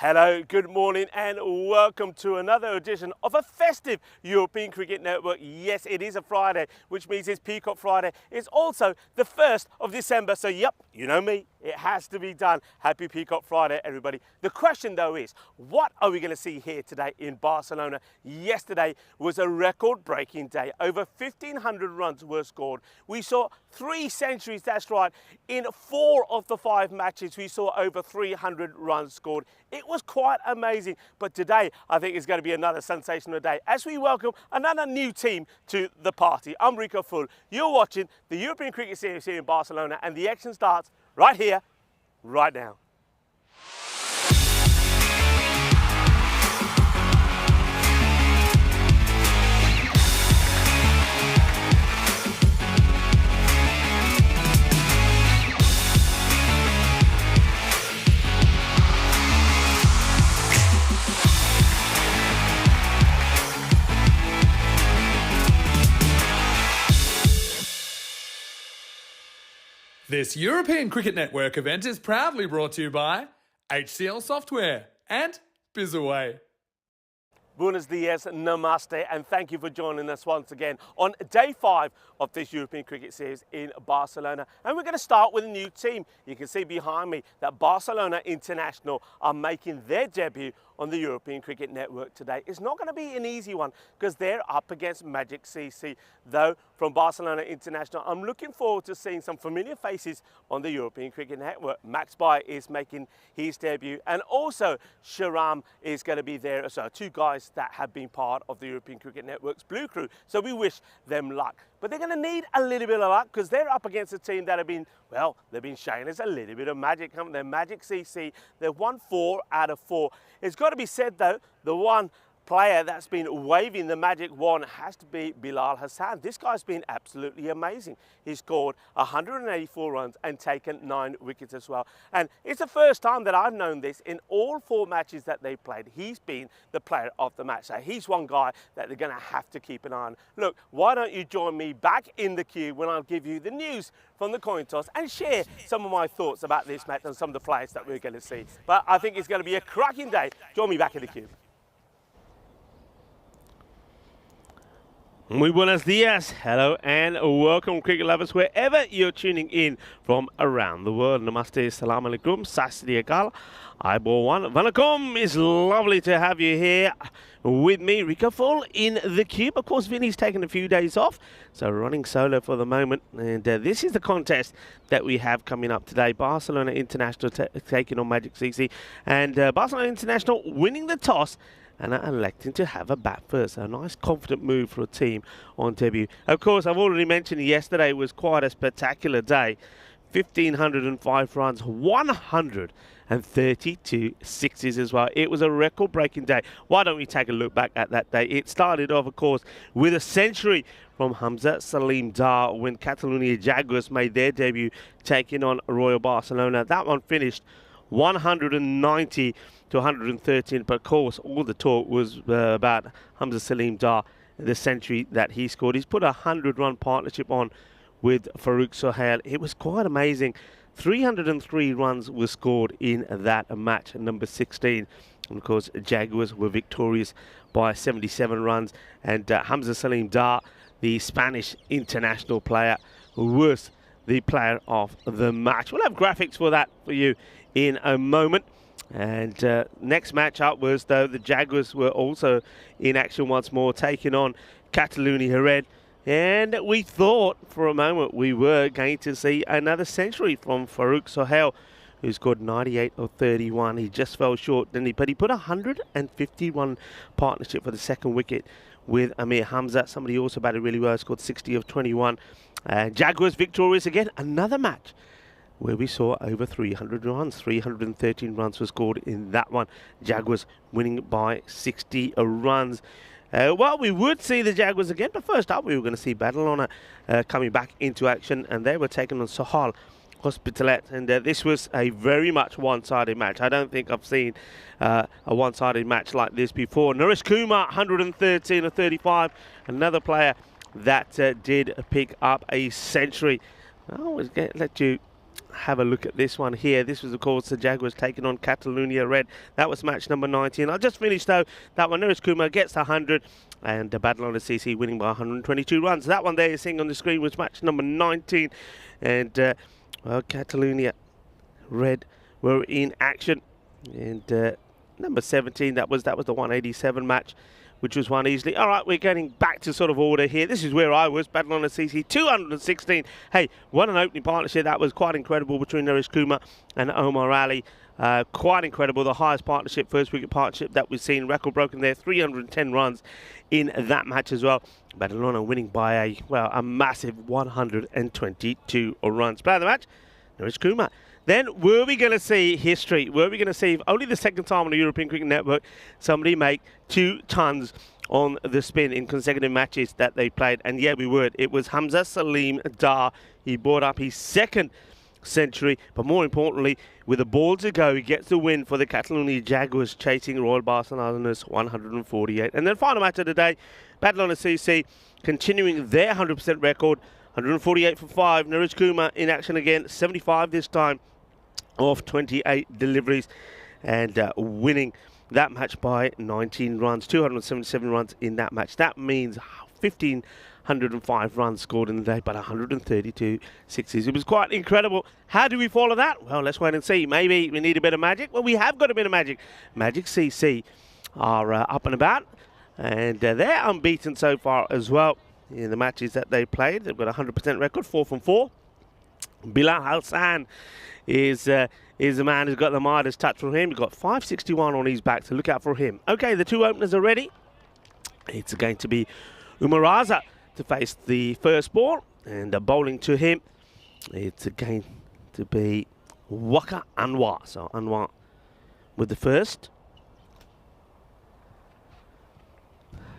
Hello, good morning and welcome to another edition of a festive European Cricket Network. Yes, it is a Friday, which means it's Peacock Friday. It's also the 1st of December, so yep, you know me, it has to be done. Happy Peacock Friday, everybody. The question though is, what are we going to see here today in Barcelona? Yesterday was a record-breaking day. Over 1,500 runs were scored. We saw 3 centuries, that's right. In 4 of the 5 matches, we saw over 300 runs scored. It was quite amazing, but today I think is going to be another sensational day as we welcome another new team to the party. I'm Rico Full. You're watching the European Cricket Series here in Barcelona, and the action starts right here, right now. This European Cricket Network event is proudly brought to you by HCL Software and Bizaway. Buenos dias, namaste, and thank you for joining us once again on day 5 of this European Cricket Series in Barcelona. And we're going to start with a new team. You can see behind me that Barcelona International are making their debut on the European Cricket Network today. It's not going to be an easy one because they're up against Magic CC. Though from Barcelona International, I'm looking forward to seeing some familiar faces on the European Cricket Network. Max Baer is making his debut, and also Sharam is going to be there. So 2 guys that have been part of the European Cricket Network's Blue Crew. So we wish them luck. But they're going to need a little bit of luck because they're up against a team that have been, well, they've been showing us a little bit of magic. They're Magic CC. They've won 4 out of 4. It's got to be said, though, the one player that's been waving the magic wand has to be Bilal Hassan. This guy's been absolutely amazing. He scored 184 runs and taken 9 wickets as well. And it's the first time that I've known this. In all 4 matches that they played, he's been the player of the match. So he's one guy that they're going to have to keep an eye on. Look, why don't you join me back in the queue when I'll give you the news from the coin toss and share some of my thoughts about this match and some of the players that we're going to see. But I think it's going to be a cracking day. Join me back in the queue. Muy buenos dias, hello and welcome cricket lovers wherever you're tuning in from around the world. Namaste, salam alaikum, sasri akal, Aibo1, vanakom. It's lovely to have you here with me, Rico Full, in the cube. Of course, Vinny's taken a few days off, so running solo for the moment. And this is the contest that we have coming up today. Barcelona International taking on Magic CC, and Barcelona International winning the toss and are electing to have a bat first. A nice confident move for a team on debut. Of course, I've already mentioned yesterday was quite a spectacular day. 1,505 runs, 132 sixes as well. It was a record-breaking day. Why don't we take a look back at that day? It started off, of course, with a century from Hamza Salim Dar when Catalonia Jaguars made their debut taking on Royal Barcelona. That one finished 190 to 113, but of course all the talk was about Hamza Salim Dar, the century that he scored. He's put a 100-run partnership on with Farooq Sohail. It was quite amazing. 303 runs were scored in that match, number 16. And of course, Jaguars were victorious by 77 runs, and Hamza Salim Dar, the Spanish international player, was the player of the match. We'll have graphics for that for you in a moment. And next match up was, though, the Jaguars were also in action once more, taking on Catalonia Jerez. And we thought for a moment we were going to see another century from Farooq Sohail, who scored 98 of 31. He just fell short, didn't he? But he put a 151 partnership for the second wicket with Amir Hamza. Somebody also batted really well, scored 60 of 21. Jaguars victorious again. Another match where we saw over 300 runs. 313 runs were scored in that one. Jaguars winning by 60 runs. Well, we would see the Jaguars again, but first up we were going to see Badalona coming back into action, and they were taking on Sohal Hospitalet, and this was a very much one-sided match. I don't think I've seen a one-sided match like this before. Naresh Kumar, 113 of 35, another player that did pick up a century. I'll always let you have a look at this one here. This was, of course, the Jaguars taking on Catalunya Red. That was match number 19. I just finished, though, that one. Neres Kuma gets 100, and the Battle on the CC winning by 122 runs. That one there you're seeing on the screen was match number 19, and, well, Catalunya Red were in action. And number 17, that was the 187 match, which was won easily. All right, we're getting back to sort of order here. This is where I was, Battle on the CC, 216. Hey, what an opening partnership. That was quite incredible between Neres Kuma and Omar Ali. Quite incredible. The highest partnership, first wicket partnership that we've seen. Record broken there, 310 runs in that match as well. Barcelona winning by a massive 122 runs. Player of the match, Neres Kuma. Then, were we going to see history? Were we going to see, only the second time on the European Cricket Network, somebody make 2 tons on the spin in consecutive matches that they played? And yeah, we would. It was Hamza Salim Dar. He brought up his second century, but more importantly, with a ball to go, he gets the win for the Catalunya Jaguars, chasing Royal Barcelona's 148. And then final match of the day, Battle on the CC, continuing their 100% record, 148 for 5. Neres Kuma in action again, 75 this time, of 28 deliveries, and winning that match by 19 runs, 277 runs in that match. That means 1,505 runs scored in the day, but 132 sixes. It was quite incredible. How do we follow that? Well, let's wait and see. Maybe we need a bit of magic. Well, we have got a bit of magic. Magic CC are up and about, and they're unbeaten so far as well in the matches that they played. They've got a 100% record, 4 from 4. Bilal Hassan is the man who's got the Midas touch from him. He's got 561 on his back, so look out for him. Okay, the 2 openers are ready. It's going to be Umaraza to face the first ball, and bowling to him, it's going to be Waka Anwar. So Anwar with the first.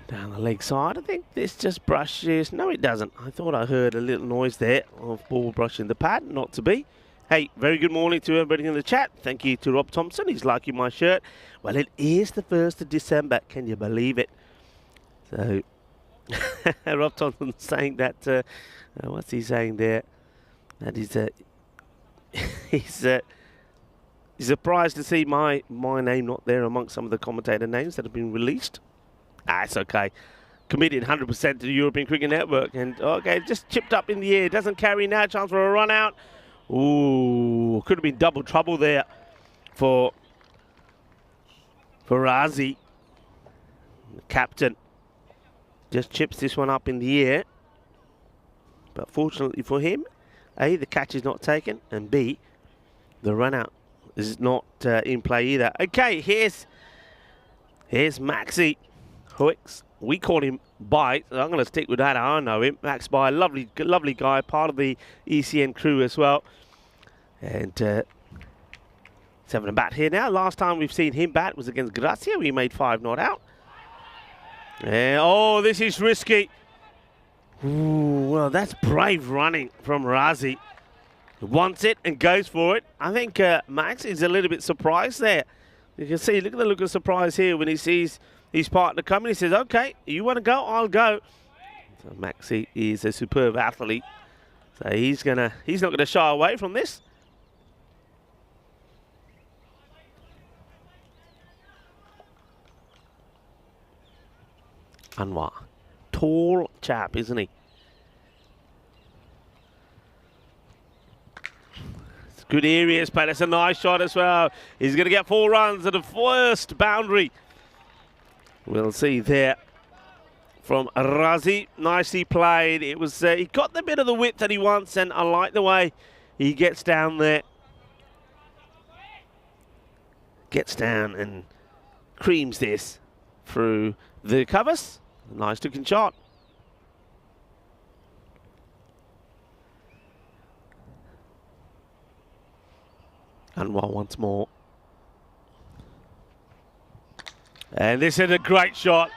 Down the leg side. I think this just brushes. No, it doesn't. I thought I heard a little noise there of ball brushing the pad. Not to be. Hey, very good morning to everybody in the chat. Thank you to Rob Thompson. He's liking my shirt. Well, it is the 1st of December. Can you believe it? So, Rob Thompson saying that, what's he saying there? That is, he's surprised to see my name not there amongst some of the commentator names that have been released. It's okay. Committed 100% to the European Cricket Network. And, okay, just chipped up in the air. Doesn't carry now. Chance for a run out. Ooh, could have been double trouble there for Razi. The captain just chips this one up in the air. But fortunately for him, A, the catch is not taken, and B, the run out is not in play either. Okay, here's Maxi Hooks. We call him Bite. So I'm going to stick with that. I know him. Max Bite, lovely guy, part of the ECN crew as well. And he's having a bat here now. Last time we've seen him bat was against Gracia. We made 5 not out. And, oh, this is risky. Ooh, well, that's brave running from Razi. Wants it and goes for it. I think Max is a little bit surprised there. You can see, look at the look of surprise here when he sees his partner coming. He says, okay, you want to go? I'll go. So Maxi is a superb athlete. So he's not gonna shy away from this. Anwar. Tall chap, isn't he? It's good areas, but it's a nice shot as well. He's going to get 4 runs at the first boundary. We'll see there from Razi. Nicely played. It was he got the bit of the width that he wants, and I like the way he gets down there. Gets down and creams this through the covers. Nice looking shot. Anwar once more. And this is a great shot.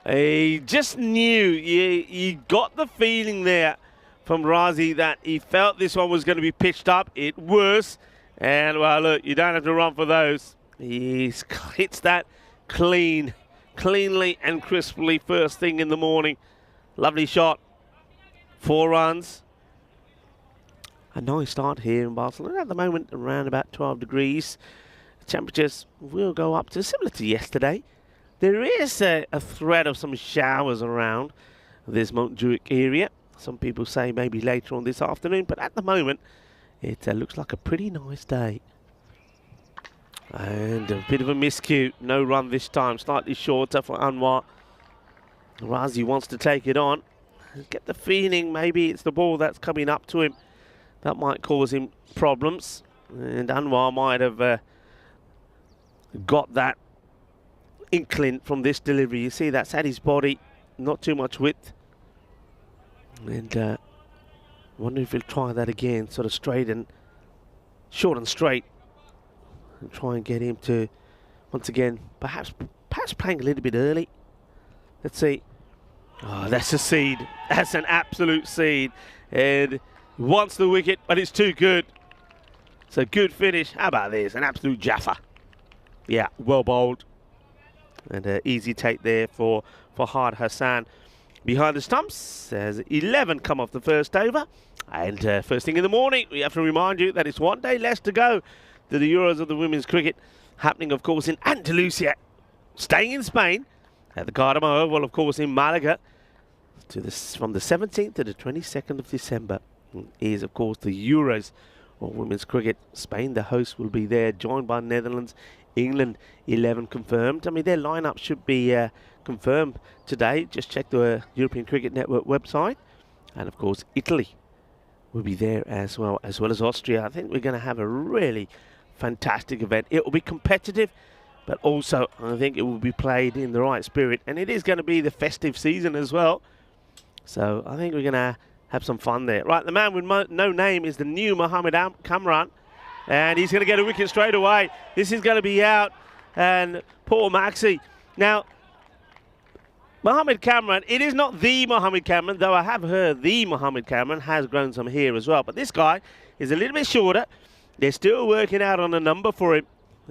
He just knew, you got the feeling there from Razi that he felt this one was going to be pitched up. It was. And, well, look, you don't have to run for those. He hits that cleanly and crisply first thing in the morning. Lovely shot. 4 runs. a nice start here in Barcelona. At the moment, around about 12 degrees. Temperatures will go up to similar to yesterday. There is a threat of some showers around this Montjuic area. Some people say maybe later on this afternoon, but at the moment, it looks like a pretty nice day. And a bit of a miscue. No run this time. Slightly shorter for Anwar. Razi wants to take it on. Get the feeling maybe it's the ball that's coming up to him that might cause him problems. And Anwar might have got that inkling from this delivery. You see that's at his body. Not too much width. And wonder if he'll try that again. Sort of straight and short and straight. And try and get him to, once again, perhaps playing a little bit early. Let's see. Oh, that's a seed. That's an absolute seed. And wants the wicket, but it's too good. It's a good finish. How about this? An absolute jaffa. Yeah, well bowled. And an easy take there for Fahad Hassan. Behind the stumps, there's 11 come off the first over. And first thing in the morning, we have to remind you that it's one day less to go to the Euros of the women's cricket, happening, of course, in Andalusia, staying in Spain, at the Cardiamo Oval, of course, in Malaga, from the 17th to the 22nd of December, is, of course, the Euros of women's cricket. Spain, the host, will be there, joined by Netherlands, England, 11 confirmed. I mean, their lineup should be confirmed today. Just check the European Cricket Network website. And, of course, Italy will be there as well as Austria. I think we're going to have a really fantastic event. It will be competitive, but also I think it will be played in the right spirit. And it is going to be the festive season as well. So I think we're going to have some fun there. Right, the man with no name is the new Mohamed Kamran. And he's going to get a wicket straight away. This is going to be out. And poor Maxi. Now, Mohamed Kamran, it is not the Mohamed Kamran, though I have heard the Mohamed Kamran has grown some hair as well. But this guy is a little bit shorter. They're still working out on a number for him.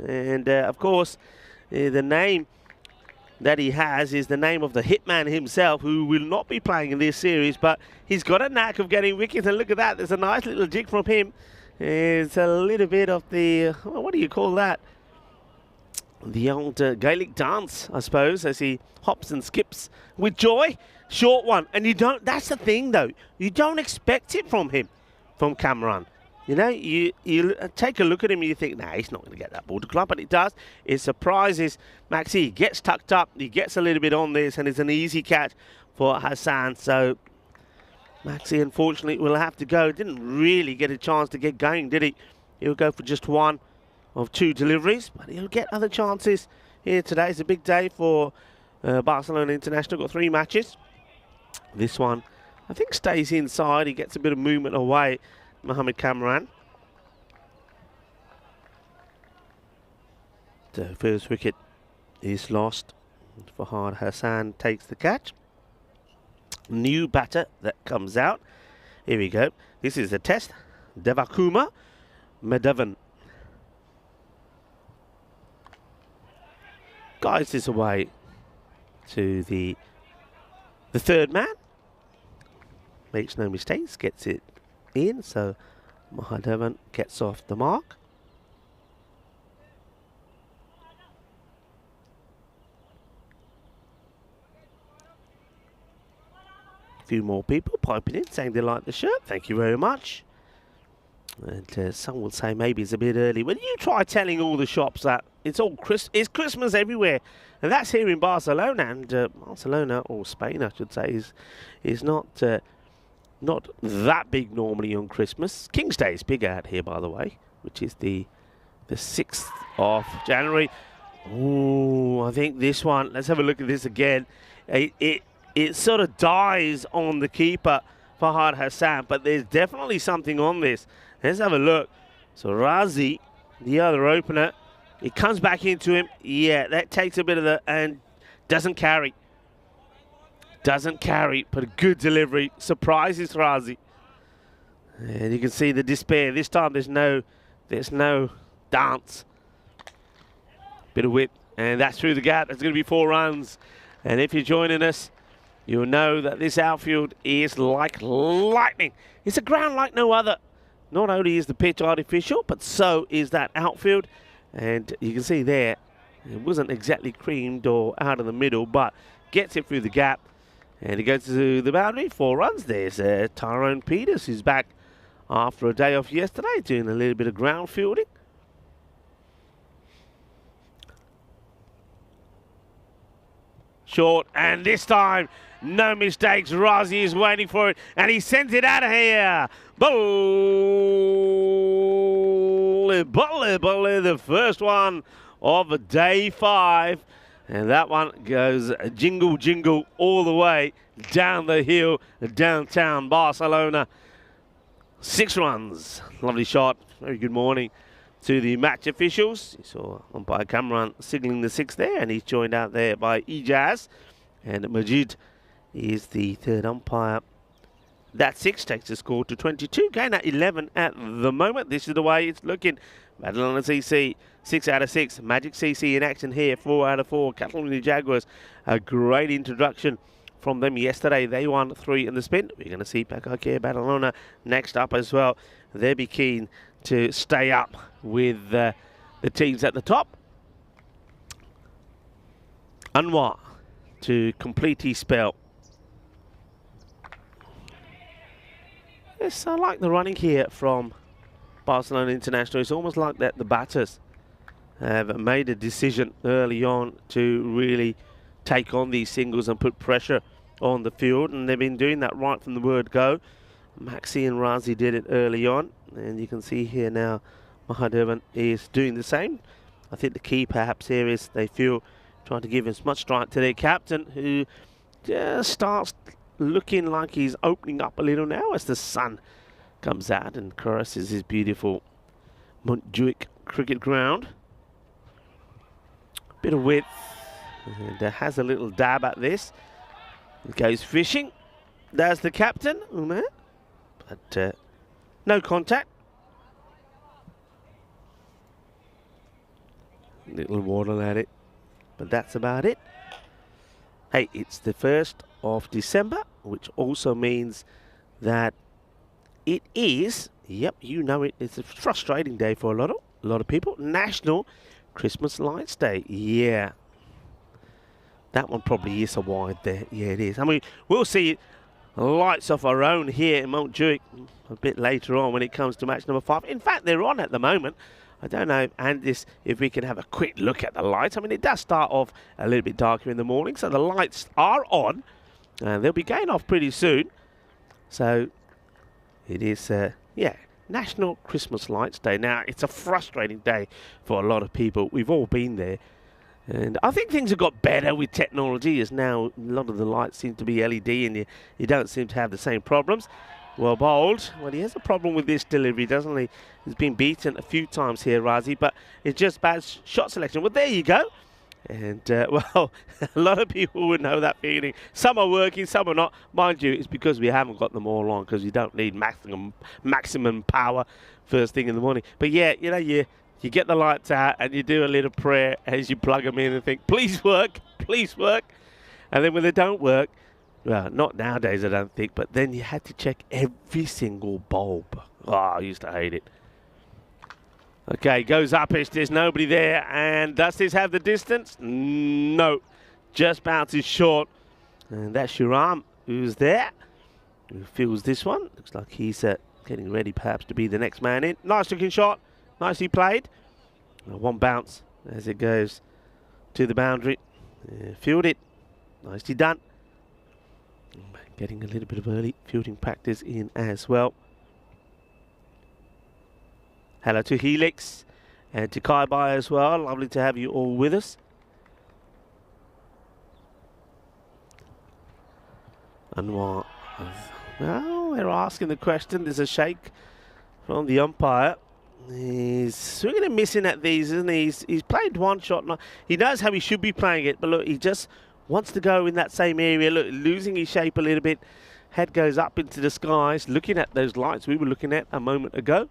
And, of course, the name that he has is the name of the hitman himself, who will not be playing in this series. But he's got a knack of getting wickets. And look at that. There's a nice little jig from him. It's a little bit of the, what do you call that? The old Gaelic dance, I suppose, as he hops and skips with joy. Short one. And you don't, that's the thing, though. You don't expect it from him, from Kamran. You know, you take a look at him and you think, nah, he's not going to get that ball to club, but it does. It surprises Maxi. He gets tucked up, he gets a little bit on this, and it's an easy catch for Hassan. So Maxi, unfortunately, will have to go. Didn't really get a chance to get going, did he? He'll go for just one of two deliveries, but he'll get other chances here today. It's a big day for Barcelona International. Got 3 matches. This one, I think, stays inside. He gets a bit of movement away. Mohamed Kamran. The first wicket is lost. Fahad Hassan takes the catch. New batter that comes out. Here we go. This is the test. Devakuma Madhavan guides this away to the third man. Makes no mistakes. Gets it in, so Madhavan gets off the mark. A few more people piping in, saying they like the shirt. Thank you very much. And some will say maybe it's a bit early. Well, you try telling all the shops that it's it's Christmas everywhere, and that's here in Barcelona. And Barcelona, or Spain, I should say, is not that big normally on Christmas. King's Day is big out here, by the way, which is the 6th of January. Oh, I think this one. Let's have a look at this again. It sort of dies on the keeper, Fahad Hassan, but there's definitely something on this. Let's have a look. So Razi, the other opener, it comes back into him. Yeah, that takes a bit of the, and doesn't carry. Doesn't carry, but a good delivery. Surprises Razi. And you can see the despair. This time there's no dance. Bit of whip, and that's through the gap. That's going to be 4 runs. And if you're joining us, you'll know that this outfield is like lightning. It's a ground like no other. not only is the pitch artificial, but so is that outfield. And you can see there, it wasn't exactly creamed or out of the middle, but gets it through the gap. And it goes to the boundary, 4 runs. There's Tyrone Peters, who's back after a day off yesterday, doing a little bit of ground fielding. Short, and this time, no mistakes. Razi is waiting for it, and he sends it out of here. Bully, the first one of day 5. And that one goes jingle, jingle all the way down the hill, downtown Barcelona. 6 runs. Lovely shot. Very good morning to the match officials. You saw umpire Cameron signalling the 6 there, and he's joined out there by Ijaz. And Majid is the 3rd umpire. That 6 takes the score to 22. Gain at 11 at the moment. This is the way it's looking. Badalona CC, 6 out of 6. Magic CC in action here, 4 out of 4. Catalonia Jaguars, a great introduction from them yesterday. They won 3 in the spin. We're going to see Pakake Badalona next up as well. They'll be keen to stay up with the teams at the top. Anwar to complete his spell. Yes, I like the running here from Barcelona International. It's almost like that the batters have made a decision early on to really take on these singles and put pressure on the field, and they've been doing that right from the word go. Maxi and Razi did it early on, and you can see here now Mahadevan is doing the same. I think the key perhaps here is they feel trying to give as much strike to their captain, who just starts looking like he's opening up a little now as the sun comes out and caresses his beautiful Montjuic cricket ground. Bit of width, and has a little dab at this. He goes fishing. There's the captain, Umar, but no contact. Little waddle at it, but that's about it. Hey, it's the 1st of December, which also means that it is, yep, you know it, it's a frustrating day for a lot of people. National Christmas Lights Day. Yeah. That one probably is a wide there. Yeah, it is. I mean, we'll see lights of our own here in Montjuic a bit later on when it comes to match number 5. In fact, they're on at the moment. I don't know, Andis, if we can have a quick look at the lights. I mean, it does start off a little bit darker in the morning, so the lights are on, and they'll be going off pretty soon. So it is, yeah, National Christmas Lights Day. Now, it's a frustrating day for a lot of people. We've all been there. And I think things have got better with technology, as now a lot of the lights seem to be LED, and you don't seem to have the same problems. Well bowled. Well, he has a problem with this delivery, doesn't he? He's been beaten a few times here, Razi, but it's just bad shot selection. Well, there you go. And, well, a lot of people would know that feeling. Some are working, some are not. Mind you, it's because we haven't got them all on, because you don't need maximum power first thing in the morning. But, yeah, you know, you get the lights out and you do a little prayer as you plug them in and think, please work, please work. And then when they don't work, well, not nowadays, I don't think, but then you had to check every single bulb. Oh, I used to hate it. Okay, goes upish, there's nobody there, and does this have the distance? No, just bounces short. And that's Shiram, who's there, who feels this one. Looks like he's getting ready perhaps to be the next man in. Nice looking shot, nicely played. One bounce as it goes to the boundary. Fielded, nicely done. Getting a little bit of early fielding practice in as well. Hello to Helix and to Kai Bai as well. Lovely to have you all with us. Anwar. Well, they're asking the question. There's a shake from the umpire. He's swinging and missing at these, isn't he? He's played one shot. He knows how he should be playing it, but look, he just wants to go in that same area. Look, losing his shape a little bit. Head goes up into the skies, looking at those lights we were looking at a moment ago.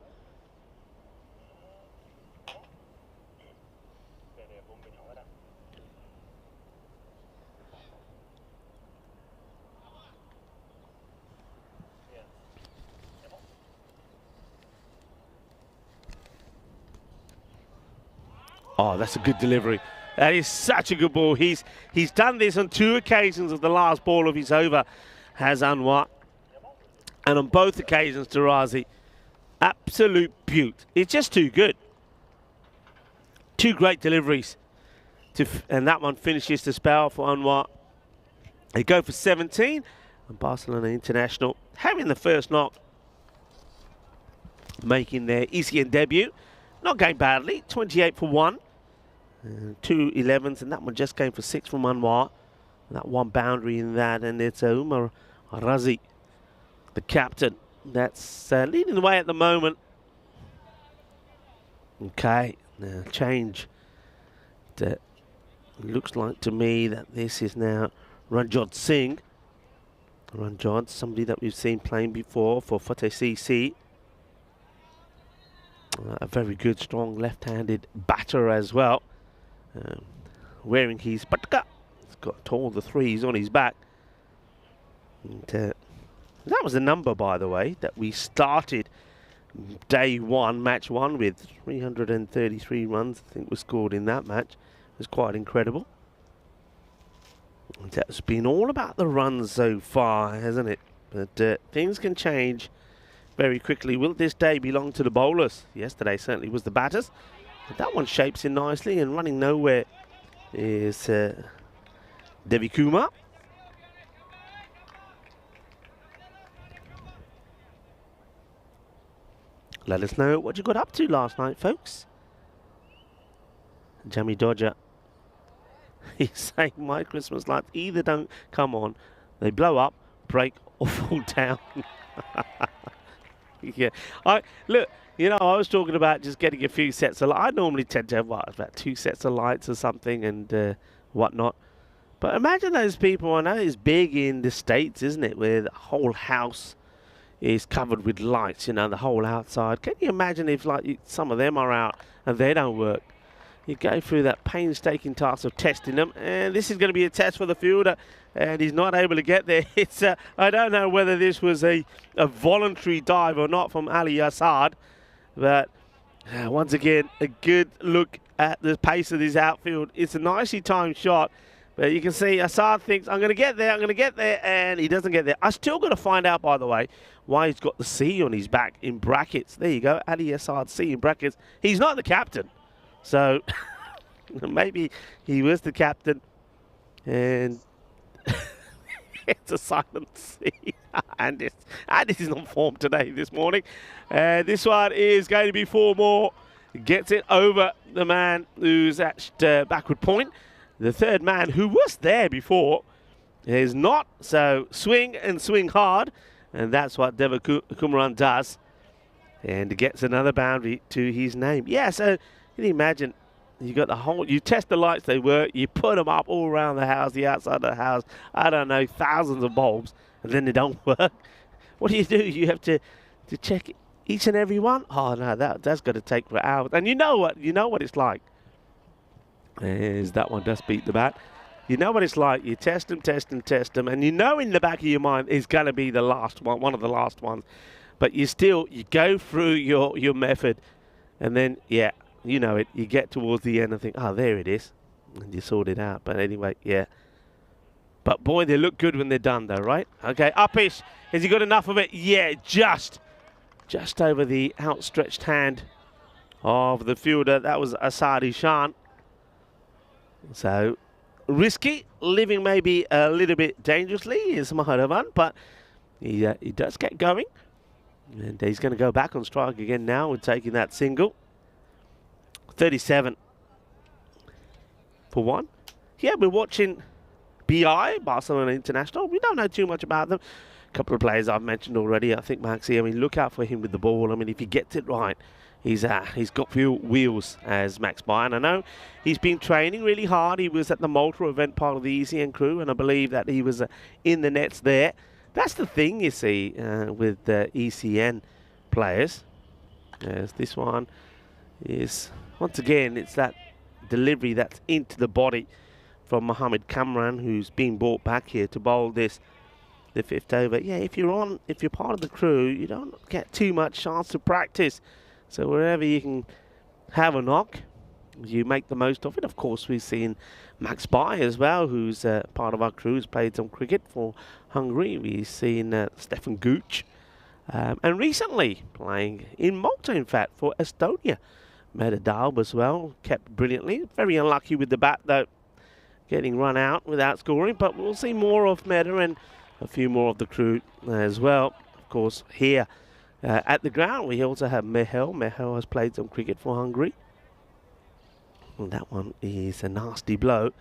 Oh, that's a good delivery. That is such a good ball. He's done this on 2 occasions of the last ball of his over, has Anwar. And on both occasions, Tarazi, absolute beaut. It's just too good. 2 great deliveries. And that one finishes the spell for Anwar. They go for 17. And Barcelona International having the first knock, making their ECN debut. Not going badly, 28 for 1. 2 11s, and that one just came for 6 from Anwar. That one boundary in that, and it's Umar Razi, the captain, that's leading the way at the moment. Okay, now change. It looks like to me that this is now Ranjot Singh. Ranjot, somebody that we've seen playing before for Fateh CC. A very good, strong left-handed batter as well. Wearing his patka. He's got all the 3s on his back. And, that was the number, by the way, that we started day 1, match 1 with. 333 runs, I think, was scored in that match. It was quite incredible. And that's been all about the runs so far, hasn't it? But things can change very quickly. Will this day belong to the bowlers? Yesterday certainly was the batters. But that one shapes in nicely, and running nowhere is Devi Kumar. Let us know what you got up to last night, folks. Jamie Dodger. He's saying my Christmas lights either don't come on, they blow up, break, or fall down. Yeah, look. You know, I was talking about just getting a few sets of lights. I normally tend to have about 2 sets of lights or something and whatnot. But imagine those people. I know it's big in the States, isn't it? Where the whole house is covered with lights, you know, the whole outside. Can you imagine if like some of them are out and they don't work? You go through that painstaking task of testing them. And this is going to be a test for the fielder. And he's not able to get there. It's I don't know whether this was a voluntary dive or not from Ali Assad. But once again, a good look at the pace of this outfield. It's a nicely timed shot. But you can see Assad thinks, I'm going to get there, and he doesn't get there. I still got to find out, by the way, why he's got the C on his back in brackets. There you go, Ali Assad C in brackets. He's not the captain. So maybe he was the captain. And it's a silent C. And this is on form today, this morning. This one is going to be 4 more. Gets it over the man who's at backward point. The third man who was there before is not. So swing and swing hard. And that's what Deva Kumaran does. And gets another boundary to his name. Yeah, so can you imagine? You got the whole, you test the lights, they work, you put them up all around the house, the outside of the house, I don't know, thousands of bulbs, and then they don't work. What do? You have to check each and every one? Oh no, that's got to take for hours. And you know what it's like. As that one does beat the bat. You know what it's like. You test them, and you know in the back of your mind it's going to be the last one of the last ones. But you go through your method, and then, yeah, you know it. You get towards the end and think, oh, there it is. And you sort it out. But anyway, yeah. But boy, they look good when they're done, though, right? Okay, upish. Has he got enough of it? Yeah, just over the outstretched hand of the fielder. That was Asadi Shan. So, risky. Living maybe a little bit dangerously is Maharavan, but he does get going. And he's going to go back on strike again now with taking that single. 37 for 1. Yeah, we're watching BI, Barcelona International. We don't know too much about them. A couple of players I've mentioned already. I think Maxi, look out for him with the ball. If he gets it right, he's got few wheels as Max By. And I know he's been training really hard. He was at the Malta event, part of the ECN crew, and I believe that he was in the nets there. That's the thing, you see, with the ECN players. As this one is, once again, it's that delivery that's into the body from Mohamed Kamran, who's been brought back here to bowl the 5th over. Yeah, if you're part of the crew, you don't get too much chance to practice. So wherever you can have a knock, you make the most of it. Of course, we've seen Max Bai as well, who's part of our crew, who's played some cricket for Hungary. We've seen Stefan Gooch, and recently playing in Malta, in fact, for Estonia. Made a dub as well, kept brilliantly. Very unlucky with the bat, though, getting run out without scoring. But we'll see more of Meda and a few more of the crew as well. Of course, here at the ground, we also have Mehel. Mehel has played some cricket for Hungary. And that one is a nasty blow.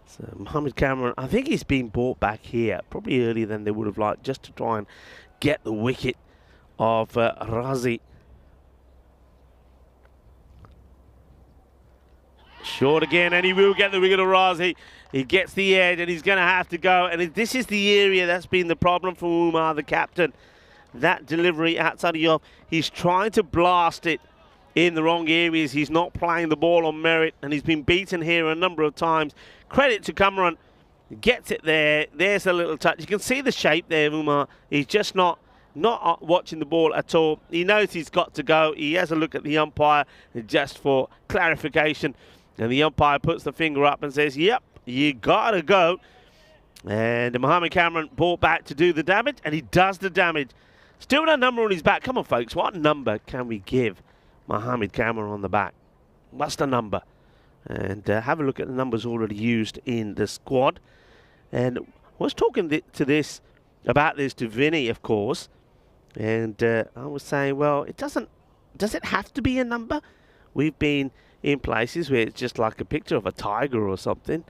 So Mohamed Cameron, I think he's been brought back here probably earlier than they would have liked, just to try and get the wicket of Razi. Short again, and he will get the wicket of Razi. He gets the edge, and he's going to have to go. And this is the area that's been the problem for Umar, the captain. That delivery outside of the off. He's trying to blast it in the wrong areas. He's not playing the ball on merit, and he's been beaten here a number of times. Credit to Cameron. Gets it there. There's a little touch. You can see the shape there, Umar. He's just not watching the ball at all. He knows he's got to go. He has a look at the umpire just for clarification. And the umpire puts the finger up and says, yep, you got to go. And Mohamed Cameron brought back to do the damage, and he does the damage. Still no number on his back. Come on, folks. What number can we give Mohamed Cameron on the back? What's the number? And have a look at the numbers already used in the squad. And I was talking about this to Vinny, of course. And I was saying, well, does it have to be a number? We've been in places where it's just like a picture of a tiger or something.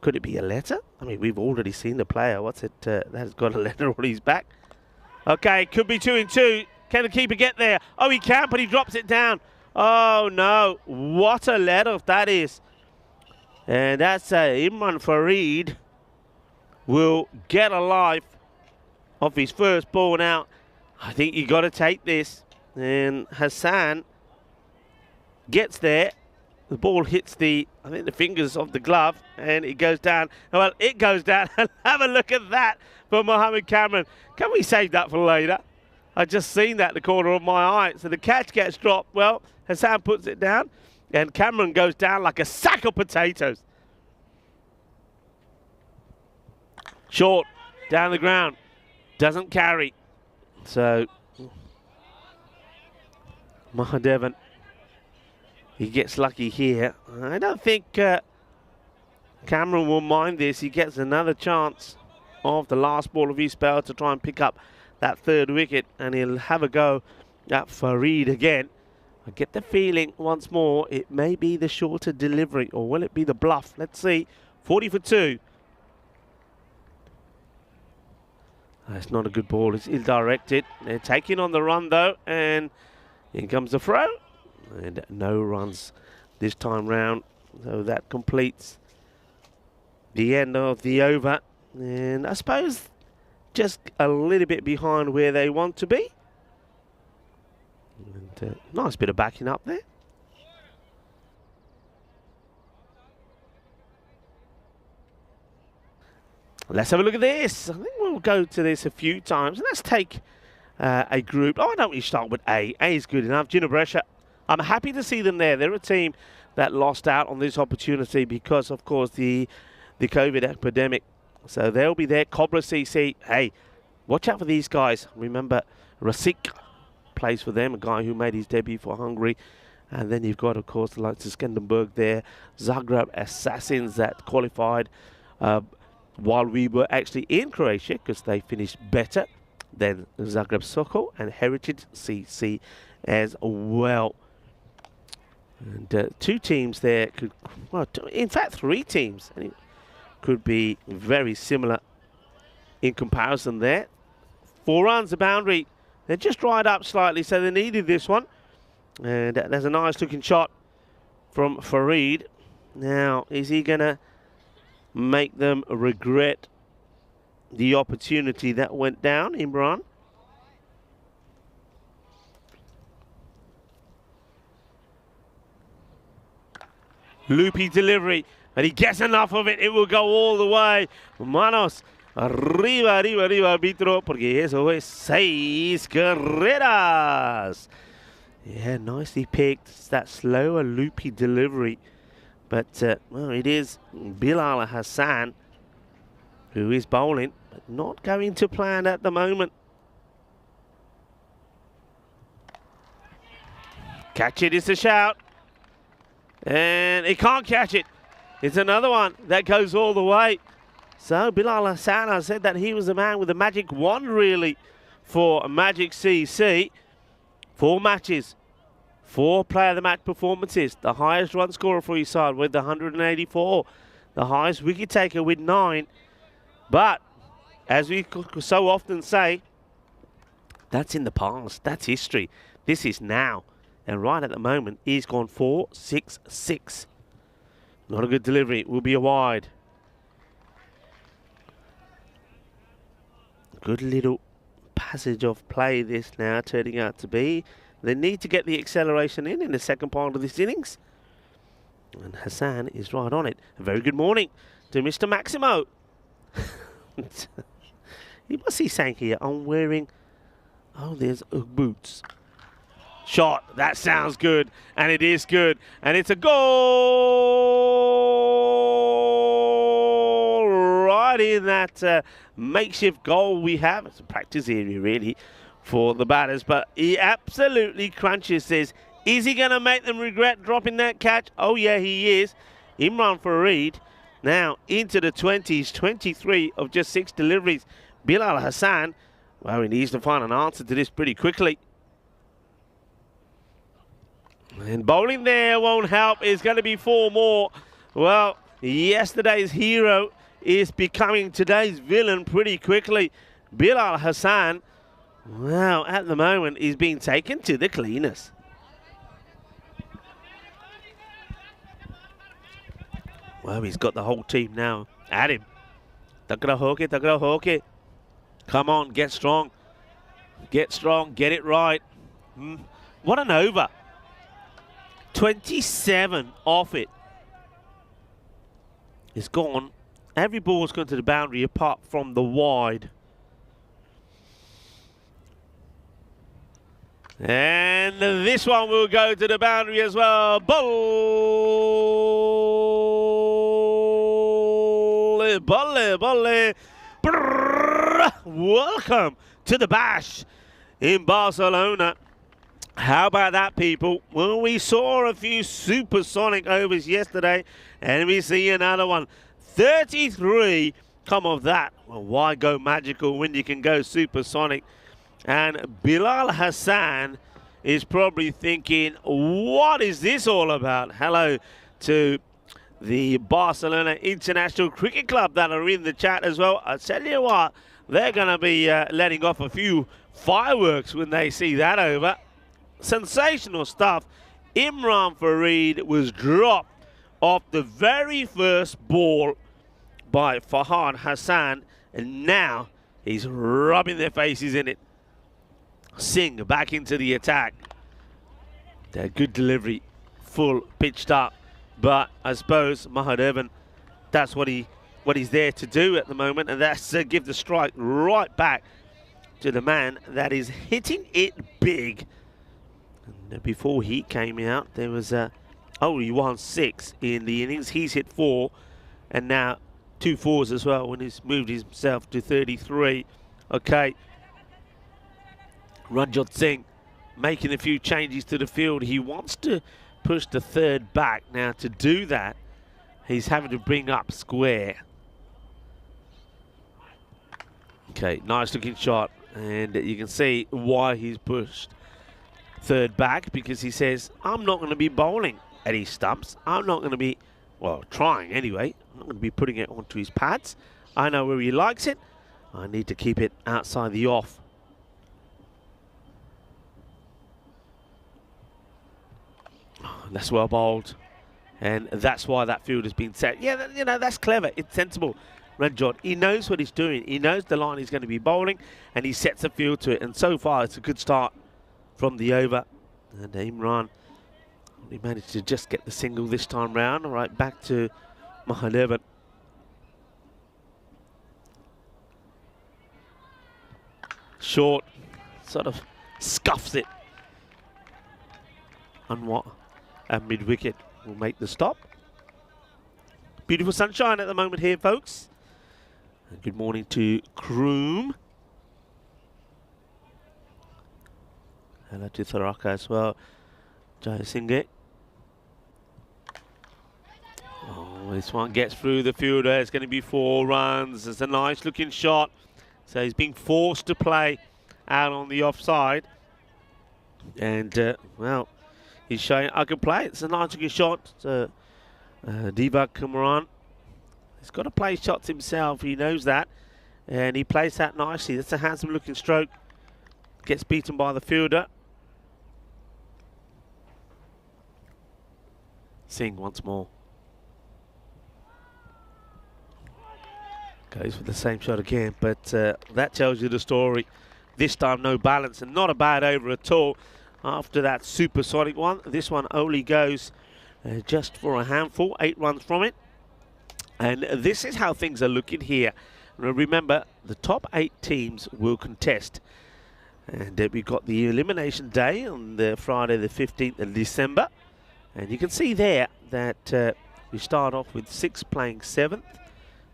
Could it be a letter? I mean, we've already seen the player. What's it? That's got a letter on his back. Okay, could be 2 and 2. Can the keeper get there? Oh, he can, but he drops it down. Oh, no. What a let-off that is. And that's Imran Farid will get a life off his first ball. Now, I think you got to take this. And Hassan gets there. The ball hits the fingers of the glove, and it goes down. Well, it goes down. Have a look at that for Mohamed Cameron. Can we save that for later? I just seen that in the corner of my eye. So the catch gets dropped. Well, Hassan puts it down, and Cameron goes down like a sack of potatoes. Short, down the ground. Doesn't carry. So, Mahadevan, he gets lucky here. I don't think Cameron will mind this. He gets another chance of the last ball of his spell to try and pick up that third wicket, and he'll have a go at Farid again. I get the feeling once more it may be the shorter delivery, or will it be the bluff? Let's see. 40 for 2. That's not a good ball. It's ill-directed. They're taking on the run, though, and in comes the throw. And no runs this time round. So that completes the end of the over. And I suppose just a little bit behind where they want to be. And nice bit of backing up there. Let's have a look at this. I think we'll go to this a few times. Let's take a group. Oh, I don't want you to start with A. A is good enough. Gina Brescia. I'm happy to see them there. They're a team that lost out on this opportunity because, of course, the COVID epidemic. So they'll be there. Cobra CC. Hey, watch out for these guys. Remember, Rasik plays for them, a guy who made his debut for Hungary. And then you've got, of course, the likes of Skendenberg there. Zagreb Assassins that qualified while we were actually in Croatia because they finished better than Zagreb Soko and Heritage CC as well. And 2 teams there could, well, in fact, 3 teams could be very similar in comparison there. 4 runs, the boundary. They're just dried up slightly, so they needed this one. And there's a nice looking shot from Farid. Now, is he going to make them regret the opportunity that went down, Imran? Loopy delivery, and he gets enough of it. It will go all the way. Manos, arriba, arriba, arriba, arbitro, porque eso es 6 carreras. Yeah, nicely picked. It's that slower, loopy delivery. But, well, it is Bilal Hassan who is bowling, but not going to plan at the moment. Catch it is a shout. And he can't catch it. It's another one that goes all the way. So Bilal Hassan, I said that he was the man with the magic wand, really, for Magic CC. 4 matches, 4 player of the match performances. The highest run scorer for his side with 184. The highest wicket taker with 9. But, as we so often say, that's in the past. That's history. This is now. And right at the moment, he's gone 4-6-6. Not a good delivery. It will be a wide. Good little passage of play this now turning out to be. They need to get the acceleration in the second part of this innings. And Hassan is right on it. A very good morning to Mr. Maximo. What's he saying here? I'm wearing... Oh, there's boots. Shot. That sounds good. And it is good. And it's a goal right in that makeshift goal we have. It's a practice area, really, for the batters. But he absolutely crunches. Says, is he going to make them regret dropping that catch? Oh, yeah, he is. Imran Fareed now into the 20s. 23 of just 6 deliveries. Bilal Hassan, well, he needs to find an answer to this pretty quickly. And bowling there won't help. It's going to be 4 more. Well, yesterday's hero is becoming today's villain pretty quickly. Bilal Hassan, well, at the moment, is being taken to the cleaners. Well, he's got the whole team now at him. Takra hoke. Come on, get strong. Get strong, get it right. What an over. 27 off it. It's gone. Every ball's gone to the boundary apart from the wide. And this one will go to the boundary as well. Bolle. Welcome to the Bash in Barcelona. How about that, people? Well, we saw a few supersonic overs yesterday, and we see another one. 33 come of that. Well, why go magical when you can go supersonic? And Bilal Hassan is probably thinking, what is this all about? Hello to the Barcelona International Cricket Club that are in the chat as well. I tell you what, they're going to be letting off a few fireworks when they see that over. Sensational stuff. Imran Fareed was dropped off the very first ball by Fahad Hassan, and now he's rubbing their faces in it. Singh back into the attack. Good delivery, full pitched up, but I suppose Mahadevan, that's what he's there to do at the moment, and that's to give the strike right back to the man that is hitting it big. And before he came out, there was he won 6 in the innings. He's hit 4, and now 2 4s as well when he's moved himself to 33. Okay. Ranjot Singh making a few changes to the field. He wants to push the third back. Now, to do that, he's having to bring up square. Okay, nice looking shot. And you can see why he's pushed third back, because he says, I'm not going to be bowling at his stumps. I'm not going to be, well, trying anyway. I'm not going to be putting it onto his pads. I know where he likes it. I need to keep it outside the off. That's well bowled, and that's why that field has been set. Yeah, you know, that's clever. It's sensible. Ranjot, he knows what he's doing. He knows the line he's going to be bowling, and he sets a field to it. And so far, it's a good start from the over. And Imran, he managed to just get the single this time round. All right, back to Mahadevan. Short, sort of scuffs it. Anwar and mid-wicket will make the stop. Beautiful sunshine at the moment here, folks. And good morning to Kroom. Hello to Tharaka as well. Jai Singh. Oh, this one gets through the fielder. It's going to be 4 runs. It's a nice looking shot. So he's being forced to play out on the offside. And, well, he's showing I can play. It's a nice looking shot. So, Divak Kumaran. He's got to play shots himself. He knows that. And he plays that nicely. That's a handsome looking stroke. Gets beaten by the fielder. Singh once more. Goes for the same shot again, but that tells you the story. This time no balance and not a bad over at all. After that supersonic one, this one only goes just for a handful, 8 runs from it. And this is how things are looking here. Remember, the top 8 teams will contest. And we've got the elimination day on the Friday the 15th of December. And you can see there that we start off with 6 playing 7th.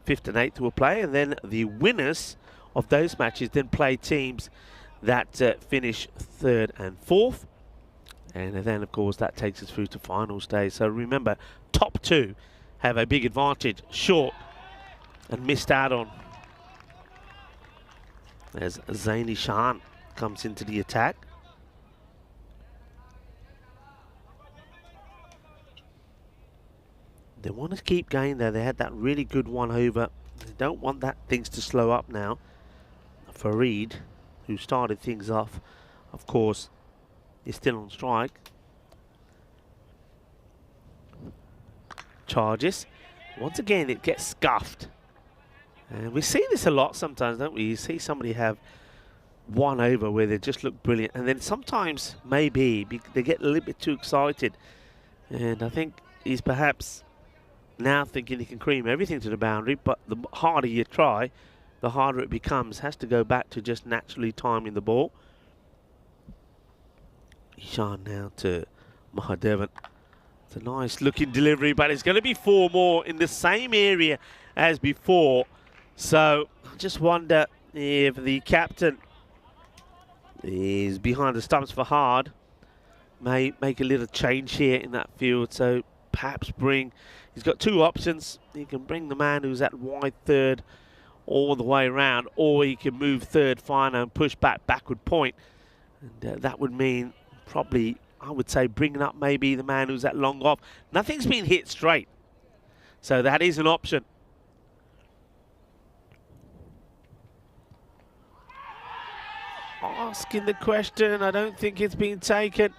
5th and 8th will play, and then the winners of those matches then play teams that finish 3rd and 4th, and then of course that takes us through to finals day. So remember, top 2 have a big advantage. Short and missed out on as Zaini Shan comes into the attack. They want to keep going there. They had that really good one over. They don't want that things to slow up now. Farid, who started things off, of course, is still on strike. Charges. Once again, it gets scuffed. And we see this a lot sometimes, don't we? You see somebody have one over where they just look brilliant. And then sometimes, maybe, they get a little bit too excited. And I think he's perhaps now thinking he can cream everything to the boundary, but the harder you try, the harder it becomes. Has to go back to just naturally timing the ball. Ishan now to Mahadevan. It's a nice looking delivery, but it's going to be 4 more in the same area as before. So I just wonder if the captain is behind the stumps for hard. May make a little change here in that field. So perhaps bring, he's got 2 options. He can bring the man who's at wide 3rd all the way around, or he can move 3rd final and push back backward point. And that would mean probably, I would say, bringing up maybe the man who's at long off. Nothing's been hit straight, so that is an option. Asking the question, I don't think it's been taken.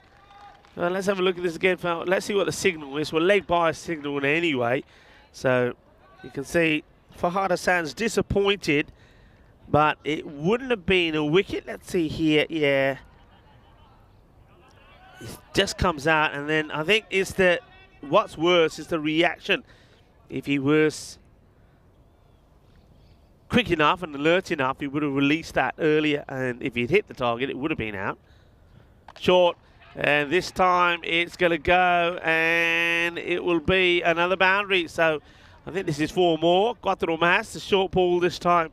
Let's have a look at this again. Let's see what the signal is. We're led by a signal anyway. So you can see Fahad Hassan's disappointed, but it wouldn't have been a wicket. Let's see here. Yeah. It just comes out, and then I think it's the, what's worse is the reaction. If he was quick enough and alert enough, he would have released that earlier, and if he'd hit the target, it would have been out. Short. And this time it's going to go, and it will be another boundary. So I think this is 4 more. Quattro Mas, the short ball this time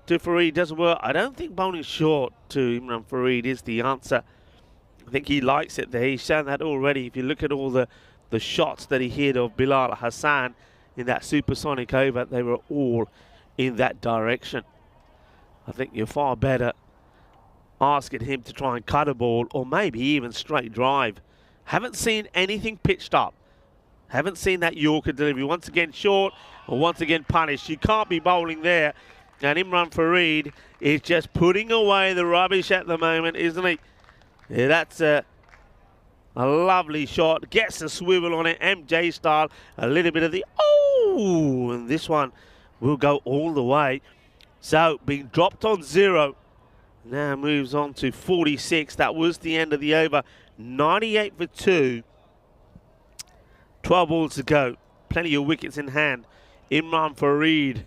to Farid doesn't work. I don't think bowling short to Imran Farid is the answer. I think he likes it there. He's shown that already. If you look at all the shots that he hit of Bilal Hassan in that supersonic over, they were all in that direction. I think you're far better asking him to try and cut a ball, or maybe even straight drive. Haven't seen anything pitched up. Haven't seen that Yorker delivery. Once again short, or once again punished. You can't be bowling there. And Imran Farid is just putting away the rubbish at the moment, isn't he? Yeah, that's a lovely shot. Gets a swivel on it, MJ style. A little bit of the, oh! And this one will go all the way. So, being dropped on 0. Now moves on to 46. That was the end of the over. 98 for 2. 12 balls to go. Plenty of wickets in hand. Imran Farid,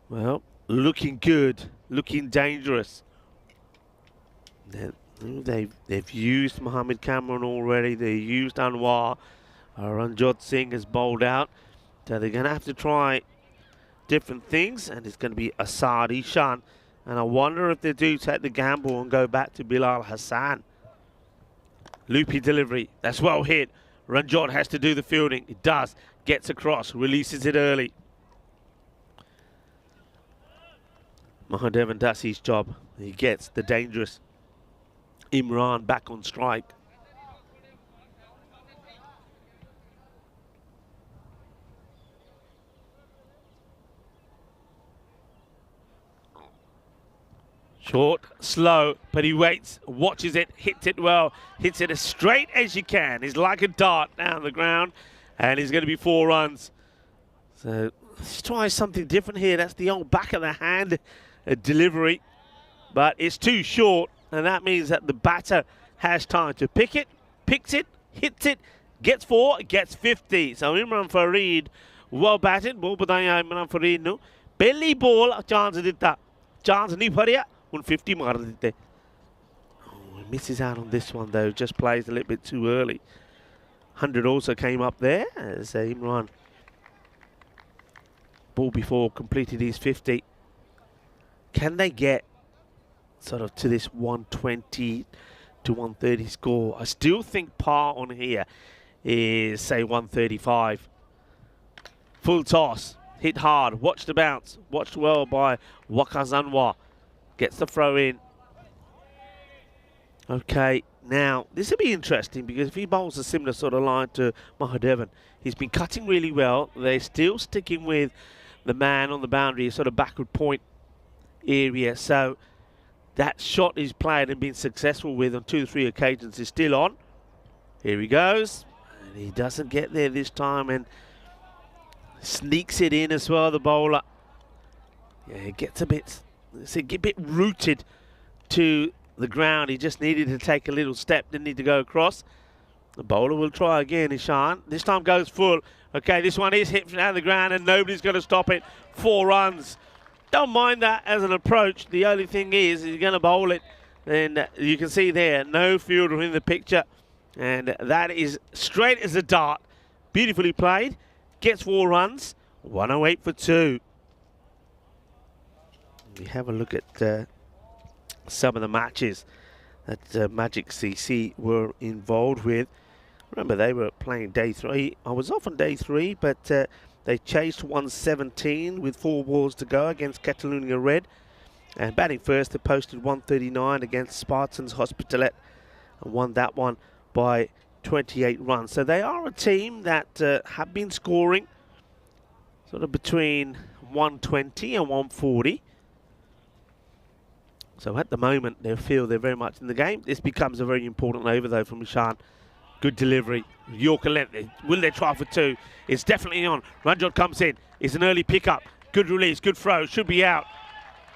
well, looking good. Looking dangerous. Then They've used Mohammed Cameron already. They used Anwar. Ranjot Singh has bowled out. So they're going to have to try different things, and it's going to be Asad Ishan. And I wonder if they do take the gamble and go back to Bilal Hassan. Loopy delivery. That's well hit. Ranjot has to do the fielding. It does. Gets across. Releases it early. Mahadevan does his job. He gets the dangerous Imran back on strike. Short, slow, but he waits, watches it, hits it well, hits it as straight as you can. He's like a dart down the ground, and he's going to be 4 runs. So let's try something different here. That's the old back of the hand delivery, but it's too short, and that means that the batter has time to pick it, picks it, hits it, gets 4, gets 50. So Imran Fareed, well batted, ball badaya Imran Fareed no. Belly ball chance ditta, chance nahi phariya. 150 मार देते. Oh, he misses out on this one though, just plays a little bit too early. 100 also came up there as Imran ball before completed his 50. Can they get sort of to this 120 to 130 score? I still think par on here is say 135. Full toss, hit hard, watch the bounce, watched well by Waqas Anwar. Gets the throw in. Okay, now this will be interesting because if he bowls a similar sort of line to Mahadevan, he's been cutting really well. They're still sticking with the man on the boundary, sort of backward point area. So that shot he's played and been successful with on 2 or 3 occasions is still on. Here he goes. And he doesn't get there this time and sneaks it in as well, the bowler. Yeah, he gets a bit rooted to the ground. He just needed to take a little step, didn't need to go across. The bowler will try again, Ishan. This time goes full. Okay, this one is hit from out of the ground and nobody's going to stop it. 4 runs. Don't mind that as an approach. The only thing is, you're going to bowl it. And you can see there, no fielder in the picture. And that is straight as a dart. Beautifully played. Gets 4 runs. 108 for 2. We have a look at some of the matches that Magic CC were involved with. Remember, they were playing day 3. I was off on day 3, but they chased 117 with 4 balls to go against Catalonia Red. And batting first, they posted 139 against Spartans Hospitalet and won that one by 28 runs. So they are a team that have been scoring sort of between 120 and 140. So at the moment, they feel they're very much in the game. This becomes a very important over, though, from Ishan. Good delivery. Yorker length. Will they try for 2? It's definitely on. Ranjot comes in. It's an early pickup. Good release. Good throw. Should be out.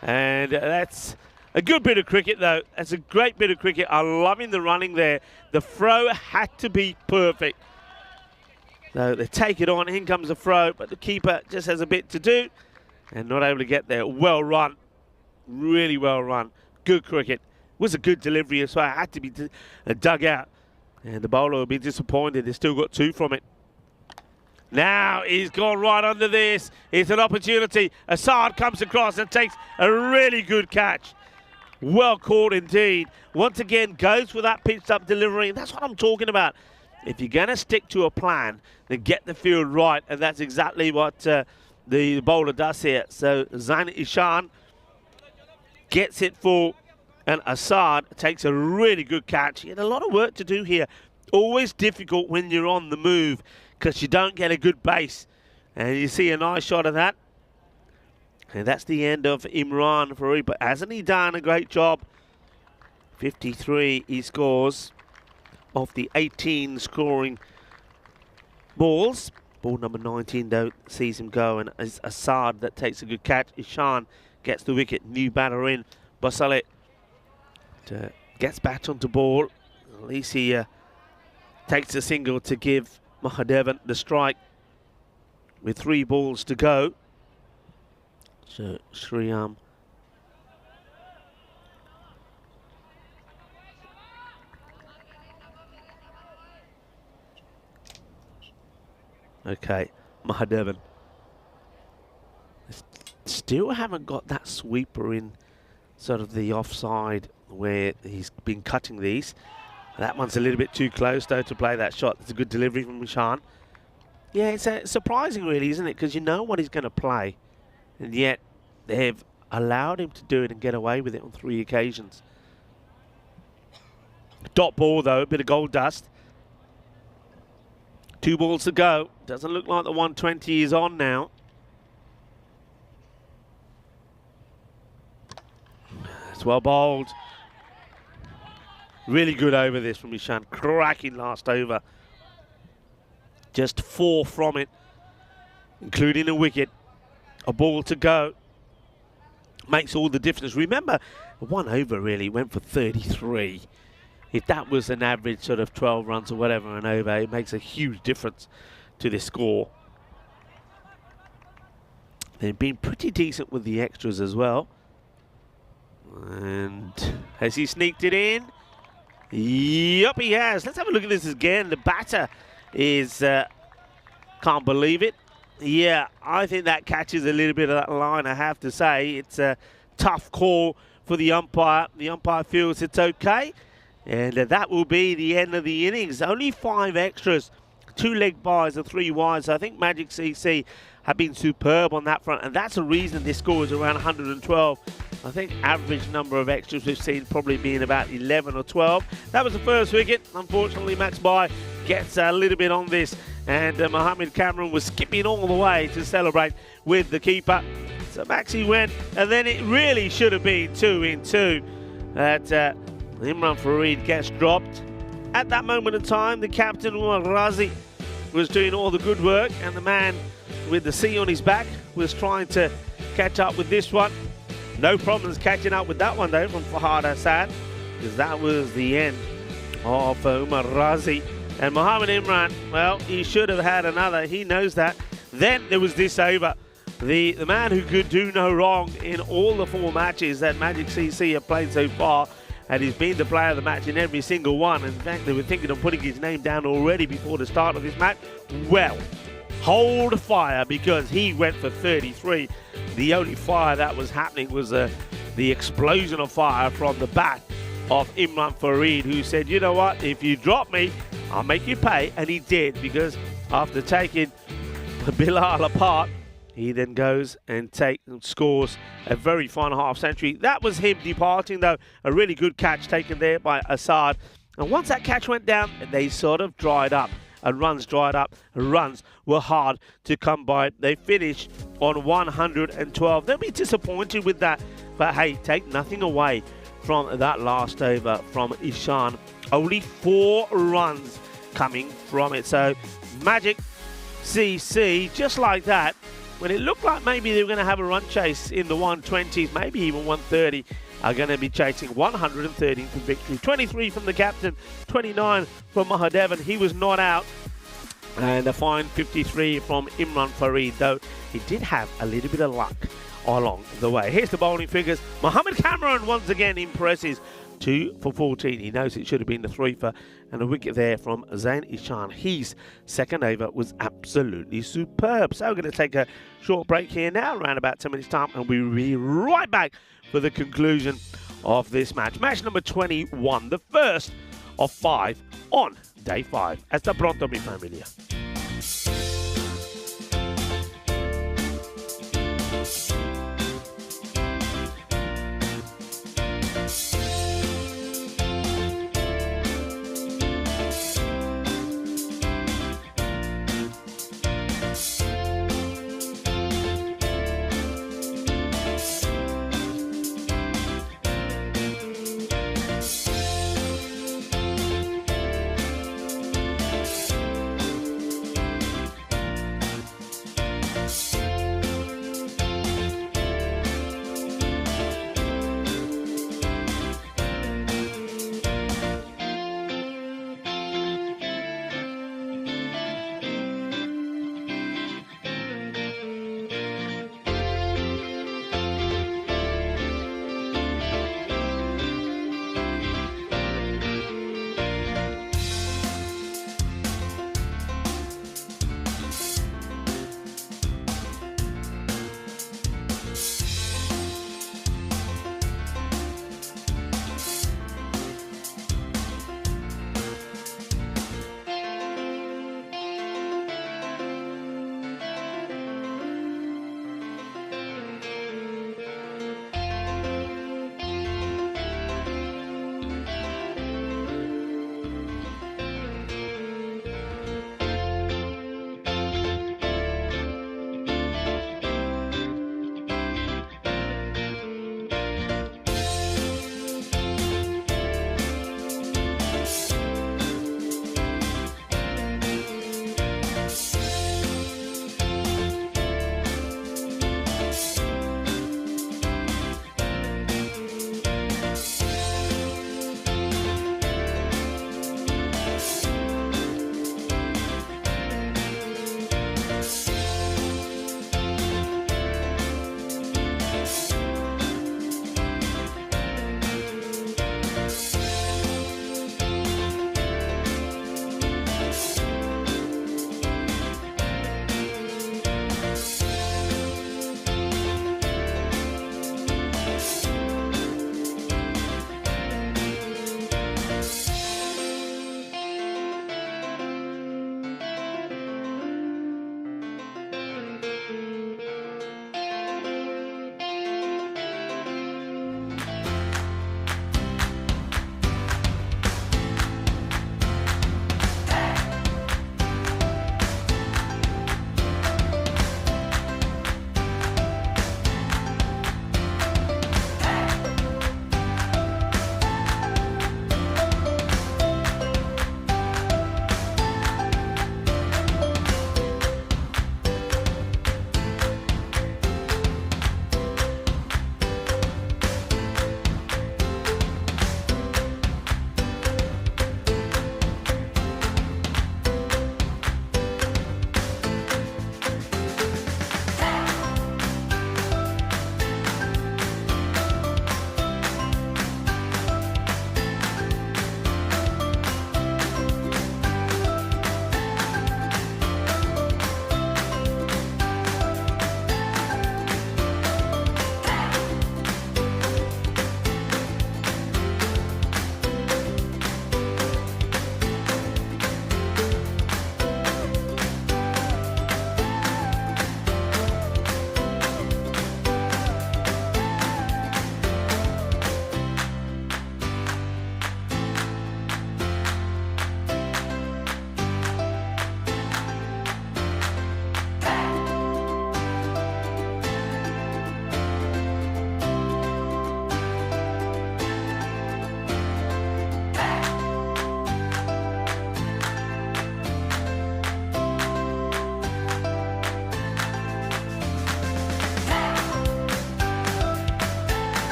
And that's a good bit of cricket, though. That's a great bit of cricket. I'm loving the running there. The throw had to be perfect. So they take it on. In comes the throw, but the keeper just has a bit to do and not able to get there. Well run. Really well run. Good cricket. Was a good delivery as well. It had to be dug out. And the bowler will be disappointed. They still got 2 from it. Now he's gone right under this. It's an opportunity. Asad comes across and takes a really good catch. Well caught indeed. Once again, goes for that pitched up delivery. And that's what I'm talking about. If you're going to stick to a plan, then get the field right. And that's exactly what the bowler does here. So Zain Ishan gets it full, and Asad takes a really good catch. He had a lot of work to do here. Always difficult when you're on the move because you don't get a good base. And you see a nice shot of that. And that's the end of Imran Fareed. But hasn't he done a great job? 53 he scores off the 18 scoring balls. Ball number 19, though, sees him go. And it's Asad that takes a good catch. Ishan gets the wicket. New batter in. Basalet gets back onto ball. At least he takes a single to give Mahadevan the strike with 3 balls to go. So Shriyam Okay, Mahadevan. Still haven't got that sweeper in sort of the offside where he's been cutting these. That one's a little bit too close, though, to play that shot. It's a good delivery from Ishan. Yeah, it's surprising, really, isn't it? Because you know what he's going to play. And yet, they've allowed him to do it and get away with it on 3 occasions. Dot ball, though, a bit of gold dust. 2 balls to go. Doesn't look like the 120 is on now. It's well bowled. Really good over this from Ishan. Cracking last over. Just 4 from it, including a wicket. A ball to go. Makes all the difference. Remember, 1 over really went for 33. If that was an average sort of 12 runs or whatever an over, it makes a huge difference to the score. They've been pretty decent with the extras as well. And has he sneaked it in? Yup, he has. Let's have a look at this again. The batter is, can't believe it. Yeah, I think that catches a little bit of that line, I have to say. It's a tough call for the umpire. The umpire feels it's okay. And that will be the end of the innings. Only 5 extras, 2 leg byes and 3 wides. So I think Magic CC have been superb on that front. And that's the reason this score is around 112. I think average number of extras we've seen probably being about 11 or 12. That was the first wicket. Unfortunately, Max Bye gets a little bit on this. And Mohammed Cameron was skipping all the way to celebrate with the keeper. So Maxi went, and then it really should have been 2 in 2. That Imran Fareed gets dropped. At that moment in time, the captain, Umar Razi, was doing all the good work, and the man with the C on his back was trying to catch up with this one. No problems catching up with that one, though, from Fahad Hassan, because that was the end of Umar Razi. And Mohammed Imran, well, he should have had another. He knows that. Then there was this over. The man who could do no wrong in all the 4 matches that Magic CC have played so far, and he's been the player of the match in every single one. In fact, they were thinking of putting his name down already before the start of this match. Well, hold fire, because he went for 33. The only fire that was happening was the explosion of fire from the bat of Imran Fareed, who said, you know what, if you drop me, I'll make you pay. And he did, because after taking Bilal apart, he then goes and scores a very fine half century. That was him departing, though. A really good catch taken there by Assad. And once that catch went down, they sort of dried up. And runs dried up. Runs were hard to come by. They finished on 112. They'll be disappointed with that. But hey, take nothing away from that last over from Ishan. Only 4 runs coming from it. So Magic CC, just like that, when it looked like maybe they were going to have a run chase in the 120s, maybe even 130, are going to be chasing 113 for victory. 23 from the captain, 29 from Mahadevan. He was not out. And a fine 53 from Imran Fareed, though he did have a little bit of luck along the way. Here's the bowling figures. Mohammed Cameron once again impresses. 2 for 14. He knows it should have been the 3 for, and a wicket there from Zain Ishan. His second over was absolutely superb. So we're going to take a short break here now, around about 10 minutes time, and we'll be right back for the conclusion of this match. Match number 21, the first of 5 on day 5. Hasta pronto, mi familia.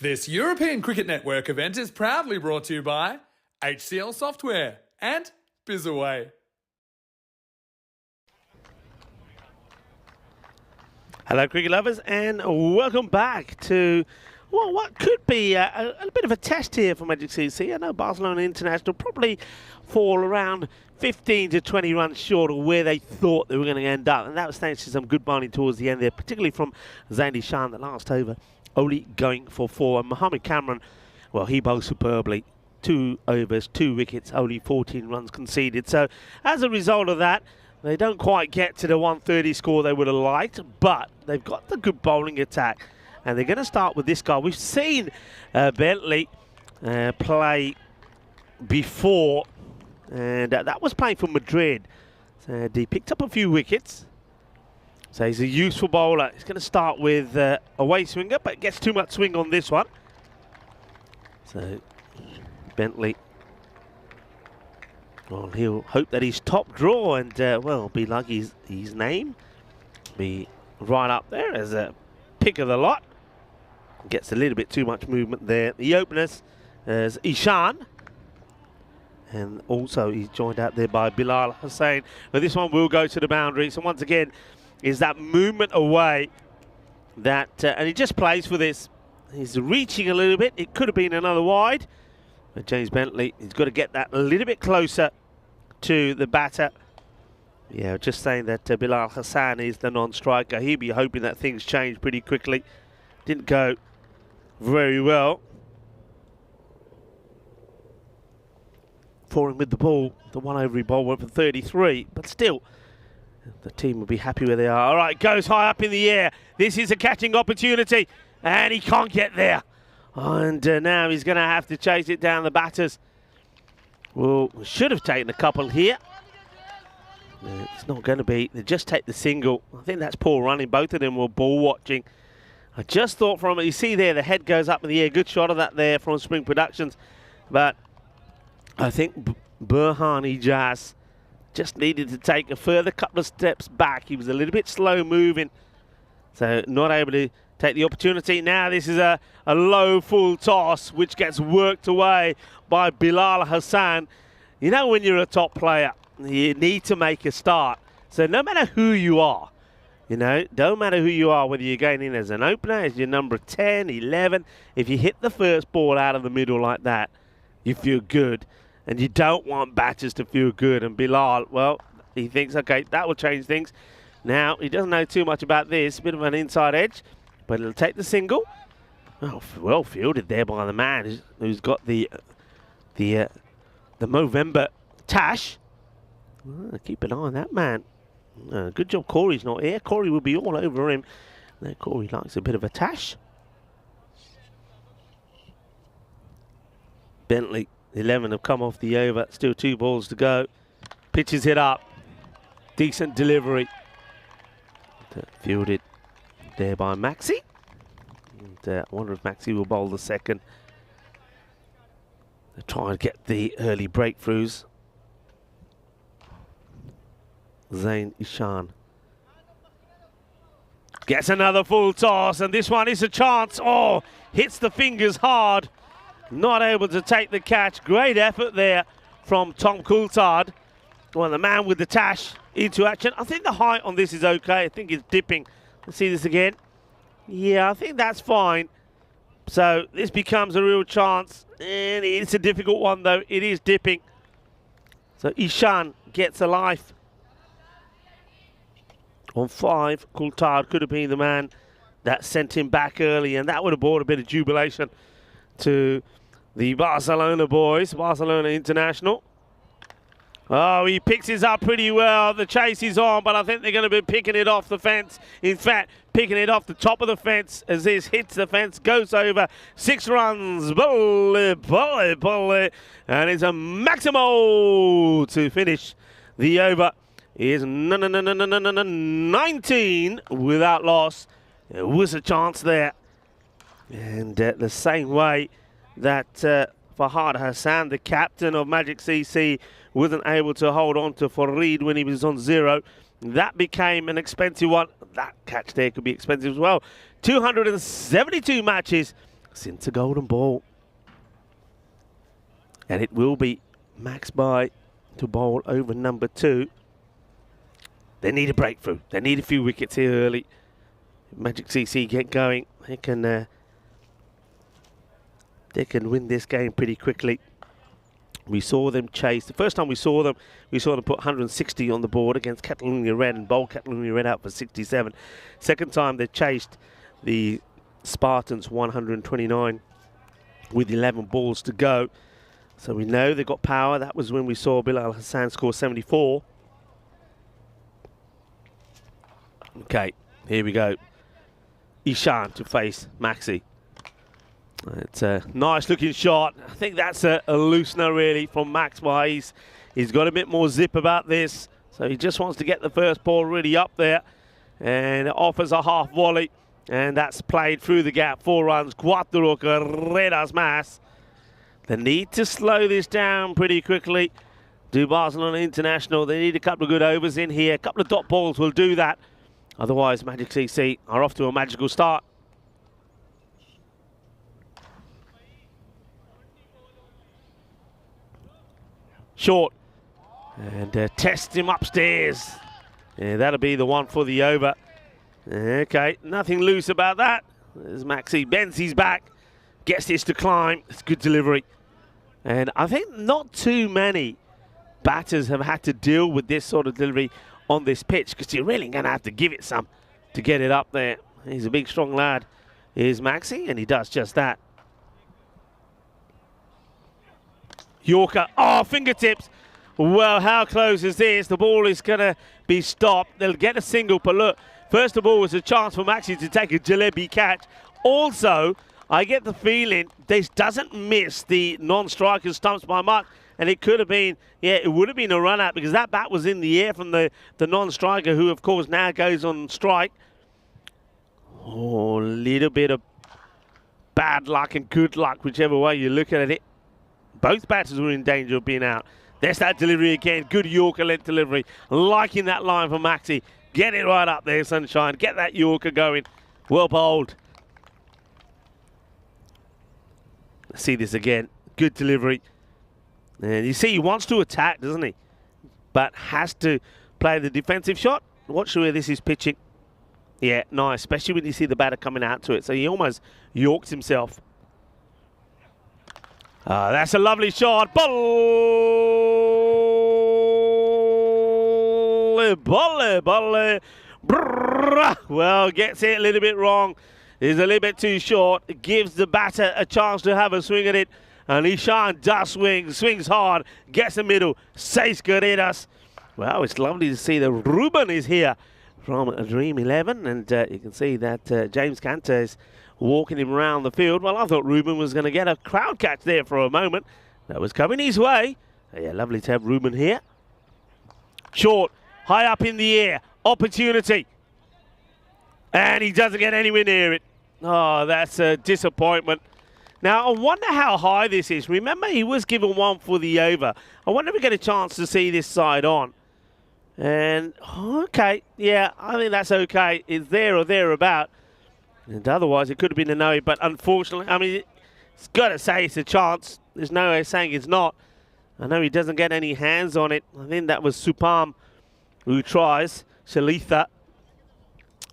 This European Cricket Network event is proudly brought to you by HCL Software and Bizaway. Hello, cricket lovers, and welcome back to, well, what could be a bit of a test here for Magic CC. I know Barcelona International probably fall around 15 to 20 runs short of where they thought they were going to end up, and that was thanks to some good bowling towards the end there, particularly from Zain Ishan, the last over, only going for 4. And Mohammed Cameron, well, he bowled superbly. 2 overs, 2 wickets, only 14 runs conceded. So as a result of that, they don't quite get to the 130 score they would have liked, but they've got the good bowling attack. And they're going to start with this guy. We've seen Bentley play before, and that was playing for Madrid. So he picked up a few wickets. So he's a useful bowler. He's going to start with a way swinger, but gets too much swing on this one. So Bentley, well, he'll hope that his top draw and, well, be like his name. Be right up there as a pick of the lot. Gets a little bit too much movement there. The openers is Ishan. And also he's joined out there by Bilal Hussain. But this one will go to the boundary. So once again, is that movement away that, and he just plays for this. He's reaching a little bit. It could have been another wide. But James Bentley, he's got to get that a little bit closer to the batter. Yeah, just saying that Bilal Hassan is the non-striker. He'll be hoping that things change pretty quickly. Didn't go very well for him with the ball. The one over ball went for 33, but still, the team will be happy where they are. All right, goes high up in the air. This is a catching opportunity, and he can't get there. And now he's going to have to chase it down the batters. Well, should have taken a couple here. It's not going to be. They just take the single. I think that's poor running. Both of them were ball watching. I just thought from it, you see there, the head goes up in the air. Good shot of that there from Spring Productions. But I think Burhan Ijaz just needed to take a further couple of steps back. He was a little bit slow moving, so not able to take the opportunity. Now this is a low full toss, which gets worked away by Bilal Hassan. You know, when you're a top player, you need to make a start. So no matter who you are, you know, don't matter who you are, whether you're going in as an opener, as your number 10, 11, if you hit the first ball out of the middle like that, you feel good. And you don't want batters to feel good. And Bilal, well, he thinks, okay, that will change things. Now, he doesn't know too much about this. Bit of an inside edge, but he'll take the single. Oh, well fielded there by the man who's got the Movember Tash. Oh, keep an eye on that man. Good job Corey's not here. Corey will be all over him. Now, Corey likes a bit of a Tash. Bentley, 11 have come off the over. Still 2 balls to go. Pitches it up. Decent delivery. Fielded there by Maxi. And I wonder if Maxi will bowl the second. They try and get the early breakthroughs. Zain Ishan gets another full toss, and this one is a chance. Oh, hits the fingers hard. Not able to take the catch. Great effort there from Tom Coulthard. Well, the man with the Tash into action. I think the height on this is okay. I think it's dipping. Let's see this again. Yeah, I think that's fine. So this becomes a real chance. And it's a difficult one, though. It is dipping. So Ishan gets a life. On 5, Coulthard could have been the man that sent him back early, and that would have brought a bit of jubilation to the Barcelona boys, Barcelona International. Oh, he picks this up pretty well. The chase is on, but I think they're going to be picking it off the fence. In fact, picking it off the top of the fence as this hits the fence, goes over. 6 runs. Bully, bully, bully. And it's a Maximo to finish the over. Is 19 without loss. There was a chance there. And the same way that Fahad Hassan, the captain of Magic CC, wasn't able to hold on to Farid when he was on 0. That became an expensive one. That catch there could be expensive as well. 272 matches Since a golden ball. And it will be Max By to bowl over number 2. They need a breakthrough. They need a few wickets here early. Magic CC get going. They can win this game pretty quickly. We saw them chase. The first time we saw them put 160 on the board against Catalonia Red and bowl Catalonia Red out for 67. Second time they chased the Spartans 129 with 11 balls to go. So we know they've got power. That was when we saw Bilal Hassan score 74. Okay, here we go. Ishan to face Maxi. It's a nice looking shot. I think that's a loosener really from Max Wise. He's got a bit more zip about this. So he just wants to get the first ball really up there. And it offers a half volley. And that's played through the gap. 4 runs. Cuatro carreras más. They need to slow this down pretty quickly. Do Barcelona International. They need a couple of good overs in here. A couple of dot balls will do that. Otherwise, Magic CC are off to a magical start. Short. And test him upstairs. Yeah, that'll be the one for the over. Okay, nothing loose about that. There's Maxi. Bends his back. Gets this to climb. It's good delivery. And I think not too many batters have had to deal with this sort of delivery on this pitch, because you're really going to have to give it some to get it up there. He's a big, strong lad. Here's Maxi, and he does just that. Yorker. Oh, fingertips. Well, how close is this? The ball is going to be stopped. They'll get a single, but look, first of all, it's a chance for Maxi to take a jalebi catch. Also, I get the feeling this doesn't miss the non-striker stumps by much, and it could have been, yeah, it would have been a run-out because that bat was in the air from the non-striker, who, of course, now goes on strike. Oh, a little bit of bad luck and good luck, whichever way you look at it. Both batters were in danger of being out. There's that delivery again. Good Yorker-led delivery. Liking that line from Maxi. Get it right up there, Sunshine. Get that Yorker going. Well bowled. Let's see this again. Good delivery. And you see he wants to attack, doesn't he? But has to play the defensive shot. Watch where this is pitching. Yeah, nice. Especially when you see the batter coming out to it. So he almost yorks himself. That's a lovely shot. Bolle. Well, gets it a little bit wrong. Is a little bit too short. It gives the batter a chance to have a swing at it. And Ishan does swing. Swings hard. Gets the middle. Seis carreras. Well, it's lovely to see that Ruben is here from Dream 11. And you can see that James Cantor is walking him around the field. Well, I thought Ruben was going to get a crowd catch there for a moment. That was coming his way. Yeah, lovely to have Ruben here. Short. High up in the air. Opportunity. And he doesn't get anywhere near it. Oh, that's a disappointment. Now, I wonder how high this is. Remember, he was given one for the over. I wonder if we get a chance to see this side on. And, okay, yeah, I think that's okay. It's there or thereabout. And otherwise, it could have been a no. But unfortunately, I mean, it's got to say it's a chance. There's no way saying it's not. I know he doesn't get any hands on it. I think that was Supam who tries. Shalitha.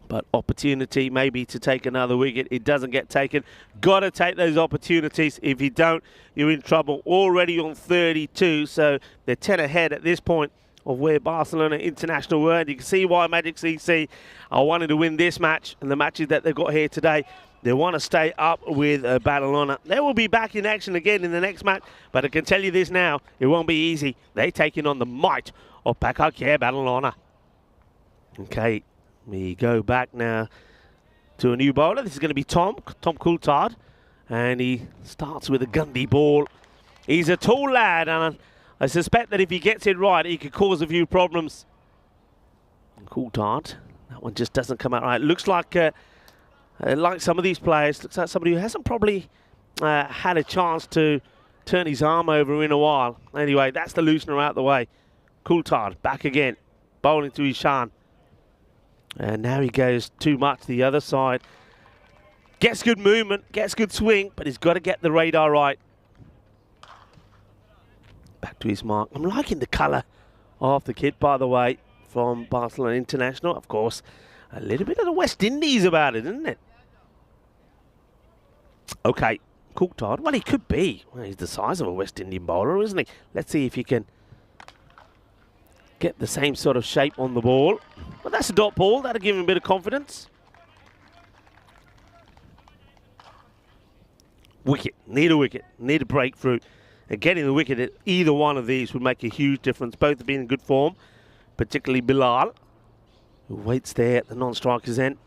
But opportunity maybe to take another wicket. It doesn't get taken. Got to take those opportunities. If you don't, you're in trouble. Already on 32. So they're 10 ahead at this point of where Barcelona International were. And you can see why Magic CC are wanting to win this match and the matches that they've got here today. They want to stay up with Badalona. They will be back in action again in the next match. But I can tell you this now, it won't be easy. They're taking on the might of Pakakye Badalona. Okay. We go back now to a new bowler. This is going to be Tom Coulthard. And he starts with a Gundy ball. He's a tall lad, and I suspect that if he gets it right, he could cause a few problems. Coulthard, that one just doesn't come out right. Looks like some of these players, looks like somebody who hasn't probably had a chance to turn his arm over in a while. Anyway, that's the loosener out the way. Coulthard back again, bowling to Ishan. And now he goes too much the other side. Gets good movement, gets good swing, but he's got to get the radar right. Back to his mark. I'm liking the colour of the kit, by the way, from Barcelona International. Of course, a little bit of the West Indies about it, isn't it? Okay, Coulthard. Well, he could be. Well, he's the size of a West Indian bowler, isn't he? Let's see if he can get the same sort of shape on the ball. Well, that's a dot ball. That'll give him a bit of confidence. Wicket. Need a wicket. Need a breakthrough. And getting the wicket at either one of these would make a huge difference. Both have been in good form, particularly Bilal, who waits there at the non-striker's end.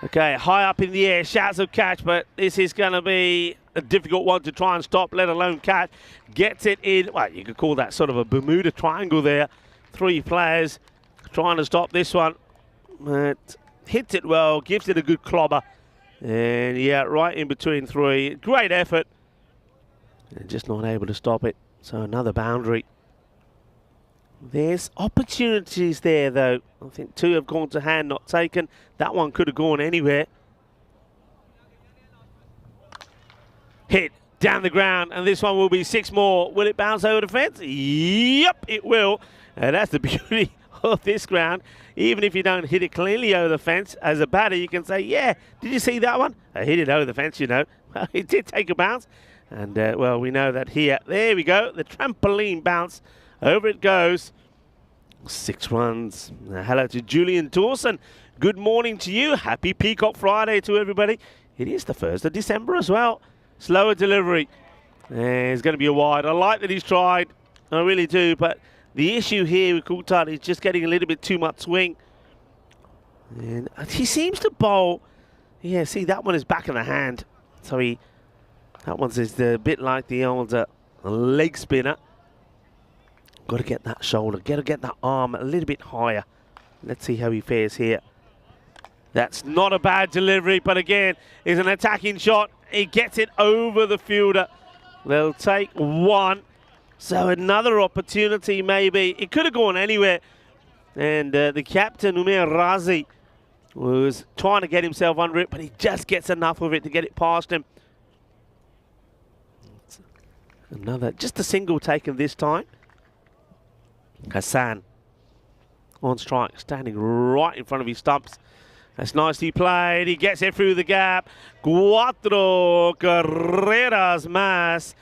Okay, high up in the air, shouts of catch, but this is going to be a difficult one to try and stop, let alone catch. Gets it in. Well, you could call that sort of a Bermuda triangle there. 3 players trying to stop this one. But hits it well, gives it a good clobber. And yeah, right in between 3. Great effort. And just not able to stop it. So another boundary. There's opportunities there, though. I think 2 have gone to hand, not taken. That one could have gone anywhere. Hit down the ground, and this one will be 6 more. Will it bounce over the fence? Yep, it will. And that's the beauty of this ground. Even if you don't hit it cleanly over the fence, as a batter, you can say, yeah, did you see that one? I hit it over the fence, you know. It did take a bounce. And, well, we know that here. There we go. The trampoline bounce. Over it goes. 6 runs. Hello to Julian Dawson. Good morning to you. Happy Peacock Friday to everybody. It is the 1st of December as well. Slower delivery. It's going to be a wide. I like that he's tried. I really do. But the issue here with Coulthard is just getting a little bit too much swing. And he seems to bowl. Yeah, see, that one is back in the hand. So that one's a bit like the old leg spinner. Got to get that shoulder, got to get that arm a little bit higher. Let's see how he fares here. That's not a bad delivery, but again, is an attacking shot. He gets it over the fielder. They'll take 1. So another opportunity maybe. It could have gone anywhere. And the captain, Umair Razi, was trying to get himself under it, but he just gets enough of it to get it past him. Another, just a single taken this time. Hassan on strike, standing right in front of his stumps. That's nicely played. He gets it through the gap. 4 carreras más.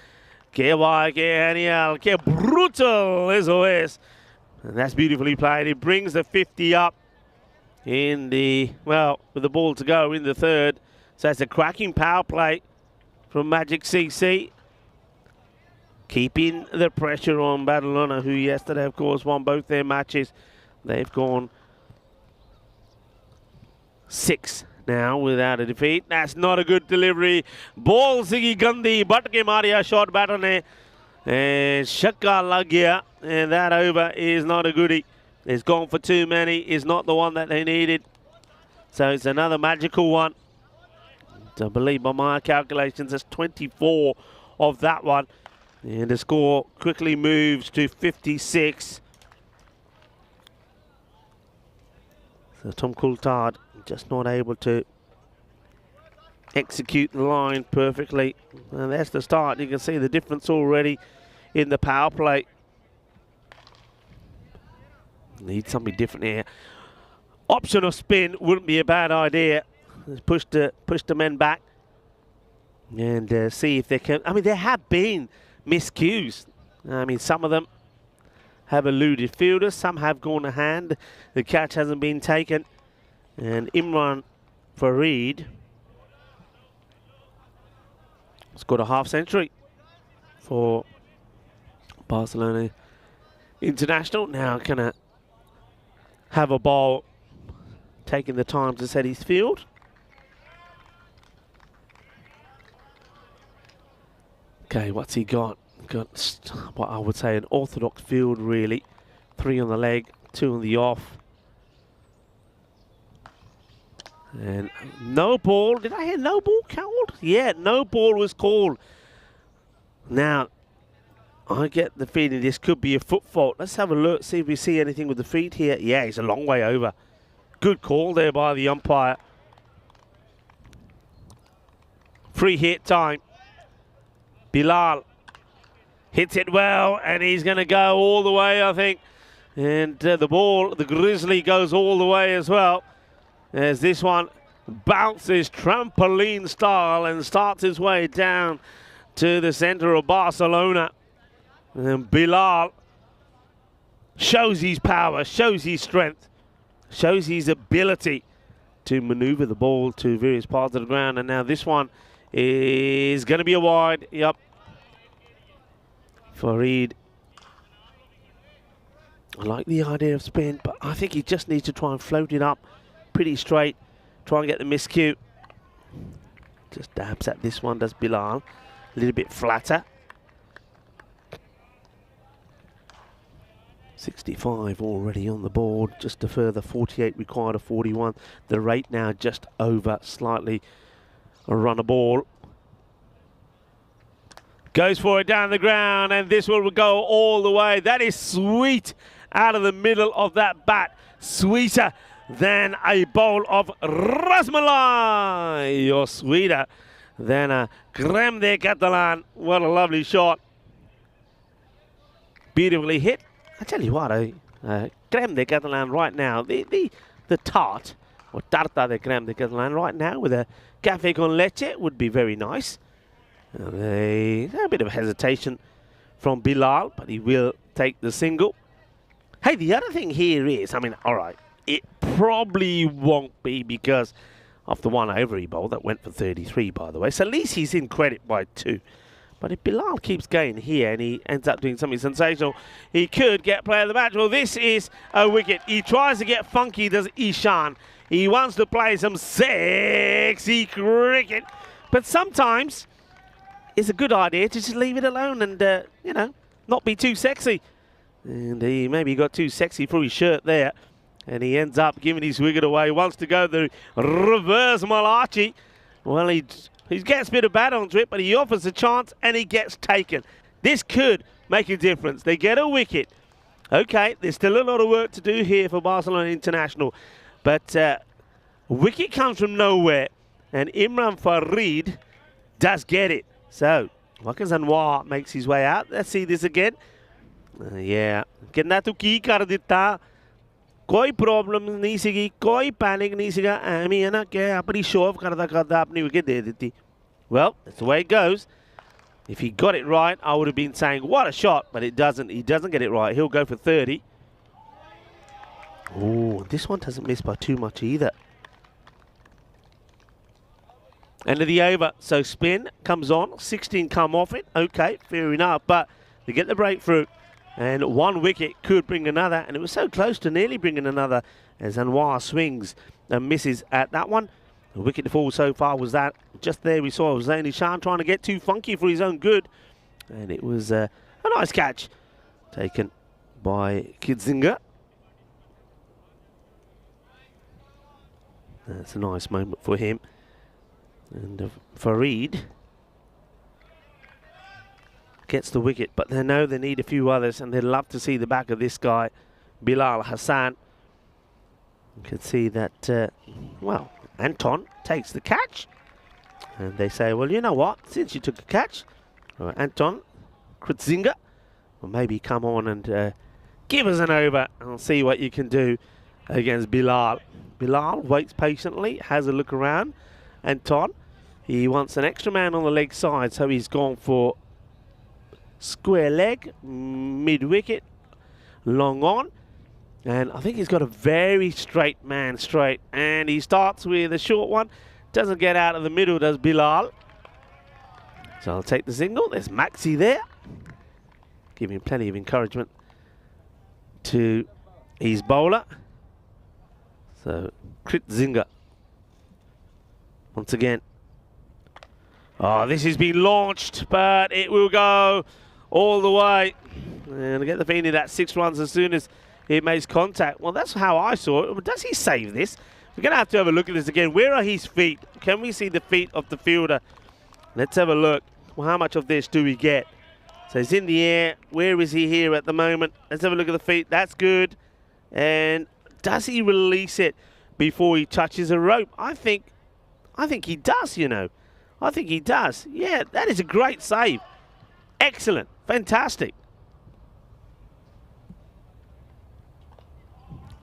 Qué guay, qué genial, qué brutal eso es. And that's beautifully played. It brings the 50 up in the, well, with the ball to go in the 3rd. So it's a cracking power play from Magic CC. Keeping the pressure on Barcelona, who yesterday, of course, won both their matches. They've gone 6 now without a defeat. That's not a good delivery. Ball Ziggy Gandhi, but ke Maria shot batter ne. And Shakka lag gaya. And that over is not a goodie. It's gone for too many. Is not the one that they needed. So it's another magical one. I believe by my calculations, that's 24 of that one. And the score quickly moves to 56. So Tom Coulthard just not able to execute the line perfectly. And that's the start. You can see the difference already in the power play. Need something different here. Option of spin wouldn't be a bad idea. Just push the men back and see if they can. I mean, there have been miscues. I mean, some of them have eluded fielders, some have gone to hand. The catch hasn't been taken. And Imran Farid scored a half century for Barcelona International. Now gonna have a ball, taking the time to set his field. Okay, what's he got? Got what I would say an orthodox field, really. 3 on the leg, 2 on the off. And no ball. Did I hear no ball called? Yeah, no ball was called. Now, I get the feeling this could be a foot fault. Let's have a look, see if we see anything with the feet here. Yeah, he's a long way over. Good call there by the umpire. Free hit time. Bilal hits it well, and he's going to go all the way, I think. And the ball, the Grizzly, goes all the way as well. As this one bounces trampoline style and starts its way down to the center of Barcelona. And Bilal shows his power, shows his strength, shows his ability to maneuver the ball to various parts of the ground. And now this one is going to be a wide. Yep. Farid. I like the idea of spin, but I think he just needs to try and float it up pretty straight. Try and get the miscue. Just dabs at this one, does Bilal. A little bit flatter. 65 already on the board. Just a further 48 required of 41. The rate now just over slightly. A run a ball. Goes for it down the ground, and this one will go all the way. That is sweet out of the middle of that bat. Sweeter than a bowl of rasmalai, or sweeter than a crème de Catalan. What a lovely shot. Beautifully hit. I tell you what, crème de Catalan right now, the tart, or tarta de crème de Catalan right now with a café con leche would be very nice. A bit of hesitation from Bilal, but he will take the single. Hey, the other thing here is, I mean, all right, it probably won't be because of the one over he bowled that went for 33, by the way. So at least he's in credit by 2. But if Bilal keeps going here and he ends up doing something sensational, he could get player of the match. Well, this is a wicket. He tries to get funky, does Ishan. He wants to play some sexy cricket. But sometimes it's a good idea to just leave it alone and, you know, not be too sexy. And he maybe got too sexy for his shirt there. And he ends up giving his wicket away. Wants to go the reverse Malachi. Well, he gets a bit of bat onto it, but he offers a chance and he gets taken. This could make a difference. They get a wicket. Okay, there's still a lot of work to do here for Barcelona International. But a wicket comes from nowhere. And Imran Farid does get it. So, Waqar Anwar makes his way out. Let's see this again. Yeah. Kitna tu ki kar ditta. कोई problem नहीं सीगी, कोई panic नहीं सीगा, Amy है ना कि अपनी show off करता करता अपनी विकेट दे देती. Well, that's the way it goes. If he got it right, I would have been saying what a shot, but it doesn't. He doesn't get it right. He'll go for 30. Oh, this one doesn't miss by too much either. End of the over. So spin comes on, 16 come off it. Okay, fair enough, but they get the breakthrough. And one wicket could bring another, and it was so close to nearly bringing another as Anwar swings and misses at that one. The wicket to fall so far was that. Just there we saw Zain Ishan trying to get too funky for his own good. And it was a nice catch taken by Kidzinga. That's a nice moment for him. And Farid gets the wicket, but they know they need a few others, and they'd love to see the back of this guy, Bilal Hassan. You can see that, well, Anton takes the catch, and they say, well, you know what, since you took a catch, Anton Kritzinga, well, maybe come on and give us an over and see what you can do against Bilal. Bilal waits patiently, has a look around. Anton, he wants an extra man on the leg side, so he's gone for square leg, mid-wicket, long on. And I think he's got a very straight man straight. And he starts with a short one. Doesn't get out of the middle, does Bilal. So I'll take the single. There's Maxi there. Giving plenty of encouragement to his bowler. So Kritzinga. Once again. Oh, this has been launched, but it will go all the way. And I get the feeling that 6 runs as soon as it makes contact. Well, that's how I saw it. Does he save this? We're going to have a look at this again. Where are his feet? Can we see the feet of the fielder? Let's have a look. Well, how much of this do we get? So he's in the air. Where is he here at the moment? Let's have a look at the feet. That's good. And does he release it before he touches a rope? I think he does, you know. I think he does. Yeah, that is a great save. Excellent. Fantastic.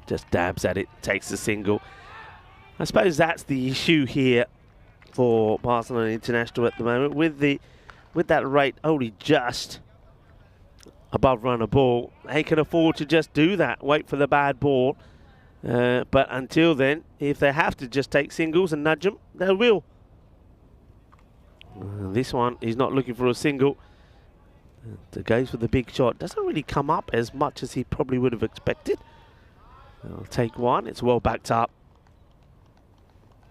Just dabs at it, takes the single. I suppose that's the issue here for Barcelona International at the moment. With that rate only just above runner ball, they can afford to just do that, wait for the bad ball. But until then, if they have to just take singles and nudge them, they will. This one, he's not looking for a single. Goes for the big shot. Doesn't really come up as much as he probably would have expected. I'll take one. It's well backed up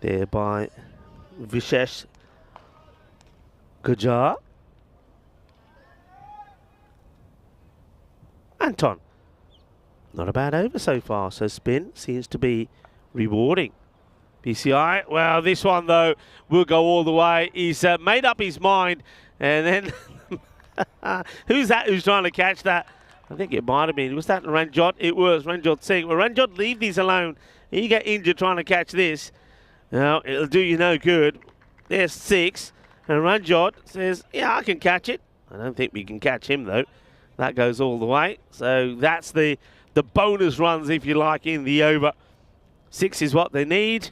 there by Vishesh Gajar. Anton. Not a bad over so far. So spin seems to be rewarding. PCI. Well, this one, though, will go all the way. He's made up his mind. And then who's that who's trying to catch that? I think it might have been. Was that Ranjot? It was Ranjot Singh. Well, Ranjot, leave these alone. You get injured trying to catch this. Now, it'll do you no good. There's 6. And Ranjot says, yeah, I can catch it. I don't think we can catch him, though. That goes all the way. So that's the bonus runs, if you like, in the over. 6 is what they need.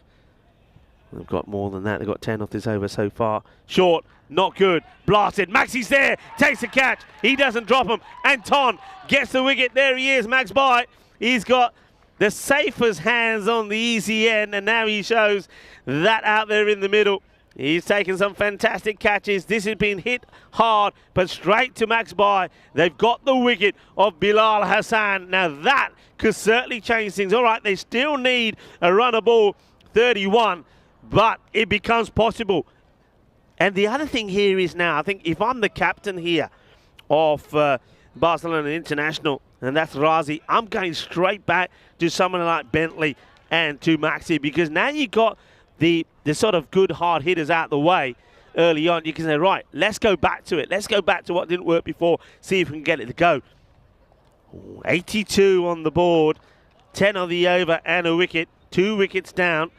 They've got more than that. They've got 10 off this over so far. Short, not good. Blasted. Maxi's there. Takes a catch. He doesn't drop him. Anton gets the wicket. There he is, Max By. He's got the safest hands on the ECN, and now he shows that out there in the middle. He's taken some fantastic catches. This has been hit hard, but straight to Max By. They've got the wicket of Bilal Hassan. Now that could certainly change things. All right, they still need a runner ball 31, but it becomes possible. And the other thing here is now, I think if I'm the captain here of Barcelona International, and that's Razi, I'm going straight back to someone like Bentley and to Maxi, because now you've got the sort of good hard hitters out the way early on. You can say, right, let's go back to it. Let's go back to what didn't work before, see if we can get it to go. 82 on the board, 10 on the over and a wicket, 2 wickets down.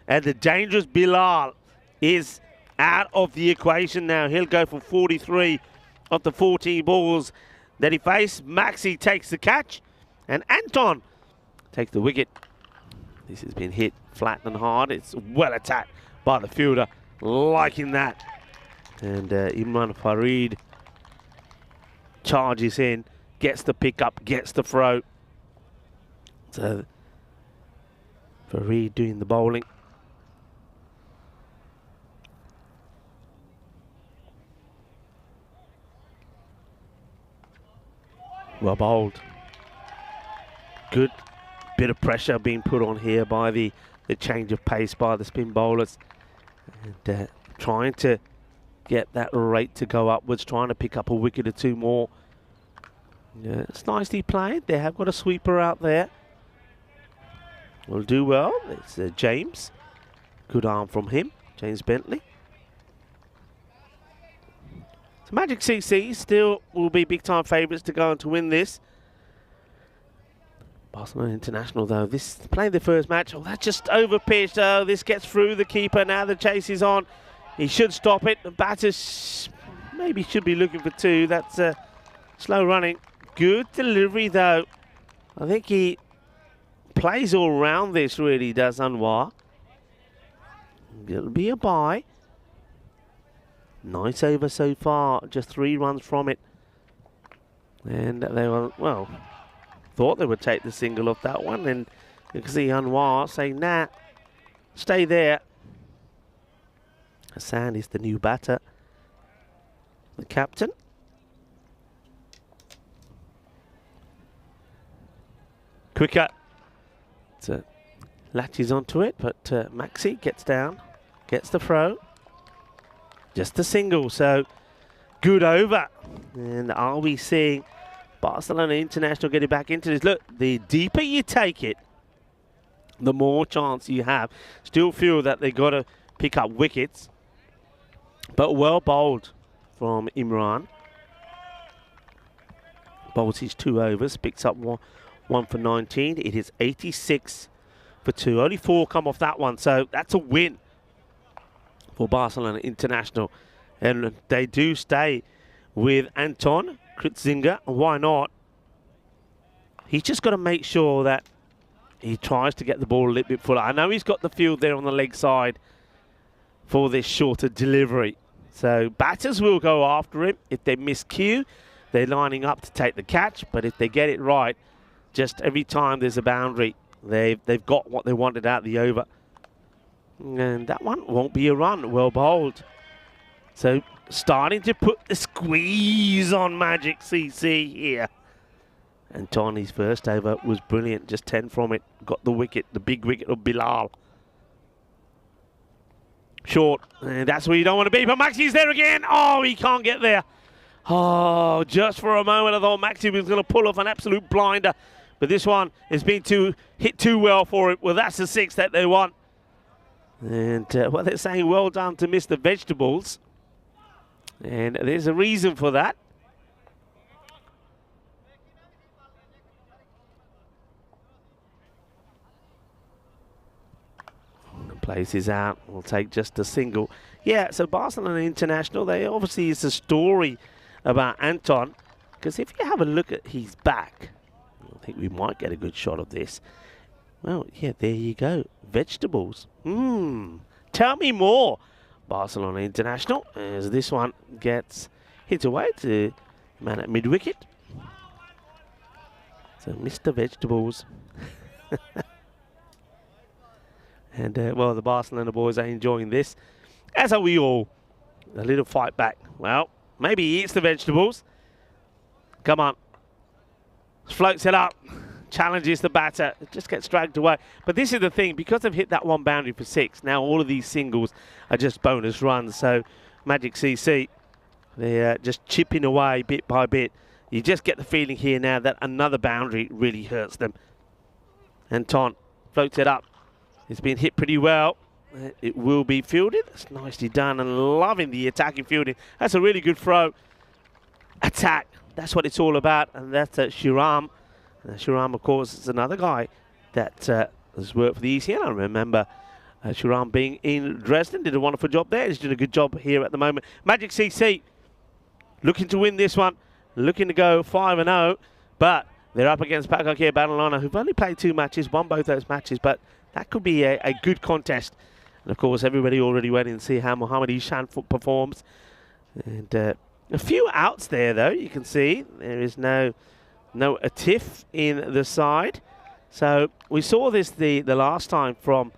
And the dangerous Bilal is out of the equation now. He'll go for 43 of the 14 balls that he faced. Maxi takes the catch, and Anton takes the wicket. This has been hit flat and hard. It's well attacked by the fielder, liking that. And Imran Farid charges in, gets the pickup, gets the throw. So Farid doing the bowling. Well bowled. Good bit of pressure being put on here by the change of pace by the spin bowlers. And trying to get that rate to go upwards, trying to pick up a wicket or 2 more. Yeah, it's nicely played. They have got a sweeper out there. Will do well. It's James. Good arm from him, James Bentley. So Magic CC still will be big-time favourites to go on to win this. Barcelona International, though, this playing the first match. Oh, that's just over-pitched. Oh, this gets through the keeper. Now the chase is on. He should stop it. The batter maybe should be looking for 2. That's slow running. Good delivery, though. I think he plays all around this, really, does Anwar. It'll be a bye. Nice over so far, just 3 runs from it. And they were, well, thought they would take the single off that one. And you can see Anwar saying, nah, stay there. Hassan is the new batter, the captain. Quicker. Latches onto it, but Maxi gets down, gets the throw. Just a single, so good over. And are we seeing Barcelona International getting back into this? Look, the deeper you take it, the more chance you have. Still feel that they got to pick up wickets, but well bowled from Imran. Bowls his 2 overs, picks up one for 19. It is 86 for 2. Only 4 come off that one, so that's a win for Barcelona International. And they do stay with Anton Kritzinger. Why not? He's just got to make sure that he tries to get the ball a little bit fuller. I know he's got the field there on the leg side for this shorter delivery. So batters will go after him. If they miscue, they're lining up to take the catch. But if they get it right, just every time there's a boundary, they've got what they wanted out of the over. And that one won't be a run. Well bowled. So starting to put the squeeze on Magic CC here. And Tony's first over was brilliant. Just 10 from it. Got the wicket, the big wicket of Bilal. Short. And that's where you don't want to be. But Maxi's there again. Oh, he can't get there. Oh, just for a moment I thought Maxi was going to pull off an absolute blinder. But this one has been hit too well for it. Well, that's the 6 that they want. And well, they're saying well done to Mr. Vegetables. And there's a reason for that. Place is out. We'll take just a single. Yeah, so Barcelona International, they obviously is a story about Anton. Because if you have a look at his back, I think we might get a good shot of this. Well, yeah, there you go. Vegetables. Tell me more. Barcelona International, as this one gets hit away to man at mid-wicket. So Mr. Vegetables. And, well, the Barcelona boys are enjoying this, as are we all. A little fight back. Well, maybe he eats the vegetables. Come on. Floats it up. Challenges the batter. It just gets dragged away. But this is the thing. Because they've hit that one boundary for 6, now all of these singles are just bonus runs. So, Magic CC, they're just chipping away bit by bit. You just get the feeling here now that another boundary really hurts them. Anton floats it up. It's been hit pretty well. It will be fielded. That's nicely done, and loving the attacking fielding. That's a really good throw. Attack. That's what it's all about, and that's Shiram. Shiram, of course, is another guy that has worked for the ECS. I remember Shiram being in Dresden. Did a wonderful job there. He's doing a good job here at the moment. Magic CC looking to win this one. Looking to go 5-0, but they're up against Pakakir Badalona, who've only played 2 matches, won both those matches, but that could be a good contest. And of course, everybody already went in to see how Mohammad Ishan performs. And a few outs there, though. You can see there is no Atif in the side. So we saw this the last time from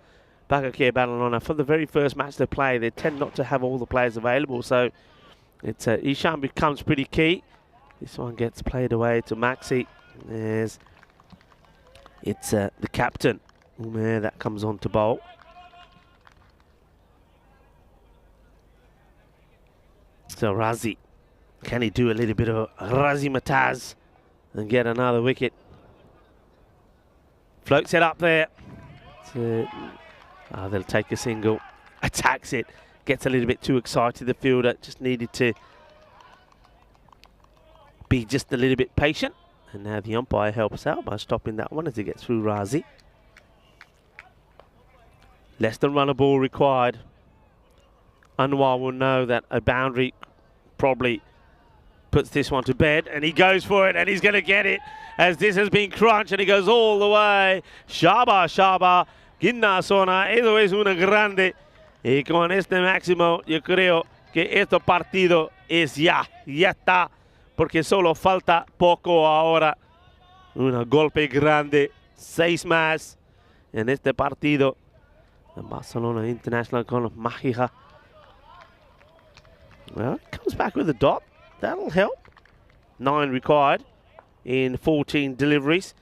Pakakir Badalona. For the very first match they play, they tend not to have all the players available. So it's Ishan becomes pretty key. This one gets played away to Maxi. It's the captain. Umer that comes on to bowl. So Razi, can he do a little bit of Razi Mataz and get another wicket? Floats it up there. They'll take a single. Attacks it. Gets a little bit too excited. The fielder just needed to be just a little bit patient. And now the umpire helps out by stopping that one as he gets through Razi. Less than run a ball required. Anwar will know that a boundary probably puts this one to bed, and he goes for it, and he's going to get it as this has been crunched, and he goes all the way. Shaba, Ginna Zona, eso es una grande. Y con este máximo, yo creo que este partido es ya está, porque solo falta poco ahora. Un golpe grande, 6 más en este partido. And Barcelona International con Mahija. Well, it comes back with a dot. That'll help. 9 required in 14 deliveries.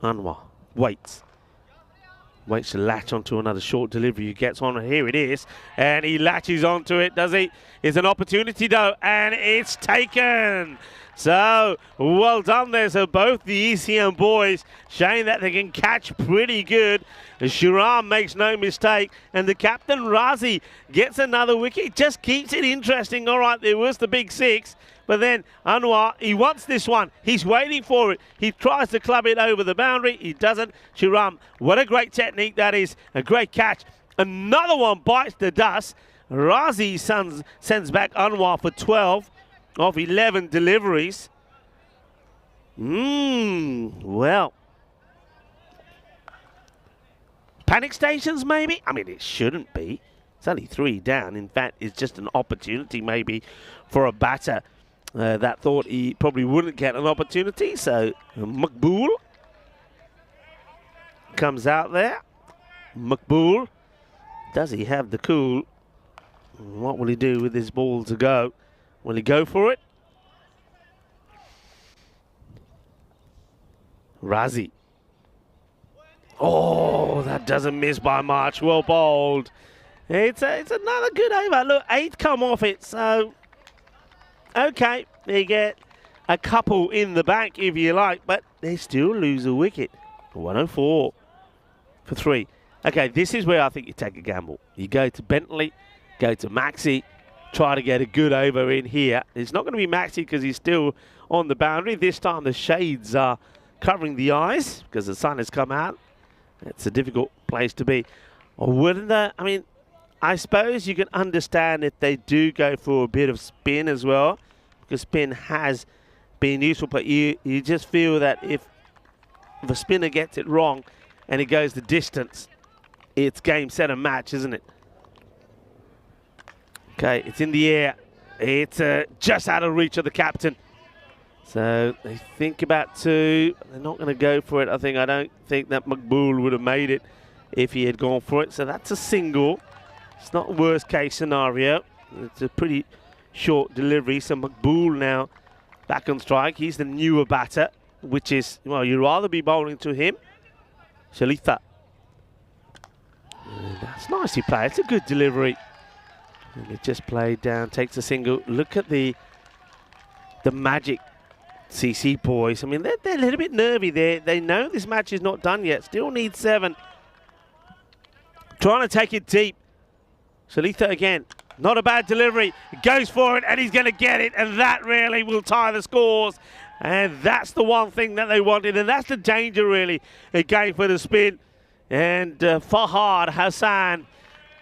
Anwar waits. Waits to latch onto another short delivery. He gets on, and here it is. And he latches onto it, does he? It's an opportunity, though, and it's taken. So, well done there. So, both the ECM boys showing that they can catch pretty good. Shiram makes no mistake. And the captain, Razi, gets another wicket. Just keeps it interesting. All right, there was the big 6. But then Anwar, he wants this one. He's waiting for it. He tries to club it over the boundary. He doesn't. Shiram, what a great technique that is. A great catch. Another one bites the dust. Razi sends back Anwar for 12 of 11 deliveries. Well. Panic stations, maybe? I mean, it shouldn't be. It's only 3 down. In fact, it's just an opportunity maybe for a batter that thought he probably wouldn't get an opportunity. So, Maqbool comes out there. Maqbool, does he have the cool? What will he do with his ball to go? Will he go for it? Razi. Oh, that doesn't miss by much. Well bowled. It's another good over. Look, 8 come off it, so okay, they get a couple in the bank if you like, but they still lose a wicket. 104 for 3. Okay, this is where I think you take a gamble. You go to Bentley, go to Maxi, try to get a good over in here. It's not going to be Maxi because he's still on the boundary. This time the shades are covering the eyes because the sun has come out. It's a difficult place to be. Or wouldn't they? I mean, I suppose you can understand if they do go for a bit of spin as well, because spin has been useful, but you just feel that if the spinner gets it wrong and it goes the distance, it's game, set and match, isn't it? Okay, it's in the air. It's just out of reach of the captain. So they think about 2. They're not going to go for it. I don't think that Maqbool would have made it if he had gone for it. So that's a single. It's not a worst case scenario. It's a pretty short delivery. So Maqbool now back on strike. He's the newer batter, which is, well, you'd rather be bowling to him. Shalitha. That's nicely played. It's a good delivery. And it just played down, takes a single. Look at the magic CC boys. I mean, they're a little bit nervy there. They know this match is not done yet. Still need 7. Trying to take it deep. Shalitha again. Not a bad delivery. Goes for it, and he's going to get it, and that really will tie the scores. And that's the one thing that they wanted, and that's the danger, really, again for the spin. And Fahad Hassan,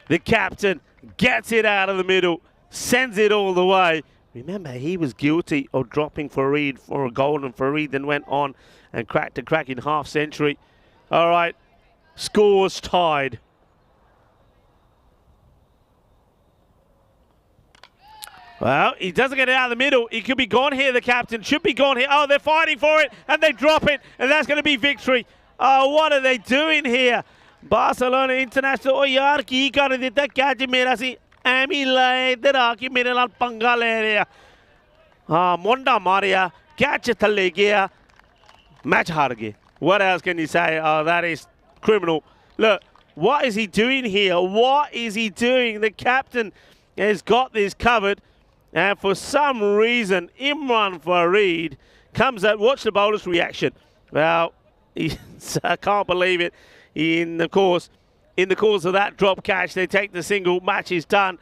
the captain, gets it out of the middle, sends it all the way. Remember, he was guilty of dropping Fareed for a golden Fareed, then went on and cracked a cracking half-century. All right, scores tied. Well, he doesn't get it out of the middle. He could be gone here, the captain. Should be gone here. Oh, they're fighting for it, and they drop it, and that's going to be victory. Oh, what are they doing here? Barcelona International. Oh, yaar, ki kar dita catch mera si ਐਵੇਂ ਲਾਏ ਇੱਧਰ ਆ ਕੇ ਮੇਰੇ ਨਾਲ ਪੰਗਾ ਲੈ ਰਿਹਾ ਹਾਂ ਮੁੰਡਾ ਮਾਰਿਆ ਕੈਚ ਥੱਲੇ ਗਿਆ match ਹਾਰ ਗਏ. What else can you say? Oh, that is criminal. Look, what is he doing here? What is he doing? The captain has got this covered, and for some reason Imran Fareed comes out. Watch the bowler's reaction. Well, I can't believe it. In the course of that drop catch, they take the single. Match is done,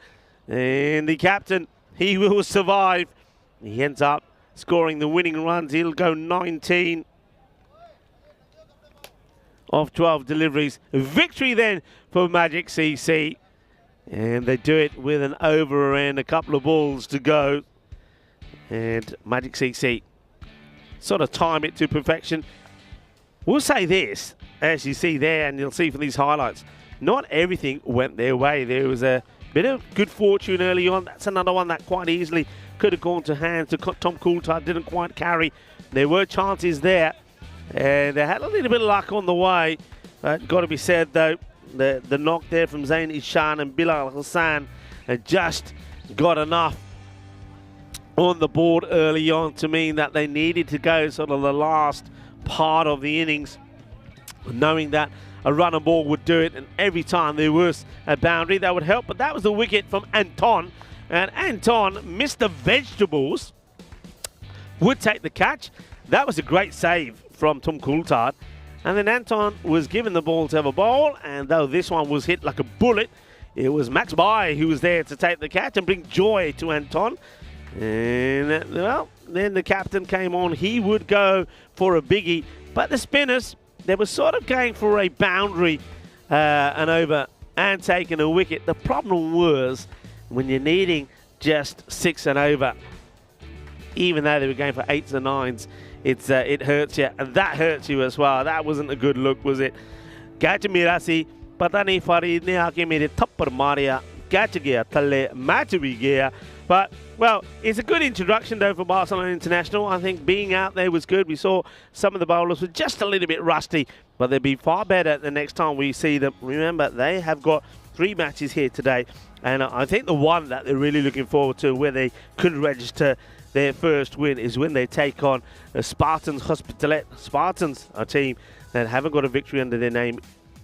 and the captain, he will survive. He ends up scoring the winning runs. He'll go 19 of 12 deliveries. Victory then for Magic CC, and they do it with an over and a couple of balls to go, and Magic CC sort of time it to perfection. We'll say this, as you see there, and you'll see from these highlights, not everything went their way. There was a bit of good fortune early on. That's another one that quite easily could have gone to hands to Tom Coulthard. Didn't quite carry. There were chances there, and they had a little bit of luck on the way. Got to be said, though, the knock there from Zain Ishan and Bilal Hassan had just got enough on the board early on to mean that they needed to go sort of the last part of the innings, knowing that a run and ball would do it, and every time there was a boundary that would help. But that was the wicket from Anton, and Anton, Mr. Vegetables, would take the catch. That was a great save from Tom Coulthard, and then Anton was given the ball to have a bowl, and though this one was hit like a bullet, it was Max Bai who was there to take the catch and bring joy to Anton. And, well, then the captain came on. He would go for a biggie. But the spinners, they were sort of going for a boundary and over and taking a wicket. The problem was when you're needing just 6 and over, even though they were going for 8s and 9s, it hurts you. And that hurts you as well. That wasn't a good look, was it? Gach mirasi, pata nahi Farid ne aake mere thappar marya. Gach gaya thalle, match bhi gaya. But, well, it's a good introduction, though, for Barcelona International. I think being out there was good. We saw some of the bowlers were just a little bit rusty, but they'll be far better the next time we see them. Remember, they have got 3 matches here today, and I think the one that they're really looking forward to, where they could register their first win, is when they take on the Spartans Hospitalet. Spartans, a team that haven't got a victory under their name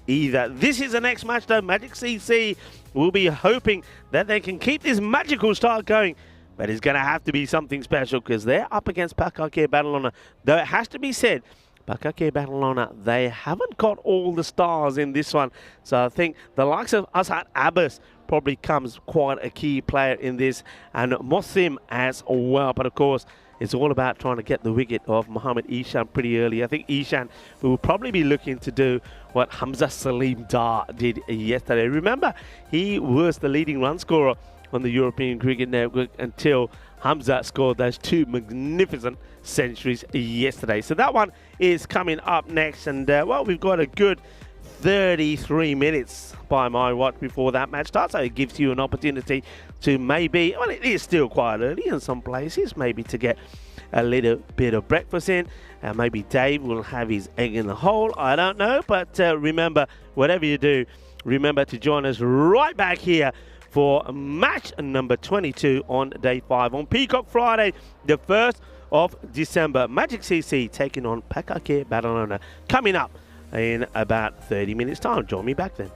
either. This is the next match, though. Magic CC will be hoping that they can keep this magical start going, but it's going to have to be something special because they're up against Pakake Barcelona. Though it has to be said, Pakake Barcelona, they haven't got all the stars in this one. So I think the likes of Asad Abbas probably comes quite a key player in this, and Mosim as well. But of course, it's all about trying to get the wicket of Mohammad Ishan pretty early. I think Ishan will probably be looking to do what Hamza Salim Dar did yesterday. Remember, he was the leading run scorer on the European Cricket Network until Hamza scored those 2 magnificent centuries yesterday. So that one is coming up next. And, well, we've got a good 33 minutes by my watch before that match starts, so it gives you an opportunity to maybe, well, it is still quite early in some places, maybe to get a little bit of breakfast in, and maybe Dave will have his egg in the hole, I don't know. But remember, whatever you do, remember to join us right back here for match number 22 on day 5 on Peacock Friday, the 1st of December. Magic CC taking on Pakake Barcelona, coming up in about 30 minutes time. Join me back then.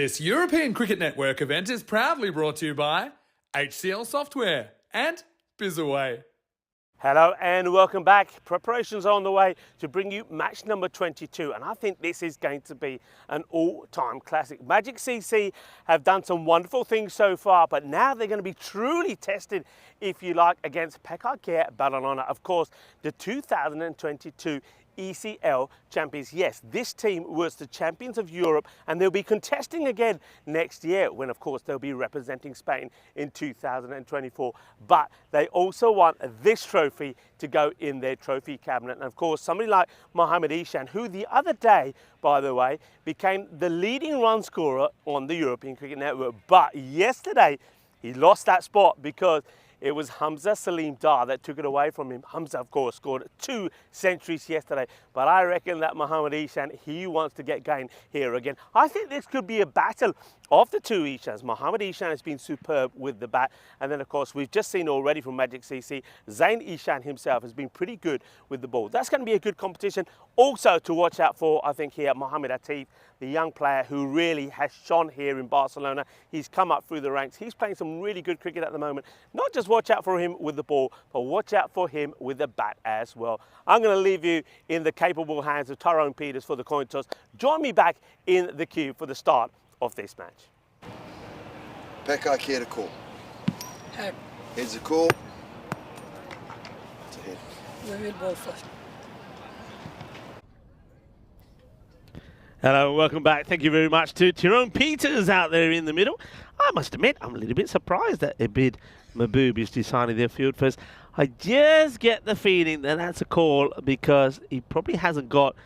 This European Cricket Network event is proudly brought to you by HCL Software and Bizaway. Hello and welcome back. Preparations are on the way to bring you match number 22, and I think this is going to be an all-time classic. Magic CC have done some wonderful things so far, but now they're going to be truly tested, if you like, against PKK Barcelona. Of course, the 2022 ECL champions. Yes, this team was the champions of Europe, and they'll be contesting again next year when, of course, they'll be representing Spain in 2024. But they also want this trophy to go in their trophy cabinet. And of course, somebody like Mohamed Ishan, who the other day, by the way, became the leading run scorer on the European Cricket Network. But yesterday, he lost that spot because it was Hamza Salim Dar that took it away from him. Hamza, of course, scored 2 centuries yesterday. But I reckon that Mohamed Ishan, he wants to get going here again. I think this could be a battle of the two Ishans. Mohamed Ishan has been superb with the bat. And then, of course, we've just seen already from Magic CC, Zain Ishan himself has been pretty good with the ball. That's going to be a good competition. Also to watch out for, I think, here, Mohamed Atif, the young player who really has shone here in Barcelona. He's come up through the ranks. He's playing some really good cricket at the moment. Not just watch out for him with the ball, but watch out for him with the bat as well. I'm going to leave you in the capable hands of Tyrone Peters for the coin toss. Join me back in the queue for the start of this match. Pekka here to call. Head. Head's a call. It's a head. We will ball first. Hello, welcome back. Thank you very much to Tyrone Peters out there in the middle. I must admit, I'm a little bit surprised that Abid Mahbub is deciding their field first. I just get the feeling that that's a call because he probably hasn't got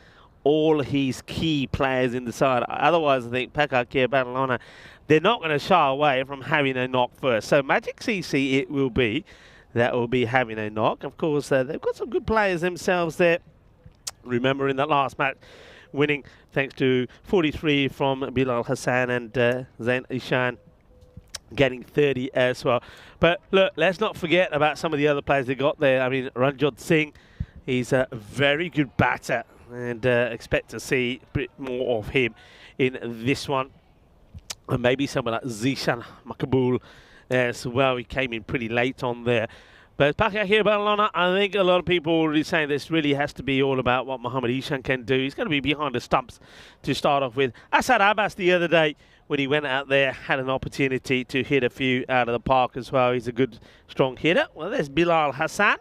all his key players in the side. Otherwise, I think PKK Barcelona, they're not going to shy away from having a knock first. So Magic CC it will be that will be having a knock. Of course, they've got some good players themselves there. Remember in that last match, winning thanks to 43 from Bilal Hassan and Zain Ishan getting 30 as well. But look, let's not forget about some of the other players they got there. I mean, Ranjot Singh, he's a very good batter, and expect to see a bit more of him in this one. And maybe someone like Zishan Makbul as well. He came in pretty late on there. But PKK Barcelona, I think a lot of people are already saying this really has to be all about what Mohamed Ishan can do. He's going to be behind the stumps to start off with. Asad Abbas the other day, when he went out there, had an opportunity to hit a few out of the park as well. He's a good, strong hitter. Well, there's Bilal Hassan.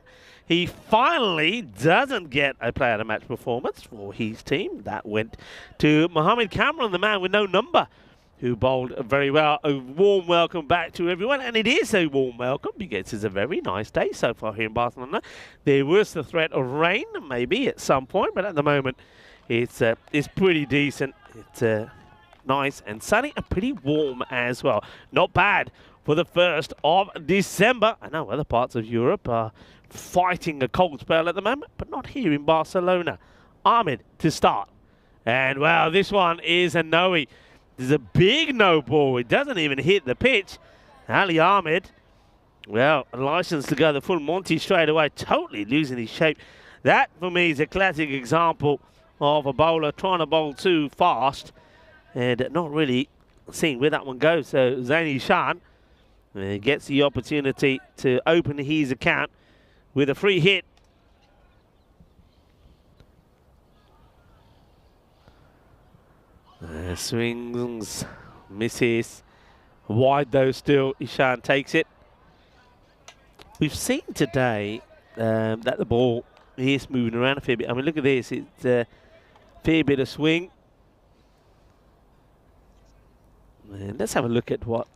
He finally doesn't get a player of the match performance for his team. That went to Mohamed Cameron, the man with no number, who bowled very well. A warm welcome back to everyone, and it is a warm welcome because it's a very nice day so far here in Barcelona. There was the threat of rain, maybe at some point, but at the moment it's pretty decent. It's nice and sunny and pretty warm as well. Not bad for the 1st of December. I know other parts of Europe are fighting a cold spell at the moment, but not here in Barcelona. Ahmed to start, and well, this one is a no-y. There's a big no ball. It doesn't even hit the pitch. Ali Ahmed, well, licensed to go the full Monty straight away, totally losing his shape. That, for me, is a classic example of a bowler trying to bowl too fast and not really seeing where that one goes. So Zain Ishan gets the opportunity to open his account with a free hit. Swings, misses, wide though still. Ishan takes it. We've seen today that the ball is moving around a fair bit. I mean, look at this. It's a fair bit of swing. And let's have a look at what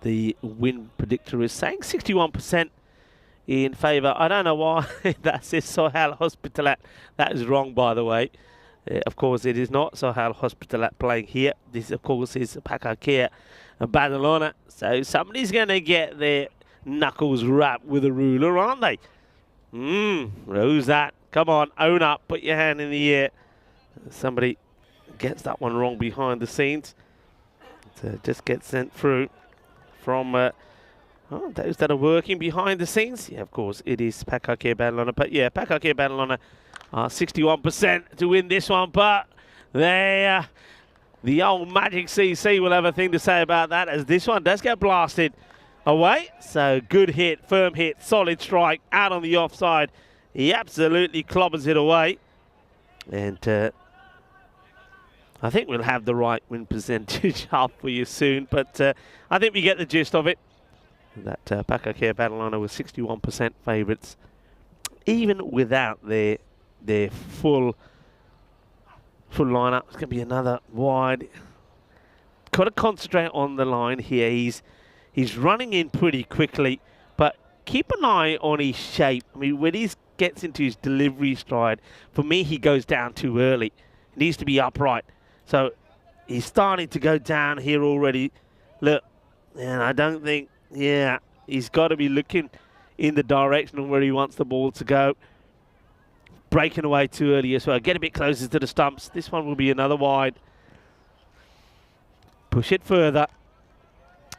the win predictor is saying. 61% in favour. I don't know why that says Sohail Hospitalet. That is wrong, by the way. Of course, it is not Sohail Hospitalet playing here. This, of course, is PKK Barcelona. So somebody's going to get their knuckles wrapped with a ruler, aren't they? Who's that? Come on, own up. Put your hand in the air. Somebody gets that one wrong behind the scenes. It just gets sent through from those that are working behind the scenes. Yeah, of course, it is PKK Barcelona. But yeah, PKK Barcelona are 61% to win this one. But they the old Magic CC will have a thing to say about that, as this one does get blasted away. So good hit, firm hit, solid strike, out on the offside. He absolutely clobbers it away. And I think we'll have the right win percentage up for you soon, but I think we get the gist of it. That Pakakea Badalona was 61% favourites, even without their full lineup. It's going to be another wide. Got to concentrate on the line here. He's running in pretty quickly, but keep an eye on his shape. I mean, when he gets into his delivery stride, for me, he goes down too early. He needs to be upright. So he's starting to go down here already. Look, and I don't think, yeah, he's got to be looking in the direction of where he wants the ball to go. Breaking away too early as well. Get a bit closer to the stumps. This one will be another wide. Push it further.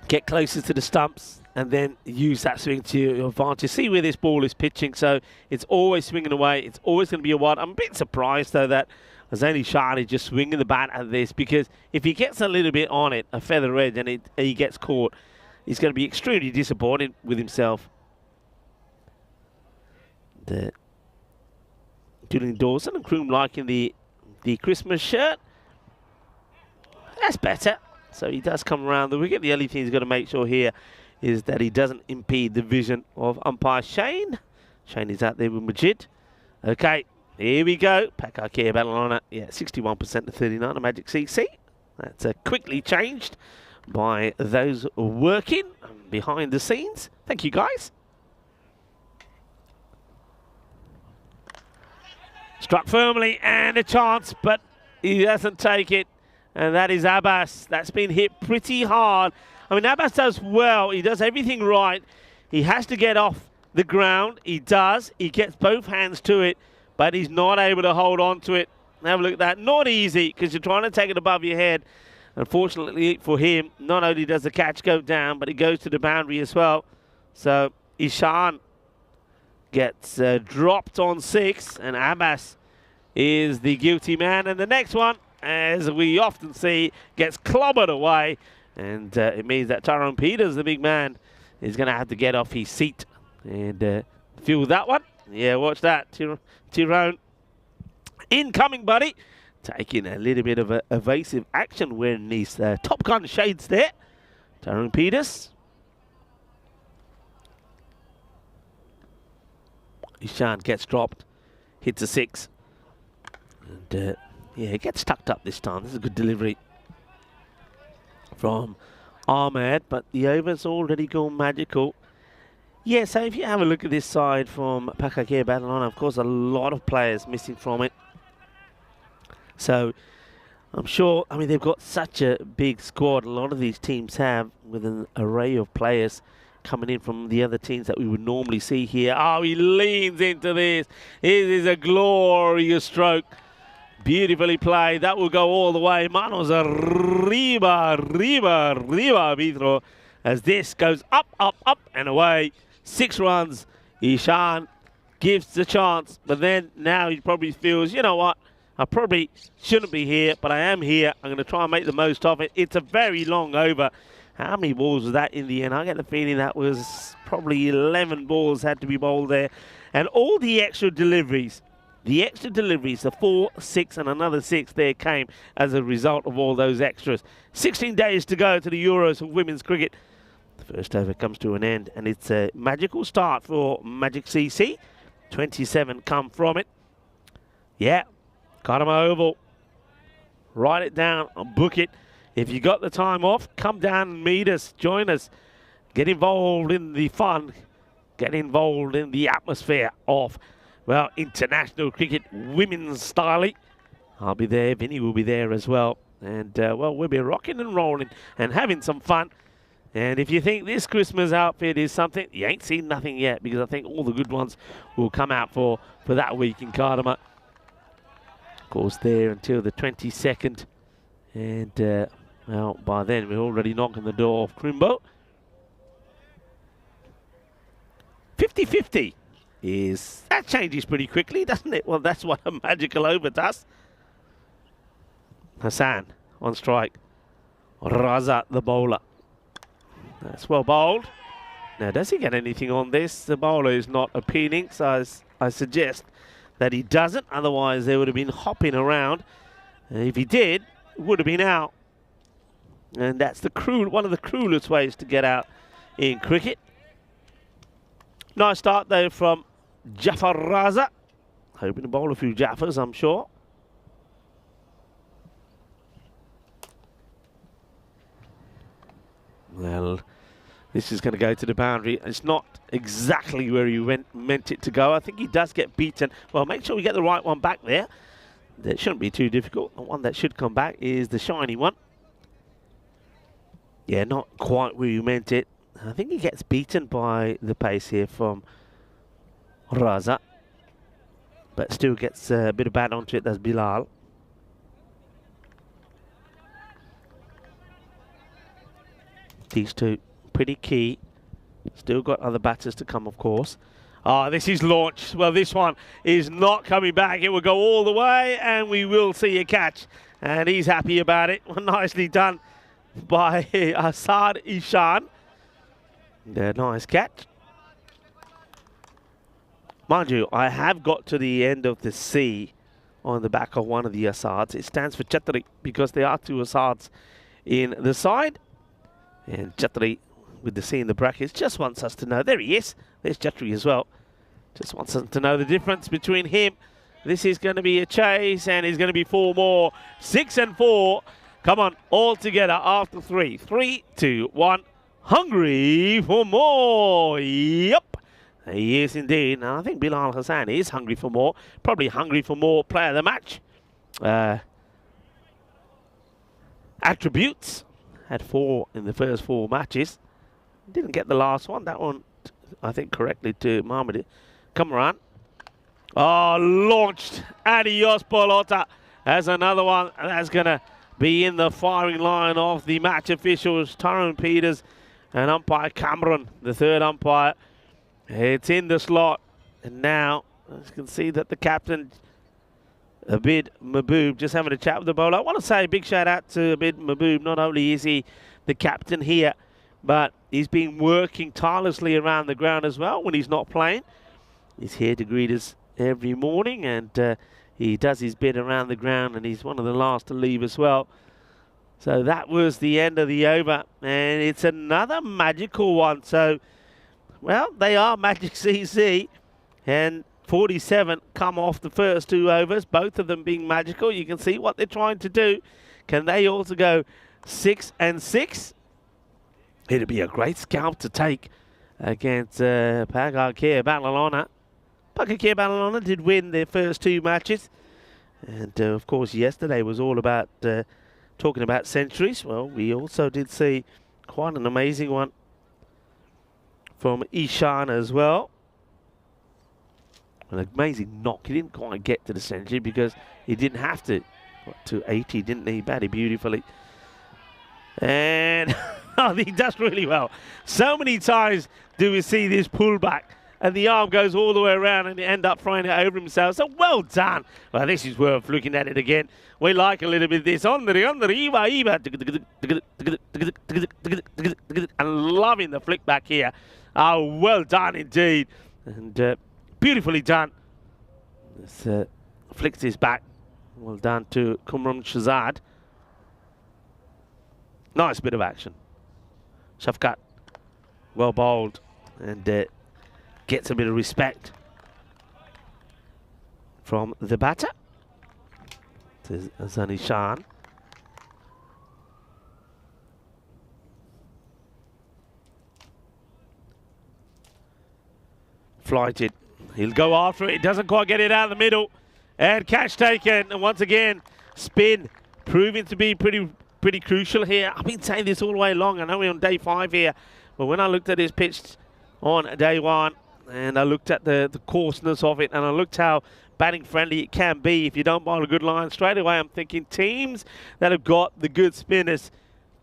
Get closer to the stumps and then use that swing to your advantage. See where this ball is pitching. So it's always swinging away. It's always going to be a wide. I'm a bit surprised, though, that Azani Shah is just swinging the bat at this, because if he gets a little bit on it, a feather edge, and he gets caught, he's going to be extremely disappointed with himself. Julian Dawson and Kroom liking the Christmas shirt. That's better. So he does come around the wicket. The only thing he's got to make sure here is that he doesn't impede the vision of umpire Shane. Shane is out there with Majid. Okay, here we go. Pakakea Badalona, yeah, 61% to 39 on Magic CC. That's quickly changed by those working behind the scenes. Thank you, guys. Struck firmly and a chance, but he doesn't take it. And that is Abbas. That's been hit pretty hard. I mean, Abbas does well. He does everything right. He has to get off the ground. He does. He gets both hands to it, but he's not able to hold on to it. Have a look at that. Not easy, because you're trying to take it above your head. Unfortunately for him, not only does the catch go down, but it goes to the boundary as well. So Ishan gets dropped on 6, and Abbas is the guilty man. And the next one, as we often see, gets clobbered away. And it means that Tyrone Peters, the big man, is going to have to get off his seat and feel that one. Yeah, watch that. Tyrone incoming, buddy. Taking a little bit of evasive action wearing these Top Gun shades there. Tyrone Peters. Ishan gets dropped. Hits a 6. And yeah, it gets tucked up this time. This is a good delivery from Ahmed, but the over's already gone magical. Yeah, so if you have a look at this side from Pakakea Badalona, of course, a lot of players missing from it. So I'm sure, I mean, they've got such a big squad. A lot of these teams have, with an array of players coming in from the other teams that we would normally see here. Oh, he leans into this. It is a glorious stroke. Beautifully played. That will go all the way. Manos arriba, Vidro, as this goes up, up, up, and away. 6 runs. Ishan gives the chance, but then now he probably feels, you know what, I probably shouldn't be here, but I am here. I'm going to try and make the most of it. It's a very long over. How many balls was that in the end? I get the feeling that was probably 11 balls had to be bowled there. And all the extra deliveries, the 4, 6, and another 6 there came as a result of all those extras. 16 days to go to the Euros of women's cricket. The first over comes to an end, and it's a magical start for Magic CC. 27 come from it. Yeah, Karama Oval. Write it down and book it. If you got the time off, come down and meet us, join us. Get involved in the fun. Get involved in the atmosphere of, well, international cricket, women's style. I'll be there. Vinny will be there as well. And, well, we'll be rocking and rolling and having some fun. And if you think this Christmas outfit is something, you ain't seen nothing yet, because I think all the good ones will come out for that week in Cardamom. Of course, there until the 22nd. And, well, by then, we're already knocking the door off Crimbo. 50-50 is... That changes pretty quickly, doesn't it? Well, that's what a magical over does. Hassan on strike. Raza, the bowler. That's well bowled. Now, does he get anything on this? The bowler is not appealing, so I suggest that he doesn't. Otherwise, they would have been hopping around. If he did, it would have been out. And that's one of the cruelest ways to get out in cricket. Nice start, though, from Jafar Raza. Hoping to bowl a few Jaffers, I'm sure. Well, this is going to go to the boundary. It's not exactly where he meant it to go. I think he does get beaten. Well, make sure we get the right one back there. That shouldn't be too difficult. The one that should come back is the shiny one. Yeah, not quite where you meant it. I think he gets beaten by the pace here from Raza. But still gets a bit of bat onto it. That's Bilal. These two pretty key. Still got other batters to come, of course. This is launched. Well, this one is not coming back. It will go all the way, and we will see a catch. And he's happy about it. Nicely done by Asad Ishan. Nice catch. Mind you, I have got to the end of the C on the back of one of the Asads. It stands for Chatri because there are two Asads in the side. And Chatri, with the C in the brackets, just wants us to know. There he is. There's Chatri as well. Just wants us to know the difference between him. This is going to be a chase, and he's going to be 4 more. 6 and 4. Come on, all together after 3. 3, 2, 1. Hungry for more. Yup. He is indeed. And I think Bilal Hassan is hungry for more. Probably hungry for more player of the match. Attributes. Had 4 in the first 4 matches. Didn't get the last one. That one, I think, correctly to Mohamed Kamran. Launched. Adios, Polota. As another one that's going to be in the firing line of the match officials. Tyrone Peters and umpire Cameron, the third umpire. It's in the slot. And now, as you can see that the captain, Abid Mahboob, just having a chat with the bowler. I want to say a big shout out to Abid Mahboob. Not only is he the captain here, but he's been working tirelessly around the ground as well when he's not playing. He's here to greet us every morning, and he does his bit around the ground, and he's one of the last to leave as well. So that was the end of the over, and it's another magical one. So, well, they are Magic CC, and 47 come off the first 2 overs, both of them being magical. You can see what they're trying to do. Can they also go 6 and 6? It'd be a great scalp to take against Pakakir Balalona. Pakakir Balalona did win their first 2 matches. And, of course, yesterday was all about talking about centuries. Well, we also did see quite an amazing one from Ishan as well. An amazing knock. He didn't quite get to the century because he didn't have to. Got to 80, didn't he? Batted beautifully. And he does really well. So many times do we see this pullback, and the arm goes all the way around and end up throwing it over himself. So well done. Well, this is worth looking at it again. We like a little bit of this. And loving the flick back here. Well done indeed. And beautifully done. This flicks his back. Well done to Kumram Shazad. Nice bit of action. Shafkat, well bowled, and gets a bit of respect from the batter. To Zani Shan. Flighted. He'll go after it. Doesn't quite get it out of the middle. And catch taken. And once again, spin proving to be pretty crucial here. I've been saying this all the way along. I know we're on day 5 here. But when I looked at this pitch on day 1, and I looked at the coarseness of it, and I looked how batting friendly it can be if you don't bowl a good line, straight away I'm thinking teams that have got the good spinners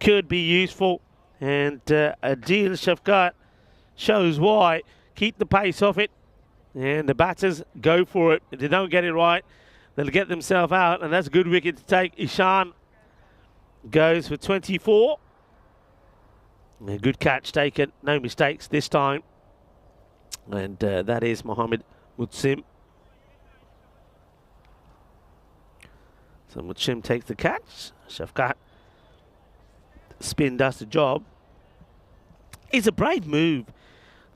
could be useful. And Adil Shafkat shows why. Keep the pace off it. And the batters go for it. If they don't get it right, they'll get themselves out. And that's a good wicket to take. Ishan goes for 24. A good catch taken, no mistakes this time. And that is Mohammed Mutsim. So Mutsim takes the catch. Shafkat spin does the job. It's a brave move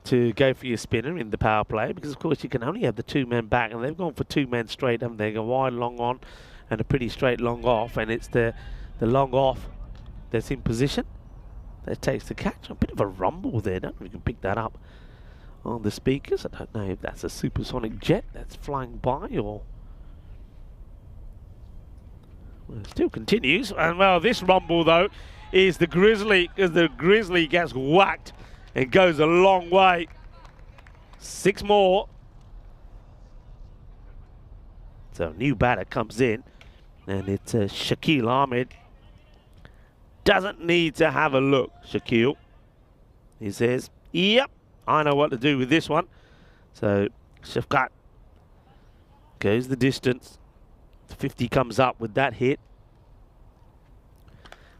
to go for your spinner in the power play, because of course you can only have the 2 men back, and they've gone for 2 men straight, haven't they? Go wide long on and a pretty straight long off, and it's the long off that's in position that takes the catch. A bit of a rumble there. I don't know if you can pick that up on the speakers. I don't know if that's a supersonic jet that's flying by, or well, it still continues. And well, this rumble though is the Grizzly, as the Grizzly gets whacked and goes a long way. 6 more. So new batter comes in, and it's Shaquille Ahmed. Doesn't need to have a look, Shaquille. He says, yep, I know what to do with this one. So Shafkat goes the distance. 50 comes up with that hit.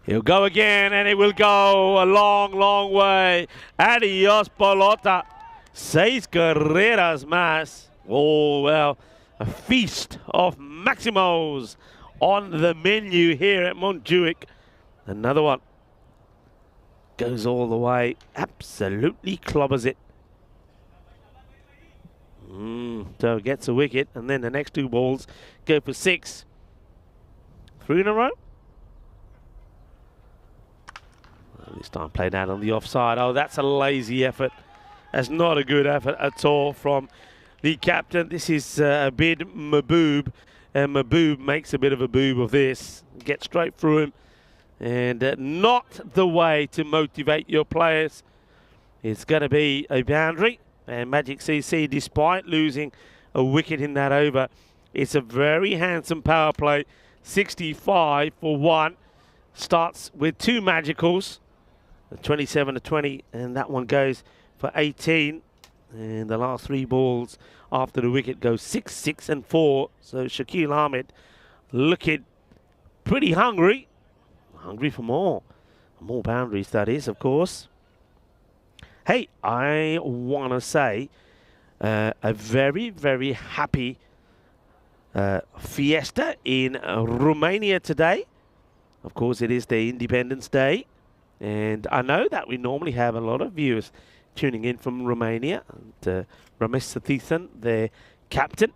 He'll go again, and it will go a long, long way. Adios, pelota. 6 carreras más. Oh, well, a feast of Maximos on the menu here at Montjuic. Another one. Goes all the way. Absolutely clobbers it. So gets a wicket, and then the next 2 balls go for 6. 3 in a row. This time played out on the offside. Oh, that's a lazy effort. That's not a good effort at all from the captain. This is Abid Mahboob, and Mahboob makes a bit of a boob of this. Gets straight through him, and not the way to motivate your players. It's going to be a boundary, and Magic CC, despite losing a wicket in that over, it's a very handsome power play. 65 for 1. Starts with 2 magicals. 27 to 20, and that one goes for 18. And the last 3 balls after the wicket go 6, 6 and 4. So Shaquille Ahmed looking pretty hungry. Hungry for more. More boundaries, that is, of course. Hey, I want to say a very, very happy fiesta in Romania today. Of course, it is their Independence Day. And I know that we normally have a lot of viewers tuning in from Romania. And Ramesh Sathisan, their captain,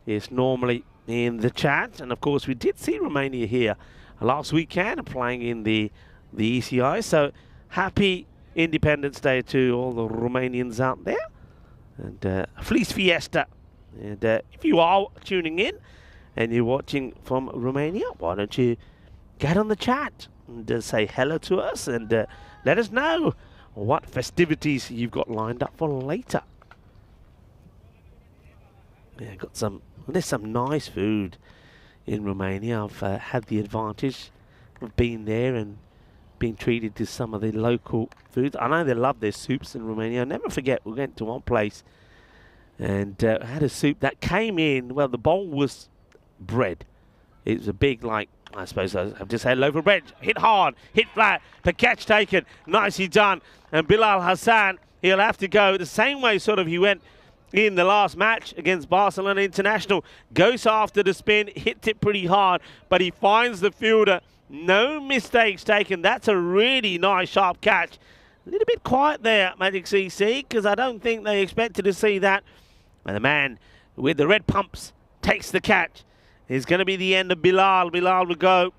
is normally in the chat. And of course, we did see Romania here last weekend playing in the ECS. So happy Independence Day to all the Romanians out there. And Feliz Fiesta. And if you are tuning in and you're watching from Romania, why don't you get on the chat and say hello to us, and let us know what festivities you've got lined up for later. Yeah, there's some nice food in Romania. I've had the advantage of being there and being treated to some of the local foods. I know they love their soups in Romania. I'll never forget, we went to one place and had a soup that came in, well, the bowl was bread. It was a big, like, I suppose I've just had a loaf of bread. Hit hard, hit flat, the catch taken, nicely done. And Bilal Hassan, he'll have to go the same way sort of he went in the last match against Barcelona International. Goes after the spin, hits it pretty hard, but he finds the fielder. No mistakes taken. That's a really nice, sharp catch. A little bit quiet there, Magic CC, because I don't think they expected to see that. And the man with the red pumps takes the catch. It's going to be the end of Bilal. Bilal will go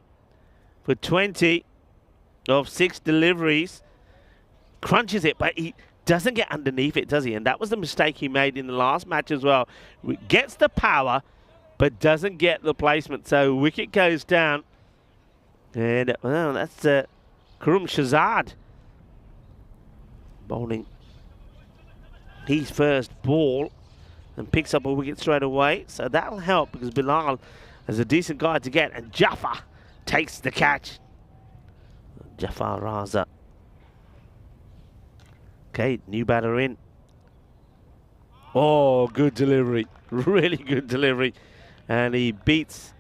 for 20 of 6 deliveries. Crunches it, but he doesn't get underneath it, does he? And that was the mistake he made in the last match as well. Gets the power, but doesn't get the placement. So wicket goes down. And well, that's Karum Shazad bowling his first ball and picks up a wicket straight away. So that'll help, because Bilal is a decent guy to get. And Jafar takes the catch. Jafar Raza. Okay, new batter in. Oh, good delivery. Really good delivery. And he beats.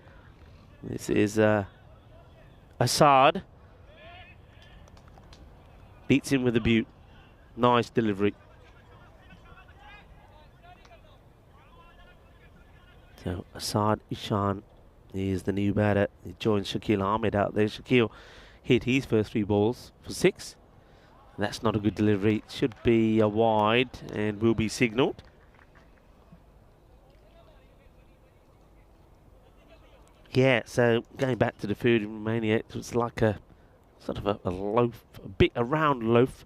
This is Assad beats him with a beaut. Nice delivery. So Assad Ishan is the new batter. He joins Shakil Ahmed out there. Shakil hit his first 3 balls for 6. That's not a good delivery. Should be a wide and will be signalled. Yeah, so going back to the food in Romania, it was like a sort of a loaf, a round loaf.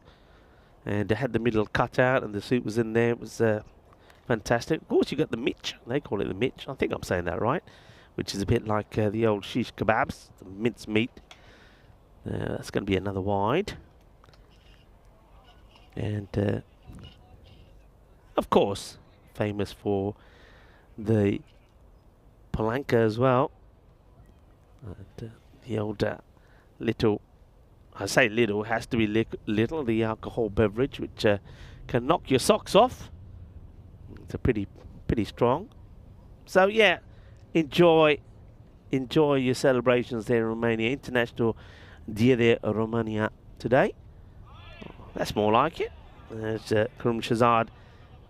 And it had the middle cut out and the soup was in there. It was fantastic. Of course, you got the mitch. They call it the mitch. I think I'm saying that right. Which is a bit like the old shish kebabs, the minced meat. That's going to be another wide. And, of course, famous for the Palanca as well. And, the old little, I say little, has to be little, the alcohol beverage, which can knock your socks off. It's a pretty strong. So, yeah, enjoy your celebrations there in Romania. International Dia de Romania today. That's more like it. As Karim Shazad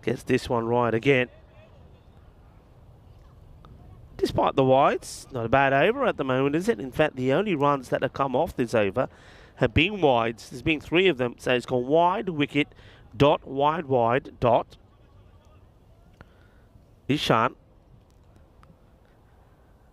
gets this one right again. Despite the wides, not a bad over at the moment, is it? In fact, the only runs that have come off this over have been wides. There's been 3 of them. So it's gone wide, wicket, dot, wide, dot. Ishan.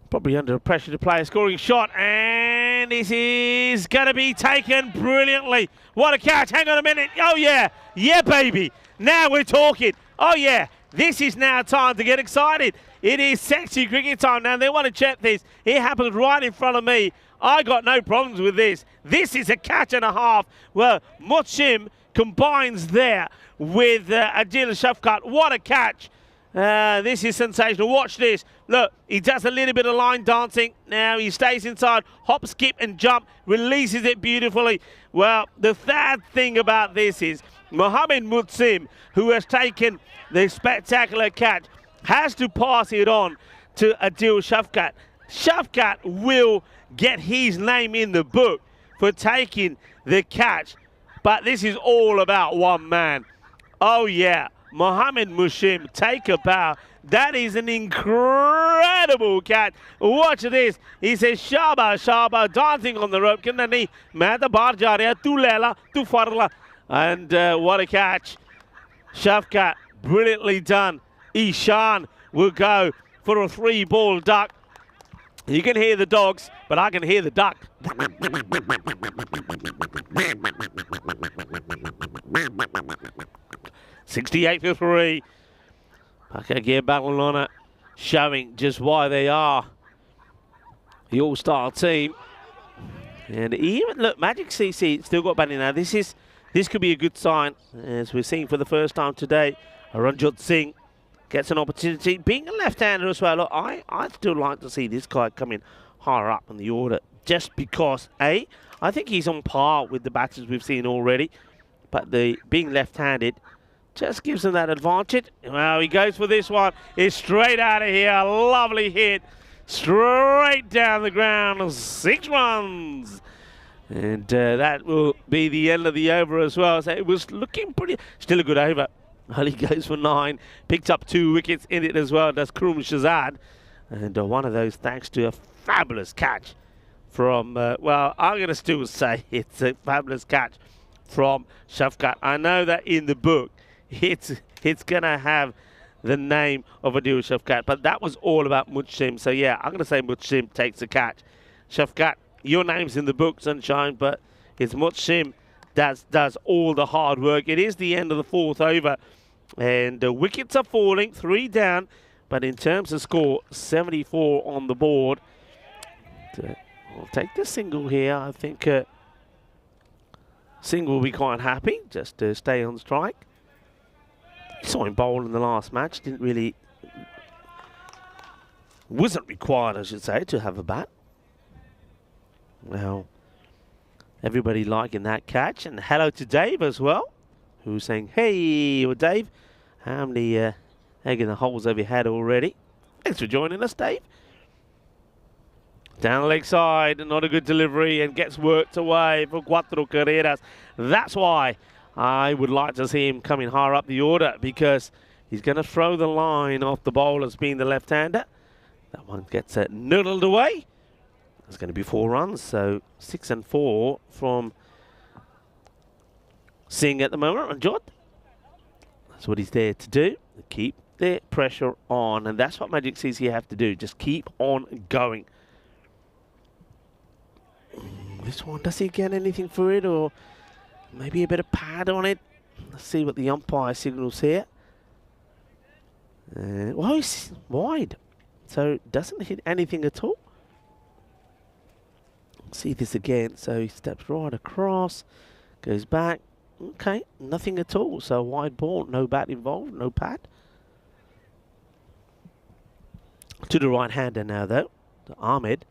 Probably under pressure to play a scoring shot. And this is going to be taken brilliantly. What a catch. Hang on a minute. Oh, yeah. Yeah, baby. Now we're talking. Oh, yeah. This is now time to get excited. It is sexy cricket time. Now, they want to check this. It happens right in front of me. I got no problems with this. This is a catch and a half. Well, Mushim combines there with Adil Shafkat. What a catch. This is sensational. Watch this. Look, he does a little bit of line dancing. Now he stays inside, hop, skip and jump, releases it beautifully. Well, the third thing about this is Mohammed Mutsim, who has taken the spectacular catch, has to pass it on to Adil Shafkat. Shafkat will get his name in the book for taking the catch. But this is all about one man. Oh, yeah. Mohammed Mushim, take a bow. That is an incredible catch. Watch this. He says, Shaba, Shaba, dancing on the rope. Kinani, Mata Barjaria, Tu Lela, Tu Farla. And what a catch. Shafkat, brilliantly done. Ishan will go for a 3-ball duck. You can hear the dogs, but I can hear the duck. 68 for 3. Okay, again, battling on it, showing just why they are the all-star team. And even, look, Magic CC still got batting now. This could be a good sign, as we're seeing for the first time today. Ranjot Singh gets an opportunity. Being a left-hander as well, look, I'd still like to see this guy coming higher up in the order, just because, I think he's on par with the batters we've seen already, but being left-handed just gives him that advantage. Well, he goes for this one. It's straight out of here. Lovely hit. Straight down the ground. 6 runs. And that will be the end of the over as well. So it was looking pretty. Still a good over. Ali goes for 9. Picked up 2 wickets in it as well. Does Karim Shazad. And one of those thanks to a fabulous catch from, well, I'm going to still say it's a fabulous catch from Shafkat. I know that in the book, it's going to have the name of Adil Shafkat, but that was all about Mutsim. So, yeah, I'm going to say Mutsim takes the catch. Shafkat, your name's in the book, Sunshine, but it's Mutsim that does all the hard work. It is the end of the 4th over, and the wickets are falling, 3 down, but in terms of score, 74 on the board. I'll take the single here. I think Singh will be quite happy just to stay on strike. Saw him bowl in the last match. Wasn't required, I should say, to have a bat. Well, everybody liking that catch. And hello to Dave as well, who's saying, hey, well, Dave, how many egg in the holes have you had already? Thanks for joining us, Dave. Down the leg side, not a good delivery, and gets worked away for Cuatro Carreras. That's why I would like to see him coming higher up the order, because he's going to throw the line off the bowlers being the left-hander. That one gets noodled away. There's going to be 4 runs, so 6 and 4 from Singh at the moment. And Jod, that's what he's there to do, to keep the pressure on, and that's what Magic says you have to do. Just keep on going. This one, does he get anything for it, or maybe a bit of pad on it? Let's see what the umpire signals here. Well, he's wide, so doesn't hit anything at all. See this again, so he steps right across, goes back. Okay, nothing at all, so wide ball, no bat involved, no pad. To the right-hander now, though, to Ahmed.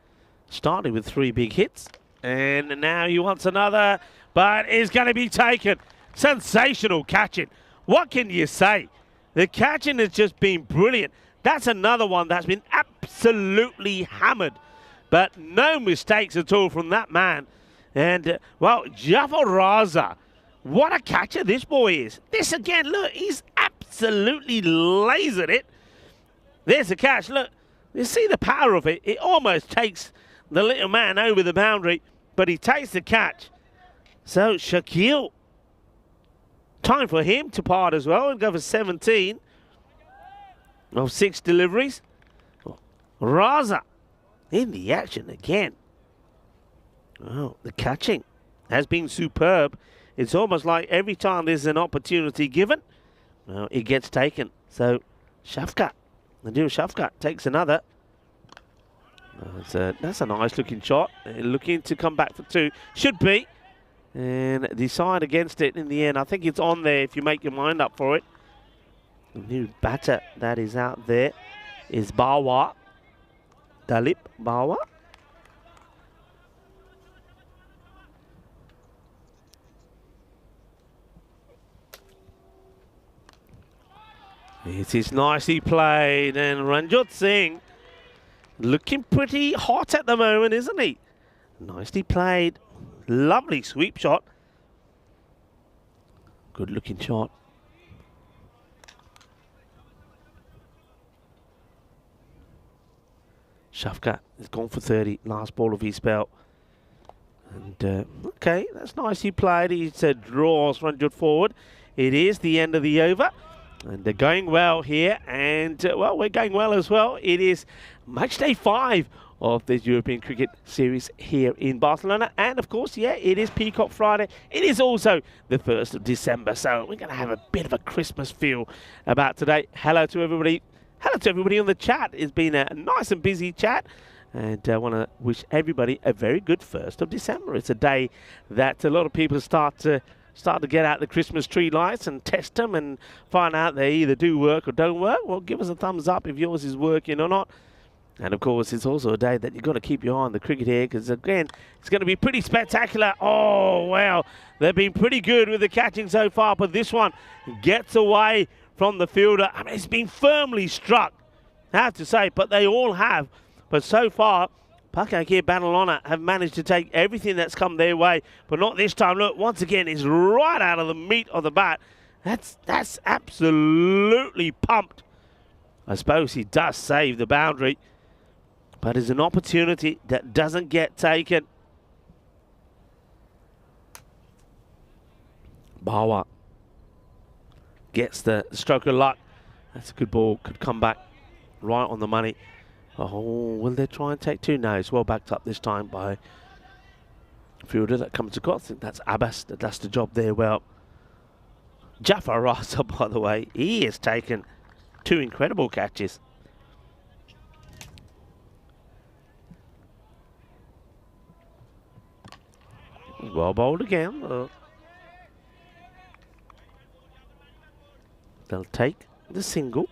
Started with 3 big hits, and now he wants another, but is going to be taken. Sensational catching. What can you say? The catching has just been brilliant. That's another one that's been absolutely hammered, but no mistakes at all from that man. And, well, Jafar Raza, what a catcher this boy is. This again, look, he's absolutely lasered it. There's the catch, look. You see the power of it. It almost takes the little man over the boundary, but he takes the catch. So Shakil, time for him to part as well and go for 17 of 6 deliveries. Raza in the action again. Oh, the catching has been superb. It's almost like every time there's an opportunity given, well, it gets taken. So Shafkat, Nadir Shafkat takes another. That's a nice looking shot. Looking to come back for 2. Should be. And decide against it in the end. I think it's on there if you make your mind up for it. The new batter that is out there is Bawa. Dalip Bawa. It is nicely played, and Ranjot Singh looking pretty hot at the moment, isn't he? Nicely played. Lovely sweep shot. Good looking shot. Shafkat has gone for 30, last ball of his spell. And okay, that's nicely played. He draws Ranjot forward. It is the end of the over. And they're going well here, and well, we're going well as well. It is match day 5 of the European Cricket Series here in Barcelona, and of course, yeah, it is Peacock Friday. It is also the 1st of December, so we're going to have a bit of a Christmas feel about today. Hello to everybody. Hello to everybody on the chat. It's been a nice and busy chat, and I want to wish everybody a very good 1st of December. It's a day that a lot of people start to get out the Christmas tree lights and test them and find out they either do work or don't work. Well, give us a thumbs up if yours is working or not. And, of course, it's also a day that you've got to keep your eye on the cricket here, because, again, it's going to be pretty spectacular. Oh, well, they've been pretty good with the catching so far, but this one gets away from the fielder. I mean, it's been firmly struck, I have to say, but they all have. But so far, Pakakir Banalona have managed to take everything that's come their way, but not this time. Look, once again, it's right out of the meat of the bat. That's absolutely pumped. I suppose he does save the boundary, but it's an opportunity that doesn't get taken. Bawa gets the stroke of luck. That's a good ball. Could come back right on the money. Oh, will they try and take 2? No, it's well backed up this time by a fielder that comes across. I think that's Abbas that does the job there well. Jafar Raza, by the way, he has taken 2 incredible catches. Well bowled again. They'll take the single.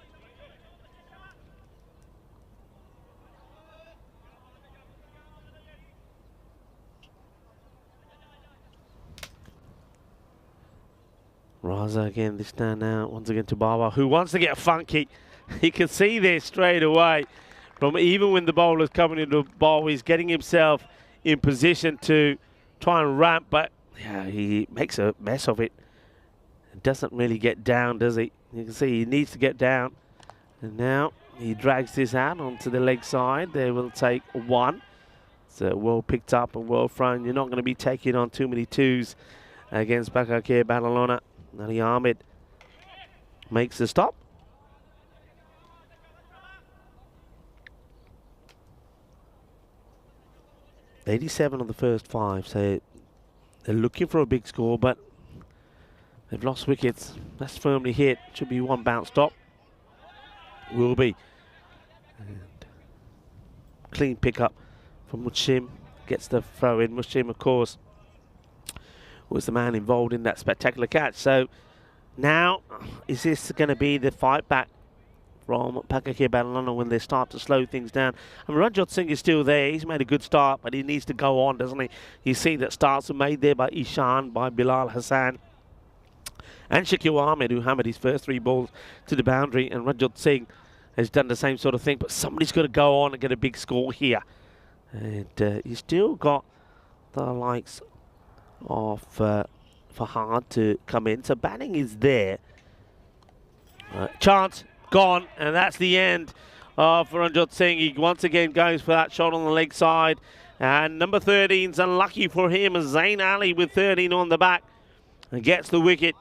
Raza again this time now, once again to Bawa, who wants to get funky. You can see there straight away. from even when the bowler's coming into the ball. He's getting himself in position to try and ramp, but yeah, he makes a mess of it. Doesn't really get down, does he? You can see he needs to get down. And now he drags this out onto the leg side. They will take one. So well picked up and well thrown. You're not going to be taking on too many twos against Bakakir Badalona. Ali Ahmed makes the stop. .87 on the first 5, so they're looking for a big score, but they've lost wickets. That's firmly hit. Should be one bounce stop. Will be. And clean pickup from Mushim. Gets the throw in. Mushim, of course, was the man involved in that spectacular catch. So now, is this going to be the fight back from Pakakir Badalona when they start to slow things down? I mean, Ranjot Singh is still there. He's made a good start, but he needs to go on, doesn't he? You see that starts are made there by Ishan, by Bilal Hassan, and Shakil Ahmed, who hammered his first 3 balls to the boundary, and Ranjot Singh has done the same sort of thing, but somebody's got to go on and get a big score here. And you still got the likes of Fahad to come in, so batting is there. Chance gone, and that's the end of Ranjot Singh. He once again goes for that shot on the leg side, and number 13's unlucky for him, Zain Ali with 13 on the back and gets the wicket.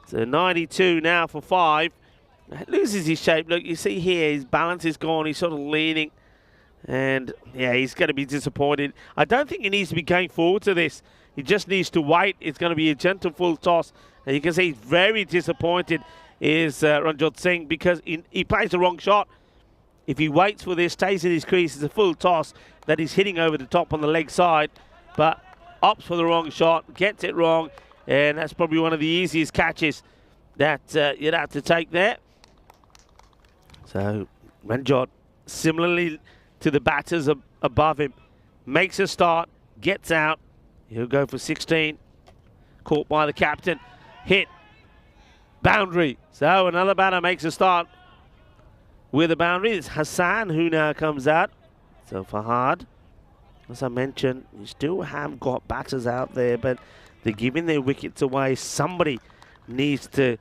So 92 now for 5. Loses his shape. Look, you see here, his balance is gone. He's sort of leaning. And, yeah, he's going to be disappointed. I don't think he needs to be going forward to this. He just needs to wait. It's going to be a gentle full toss. And you can see he's very disappointed is Ranjot Singh because he plays the wrong shot. If he waits for this, stays in his crease, it's a full toss that he's hitting over the top on the leg side. But opts for the wrong shot, gets it wrong. And that's probably one of the easiest catches that you'd have to take there. So Ranjot, similarly to the batters above him, makes a start, gets out. He'll go for 16. Caught by the captain. Hit. Boundary. So another batter makes a start with a boundary. It's Hassan who now comes out. So Fahad, as I mentioned, you still have got batters out there, but they're giving their wickets away. Somebody needs to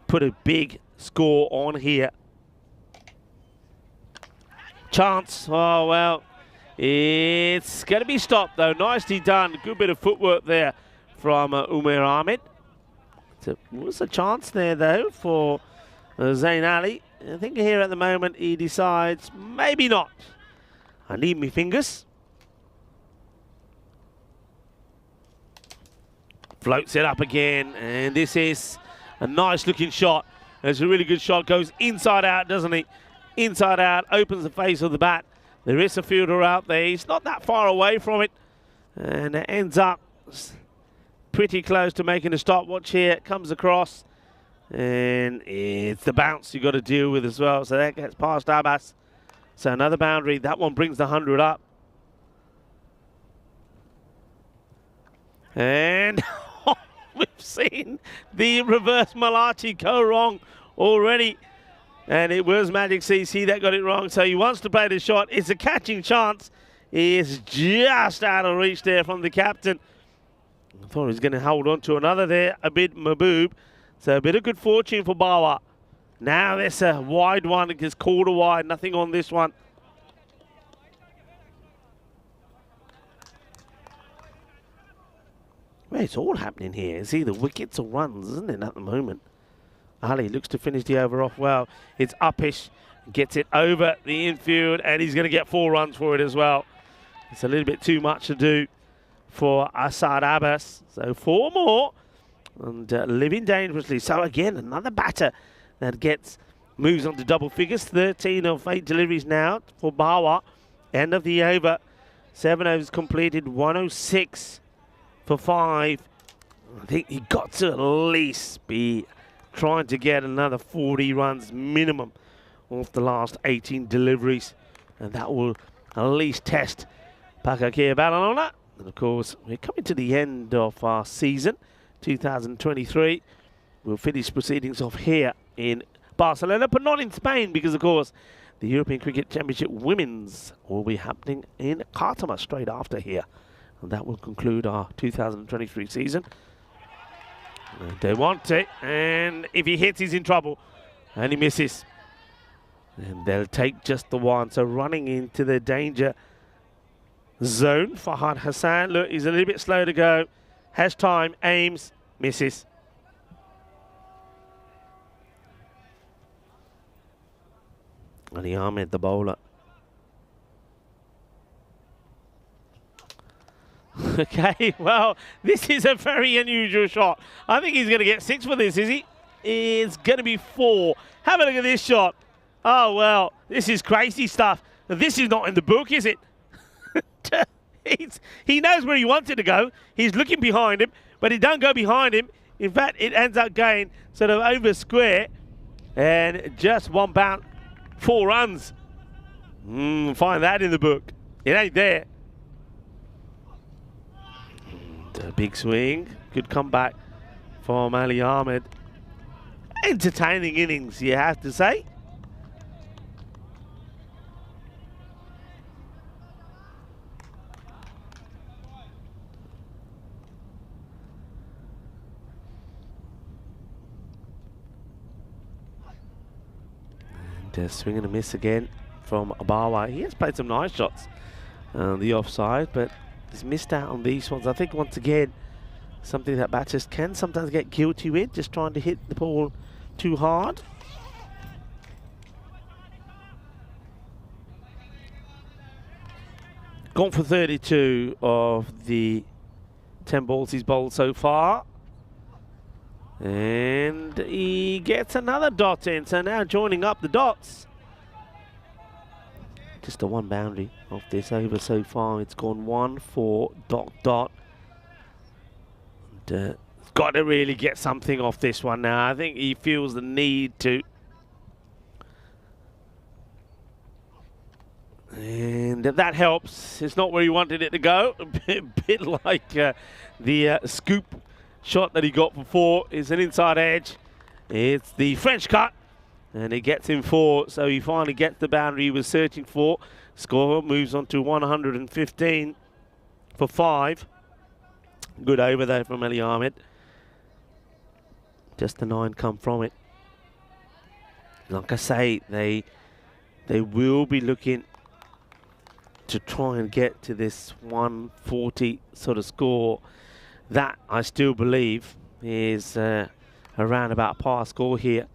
put a big score on here. Chance. Oh, well, it's going to be stopped, though. Nicely done. Good bit of footwork there from Umair Ahmed. So, what's the chance there, though, for Zain Ali? I think here at the moment he decides, maybe not. I need me fingers. Floats it up again, and this is a nice-looking shot. It's a really good shot. Goes inside out, doesn't he? Inside out, opens the face of the bat. There is a fielder out there. He's not that far away from it. And it ends up pretty close to making a stopwatch here. It comes across. And it's the bounce you've got to deal with as well. So that gets past Abbas. So another boundary. That one brings the 100 up. And we've seen the reverse Malachi go wrong already. And it was Magic CC that got it wrong. So he wants to play the shot. It's a catching chance. He is just out of reach there from the captain. I thought he was going to hold on to another there, Abid Mahbub. So a bit of good fortune for Bawa. Now there's a wide one. It gets called a wide. Nothing on this one. Well, it's all happening here. It's either wickets or runs, isn't it, at the moment? Ali looks to finish the over off well. It's Uppish, gets it over the infield, and he's going to get 4 runs for it as well. It's a little bit too much to do for Asad Abbas. So 4 more, and living dangerously. So again, another batter that moves on to double figures. 13 of 8 deliveries now for Bawa. End of the over. 7 overs completed, 106 for 5. I think he got to at least be trying to get another 40 runs minimum off the last 18 deliveries. And that will at least test Pakakir Badalona. And of course, we're coming to the end of our season, 2023. We'll finish proceedings off here in Barcelona, but not in Spain, because of course, The European Cricket Championship Women's will be happening in Khartoum straight after here. And that will conclude our 2023 season. And they want it, and if he hits, he's in trouble. And he misses. And they'll take just the one. So running into the danger zone, Fahad Hassan. Look, he's a little bit slow to go. Has time, aims, misses. Ali Ahmed, the bowler. Okay, well, this is a very unusual shot. I think he's going to get 6 for this, is he? It's going to be 4. Have a look at this shot. Oh, well, this is crazy stuff. This is not in the book, is it? He knows where he wants it to go. He's looking behind him, but it don't go behind him. In fact, it ends up going sort of over square, and just one bounce, 4 runs. Find that in the book. It ain't there. And a big swing. Good comeback from Ali Ahmed. Entertaining innings, you have to say. Swing and a miss again from Abawa. He has played some nice shots on the offside, but he's missed out on these ones. I think once again, something that batters can sometimes get guilty with, just trying to hit the ball too hard. Gone for 32 of the 10 balls he's bowled so far. And he gets another dot in, so now joining up the dots. Just the one boundary of this over so far. It's gone 1, 4, dot, dot. And got to really get something off this one now. I think he feels the need to. And that helps. It's not where he wanted it to go. A bit like the scoop shot that he got before. Is an inside edge. It's the French cut, and it gets him 4. So he finally gets the boundary he was searching for. Score moves on to 115 for 5. Good over there from Ali Ahmed. Just the 9 come from it. Like I say, they will be looking to try and get to this 140 sort of score. That, I still believe, is around about par score here.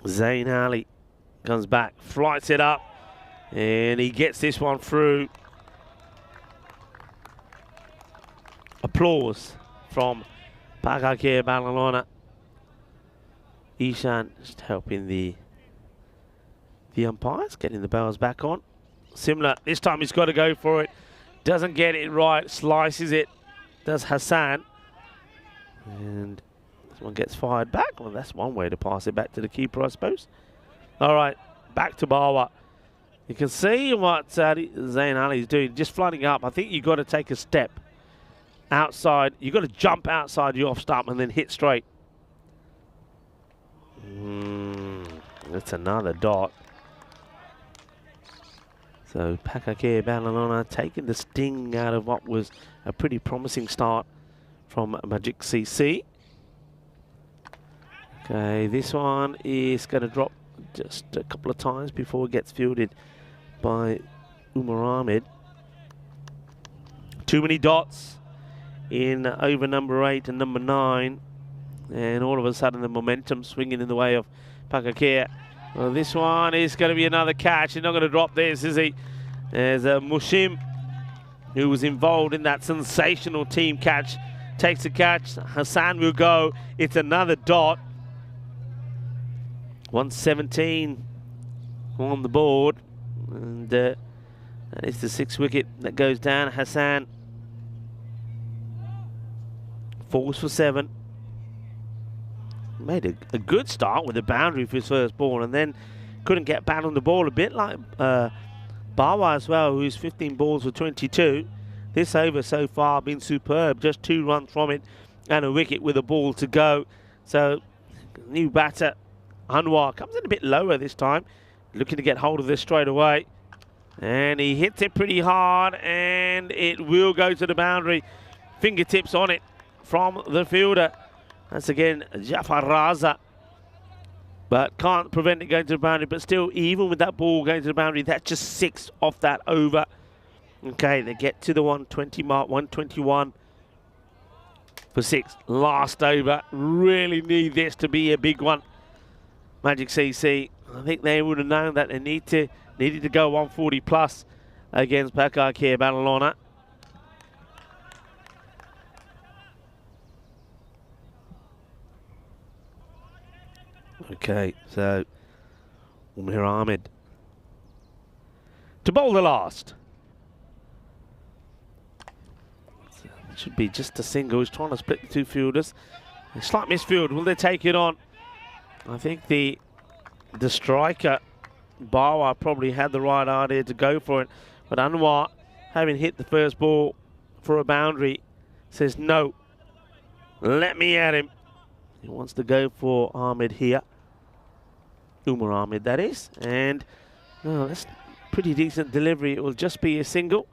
Zayn Ali comes back, flights it up, and he gets this one through. Applause from Pakakir Balalona. Ishan just helping the umpires, getting the bells back on. Similar, this time he's got to go for it. Doesn't get it right, slices it, does Hassan. And this one gets fired back. Well, that's one way to pass it back to the keeper, I suppose. All right, back to Bawa. You can see what Zayn Ali is doing, just flooding up. I think you've got to take a step outside. You've got to jump outside your off stump and then hit straight. That's another dot. So Pakakir Balalona taking the sting out of what was a pretty promising start from Magic CC. Okay, this one is going to drop just a couple of times before it gets fielded by Umar Ahmed. Too many dots in over number 8 and number 9. And all of a sudden the momentum swinging in the way of Pakakir. Well, this one is going to be another catch. He's not going to drop this, is he? There's Mushim, who was involved in that sensational team catch, takes the catch. Hassan will go. It's another dot. 117 on the board. And that is the 6th wicket that goes down. Hassan falls for 7. Made a good start with a boundary for his first ball, and then couldn't get back on the ball, a bit like Bawa as well, who's 15 balls for 22. This over so far been superb, just 2 runs from it and a wicket with a ball to go. So new batter Anwar comes in a bit lower this time, looking to get hold of this straight away. And he hits it pretty hard, and it will go to the boundary. Fingertips on it from the fielder. That's again Jafar Raza. But can't prevent it going to the boundary. But still, even with that ball going to the boundary, that's just 6 off that over. Okay, they get to the 120 mark, 121 for 6. Last over. Really need this to be a big one. Magic CC, I think they would have known that they needed to go 140 plus against Pakar Care Barcelona. Okay, so Umir Ahmed to bowl the last. It should be just a single. He's trying to split the two fielders. A slight misfield. Will they take it on? I think the striker, Bawa, probably had the right idea to go for it. But Anwar, having hit the first ball for a boundary, says no. Let me at him. He wants to go for Ahmed here. Umar Ahmed, that is. And that's pretty decent delivery. It will just be a single.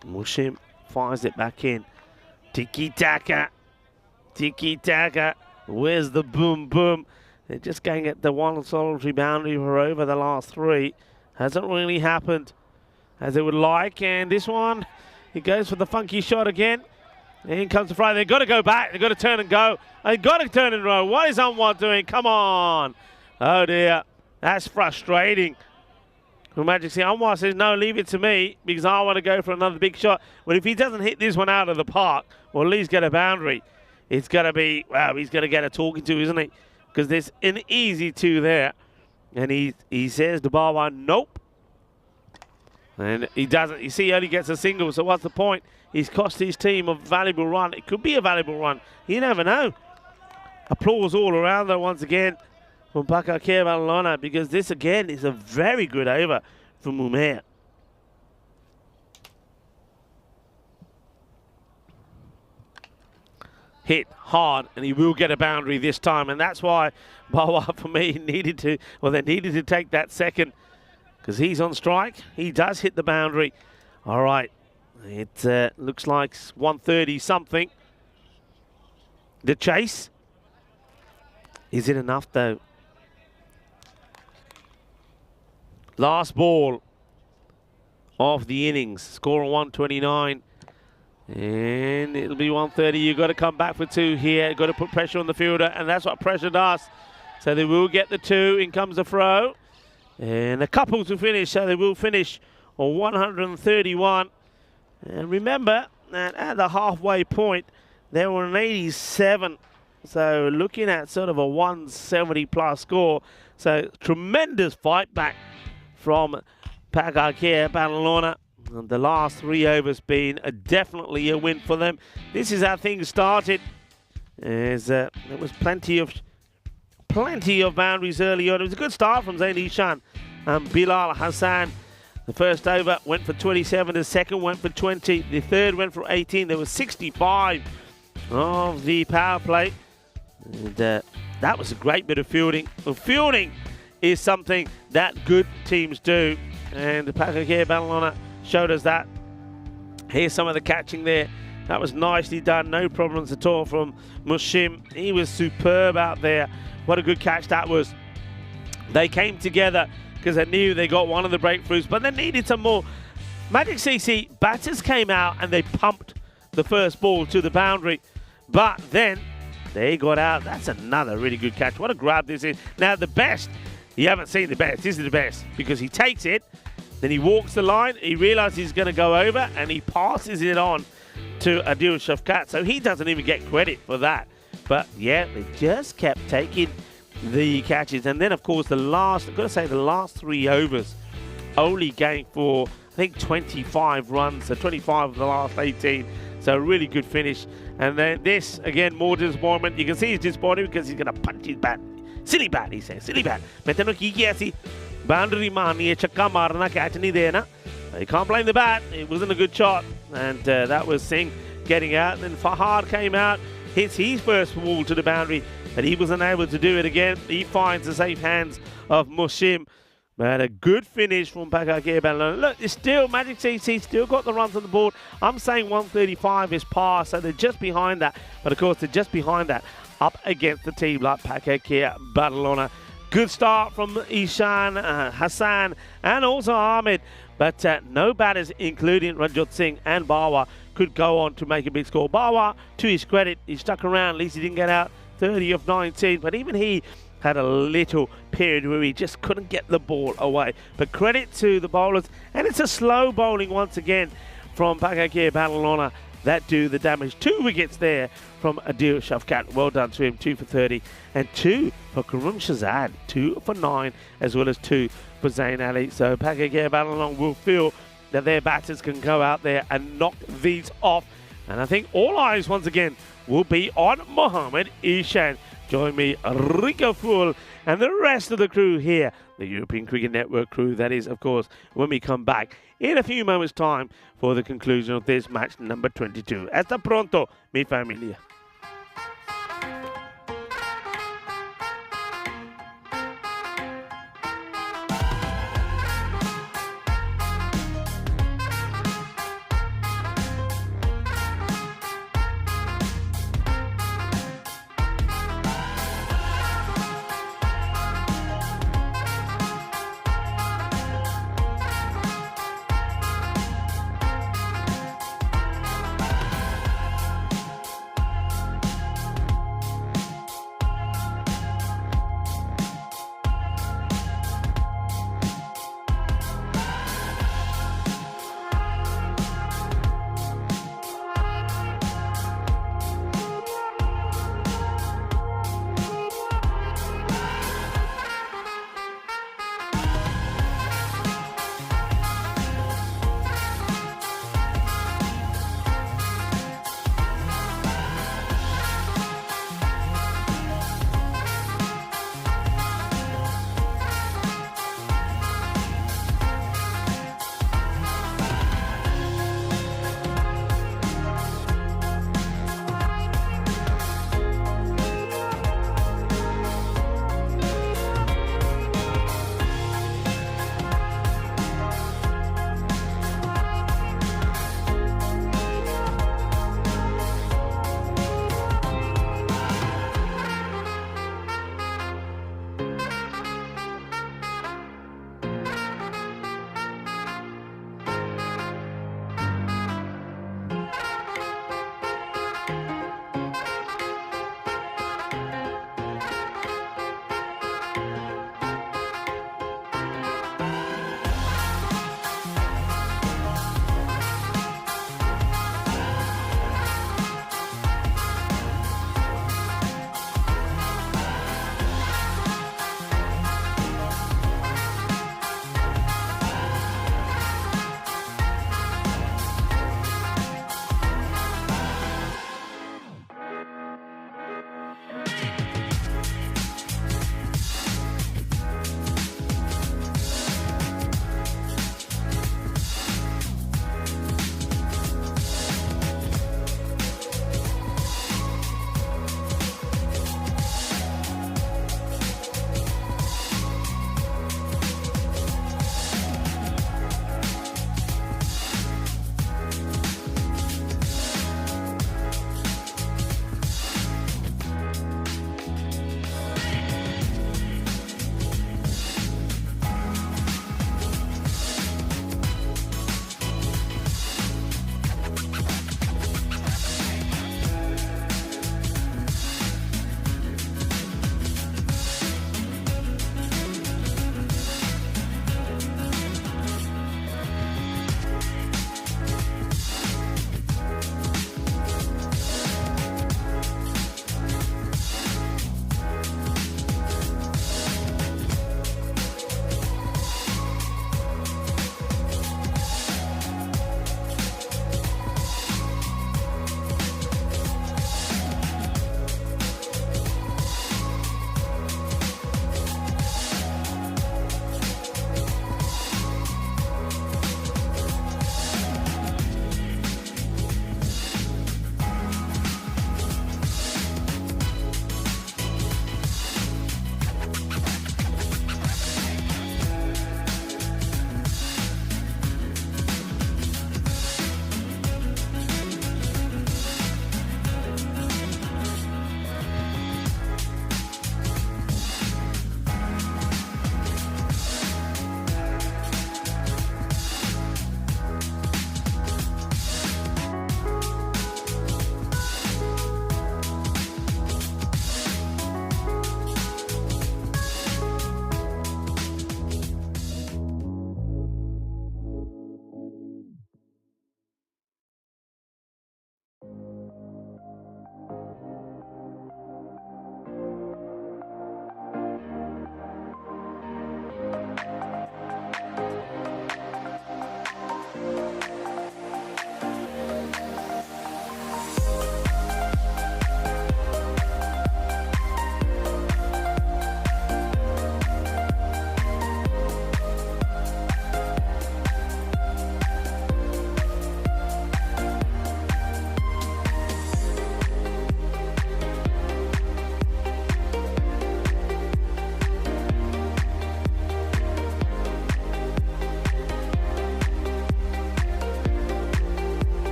Mushim fires it back in. Tiki-taka. Tiki-taka. Where's the boom boom? They're just going at the one solitary boundary for over the last 3. Hasn't really happened as they would like. And this one, he goes for the funky shot again. In comes the fly. They've got to go back. They've got to turn and go. They've got to turn and roll. What is Anwar doing? Come on. Oh, dear. That's frustrating. Her Majesty Anwar says, no, leave it to me because I want to go for another big shot. But if he doesn't hit this one out of the park or at least get a boundary, it's going to be, wow, he's going to get a talking to, isn't he? Because there's an easy 2 there. And he says to Bawa, nope. And he doesn't. You see, he only gets a single, so what's the point? He's cost his team a valuable run. It could be a valuable run. You never know. Applause all around, though, once again, from Pakar Care Barcelona, because this, again, is a very good over from Umair. Hit hard, and he will get a boundary this time, and that's why Bawa, for me, needed to take that second, because he's on strike. He does hit the boundary. All right. It looks like 130 something. The chase. Is it enough, though? Last ball of the innings. Score on 129. And it'll be 130. You've got to come back for 2 here. You've got to put pressure on the fielder, and that's what pressure does. So they will get the 2. In comes the throw. And a couple to finish, so they will finish on 131. And remember that at the halfway point, they were an 87. So looking at sort of a 170 plus score. So tremendous fight back from Pakar Care Barcelona. And the last 3 overs being definitely a win for them. This is how things started. As there was plenty of boundaries early on. It was a good start from Zain Ishan and Bilal Hassan. The first over went for 27. The second went for 20. The third went for 18. There was 65 of the power play. And that was a great bit of fielding. Well, fielding is something that good teams do. And the Pakar Care Barcelona showed us that. Here's some of the catching there. That was nicely done. No problems at all from Mushim. He was superb out there. What a good catch that was. They came together because they knew they got one of the breakthroughs, but they needed some more. Magic CC batters came out and they pumped the first ball to the boundary, but then they got out. That's another really good catch. What a grab this is. Now the best, you haven't seen the best. This is the best because he takes it, then he walks the line, he realizes he's going to go over, and he passes it on to Adil Shafkat. So he doesn't even get credit for that. But yeah, they just kept taking the catches. And then, of course, I've got to say, the last 3 overs only going for, I think, 25 runs. So 25 of the last 18. So a really good finish. And then this, again, more disappointment. You can see he's disappointed because he's going to punch his bat. Silly bat, he says. Silly bat. Boundary mani chakka marna catch nahi dena. You can't blame the bat. It wasn't a good shot. And that was Singh getting out. And then Fahad came out, hits his first ball to the boundary. but he was unable to do it again. He finds the safe hands of Mushim. But a good finish from Pakake Badalona. Look, it's still Magic CC, still got the runs on the board. I'm saying 135 is par, so they're just behind that. But of course, they're just behind that up against the team like Pakake Badalona. Good start from Ishan, Hassan, and also Ahmed. But no batters, including Ranjot Singh and Bawa, could go on to make a big score. Bawa, to his credit, he stuck around. At least he didn't get out 30 of 19. But even he had a little period where he just couldn't get the ball away. But credit to the bowlers. And it's a slow bowling once again from Pakake Badalona that do the damage. 2 wickets there from Adil Shafkat. Well done to him. 2 for 30. And 2 for Karum Shazad. 2 for 9, as well as 2 for Zain Ali. So Pakake Badalona will feel that their batters can go out there and knock these off. And I think all eyes once again will be on Mohammad Ishan. Join me, Rico Fool, and the rest of the crew here, the European Cricket Network crew, that is, of course, when we come back in a few moments' time for the conclusion of this match number 22. Hasta pronto, mi familia.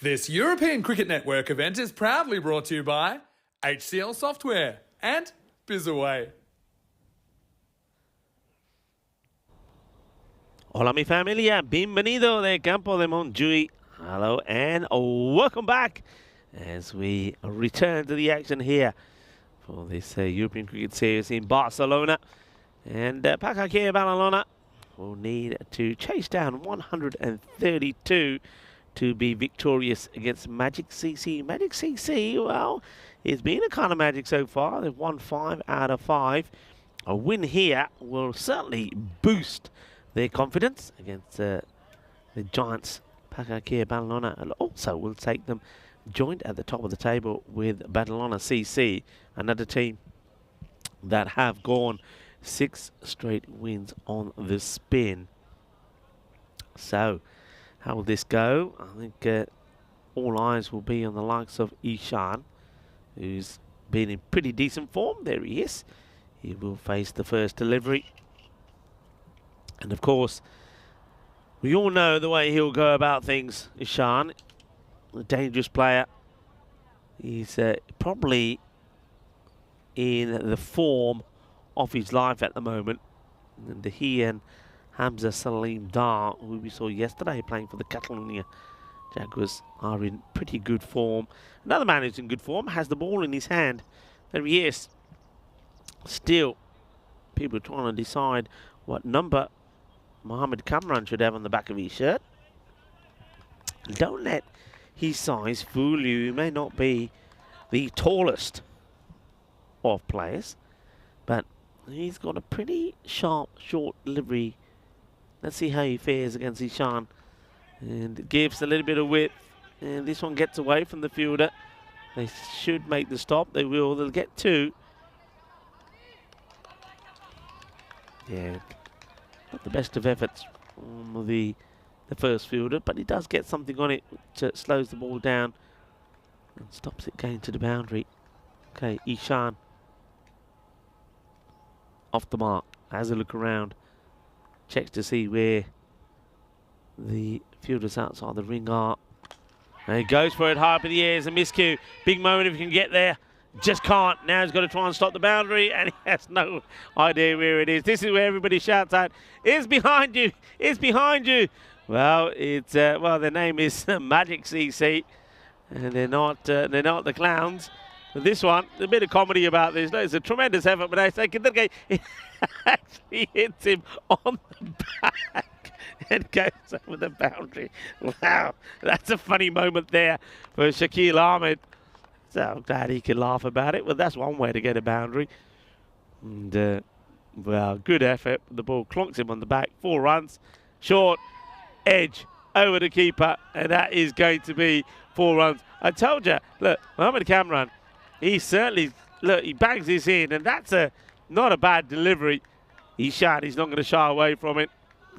This European Cricket Network event is proudly brought to you by HCL Software and BizAway. Hola mi familia, bienvenido de Campo de Montjuïc. Hello and welcome back as we return to the action here for this European Cricket Series in Barcelona. And Pakakir Barcelona will need to chase down 132 to be victorious against Magic CC. Magic CC, well, it's been a kind of magic so far. They've won 5 out of 5. A win here will certainly boost their confidence against the Giants. Pakakir Barcelona, and also will take them joint at the top of the table with Barcelona CC, another team that have gone 6 straight wins on the spin. So, how will this go? I think all eyes will be on the likes of Ishan, who's been in pretty decent form. There he is. He will face the first delivery. And of course, we all know the way he'll go about things, Ishan. A dangerous player. He's probably in the form of his life at the moment. And he and Hamza Salim Dar, who we saw yesterday playing for the Catalonia Jaguars, are in pretty good form. Another man who's in good form has the ball in his hand. There he is. Still, people are trying to decide what number Mohamed Kamran should have on the back of his shirt. Don't let his size fool you. He may not be the tallest of players, but he's got a pretty sharp, short delivery. Let's see how he fares against Ishan. And it gives a little bit of width. And this one gets away from the fielder. They should make the stop. They will. They'll get 2. Yeah, not the best of efforts from the first fielder, but he does get something on it which slows the ball down and stops it going to the boundary. Okay, Ishan off the mark, has a look around, checks to see where the fielders outside the ring are. And he goes for it high up in the air. It's a miscue. Big moment if he can get there. Just can't. Now he's got to try and stop the boundary, and he has no idea where it is. This is where everybody shouts out, "It's behind you! It's behind you!" Well, it's well, their name is Magic CC, and they're not the clowns. But this one, a bit of comedy about this. No, it's a tremendous effort, but I say it actually hits him on the back and goes over the boundary. Wow, that's a funny moment there for Shakil Ahmed. So I'm glad he can laugh about it. Well, that's one way to get a boundary. And, well, good effort. The ball clonks him on the back. 4 runs. Short, edge, over the keeper. And that is going to be 4 runs. I told you, look, Mohamed Kamran, he certainly, look, he bangs this in. And that's not a bad delivery. He's not going to shy away from it.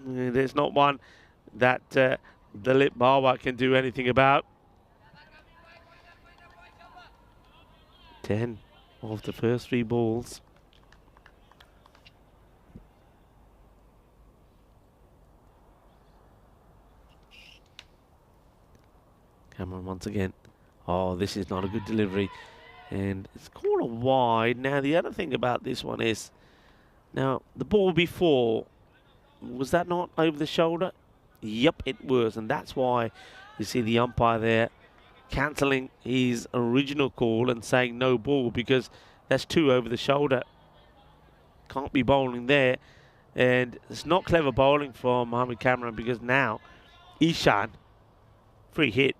There's not one that Dalit Bawa can do anything about. 10 of the first 3 balls. Cameron once again. Oh, this is not a good delivery. And it's called a wide. Now, the other thing about this one is, now, the ball before, was that not over the shoulder? Yep, it was. And that's why you see the umpire there cancelling his original call and saying no ball, because that's 2 over the shoulder. Can't be bowling there. And it's not clever bowling from Mohamed Kamran, because now Ishan, free hit.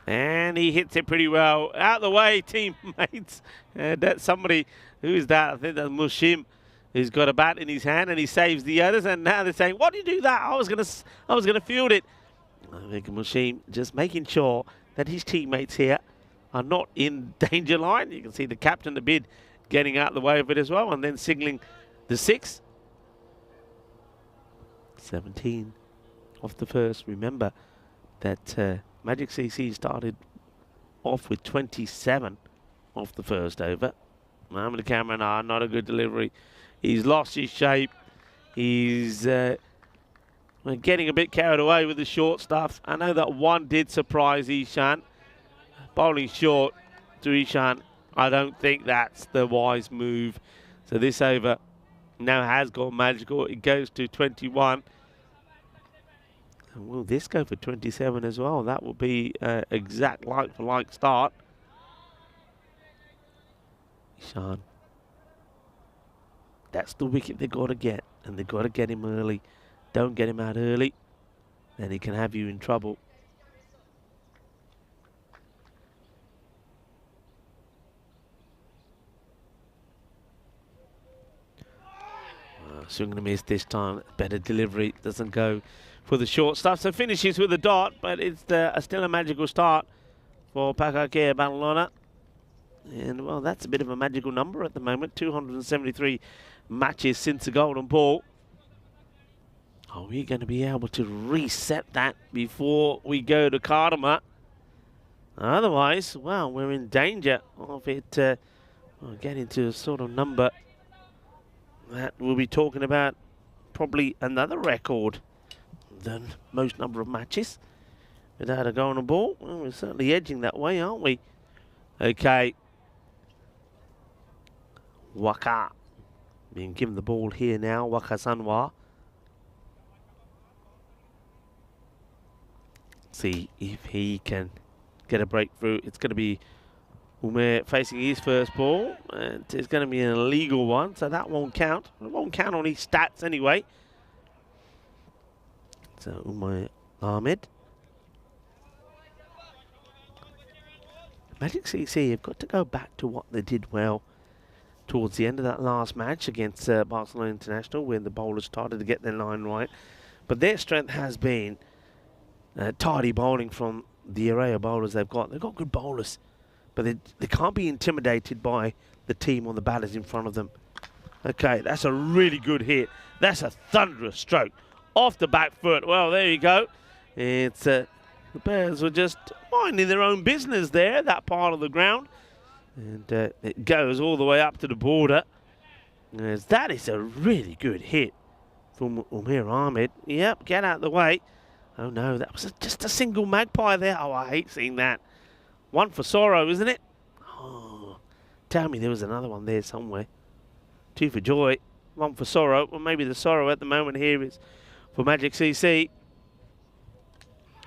And he hits it pretty well. Out of the way, teammates. And that's somebody, who is that? I think that's Mushim, who's got a bat in his hand, and he saves the others. And now they're saying, "Why do you do that? I was gonna field it." I think Mushim just making sure that his teammates here are not in danger line. You can see the captain, the bid, getting out of the way of it as well, and then signalling the 6. 17 off the first. Remember that Magic CC started off with 27 off the first over. Mohamed Kamran, not a good delivery. He's lost his shape. He's We're getting a bit carried away with the short stuff. I know that one did surprise Ishan. Bowling short to Ishan. I don't think that's the wise move. So this over now has gone magical. It goes to 21. And will this go for 27 as well? That will be exact like-for-like start. Ishan. That's the wicket they've got to get. And they've got to get him early. Don't get him out early, then he can have you in trouble. Swing and a miss this time. Better delivery. Doesn't go for the short stuff. So finishes with a dot, but it's still a magical start for Pakakea Bangalona. And, well, that's a bit of a magical number at the moment. 273 matches since the golden ball. Are we going to be able to reset that before we go to Kardama? Otherwise, well, we're in danger of it getting to a sort of number that we'll be talking about probably another record than most number of matches without a golden ball. Well, we're certainly edging that way, aren't we? Okay. Waka being given the ball here now, Waka Sanwa. See if he can get a breakthrough. It's going to be Umair facing his first ball, and it's going to be an illegal one, so that won't count. It won't count on his stats anyway. So Umair Ahmed. Magic CC have got to go back to what they did well towards the end of that last match against Barcelona International, when the bowlers started to get their line right. But their strength has been tidy bowling from the array of bowlers they've got. They've got good bowlers, but they can't be intimidated by the team on the batters in front of them. Okay, that's a really good hit. That's a thunderous stroke off the back foot. Well, there you go. It's the Bears were just minding their own business there, that part of the ground. And it goes all the way up to the border. As that is a really good hit from Umair Ahmed. Yep, get out of the way. Oh no, that was just a single magpie there. Oh, I hate seeing that. One for sorrow, isn't it? Oh, tell me there was another one there somewhere. Two for joy, one for sorrow. Well, maybe the sorrow at the moment here is for Magic CC.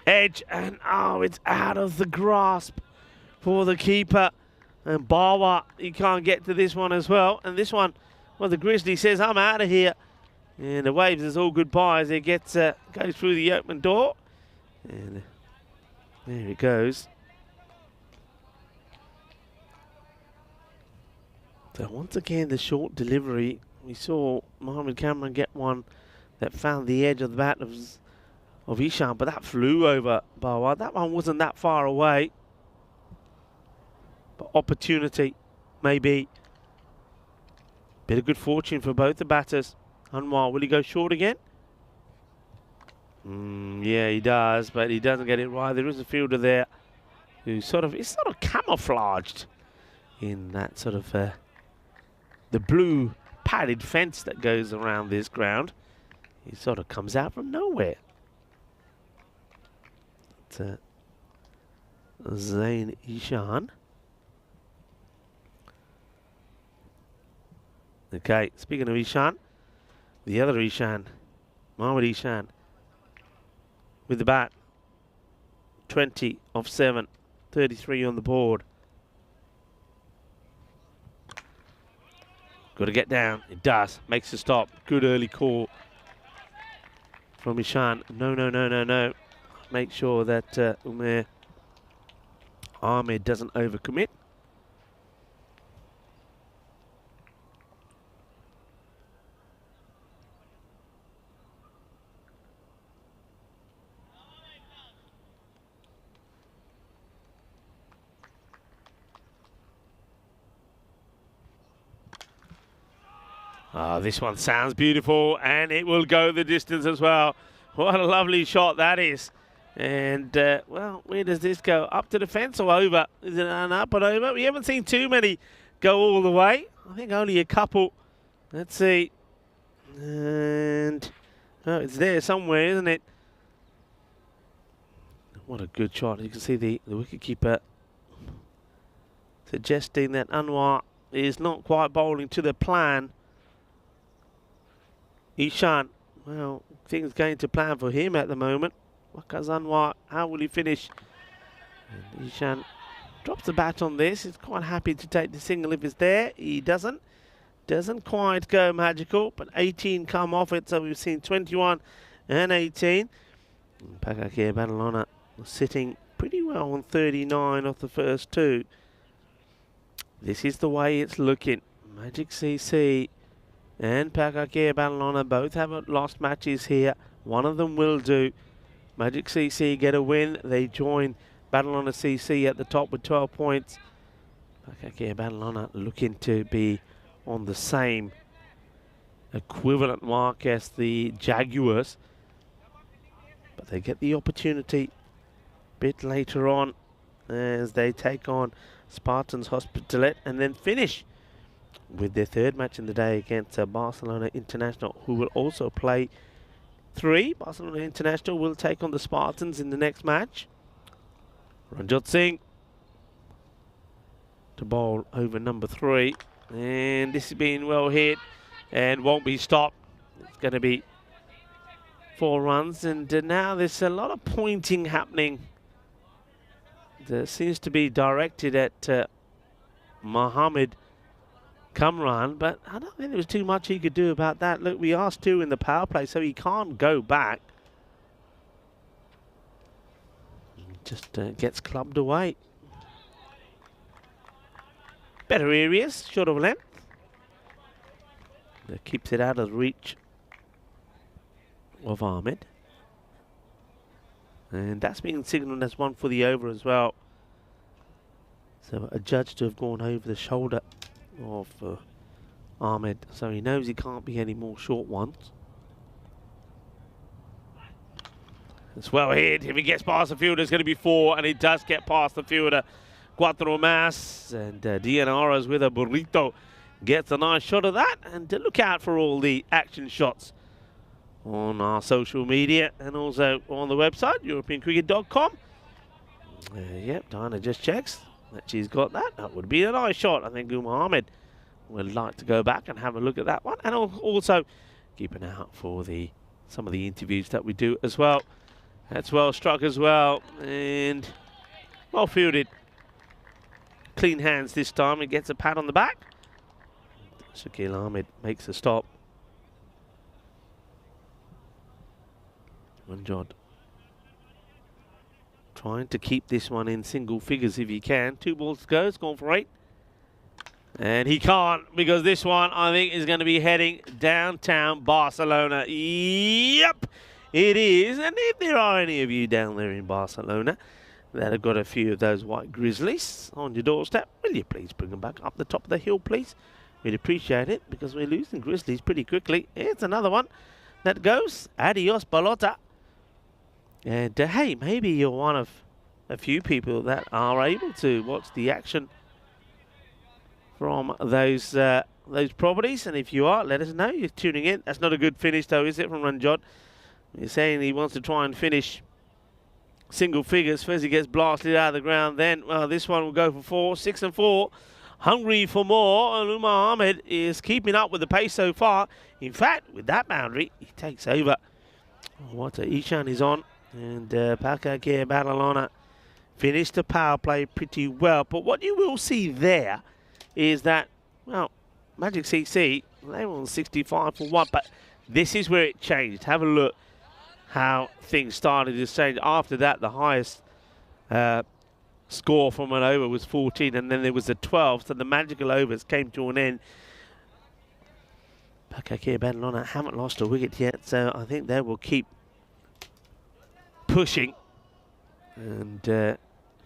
Edge, and oh, it's out of the grasp for the keeper. And Bawa, he can't get to this one as well. And this one, well, the Grizzly says, I'm out of here. And the waves is all goodbye as it gets goes through the open door. And there it goes. So once again, the short delivery. We saw Mohamed Cameron get one that found the edge of the bat of Ishan, but that flew over Bawa. That one wasn't that far away. But opportunity, maybe. Bit of good fortune for both the batters. Anwar, will he go short again? Yeah, he does, but he doesn't get it right. There is a fielder there who is sort of camouflaged in that sort of the blue padded fence that goes around this ground. He sort of comes out from nowhere. It's Zain Ishan. Okay, speaking of Ishan, the other Ishan, Mohamed Ishan, with the bat, 20 off 7, 33 on the board. Got to get down. It does. Makes a stop. Good early call from Ishan. No. Make sure that Umair Ahmed doesn't overcommit. This one sounds beautiful, and it will go the distance as well. What a lovely shot that is. And, well, where does this go? Up to the fence or over? Is it an up and over? We haven't seen too many go all the way. I think only a couple. Let's see. And Oh, it's there somewhere, isn't it? What a good shot. You can see the wicketkeeper suggesting that Anwar is not quite bowling to the plan. Ishan, well, things going to plan for him at the moment. Waqas Anwar, how will he finish? And Ishan drops the bat on this. He's quite happy to take the single if it's there. He doesn't. Doesn't quite go magical, but 18 come off it, so we've seen 21 and 18. Pakakir Badalona sitting pretty well on 39 off the first two. This is the way it's looking. Magic CC and Pakakir Badalona both have lost matches here. One of them will do. Magic CC get a win. They join Badalona CC at the top with 12 points. Pakakir Badalona looking to be on the same equivalent mark as the Jaguars, but they get the opportunity a bit later on as they take on Spartans Hospitalet and then finish with their third match in the day against Barcelona International, who will also play 3. Barcelona International will take on the Spartans in the next match. Ranjot Singh to bowl over number 3. And this has been well hit and won't be stopped. It's going to be 4 runs. And now there's a lot of pointing happening. There seems to be directed at Mohammed Kamran. But I don't think there was too much he could do about that. Look, we asked 2 in the power play, so he can't go back. Just gets clubbed away. Better areas, short of length. That keeps it out of reach of Ahmed. And that's being signalled as 1 for the over as well. So a judge to have gone over the shoulder of Ahmed. So he knows he can't be any more short ones. It's well hit. If he gets past the fielder, it's going to be 4. And he does get past the fielder. Cuatro Mas and Dianaras with a burrito gets a nice shot of that. And look out for all the action shots on our social media and also on the website, EuropeanCricket.com. Yep, Diana just checks that she's got that. That would be a nice shot. I think Mohammed would like to go back and have a look at that one. And also keep an eye out for some of the interviews that we do as well. That's well struck as well and well fielded. Clean hands this time. He gets a pat on the back. Shakil Ahmed makes a stop. Manjot trying to keep this one in single figures if he can. 2 balls to go. It's gone for 8. And he can't, because this one, I think, is going to be heading downtown Barcelona. Yep, it is. And if there are any of you down there in Barcelona that have got a few of those white grizzlies on your doorstep, will you please bring them back up the top of the hill, please? We'd appreciate it, because we're losing grizzlies pretty quickly. Here's another one that goes. Adios, Balota. And hey, maybe you're one of a few people that are able to watch the action from those properties. And if you are, let us know you're tuning in. That's not a good finish, though, is it, from Ranjot? He's saying he wants to try and finish single figures. First he gets blasted out of the ground, then, well, this one will go for 4, 6 and 4. Hungry for more, and Umar Ahmed is keeping up with the pace so far. In fact, with that boundary, he takes over. What Ishan is on, and Pakakir Badalona finished the power play pretty well. But what you will see there is that, well, Magic CC, they were on 65 for 1, but this is where it changed. Have a look how things started to change. After that, the highest score from an over was 14, and then there was a 12, so the magical overs came to an end. Pakakir Badalona haven't lost a wicket yet, so I think they will keep pushing and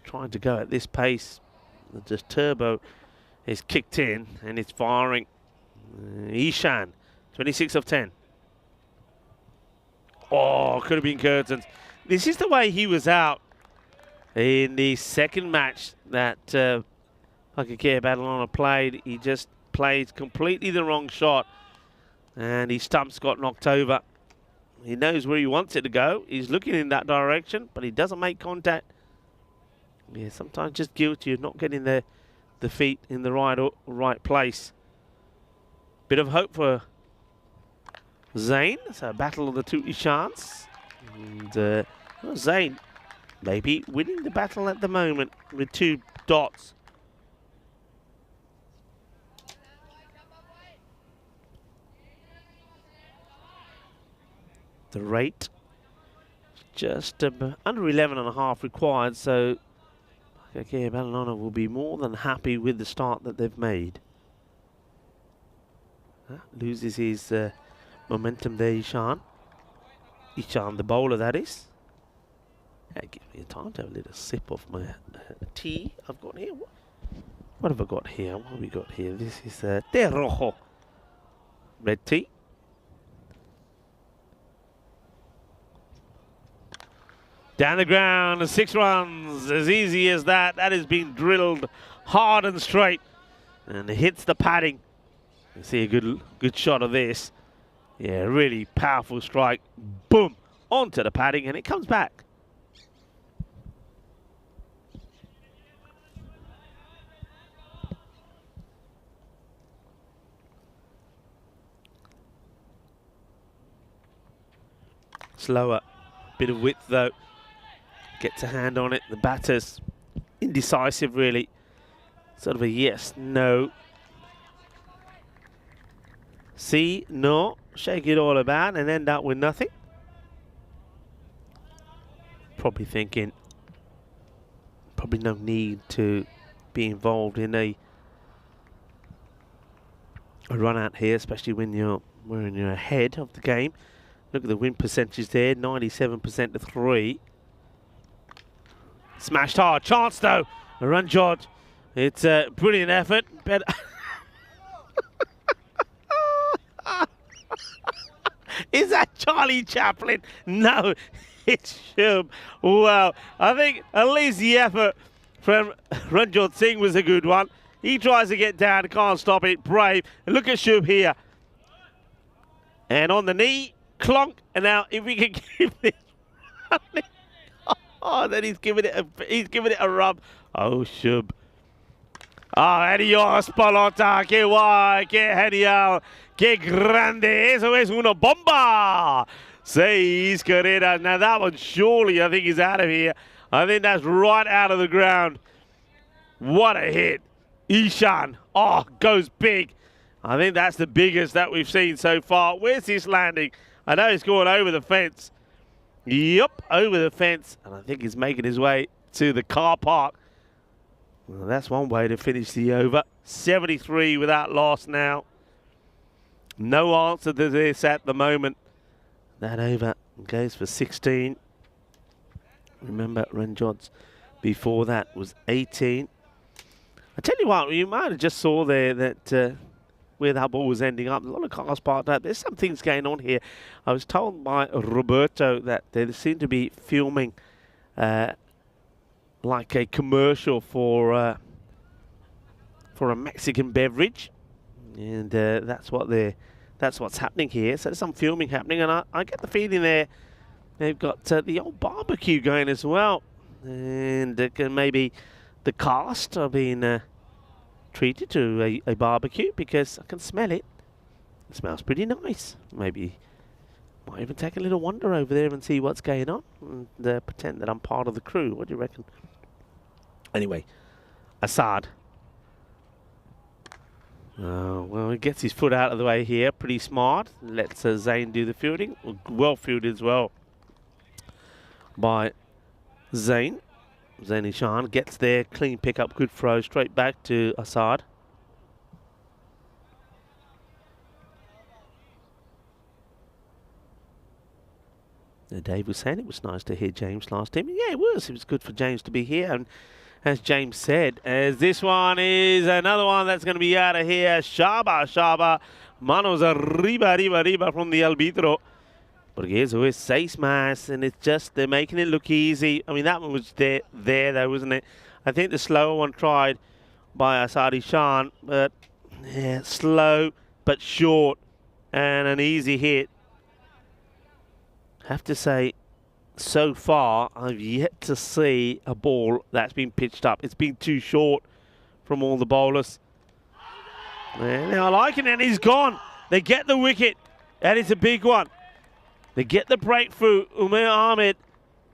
trying to go at this pace. The turbo is kicked in and it's firing. Ishan, 26 of 10. Oh, could have been curtains. This is the way he was out in the second match that Pakakir Badalona played. He just played completely the wrong shot and his stumps got knocked over. He knows where he wants it to go. He's looking in that direction, but he doesn't make contact. Yeah, sometimes just guilty of not getting the feet in the right place. Bit of hope for Zain. It's a battle of the two Ishans. And well, Zain maybe winning the battle at the moment with 2 dots. The rate just under 11.5 required, so okay, Ballinona will be more than happy with the start that they've made. Loses his momentum there, Ishan. Ishan, the bowler, that is. Give me a time to have a little sip of my tea I've got here. What have I got here? What have we got here? This is Te Rojo red tea. Down the ground, 6 runs, as easy as that. That has been drilled hard and straight, and it hits the padding. You see a good shot of this. Yeah, really powerful strike. Boom, onto the padding, and it comes back. Slower, bit of width though. Gets a hand on it. The batter's indecisive, really. Sort of a yes, no. See, no. Shake it all about and end up with nothing. Probably thinking, probably no need to be involved in a run out here, especially when you're ahead of the game. Look at the win percentage there, 97% to 3. Smashed hard. Chance though. A run, George. It's a brilliant effort. But is that Charlie Chaplin? No, it's Shub. Well, I think at least the effort from Ranjot Singh was a good one. He tries to get down, can't stop it. Brave. And look at Shub here. And on the knee, clonk. And now if we can keep this running. Oh, then he's giving it a rub. Oh, Shub. Ah, adiós, pelota. Qué guay, qué genial, qué grande. Eso es una bomba. 6 carreras. Now that one surely I think is out of here. I think that's right out of the ground. What a hit. Ishan. Oh, goes big. I think that's the biggest that we've seen so far. Where's this landing? I know it's going over the fence. Yup, over the fence, and I think he's making his way to the car park. Well, that's one way to finish the over. 73 without loss now. No answer to this at the moment. That over goes for 16. Remember, Ranjot's before that was 18. I tell you what, you might have just saw there that where that ball was ending up. A lot of cars parked up. There's some things going on here. I was told by Roberto that they seem to be filming like a commercial for a Mexican beverage, and that's what's happening here. So there's some filming happening, and I get the feeling they've got the old barbecue going as well, and maybe the cast are being treated to a barbecue, because I can smell it. It smells pretty nice. Maybe might even take a little wander over there and see what's going on, and pretend that I'm part of the crew. What do you reckon? Anyway, Assad. Well, he gets his foot out of the way here. Pretty smart. Lets Zain do the fielding. Well fielded as well by Zain. Zain Ishan gets there, clean pickup, good throw, straight back to Assad. Dave was saying it was nice to hear James last time. Yeah, it was. It was good for James to be here. And as James said, as this one is another one that's going to be out of here. Shaba. Manos arriba from the arbitro. Porque eso es 6 más, and it's just, they're making it look easy. I mean, that one was there though, wasn't it? I think the slower one tried by Assad Ishan, but yeah, slow but short and an easy hit. have to say, so far, I've yet to see a ball that's been pitched up. It's been too short from all the bowlers. And I like it, and he's gone. They get the wicket, and it's a big one. They get the breakthrough. Umair Ahmed.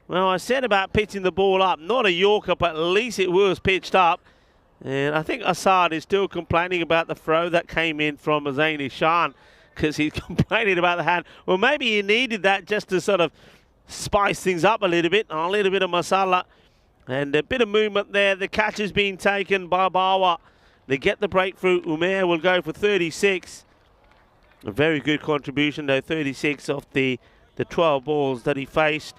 Well, I said about pitching the ball up. Not a Yorker, but at least it was pitched up. And I think Assad is still complaining about the throw that came in from Zain Ishan, because he's complaining about the hand. Well, maybe he needed that just to sort of spice things up a little bit of masala. And a bit of movement there. The catch is being taken by Bawa. They get the breakthrough. Umair will go for 36. A very good contribution, though. 36 off the 12 balls that he faced.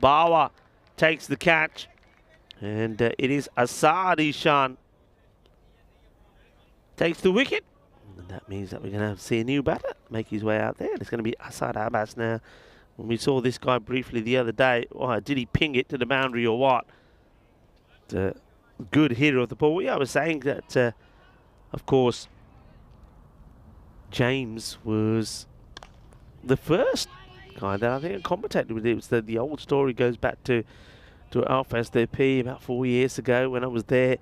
Bawa takes the catch. And it is Assad Ishan takes the wicket. And that means that we're going to see a new batter make his way out there. It's going to be Assad Abbas now. When we saw this guy briefly the other day, did he ping it to the boundary or what? The good hitter of the ball. Yeah, I was saying that, of course, James was the first guy that I think I commentated with. It was the old story goes back to Alpha SDP about 4 years ago when I was there.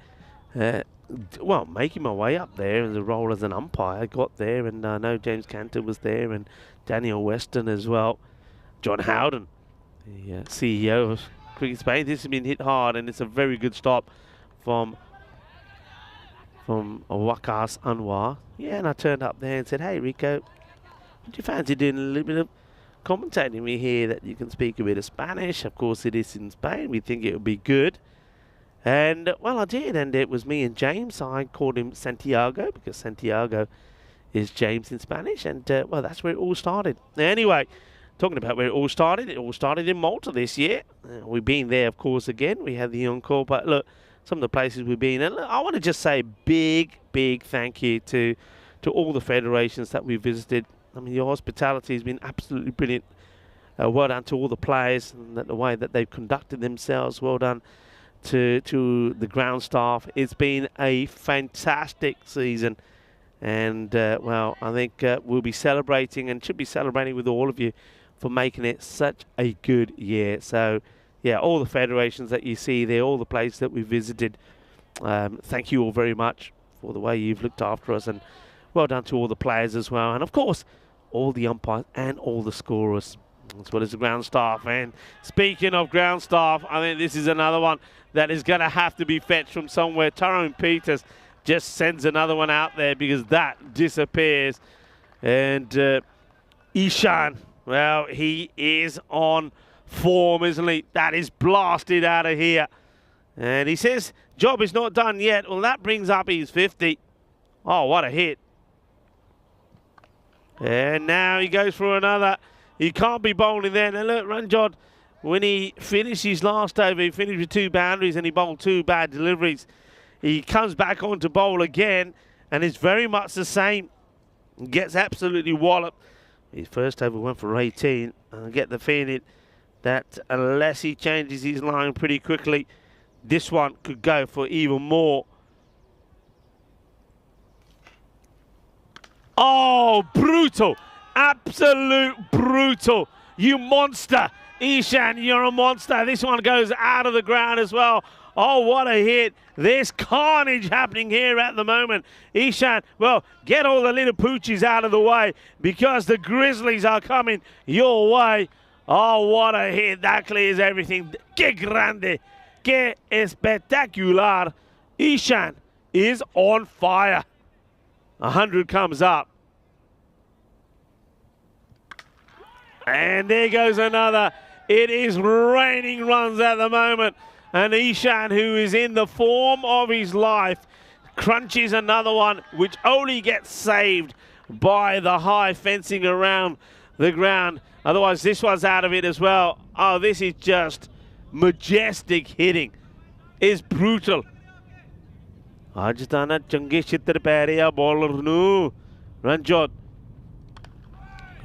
Making my way up there in the role as an umpire. I got there, and I know James Cantor was there, and Daniel Weston as well. John Howden, the CEO of Cricket Spain. This has been hit hard, and it's a very good stop from Waqas Anwar. Yeah, and I turned up there and said, "Hey, Rico, would you fancy doing a little bit of commentating? We hear that you can speak a bit of Spanish. Of course, it is in Spain. We think it would be good." And, well, I did, and it was me and James. I called him Santiago because Santiago is James in Spanish, and, that's where it all started. Anyway, talking about where it all started in Malta this year. We've been there, of course, again. We had the encore, but look, some of the places we've been, and look, I want to just say big thank you to all the federations that we visited. I mean, your hospitality has been absolutely brilliant. Well done to all the players and the way that they've conducted themselves. Well done to the ground staff. It's been a fantastic season, and I think we'll be celebrating and should be celebrating with all of you for making it such a good year. So yeah, all the federations that you see there, all the places that we visited, thank you all very much for the way you've looked after us, and well done to all the players as well, and of course all the umpires and all the scorers, as well as the ground staff. And speaking of ground staff, I think this is another one that is going to have to be fetched from somewhere. Tyrone Peters just sends another one out there because that disappears. And Ishan, well, he is on form, isn't he? That is blasted out of here. And he says, job is not done yet. Well, that brings up his 50. Oh, what a hit. And now he goes for another. He can't be bowling there. Now look, Ranjot, when he finished his last over, he finished with 2 boundaries and he bowled 2 bad deliveries. He comes back on to bowl again, and it's very much the same. He gets absolutely walloped. His first over went for 18. I get the feeling that unless he changes his line pretty quickly, this one could go for even more. Oh, brutal. Absolute brutal. You monster. Ishan, you're a monster. This one goes out of the ground as well. Oh, what a hit. There's carnage happening here at the moment. Ishan, well, get all the little poochies out of the way because the Grizzlies are coming your way. Oh, what a hit. That clears everything. Que grande. Que espectacular. Ishan is on fire. 100 comes up. And there goes another. It is raining runs at the moment. And Ishan, who is in the form of his life, crunches another one, which only gets saved by the high fencing around the ground. Otherwise, this one's out of it as well. Oh, this is just majestic hitting. It's brutal. Rajasthan Changi Chitraparia bowler nu Ranjot.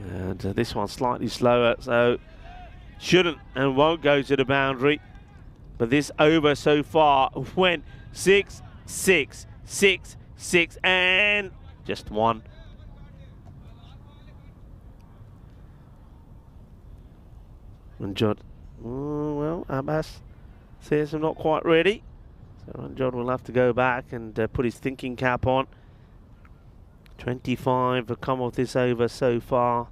And this one's slightly slower, so shouldn't and won't go to the boundary. But this over so far went 6, 6, 6, 6, and just 1. Ranjot, well, Abbas says I'm not quite ready. So Ranjot will have to go back and put his thinking cap on. 25 have come off this over so far.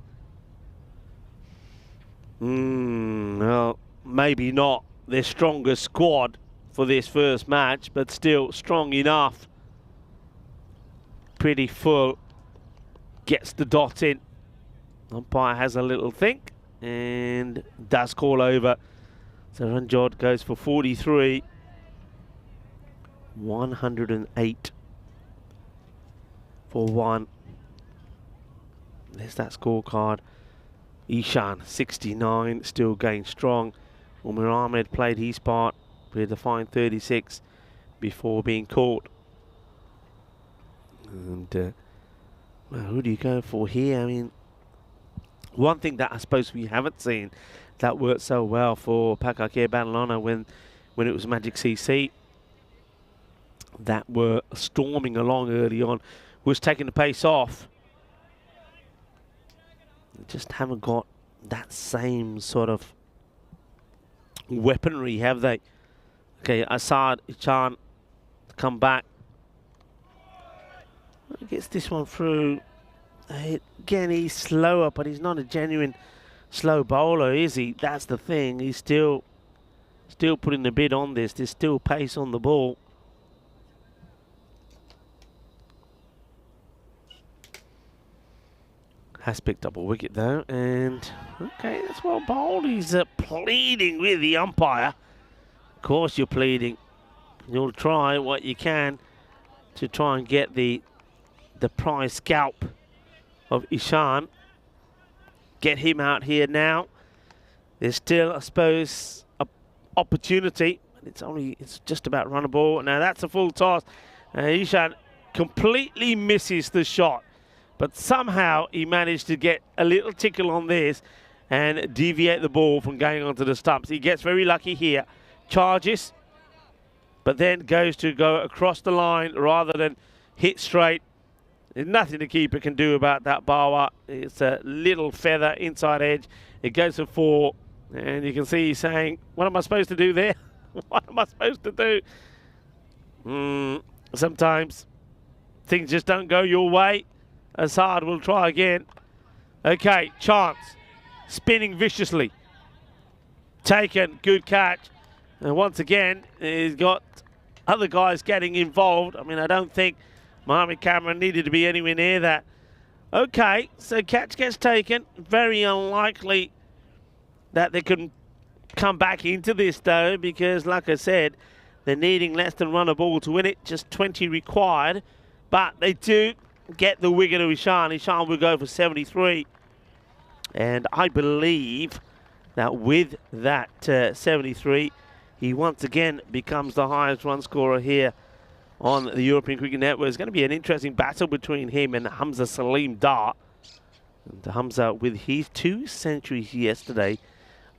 Well, maybe not their strongest squad for this first match, but still strong enough. Pretty full. Gets the dot in. Umpire has a little think and does call over. So Ranjot goes for 43. 108 for one. There's that scorecard. Ishan, 69, still going strong. Umar Ahmed played his part with a fine 36 before being caught. And well, who do you go for here? I mean, one thing that I suppose we haven't seen that worked so well for Pakakir Badalona when it was Magic CC that were storming along early on was taking the pace off. Just haven't got that same sort of weaponry, have they? Okay, Assad, Ichan, come back. Gets this one through. Again, he's slower, but he's not a genuine slow bowler, is he? That's the thing. He's still putting the bid on this. There's still pace on the ball. Has picked up a wicket though, and okay, that's well bowled. He's pleading with the umpire. Of course you're pleading. You'll try what you can to try and get the prize scalp of Ishan. Get him out here now. There's still, I suppose, an opportunity. It's just about run a ball. Now that's a full toss. Ishan completely misses the shot. But somehow he managed to get a little tickle on this and deviate the ball from going onto the stumps. He gets very lucky here. Charges, but then goes to go across the line rather than hit straight. There's nothing the keeper can do about that Bawa. It's a little feather inside edge. It goes for 4. And you can see he's saying, what am I supposed to do there? What am I supposed to do? Sometimes things just don't go your way. Assad will try again. Okay, chance. Spinning viciously. Taken, good catch. And once again, he's got other guys getting involved. I mean, I don't think Mohamed Cameron needed to be anywhere near that. Okay, so catch gets taken. Very unlikely that they can come back into this though, because like I said, they're needing less than run a ball to win it. Just 20 required. But they do get the wicket of Ishan. Ishan will go for 73. And I believe that with that 73, he once again becomes the highest run scorer here on the European Cricket Network. It's going to be an interesting battle between him and Hamza Salim Dar. And Hamza, with his 2 centuries yesterday,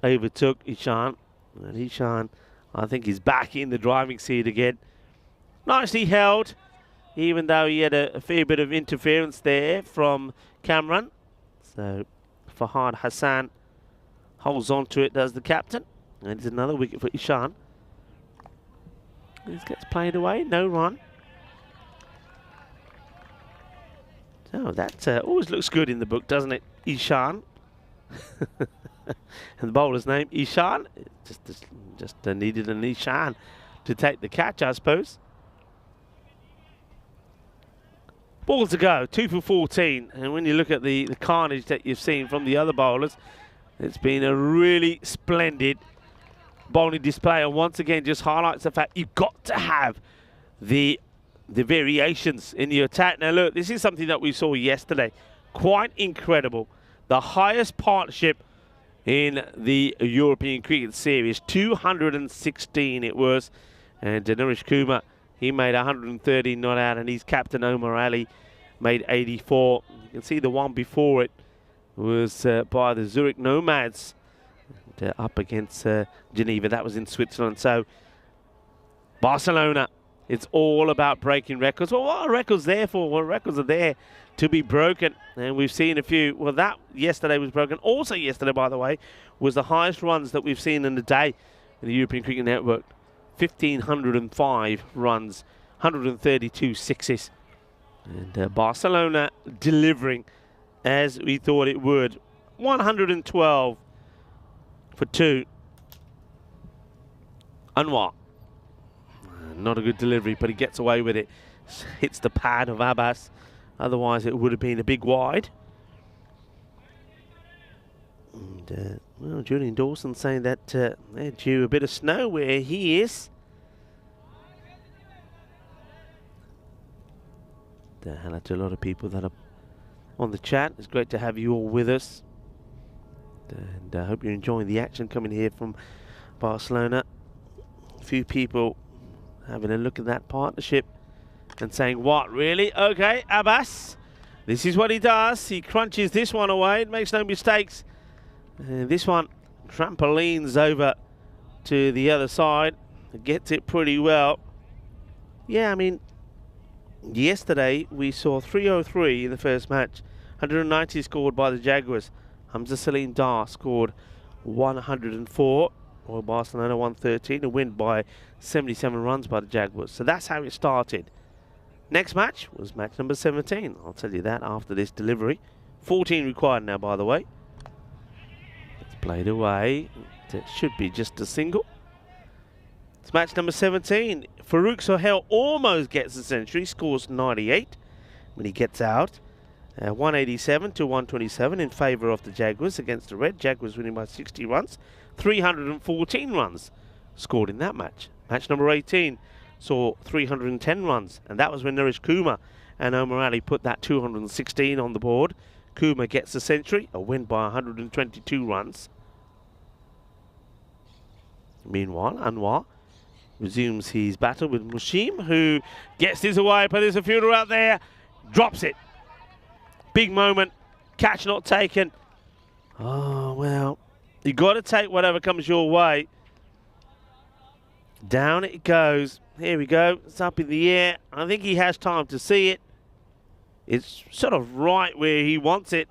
overtook Ishan. And Ishan, I think, is back in the driving seat again. Nicely held, even though he had a fair bit of interference there from Cameron. So Fahad Hassan holds on to it, does the captain. And it's another wicket for Ishan. This gets played away, no run. So that always looks good in the book, doesn't it? Ishan. And the bowler's name, Ishan. Just needed an Ishan to take the catch, I suppose. Ball to go, 2 for 14. And when you look at the carnage that you've seen from the other bowlers, it's been a really splendid bowling display. And once again, just highlights the fact you've got to have the variations in your attack. Now look, this is something that we saw yesterday. Quite incredible. The highest partnership in the European Cricket Series, 216 it was. And Naresh Kumar, he made 130 not out, and his captain Omar Ali made 84. You can see the one before it was by the Zurich Nomads up against Geneva. That was in Switzerland. So Barcelona It's all about breaking records. Well, what are records there for? Well, records are there to be broken. And we've seen a few. Well, that yesterday was broken. Also yesterday, by the way, was the highest runs that we've seen in the day in the European Cricket Network. 1,505 runs, 132 sixes. And Barcelona delivering as we thought it would. 112 for 2. Anwar. Not a good delivery, but he gets away with it. Hits the pad of Abbas. Otherwise, it would have been a big wide. And, well, Julian Dawson saying that they're due a bit of snow where he is. Hello to a lot of people that are on the chat. It's great to have you all with us. And I hope you're enjoying the action coming here from Barcelona. A few people having a look at that partnership and saying, what, really? Okay, Abbas, this is what he does. He crunches this one away, makes no mistakes. And this one trampolines over to the other side, gets it pretty well. Yeah, I mean, yesterday we saw 303 in the first match, 190 scored by the Jaguars. Hamza Salim Dar scored 104. Or Barcelona 113, a win by 77 runs by the Jaguars. So that's how it started. Next match was match number 17. I'll tell you that after this delivery. 14 required now, by the way. It's played away. It should be just a single. It's match number 17. Farouk Sohail almost gets a century, scores 98 when he gets out. 187 to 127 in favour of the Jaguars against the Red. Jaguars winning by 60 runs. 314 runs scored in that match. Match number 18 saw 310 runs, and that was when Naresh Kumar and Omar Ali put that 216 on the board. Kumar gets a century, a win by 122 runs. Meanwhile, Anwar resumes his battle with Mushim, who gets this away, but there's a fielder out there, drops it. Big moment, catch not taken. Oh, well, you got to take whatever comes your way. Down it goes. Here we go. It's up in the air. I think he has time to see it. It's sort of right where he wants it,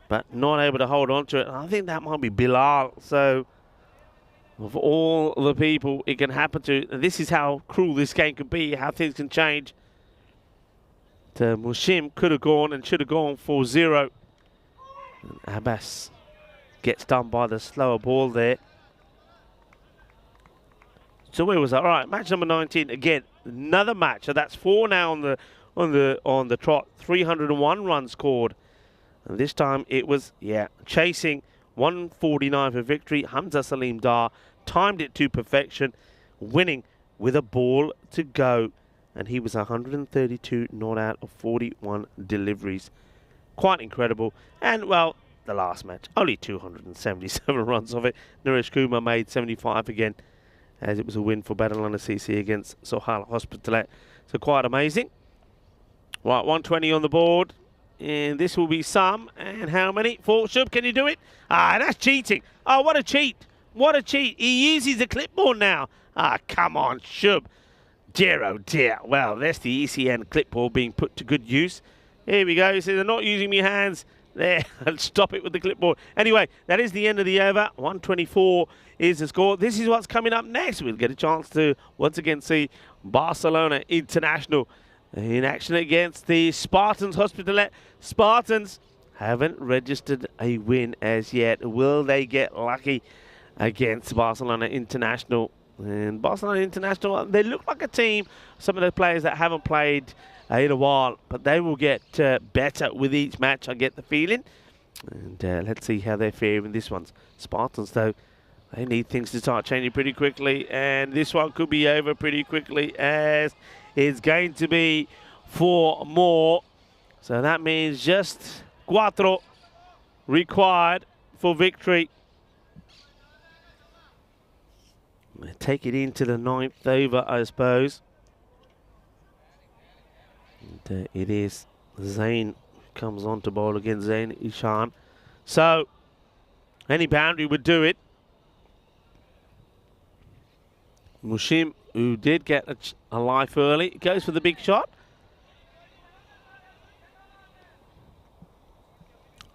but not able to hold on to it. I think that might be Bilal. So, of all the people it can happen to, this is how cruel this game can be, how things can change. Mushim could have gone and should have gone for 0. And Abbas gets done by the slower ball there. So where was that? All right, match number 19 again. Another match. So that's 4 now on the trot. 301 runs scored, and this time it was chasing 149 for victory. Hamza Salim Dar timed it to perfection, winning with a ball to go, and he was 132 not out of 41 deliveries. Quite incredible. And well, the last match, only 277 runs of it. Naresh Kumar made 75 again, as it was a win for Badalona CC against Sohail Hospitalet. So quite amazing. Right, 120 on the board. And this will be some. And how many? 4. Shub, can you do it? Ah, that's cheating. Oh, what a cheat. What a cheat. He uses the clipboard now. Ah, come on, Shub. Dear, oh dear. Well, there's the ECN clipboard being put to good use. Here we go. He says, I'm not using my hands. There, and stop it with the clipboard. Anyway, that is the end of the over. 124 is the score. This is what's coming up next. We'll get a chance to once again see Barcelona International in action against the Spartans Hospitalet. Spartans haven't registered a win as yet. Will they get lucky against Barcelona International? And Barcelona International, they look like a team, some of the players that haven't played in a while, but they will get better with each match, I get the feeling. And let's see how they fare in this one. Spartans, though, they need things to start changing pretty quickly, and this one could be over pretty quickly, as it's going to be 4 more. So that means just 4 required for victory. Take it into the 9th over, I suppose. And it is Zain comes on to bowl against Zain Ishan. So any boundary would do it. Mushim, who did get a life early, goes for the big shot.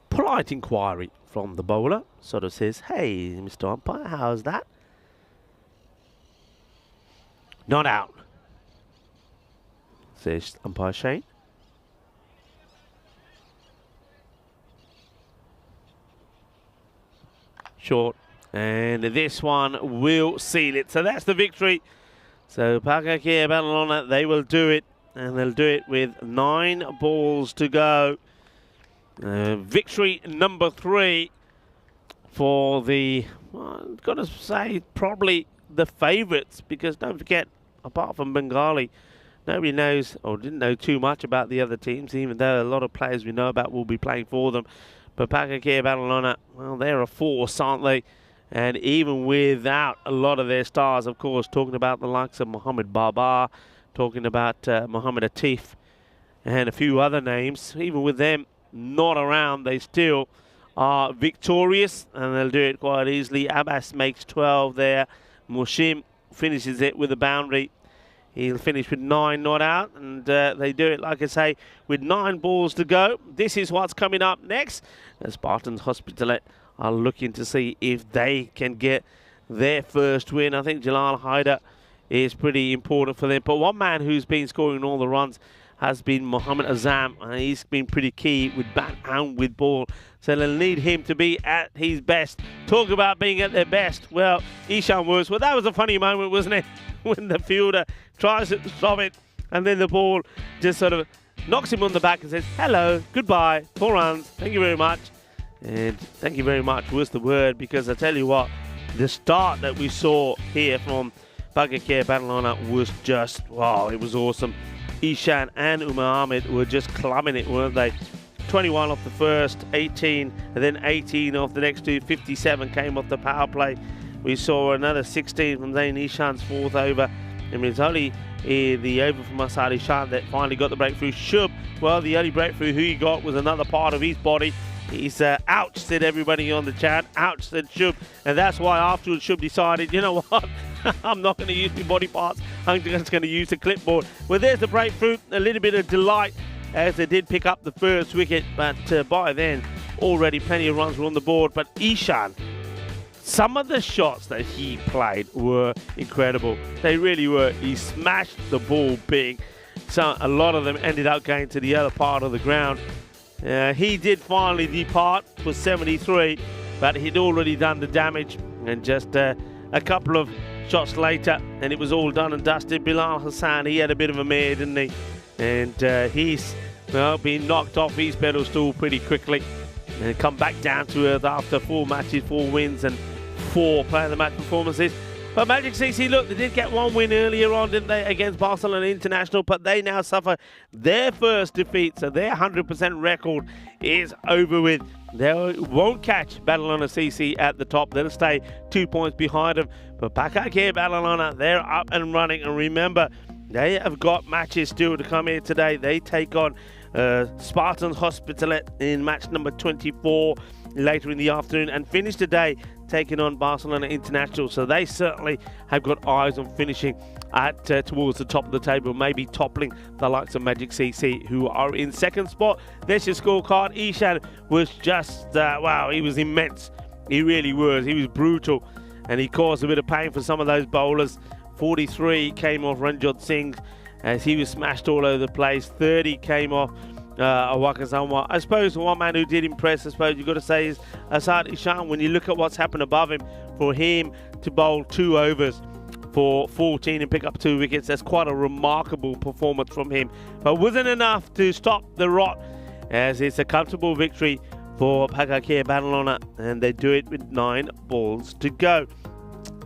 Polite inquiry from the bowler. Sort of says, hey, Mr. Umpire, how's that? Not out, says Umpire Shane. Short. And this one will seal it. So that's the victory. So Pakakea Banalona, they will do it. And they'll do it with 9 balls to go. Victory number 3 for the, well, I've got to say, probably the favourites. Because don't forget, apart from Bengali, nobody knows or didn't know too much about the other teams, even though a lot of players we know about will be playing for them. But Pakakea Banalona, well, they're a force, aren't they? And even without a lot of their stars, of course, talking about the likes of Mohammed Babar, talking about Mohammed Atif, and a few other names, even with them not around, they still are victorious, and they'll do it quite easily. Abbas makes 12 there. Mushim finishes it with a boundary. He'll finish with 9 not out, and they do it, like I say, with 9 balls to go. This is what's coming up next. The Spartans Hospitalet are looking to see if they can get their first win. I think Jalal Haider is pretty important for them. But one man who's been scoring all the runs has been Mohammed Azam, and he's been pretty key with bat and with ball. So they'll need him to be at his best. Talk about being at their best. Well, Ishan was. Well, that was a funny moment, wasn't it? When the fielder tries to stop it, and then the ball just sort of knocks him on the back and says, hello, goodbye, 4 runs, thank you very much. And thank you very much was the word, because I tell you what, the start that we saw here from Pakakea Banalona was just, wow, it was awesome. Ishan and Umar Ahmed were just clubbing it, weren't they? 21 off the first, 18, and then 18 off the next 2. 57 came off the power play. We saw another 16 from Zain Ishan's 4th over. I mean, it's only the over from Asad Ishan that finally got the breakthrough. Shub, well, the early breakthrough who he got was another part of his body. He's ouch, said everybody on the chat. Ouch, said Shub. And that's why afterwards Shub decided, you know what, I'm not going to use my body parts. I'm just going to use the clipboard. Well, there's the breakthrough. A little bit of delight as they did pick up the first wicket. But by then, already plenty of runs were on the board. But Ishan, some of the shots that he played were incredible. They really were. He smashed the ball big. So a lot of them ended up going to the other part of the ground. He did finally depart for 73, but he'd already done the damage. And just a couple of shots later, and it was all done and dusted. Bilal Hassan, he had a bit of a mare, didn't he? And he's been knocked off his pedal stool pretty quickly and come back down to earth after 4 matches, 4 wins, and 4 player of the match performances. But Magic CC, look, they did get 1 win earlier on, didn't they, against Barcelona International, but they now suffer their first defeat, so their 100% record is over with. They won't catch Badalona CC at the top. They'll stay 2 points behind them. But Pakakea Badalona, they're up and running. And remember, they have got matches still to come here today. They take on Spartans Hospitalet in match number 24 later in the afternoon, and finish today taking on Barcelona International. So they certainly have got eyes on finishing at towards the top of the table, maybe toppling the likes of Magic CC, who are in 2nd spot. There's your scorecard. Ishan was just, wow, he was immense. He really was. He was brutal, and he caused a bit of pain for some of those bowlers. 43 came off Ranjot Singh as he was smashed all over the place. 30 came off Awakazawa. I suppose the one man who did impress, I suppose you've got to say, is Asad Ishan. When you look at what's happened above him, for him to bowl 2 overs for 14 and pick up 2 wickets, that's quite a remarkable performance from him. But wasn't enough to stop the rot, as it's a comfortable victory for Pakakea Banalona, and they do it with 9 balls to go.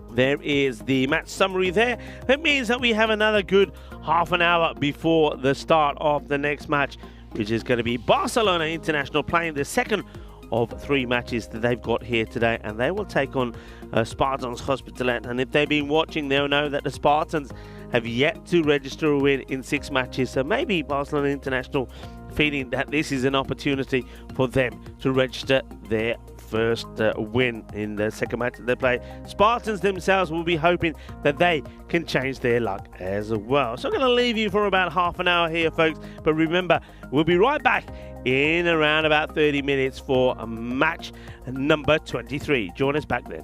There is the match summary there. That means that we have another good half an hour before the start of the next match, which is going to be Barcelona International playing the second of 3 matches that they've got here today, and they will take on Spartans Hospitalet. And if they've been watching, they'll know that the Spartans have yet to register a win in 6 matches. So maybe Barcelona International feeling that this is an opportunity for them to register their first win in the second match that they play. Spartans themselves will be hoping that they can change their luck as well. So I'm going to leave you for about half an hour here, folks. But remember, we'll be right back in around about 30 minutes for match number 23. Join us back then.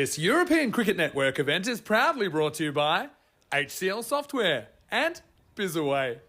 This European Cricket Network event is proudly brought to you by HCL Software and BizAway.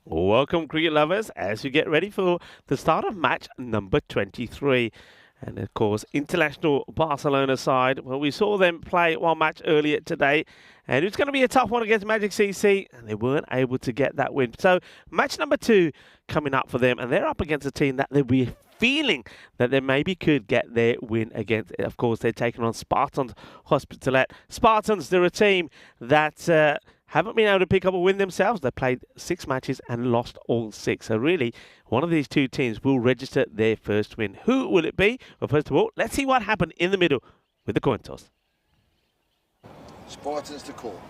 Welcome, cricket lovers, as we get ready for the start of match number 23. And of course, international Barcelona side. Well, we saw them play one match earlier today, and it's going to be a tough one against Magic CC, and they weren't able to get that win. So, match number 2 coming up for them, and they're up against a team that they'll be feeling that they maybe could get their win against. Of course, they're taking on Spartans Hospitalet. Spartans, they're a team that haven't been able to pick up a win themselves. They played 6 matches and lost all 6. So really, one of these two teams will register their first win. Who will it be? Well, first of all, let's see what happened in the middle with the coin toss. Spartans to call.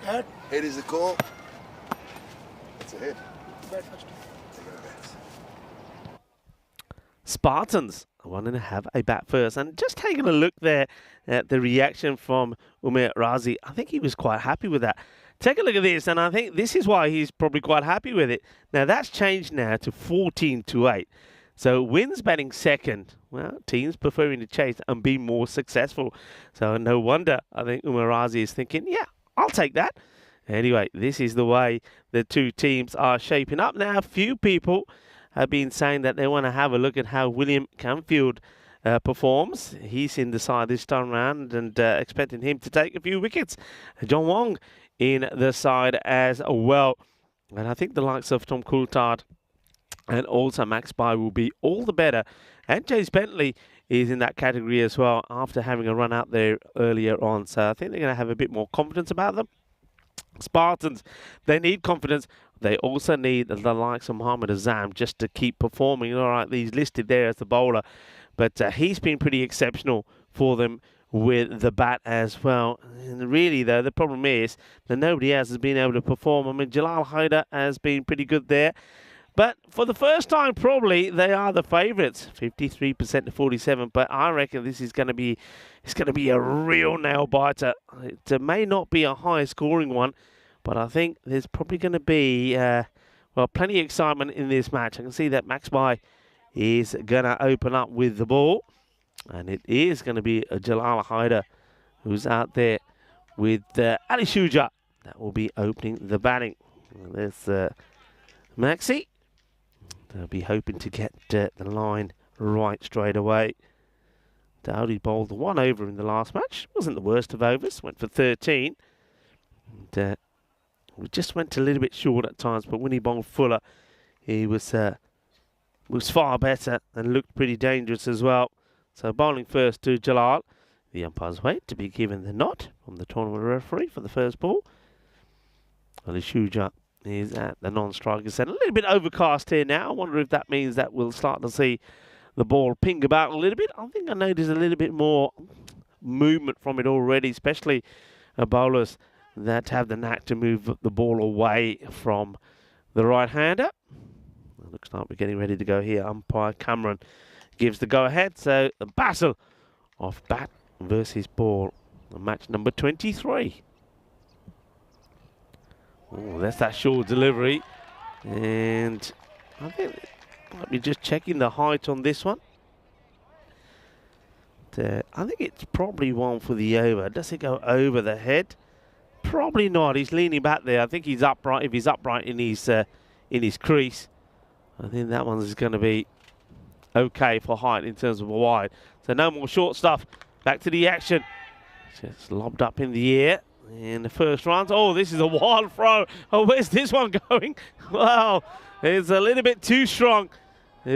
Head. Head is the call. That's a head. Bat first. They go bats. Spartans wanting to have a bat first. And just taking a look there at the reaction from Umer Razi, I think he was quite happy with that. Take a look at this, and I think this is why he's probably quite happy with it. Now, that's changed now to 14-8. So, wins batting second. Well, teams preferring to chase and be more successful. So, no wonder I think Umer Razi is thinking, yeah, I'll take that. Anyway, this is the way the two teams are shaping up now. A few people have been saying that they want to have a look at how William Canfield performs. He's in the side this time around, and expecting him to take a few wickets. John Wong in the side as well. And I think the likes of Tom Coulthard and also Max By will be all the better. And James Bentley is in that category as well after having a run out there earlier on. So I think they're going to have a bit more confidence about them. Spartans, they need confidence. They also need the likes of Mohammad Azam just to keep performing. All right, he's listed there as the bowler, but he's been pretty exceptional for them with the bat as well. And really, though, the problem is that nobody else has been able to perform. I mean, Jalal Haider has been pretty good there. But for the first time, probably, they are the favourites, 53% to 47%. But I reckon this is going to be, a real nail-biter. It may not be a high-scoring one, but I think there's probably going to be, plenty of excitement in this match. I can see that Max By is going to open up with the ball. And it is going to be Jalal Haider who's out there with Ali Shuja. That will be opening the batting. There's Maxi. They'll be hoping to get the line right straight away. Dowdy bowled the 1 over in the last match. Wasn't the worst of overs. Went for 13. And, we just went a little bit short at times, but when he bowled Fuller, he was far better and looked pretty dangerous as well. So bowling first to Jalal. The umpires wait to be given the nod from the tournament referee for the first ball. Ali Shuja is at the non-striker set. A little bit overcast here now. I wonder if that means that we'll start to see the ball ping about a little bit. I think I noticed a little bit more movement from it already, especially bowlers that have the knack to move the ball away from the right-hander. Looks like we're getting ready to go here. Umpire Cameron gives the go-ahead. So the battle of bat versus ball. Match number 23. Oh, that's that short delivery. And I think might be just checking the height on this one. I think it's probably one for the over. Does it go over the head? Probably not. He's leaning back there. I think he's upright. If he's upright in his crease, I think that one's going to be okay for height in terms of a wide. So no more short stuff. Back to the action. Just lobbed up in the air in the first round. Oh, this is a wild throw. Oh, where's this one going? Wow, it's a little bit too strong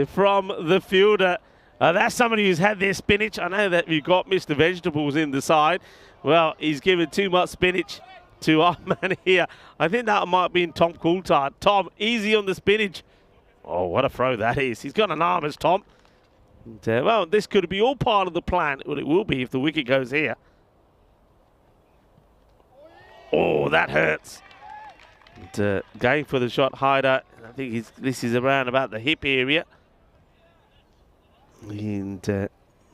from the fielder. That's somebody who's had their spinach. I know that we've got Mr. Vegetables in the side. Well, he's given too much spinach to our man here. I think that might be Tom Coulthard. Tom, easy on the spinach. Oh, what a throw that is. He's got an arm as Tom. And, well, this could be all part of the plan. Well, it will be if the wicket goes here. Oh, that hurts. And, going for the shot, Haider. I think this is around about the hip area. And,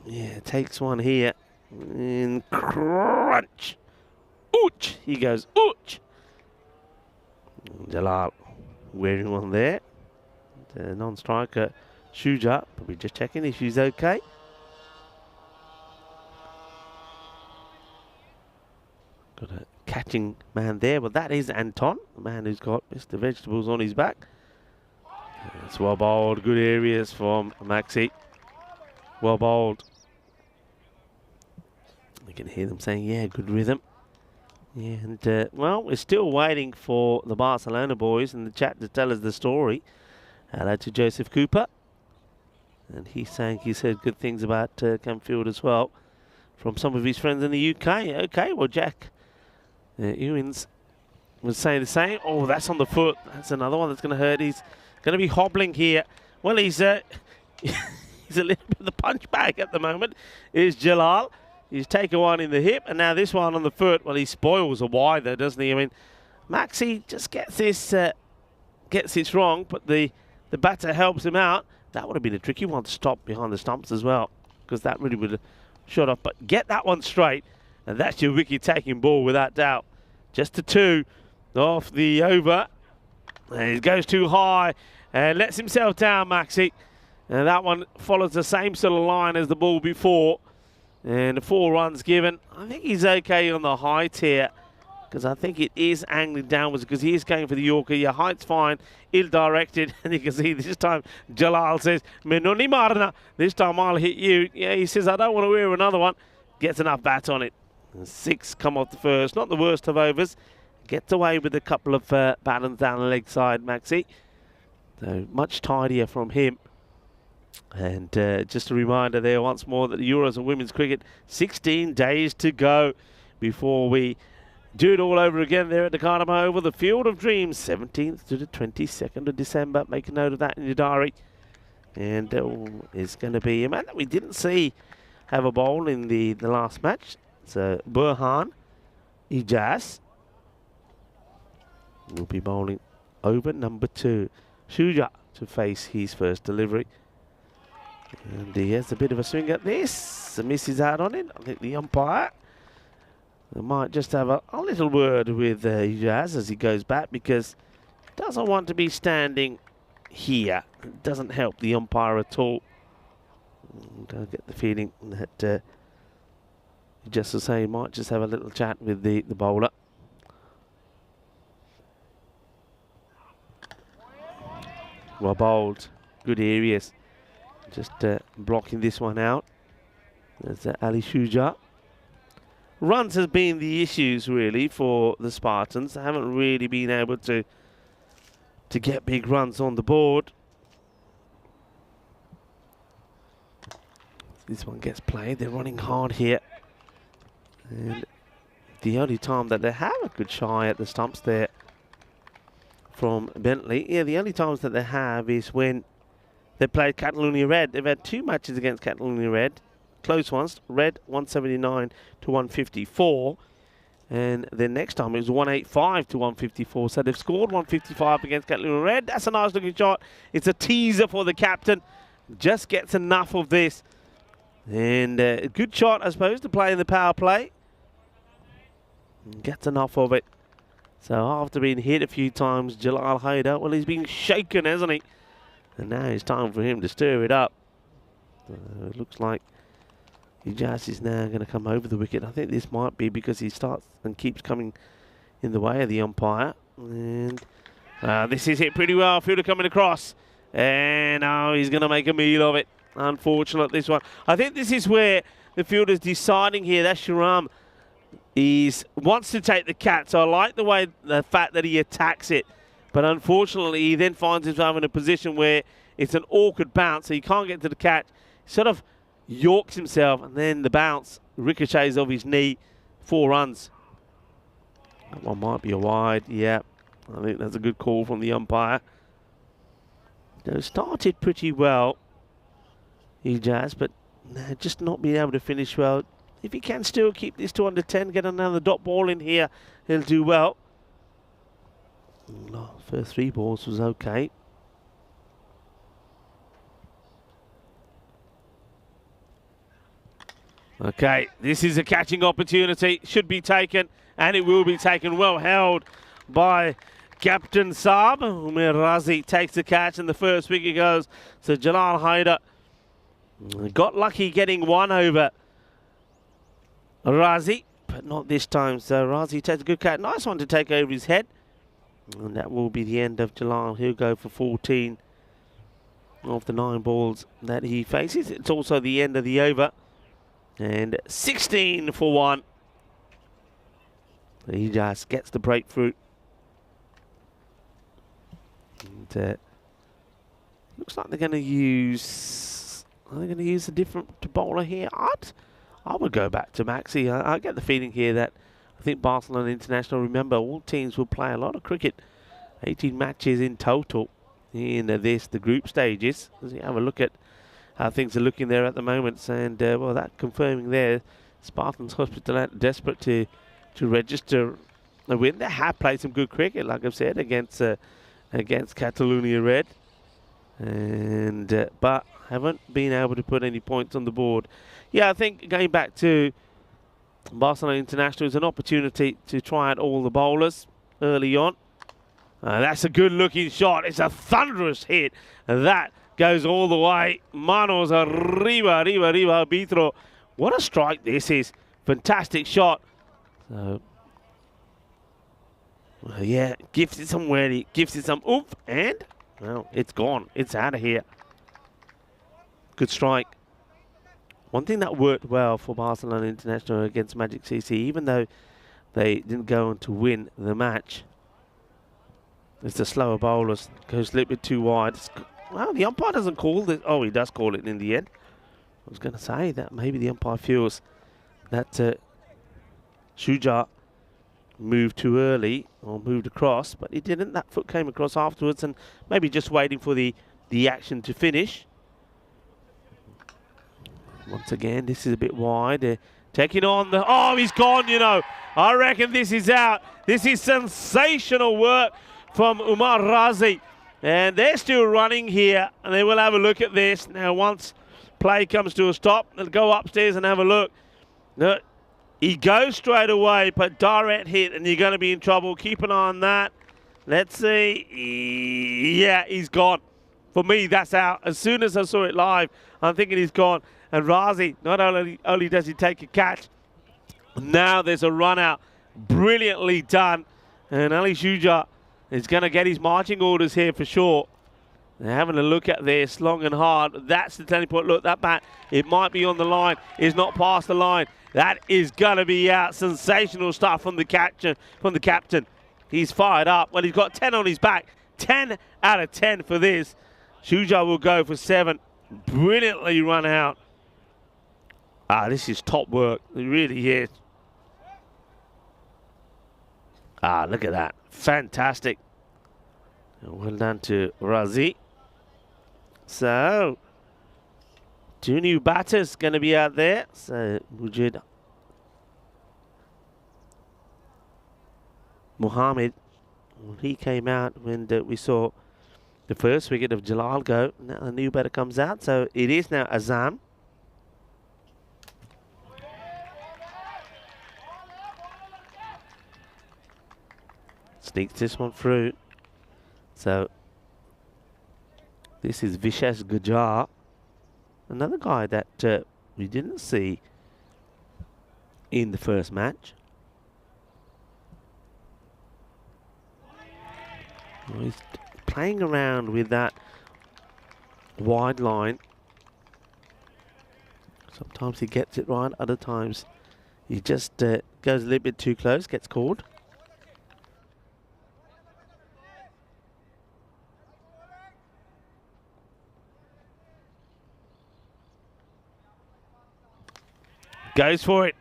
yeah, takes one here. And crunch. Ooch. He goes, ooch. Jalal wearing one there. The non-striker, Shuja, probably just checking if she's okay. Got a catching man there, but that is Anton, the man who's got Mr. Vegetables on his back. It's well bowled, good areas from Maxi. Well bowled. You can hear them saying, yeah, good rhythm. Yeah, and well, we're still waiting for the Barcelona boys in the chat to tell us the story. Hello to Joseph Cooper. And he's saying he's heard good things about Camfield as well from some of his friends in the UK. Okay, well, Jack Ewins would say the same. Oh, that's on the foot. That's another one that's going to hurt. He's going to be hobbling here. Well, he's he's a little bit of the punch bag at the moment. Is Jalal. He's taken one in the hip, and now this one on the foot. Well, he spoils a wide there, doesn't he? I mean, Maxi just gets this wrong, but the batter helps him out. That would have been a tricky one to stop behind the stumps as well, because that really would have shot off. But get that one straight, and that's your wicket-taking ball without doubt. Just a 2 off the over. And he goes too high and lets himself down, Maxi. And that one follows the same sort of line as the ball before. And 4 runs given. I think he's okay on the height here, because I think it is angling downwards, because he is going for the Yorker. Your height's fine, ill-directed, and you can see this time Jalal says, "Menoni marna, this time I'll hit you." Yeah, he says, "I don't want to wear another one." Gets enough bat on it. And 6 come off the first, not the worst of overs. Gets away with a couple of battens down the leg side, Maxi. So much tidier from him. And just a reminder there once more that the Euros of women's cricket, 16 days to go before we do it all over again there at the Cardiff Oval, the Field of Dreams, 17th to the 22nd of December. Make a note of that in your diary. And it's going to be a man that we didn't see have a bowl in the last match. So Burhan Ijaz will be bowling over number 2. Shuja to face his first delivery. And he has a bit of a swing at this. Misses out on it. I think the umpire might just have a little word with Ijaz as he goes back, because he doesn't want to be standing here. It doesn't help the umpire at all. And I get the feeling that just to say he might just have a little chat with the bowler. Well bowled. Good areas. Just blocking this one out. There's Ali Shuja. Runs has been the issues really for the Spartans. They haven't really been able to get big runs on the board. This one gets played. They're running hard here. And the only time that they have a good shy at the stumps there from Bentley. Yeah, the only times that they have is when they played Catalonia Red. They've had 2 matches against Catalonia Red. Close ones. Red 179 to 154. And then next time it was 185 to 154. So they've scored 155 against Catalonia Red. That's a nice looking shot. It's a teaser for the captain. Just gets enough of this. And a good shot, I suppose, to play in the power play. Gets enough of it. So after being hit a few times, Jalal Haider, well, he's been shaken, hasn't he? And now it's time for him to stir it up. It looks like Ijaz is now going to come over the wicket. I think this might be because he starts and keeps coming in the way of the umpire. And this is hit pretty well. Fielder coming across. And now he's going to make a meal of it. Unfortunate, this one. I think this is where the fielder's deciding here. That's Sharam. He wants to take the catch. So I like the fact that he attacks it. But unfortunately, he then finds himself in a position where it's an awkward bounce, so he can't get to the catch. He sort of yorks himself, and then the bounce ricochets off his knee. 4 runs. That one might be a wide. Yeah, I think that's a good call from the umpire. They started pretty well, Ijaz, but just not being able to finish well. If he can still keep this to under 10, get another dot ball in here, he'll do well. First 3 balls was okay. Okay, this is a catching opportunity. Should be taken, and it will be taken. Well held by Captain Saab. Umar Razi takes the catch, and the first wicket goes. So Jalal Haider got lucky getting one over Razi. but not this time. So Razi takes a good catch. Nice one to take over his head. And that will be the end of Jalal. He'll go for 14 of the 9 balls that he faces. It's also the end of the over. And 16 for 1. He just gets the breakthrough. And looks like they're going to use... Are they going to use a different bowler here? I would go back to Maxi. I get the feeling here that I think Barcelona International, remember, all teams will play a lot of cricket. 18 matches in total in the group stages. As you have a look at how things are looking there at the moment. And, well, that confirming there, Spartans Hospital desperate to register a win. They have played some good cricket, like I've said, against Catalonia Red. And but haven't been able to put any points on the board. Yeah, I think going back to Barcelona International is an opportunity to try out all the bowlers early on. That's a good-looking shot. It's a thunderous hit. That goes all the way. Manos arriba, arbitro. What a strike this is. Fantastic shot. So, well, yeah, gives it some weight, gives it some oomph, and, well, it's gone. It's out of here. Good strike. One thing that worked well for Barcelona International against Magic CC, even though they didn't go on to win the match, is the slower bowlers. Goes a little bit too wide. Well, the umpire doesn't call it. Oh, he does call it in the end. I was going to say that maybe the umpire feels that Shuja moved too early or moved across, but he didn't. That foot came across afterwards, and maybe just waiting for the action to finish. Once again, this is a bit wide. Taking on the... Oh, he's gone, you know. I reckon this is out. This is sensational work from Umar Razi. And they're still running here, and they will have a look at this. Now, once play comes to a stop, they'll go upstairs and have a look. No, he goes straight away, but direct hit, and you're going to be in trouble. Keep an eye on that. Let's see. Yeah, he's gone. For me, that's out. As soon as I saw it live, I'm thinking he's gone. And Razi, not only does he take a catch, now there's a run out. Brilliantly done. And Ali Shuja is going to get his marching orders here for sure. They're having a look at this long and hard. That's the turning point. Look, that bat, it might be on the line. It's not past the line. That is going to be out. Sensational stuff from the captain. He's fired up. Well, he's got 10 on his back. 10 out of 10 for this. Shuja will go for 7. Brilliantly run out. This is top work. It really is. Look at that. Fantastic. Well done to Razi. So, 2 new batters going to be out there. So, Mujid Muhammad, he came out when we saw the first wicket of Jalal go. Now a new batter comes out. So, it is now Azam. Sneaks this one through. So this is Vishesh Gujar, another guy that we didn't see in the first match. Well, he's playing around with that wide line. Sometimes he gets it right, other times he just goes a little bit too close, gets called. Goes for it.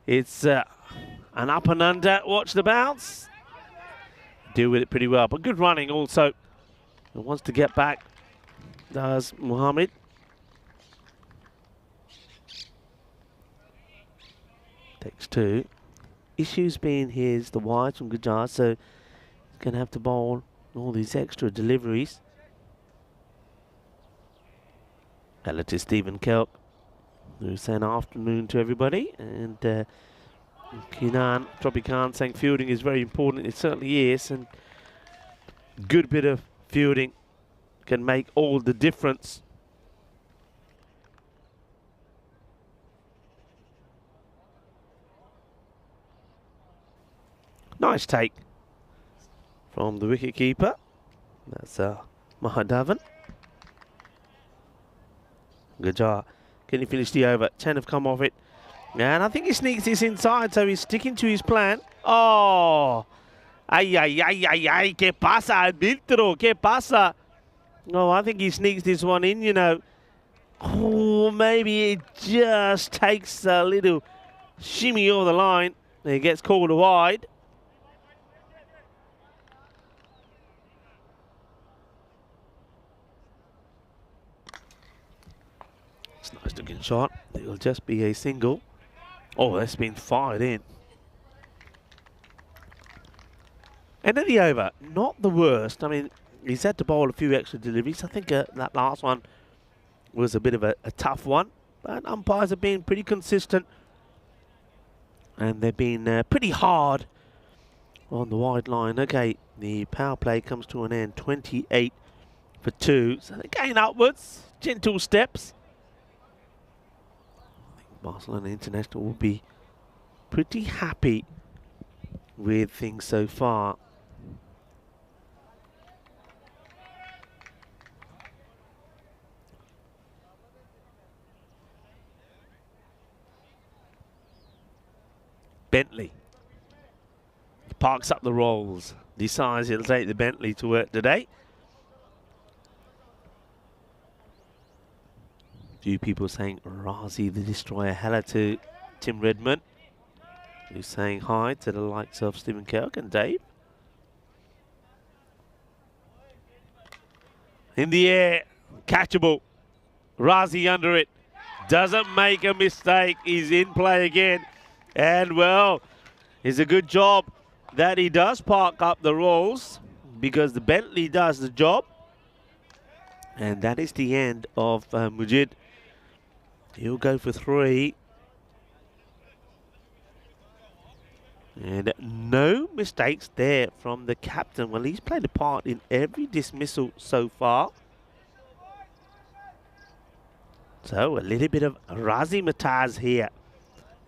It's an up and under. Watch the bounce. Deal with it pretty well. But good running also. And wants to get back. Does Muhammad. Takes 2. Issues being here's the wides from Gujar. So he's going to have to bowl all these extra deliveries. Hello to Stephen Kelk. Who's saying afternoon to everybody, and Kinan Tropicana saying fielding is very important. It certainly is, and good bit of fielding can make all the difference. Nice take from the wicketkeeper. That's Mahadavan. Good job. Can he finish the over? 10 have come off it. And I think he sneaks this inside, so he's sticking to his plan. Oh! Ay, ay, ay, ay, ay. ¿Qué pasa, arbitro? ¿Qué pasa? Oh, I think he sneaks this one in, you know. Oh, maybe it just takes a little shimmy over the line. And he gets called wide. It's a nice looking shot. It'll just be a single. Oh, that's been fired in. End of the over. Not the worst. I mean, he's had to bowl a few extra deliveries. I think that last one was a bit of a tough one. But umpires have been pretty consistent. And they've been pretty hard on the wide line. Okay, the power play comes to an end. 28 for 2. So they're going upwards. Gentle steps. I think Barcelona International will be pretty happy with things so far. Bentley. He parks up the rolls. Decides he'll take the Bentley to work today. A few people saying Razi the Destroyer. Hello to Tim Redmond, who's saying hi to the likes of Stephen Kirk and Dave. In the air, catchable. Razi under it. Doesn't make a mistake. He's in play again. And, well, it's a good job that he does park up the rolls because the Bentley does the job. And that is the end of Mujid. He'll go for 3. And no mistakes there from the captain. Well, he's played a part in every dismissal so far. So, a little bit of razzmatazz here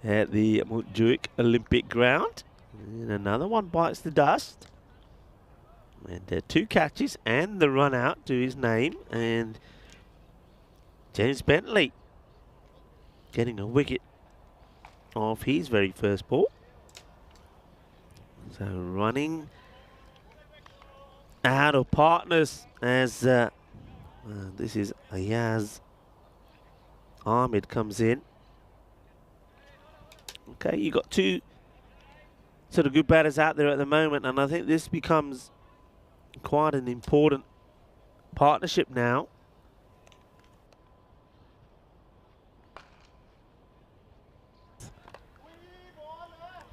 at the Montjuic Olympic ground. And another one bites the dust. And 2 catches and the run out to his name. And James Bentley getting a wicket off his very first ball. So running out of partners as this is Ayaz Ahmed comes in. Okay, you got 2 sort of good batters out there at the moment, and I think this becomes quite an important partnership now.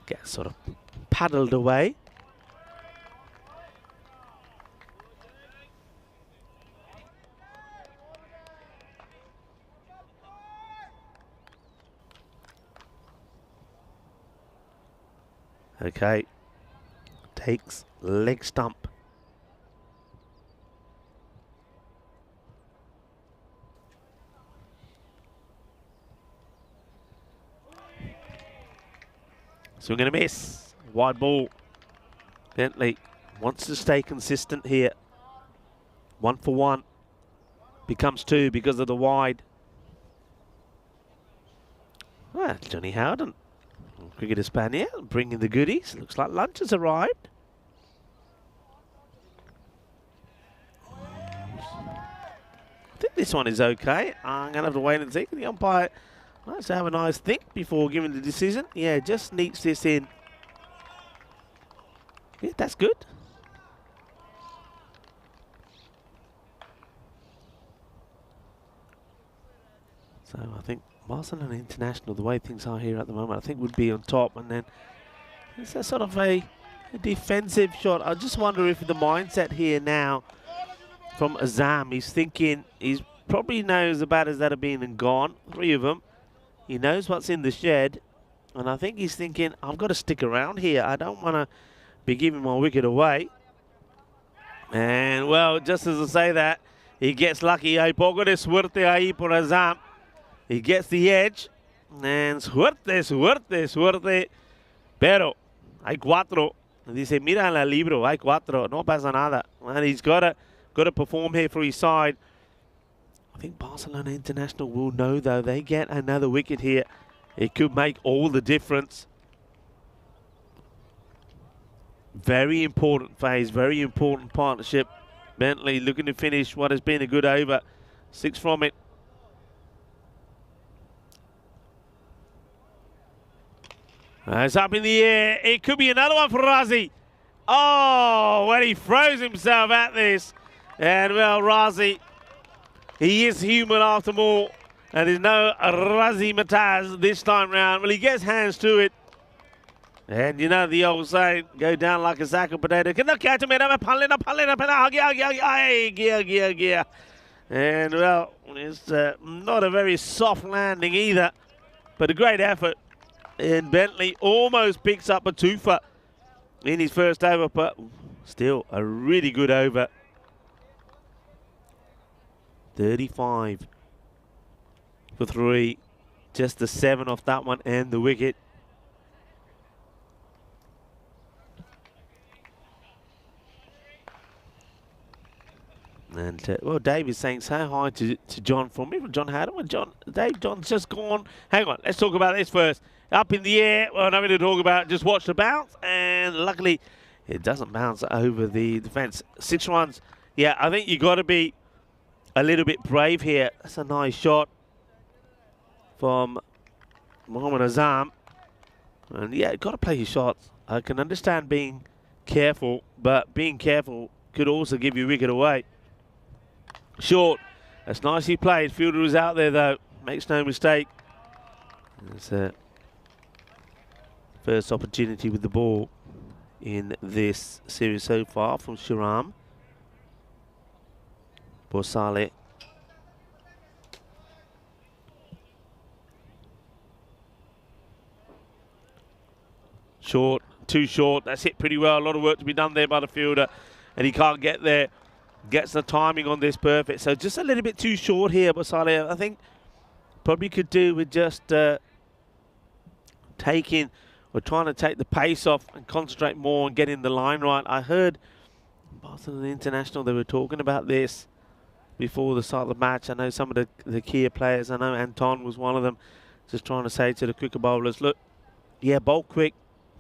Get sort of paddled away. Okay, takes leg stump. So we're going to miss. Wide ball. Bentley wants to stay consistent here. 1 for 1. Becomes 2 because of the wide. Well, Johnny Howden. Cricketer Spanier bringing the goodies. Looks like lunch has arrived. I think this one is okay. I'm going to have to wait and see. The umpire likes to have a nice think before giving the decision. Yeah, just sneaks this in. Yeah, that's good. So I think Barcelona International, the way things are here at the moment, I think would be on top. And then it's a sort of a defensive shot. I just wonder if the mindset here now from Azam, he's thinking, he probably knows the batters that have been and gone, 3 of them. He knows what's in the shed. And I think he's thinking, I've got to stick around here. I don't want to be giving my wicket away. And, well, just as I say that, he gets lucky. Hay poco de suerte ahí por Azam. He gets the edge. And suerte, suerte, suerte. Pero hay 4. Dice, mira en el libro, hay 4, no pasa nada. And he's got to perform here for his side. I think Barcelona International will know, though. They get another wicket here. It could make all the difference. Very important phase, very important partnership. Bentley looking to finish what has been a good over. 6 from it. It's up in the air. It could be another one for Razi. Oh, when he throws himself at this. And, well, Razi, he is human after all. And there's no Razi Mataz this time round. Well, he gets hands to it. And you know the old saying, go down like a sack of potato. And, well, it's not a very soft landing either. But a great effort. And Bentley almost picks up a twofer in his first over, but still a really good over. 35 for 3. Just the 7 off that one and the wicket. And, well, Dave is saying say hi to John from me, from John Haddon. Well, John's just gone. Hang on, let's talk about this first. Up in the air, well, nothing to talk about, just watch the bounce. And luckily, it doesn't bounce over the defence. 6 runs. Yeah, I think you got to be a little bit brave here. That's a nice shot from Mohammad Azam. And, yeah, got to play your shots. I can understand being careful, but being careful could also give you a wicket away. Short. That's nicely played. Fielder is out there, though. Makes no mistake. It's a first opportunity with the ball in this series so far from Shiram. Borsale. Short. Too short. That's hit pretty well. A lot of work to be done there by the fielder. And he can't get there. Gets the timing on this perfect. So just a little bit too short here, Borsale. I think probably could do with just taking or trying to take the pace off and concentrate more on getting the line right. I heard Barcelona International, they were talking about this before the start of the match. I know some of the key players, I know Anton was one of them, just trying to say to the quicker bowlers, look, yeah, bowl quick,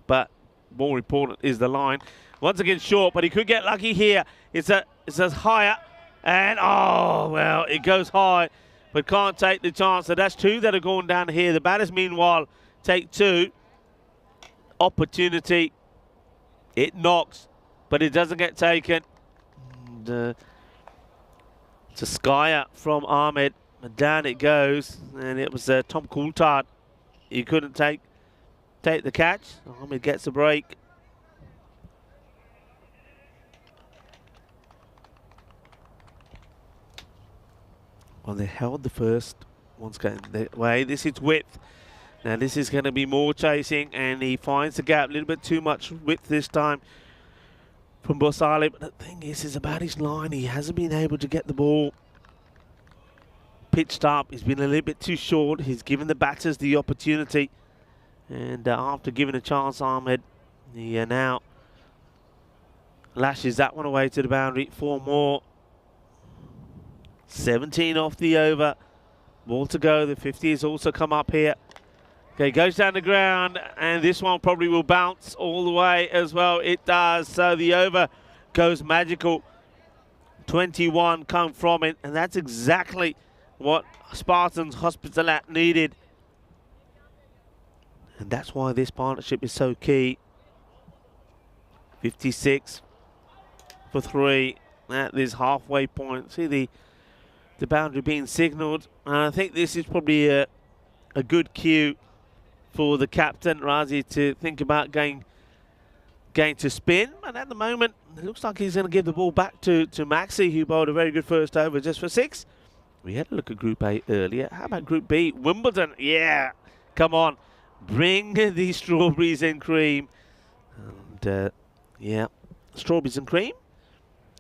but more important is the line. Once again short, but he could get lucky here. It says higher, and oh, well, it goes high, but can't take the chance. So that's 2 that are going down here. The batters, meanwhile, take 2. Opportunity. It knocks, but it doesn't get taken. And, it's a skyer from Ahmed, and down it goes. And it was Tom Coulthard. He couldn't take the catch. Ahmed gets a break. Well, they held the first. One's going their way. This is width. Now this is going to be more chasing, and he finds the gap. A little bit too much width this time from Borsale. But the thing is about his line. He hasn't been able to get the ball pitched up. He's been a little bit too short. He's given the batters the opportunity. And after giving a chance, Ahmed, he now lashes that one away to the boundary. 4 more. 17 off the over. Ball to go. The 50 has also come up here. Okay, goes down the ground, and this one probably will bounce all the way as well. It does. So the over goes magical. 21 come from it, and that's exactly what Spartans Hospitalet needed. And that's why this partnership is so key. 56 for 3 at this halfway point. See the boundary being signalled. I think this is probably a good cue for the captain, Razi, to think about going to spin. And at the moment, it looks like he's going to give the ball back to Maxi, who bowled a very good first over just for 6. We had a look at Group A earlier. How about Group B? Wimbledon, yeah, come on. Bring the strawberries and cream. And, yeah, strawberries and cream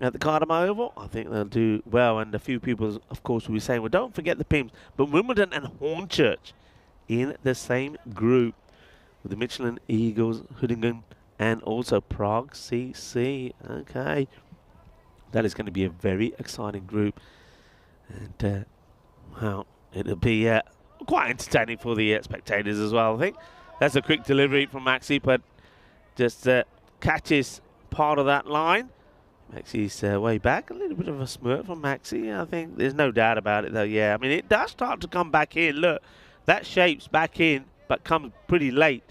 at the Cardam Oval. I think they'll do well. And a few people, of course, will be saying, well, don't forget the Pims. But Wimbledon and Hornchurch in the same group with the Michelin Eagles, Hoodingham and also Prague CC. Okay. That is going to be a very exciting group. And, well, it'll be quite entertaining for the spectators as well, I think. That's a quick delivery from Maxi, but just catches part of that line. Maxi's way back. A little bit of a smirk from Maxi. I think there's no doubt about it, though. Yeah, I mean, it does start to come back in. Look, that shape's back in, but comes pretty late.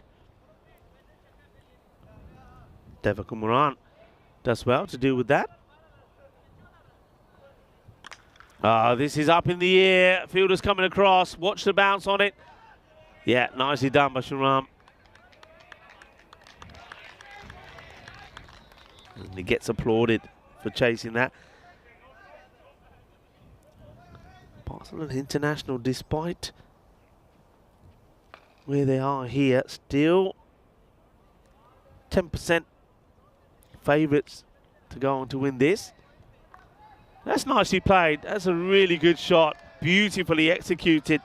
Devakumaran does well to do with that. This is up in the air. Fielder's coming across. Watch the bounce on it. Yeah, nicely done by Sharam. And he gets applauded for chasing that. Barcelona International, despite where they are here, still 10% favourites to go on to win this. That's nicely played. That's a really good shot. Beautifully executed.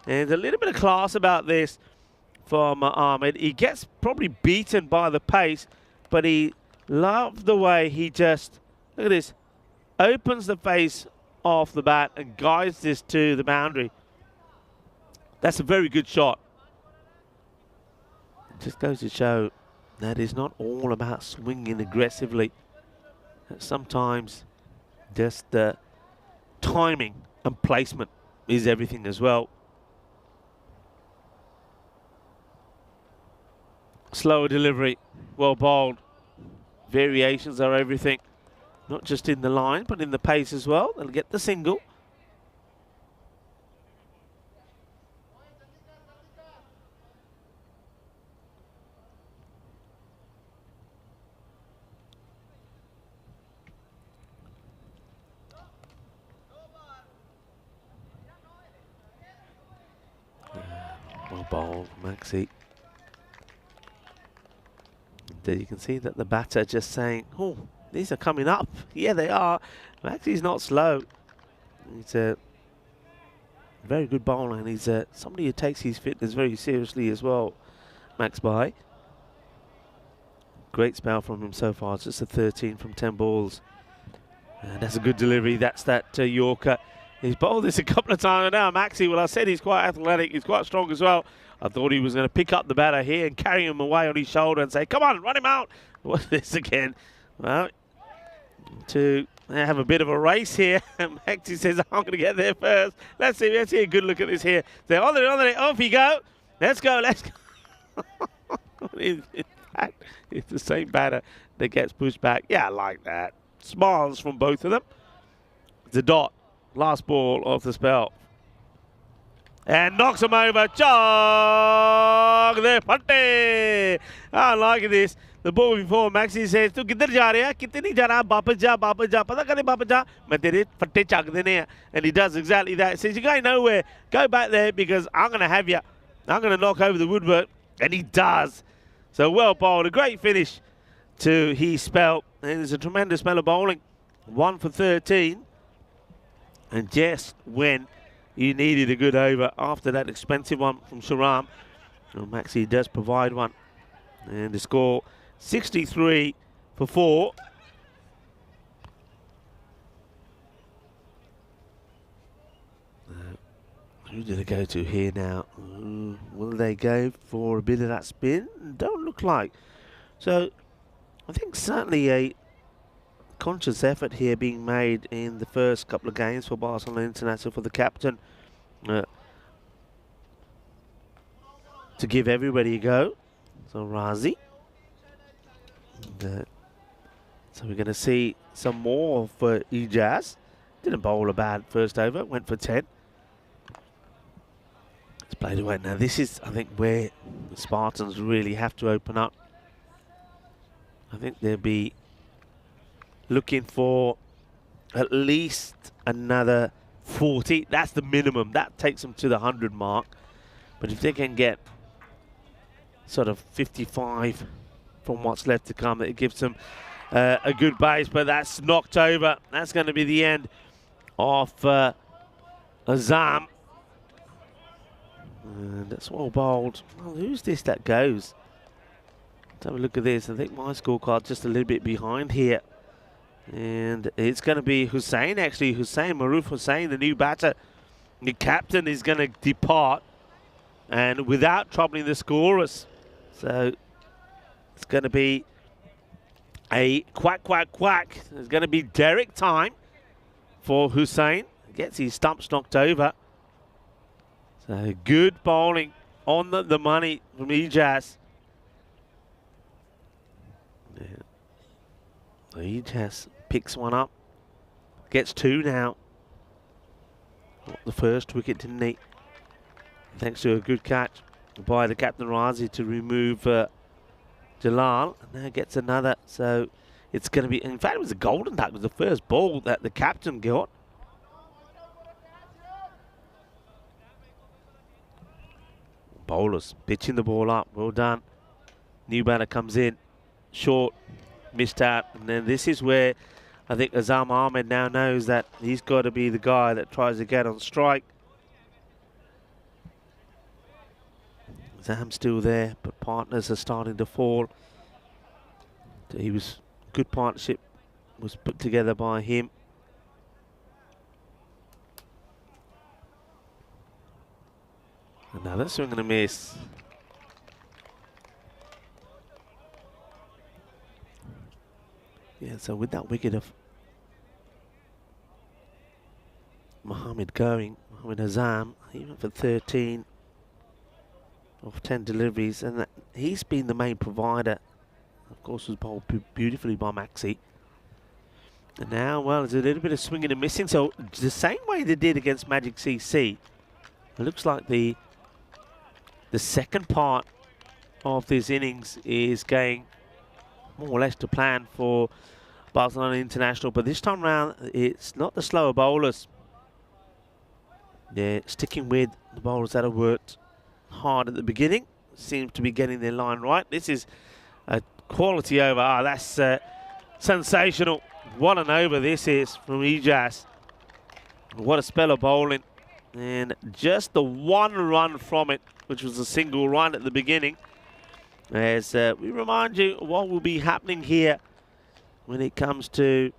And a little bit of class about this from Ahmed. He gets probably beaten by the pace, but he loved the way he just, look at this, opens the face off the bat and guides this to the boundary. That's a very good shot. It just goes to show that it's not all about swinging aggressively. Sometimes just the timing and placement is everything as well. Slower delivery, well bowled. Variations are everything. Not just in the line, but in the pace as well. They'll get the single. Well bowled, Maxi. And you can see that the batter just saying, oh, these are coming up. Yeah, they are. Maxi's not slow. He's a very good bowler, and he's somebody who takes his fitness very seriously as well, Max Bai. Great spell from him so far. It's just a 13 from 10 balls. And that's a good delivery. That's that Yorker. He's bowled this a couple of times now. Maxi, well, I said he's quite athletic. He's quite strong as well. I thought he was going to pick up the batter here and carry him away on his shoulder and say, come on, run him out. What's this again? Well, to have a bit of a race here. Maxi says, I'm going to get there first. Let's see a good look at this here. So on it, off you go. Let's go. In fact, it's the same batter that gets pushed back. Yeah, I like that. Smiles from both of them. It's a dot. Last ball of the spell. And knocks him over. Chog the Pante. I like this. The ball before Maxi says, "Tu kidhar ja raha hai? Kitne nahi ja raha? Wapas ja, wapas ja. Pata kare wapas ja. Main tere fatte chak dene hain." And he does exactly that. He says, "You're going nowhere. Go back there because I'm going to have you. I'm going to knock over the woodwork." And he does. So well bowled. A great finish to his spell. And it's a tremendous spell of bowling. 1 for 13. And just when you needed a good over after that expensive one from Sharam, well, Maxi does provide one. And the score 63 for 4. Who do they go to here now? Will they go for a bit of that spin? Don't look like. So I think certainly a conscious effort here being made in the first couple of games for Barcelona International for the captain to give everybody a go. So Razi. And, so we're going to see some more for Ijaz. Didn't bowl a bad first over, went for 10. It's played away. Now this is, I think, where the Spartans really have to open up. I think they'll be looking for at least another 40. That's the minimum. That takes them to the 100 mark. But if they can get sort of 55 from what's left to come, it gives them a good base. But that's knocked over. That's going to be the end of Azam. And that's well bowled. Well, who's this that goes? Let's have a look at this. I think my scorecard's just a little bit behind here. And it's going to be Hussein, actually. Maruf Hussein, the new batter. The captain is going to depart. And without troubling the scorers. So it's going to be a quack, quack, quack. There's going to be Derek time for Hussein. Gets his stumps knocked over. So good bowling on the money from Ejaz. Ejaz picks one up. Gets two now. Got the first wicket, didn't he? Thanks to a good catch by the captain Razi to remove Jalal. And now gets another. So it's going to be, in fact, it was a golden duck. It was the first ball that the captain got. Bowlers pitching the ball up. Well done. New batter comes in. Short. Missed out. And then this is where I think Azam Ahmed now knows that he's got to be the guy that tries to get on strike. Azam's still there, but partners are starting to fall. He was good partnership was put together by him. Another swing and a miss. Yeah, so with that wicket of Mohammed Azam, even for 13 of 10 deliveries, and he's been the main provider. Of course, was bowled beautifully by Maxi. And now, well, there's a little bit of swinging and missing. So the same way they did against Magic CC, it looks like the second part of this innings is going more or less to plan for Barcelona International. But this time round, it's not the slower bowlers. They're sticking with the bowlers that have worked hard at the beginning. Seems to be getting their line right. This is a quality over. Ah, that's sensational. What an over this is from Ejaz. What a spell of bowling. And just the one run from it, which was a single run at the beginning. As we remind you what will be happening here when it comes to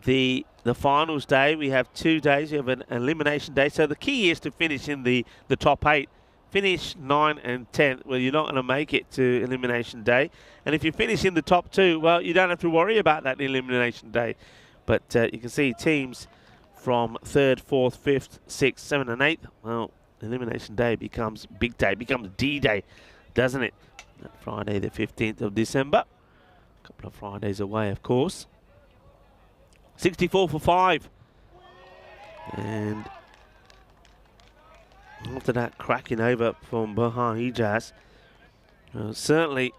the finals day. We have 2 days. We have an elimination day. So the key is to finish in the top 8. Finish 9 and 10th. Well, you're not going to make it to elimination day. And if you finish in the top 2, well, you don't have to worry about that elimination day. But you can see teams from 3rd, 4th, 5th, 6th, 7th and 8th. Well, elimination day becomes big day. Becomes D-Day, doesn't it? That Friday the 15th of December. A couple of Fridays away, of course. 64 for 5. And after that cracking over from Burhan Ejaz, certainly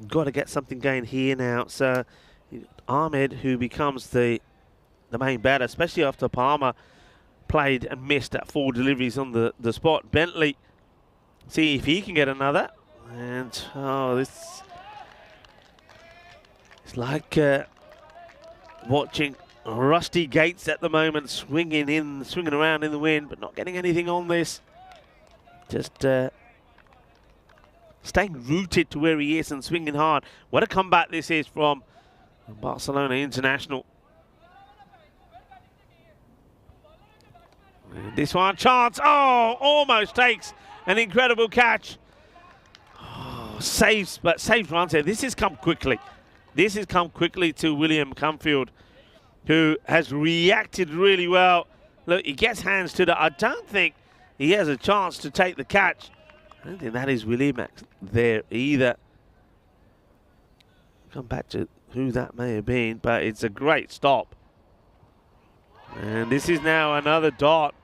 got to get something going here now. So Ahmed, who becomes the main batter, especially after Palmer played and missed at 4 deliveries on the spot. Bentley, see if he can get another. And oh, this it's like watching Rusty Gates at the moment, swinging around in the wind, but not getting anything on this. Just staying rooted to where he is and swinging hard. What a comeback this is from Barcelona International. And this one, chance. Oh, almost takes an incredible catch. Oh, saves runs here. This has come quickly. This has come quickly to William Cumfield, who has reacted really well. Look, he gets hands to I don't think he has a chance to take the catch. I don't think that is William there either. Come back to who that may have been, but it's a great stop. And this is now another dot.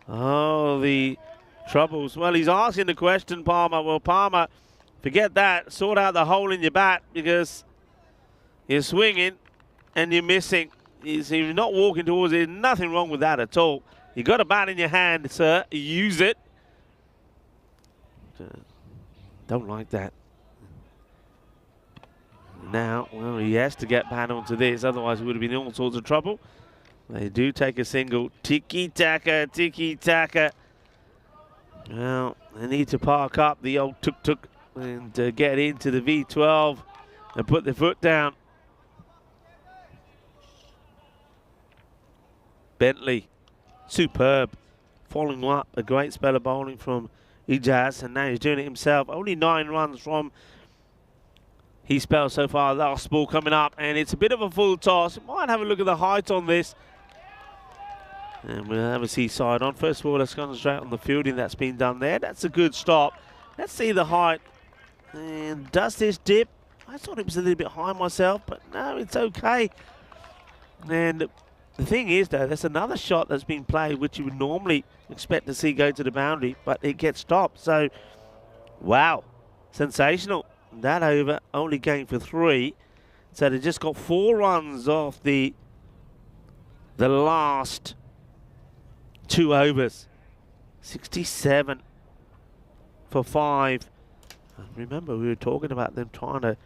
Oh, the troubles. Well, he's asking the question, Palmer. Well, Palmer, forget that. Sort out the hole in your bat, because you're swinging and you're missing. You're not walking towards it. Nothing wrong with that at all. You got a bat in your hand, sir. Use it. Don't like that. Now, well, he has to get back onto this. Otherwise, he would have been in all sorts of trouble. They do take a single. Tiki-taka, tiki-taka. Well, they need to park up the old tuk-tuk and get into the V12 and put their foot down. Bentley, superb, following up a great spell of bowling from Ijaz, and now he's doing it himself. Only 9 runs from his spell so far. Last ball coming up, and it's a bit of a full toss. Might have a look at the height on this. And we'll have a see side on. First of all, let's concentrate on the fielding that's been done there. That's a good stop. Let's see the height. And does this dip? I thought it was a little bit high myself, but no, it's okay. And the thing is, though, there's another shot that's been played which you would normally expect to see go to the boundary, but it gets stopped. So, wow, sensational. That over, only going for 3. So they just got 4 runs off the last 2 overs. 67 for 5. And remember, we were talking about them trying to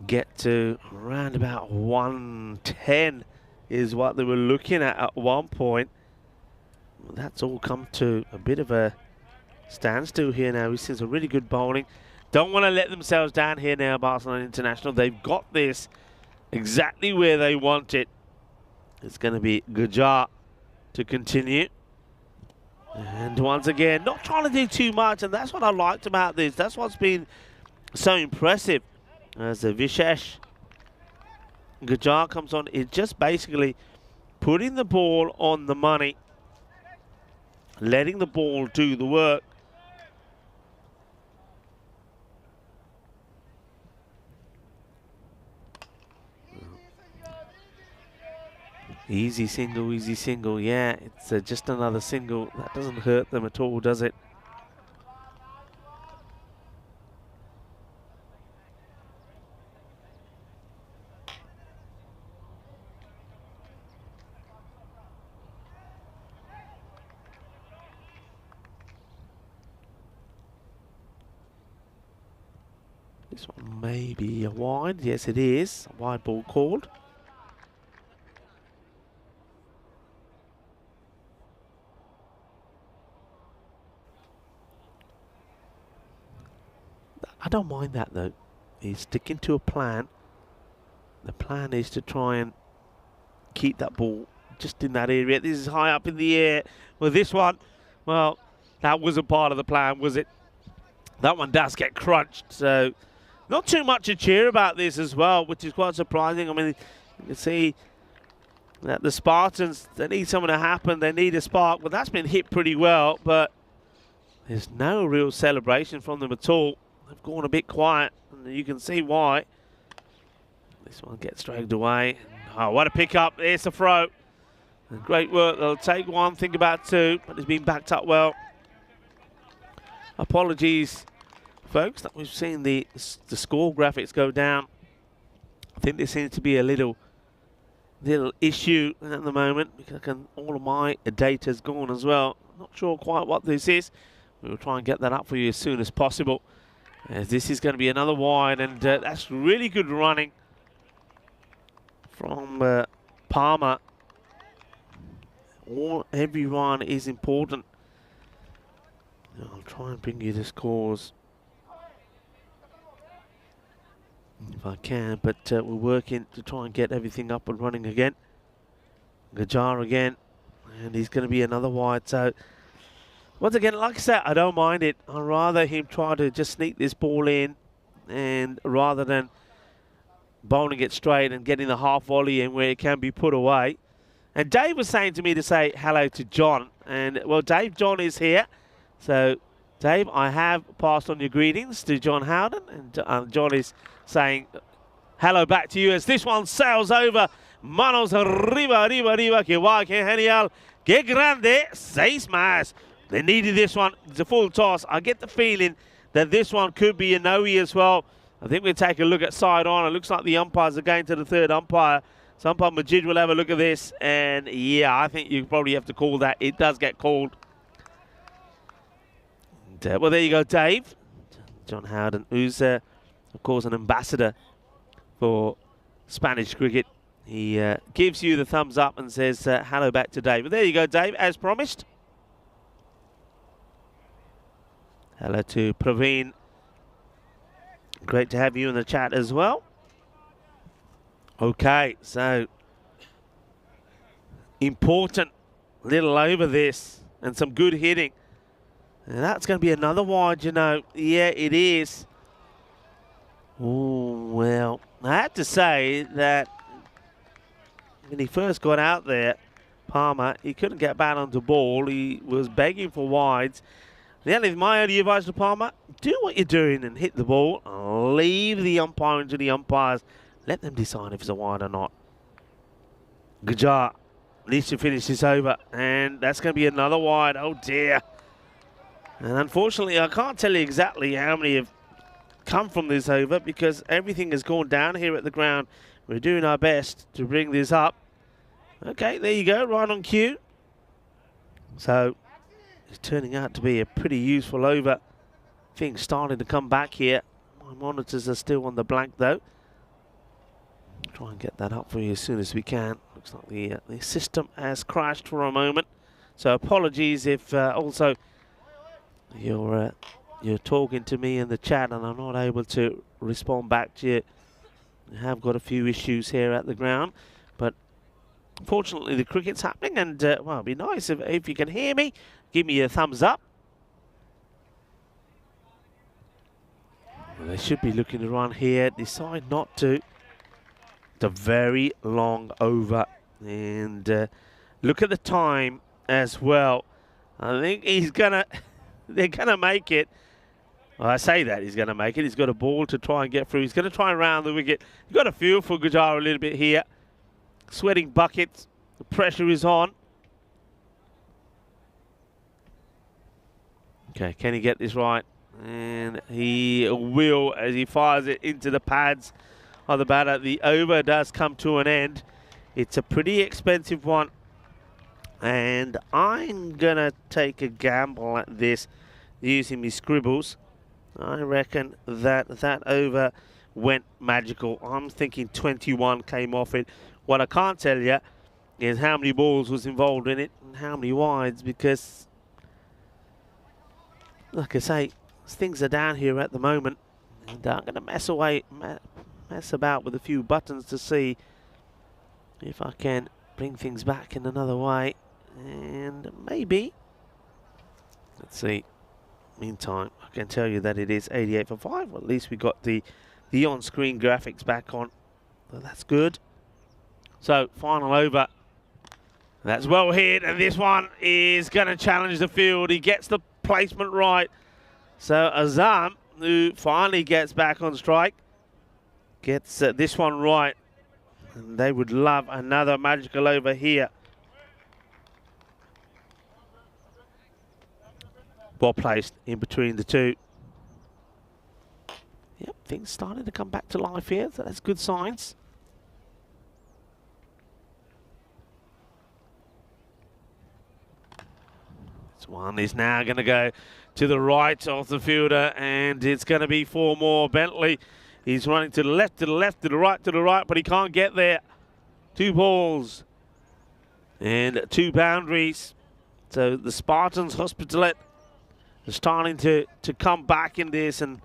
get to around about 110 is what they were looking at one point. Well, that's all come to a bit of a standstill here now. We've seen some really good bowling. Don't want to let themselves down here now, Barcelona International. They've got this exactly where they want it. It's going to be Gujar to continue. And once again, not trying to do too much, and that's what I liked about this. That's what's been so impressive. As the Vishesh Gujar comes on, it's just basically putting the ball on the money, letting the ball do the work. Easy single, yeah, it's just another single. That doesn't hurt them at all, does it? This one may be a wide. Yes, it is. A wide ball called. I don't mind that, though. He's sticking to a plan. The plan is to try and keep that ball just in that area. This is high up in the air. Well, this one, well, that wasn't part of the plan, was it? That one does get crunched, so not too much to cheer about this as well, which is quite surprising. I mean, you can see that the Spartans, they need something to happen. They need a spark, but that's been hit pretty well, but there's no real celebration from them at all. They've gone a bit quiet, and you can see why. This one gets dragged away. Oh, what a pick-up. There's the throw. And great work. They'll take 1, think about 2, but it's been backed up well. Apologies, folks, that we've seen the score graphics go down. I think there seems to be a little issue at the moment, because all of my data's gone as well. I'm not sure quite what this is. We'll try and get that up for you as soon as possible. As this is going to be another wide, and that's really good running from Palmer. Every run is important. I'll try and bring you the scores if I can, but we're working to try and get everything up and running again. Gujar again, and he's going to be another wide. So once again, like I said, I don't mind it. I'd rather him try to just sneak this ball in, and rather than bowling it straight and getting the half volley in where it can be put away. And Dave was saying to me to say hello to John, and well, Dave, John is here. So Dave, I have passed on your greetings to John Howden, and John is saying hello back to you as this one sails over. Manos arriba, arriba, arriba, que guay, que genial, que grande, 6 más. They needed this one. It's a full toss. I get the feeling that this one could be a no-e as well. I think we'll take a look at side on. It looks like the umpires are going to the third umpire. So umpire Majid will have a look at this. And yeah, I think you probably have to call that. It does get called. And, well, there you go, Dave. John Howden, who's, of course, an ambassador for Spanish cricket. He gives you the thumbs up and says hello back to Dave. But there you go, Dave, as promised. Hello to Praveen Great to have you in the chat as well. Okay, so important little over this and some good hitting. And that's going to be another wide, you know. Yeah, it is. Oh, well, I have to say that when he first got out there, Palmer, he couldn't get back onto ball. He was begging for wides. My only advice to Palmer, do what you're doing and hit the ball. Leave the umpiring to the umpires. Let them decide if it's a wide or not. Gujar needs to finish this over, and that's going to be another wide. Oh, dear. And unfortunately, I can't tell you exactly how many have come from this over because everything has gone down here at the ground. We're doing our best to bring this up. Okay, there you go, right on cue. So it's turning out to be a pretty useful over. Things starting to come back here. My monitors are still on the blank though. Try and get that up for you as soon as we can. Looks like the system has crashed for a moment. So apologies if also you're talking to me in the chat and I'm not able to respond back to you. We have got a few issues here at the ground, but fortunately the cricket's happening, and well, it'd be nice if you can hear me. Give me a thumbs up. Well, they should be looking to run here. Decide not to. It's a very long over, and look at the time as well. I think he's gonna. They're gonna make it. Well, I say that he's gonna make it. He's got a ball to try and get through. He's gonna try and round the wicket. You've got a feel for Gujar a little bit here. Sweating buckets. The pressure is on. Okay, can he get this right? And he will as he fires it into the pads of the batter. The over does come to an end. It's a pretty expensive one. And I'm going to take a gamble at this using my scribbles. I reckon that over went magical. I'm thinking 21 came off it. What I can't tell you is how many balls was involved in it and how many wides, because, like I say, things are down here at the moment. And I'm going to mess about with a few buttons to see if I can bring things back in another way. And maybe, let's see, meantime, I can tell you that it is 88 for 5. Well, at least we got the on-screen graphics back on. So that's good. So, final over. That's well hit, and this one is going to challenge the field. He gets the placement right. So, Azam, who finally gets back on strike, gets this one right. And they would love another magical over here. Well placed in between the two. Yep, things starting to come back to life here, so that's good signs. This one is now going to go to the right of the fielder, and it's going to be 4 more. Bentley, he's running to the left, to the left, to the right, but he can't get there. 2 balls and 2 boundaries. So the Spartans Hospitalet are starting to come back in this and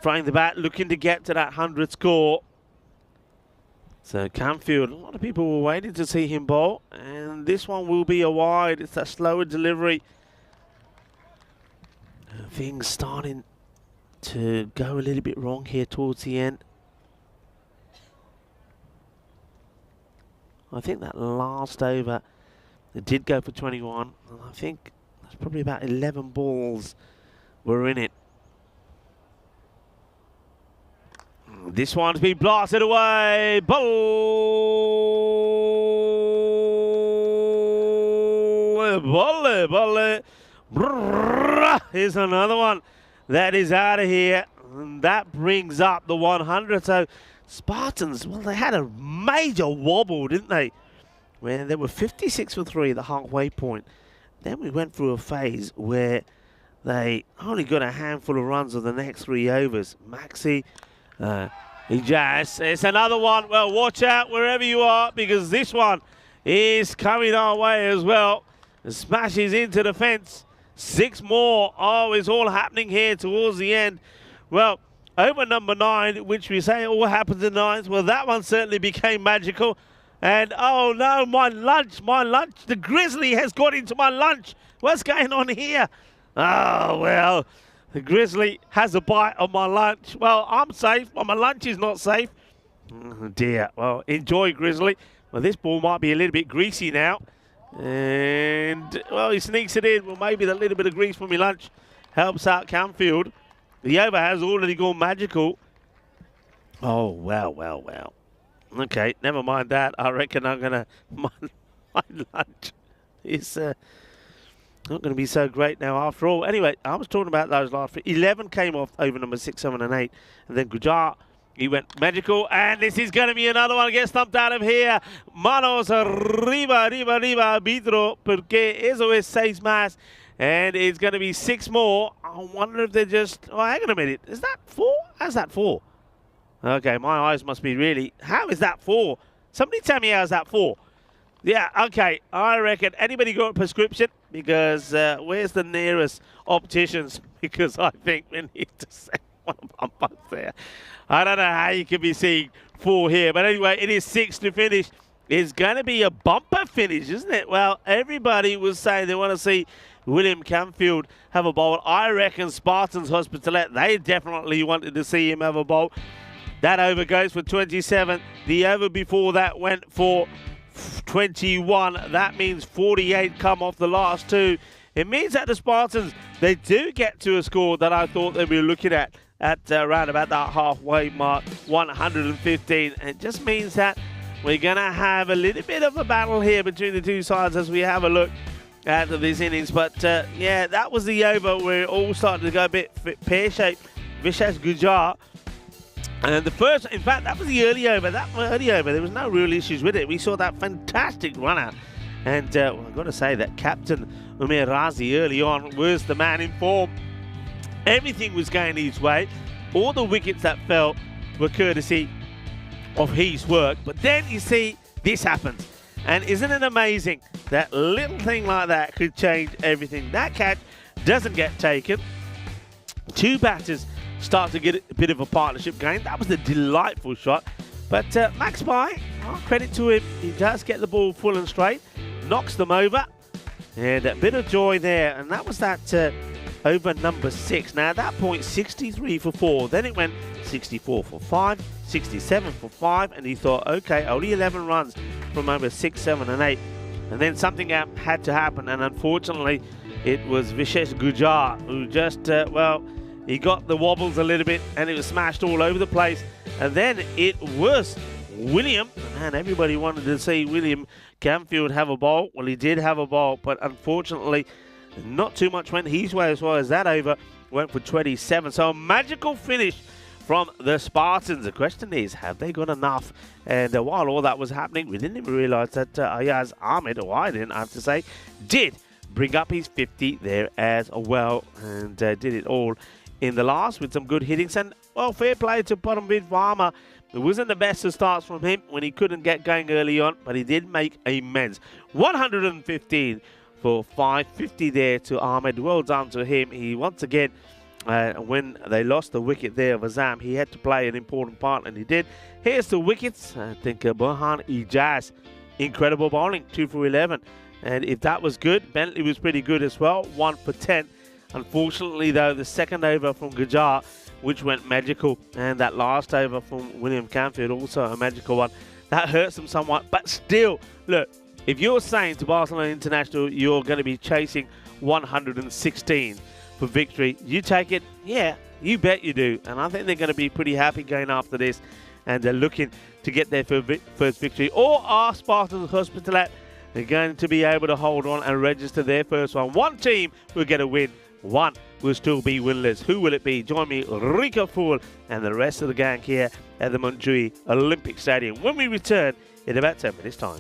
throwing the bat, looking to get to that 100 score. So Camfield, a lot of people were waiting to see him bowl, and this one will be a wide. It's a slower delivery. Things starting to go a little bit wrong here towards the end. I think that last over, it did go for 21, and I think there's probably about 11 balls were in it. This one's been blasted away. Bolle. Here's another one that is out of here. And that brings up the 100. So Spartans, well, they had a major wobble, didn't they? Where they were 56 for 3 at the halfway point. Then we went through a phase where they only got a handful of runs on the next 3 overs. Maxi, Ijaz, it's another one. Well, watch out wherever you are, because this one is coming our way as well. It smashes into the fence. 6 more. Oh, it's all happening here towards the end. Well, over number 9, which we say all happens in nines. Well, that one certainly became magical. And, oh no, my lunch. The Grizzly has got into my lunch. What's going on here? Oh, well, the Grizzly has a bite of my lunch. Well, I'm safe, but my lunch is not safe. Oh, dear. Well, enjoy, Grizzly. Well, this ball might be a little bit greasy now. And, well, he sneaks it in. Well, maybe that little bit of grease from my lunch helps out Camfield. The over has already gone magical. Oh, well. Okay, never mind that. I reckon I'm going to... My lunch is not going to be so great now after all. Anyway, I was talking about those last three. 11 came off over number 6, 7 and 8. And then Gujar, he went magical. And this is going to be another one. Get stumped out of here. Manos arriba, arbitro, porque eso es 6 más. And it's going to be 6 more. I wonder if they're just... Oh, hang on a minute. Is that 4? How's that 4? Okay, my eyes must be really... How is that 4? Somebody tell me how's that 4? Yeah, okay. I reckon anybody got a prescription? Because where's the nearest opticians? Because I think we need to send one of them up there. I don't know how you can be seeing 4 here. But anyway, it is 6 to finish. It's going to be a bumper finish, isn't it? Well, everybody was saying they want to see William Camfield have a bowl. I reckon Spartans Hospitalet, they definitely wanted to see him have a bowl. That over goes for 27. The over before that went for 21. That means 48 come off the last 2. It means that the Spartans, they do get to a score that I thought they'd be looking at around about that halfway mark, 115. It just means that we're going to have a little bit of a battle here between the two sides as we have a look at this innings. But, yeah, that was the over where it all started to go a bit pear-shaped. Vishesh Gujar. And the first, in fact, that was the early over. There was no real issues with it. We saw that fantastic run out. And well, I've got to say that Captain Umair Razi early on was the man in form. Everything was going his way. All the wickets that fell were courtesy of his work. But then you see this happens. And isn't it amazing that little thing like that could change everything? That catch doesn't get taken. 2 batters start to get a bit of a partnership going. That was a delightful shot. But Max Pai, credit to him, he does get the ball full and straight, knocks them over, and a bit of joy there. And that was that over number 6. Now at that point, 63 for 4. Then it went 64 for 5, 67 for 5, and he thought, okay, only 11 runs from over 6, 7, and 8. And then something had to happen, and unfortunately, it was Vishesh Gujar who just, well, he got the wobbles a little bit and it was smashed all over the place. And then it was William. Man, everybody wanted to see William Camfield have a bowl. Well, he did have a bowl, but unfortunately, not too much went his way as well as that over went for 27. So a magical finish from the Spartans. The question is, have they got enough? And while all that was happening, we didn't even realise that Ayaz Ahmed, or I didn't, I have to say, did bring up his 50 there as well. And did it all in the last with some good hittings. And, well, fair play to Paramveer Verma. It wasn't the best of starts from him when he couldn't get going early on, but he did make amends. 115 for 550 there to Ahmed. Well done to him. He, once again, when they lost the wicket there of Azam, he had to play an important part, and he did. Here's the wickets. I think Burhan Ijaz, incredible bowling, 2 for 11. And if that was good, Bentley was pretty good as well, 1 for 10. Unfortunately, though, the second over from Gujar, which went magical, and that last over from William Camfield, also a magical one, that hurts them somewhat. But still, look, if you're saying to Barcelona International you're going to be chasing 116 for victory, you take it? Yeah, you bet you do. And I think they're going to be pretty happy going after this, and they're looking to get their first victory. Or are Spartans Hospitalet, they're going to be able to hold on and register their first one. One team will get a win. One will still be winless. Who will it be? Join me, Rika Fool, and the rest of the gang here at the Montjuïc Olympic Stadium when we return in about 10 minutes' time.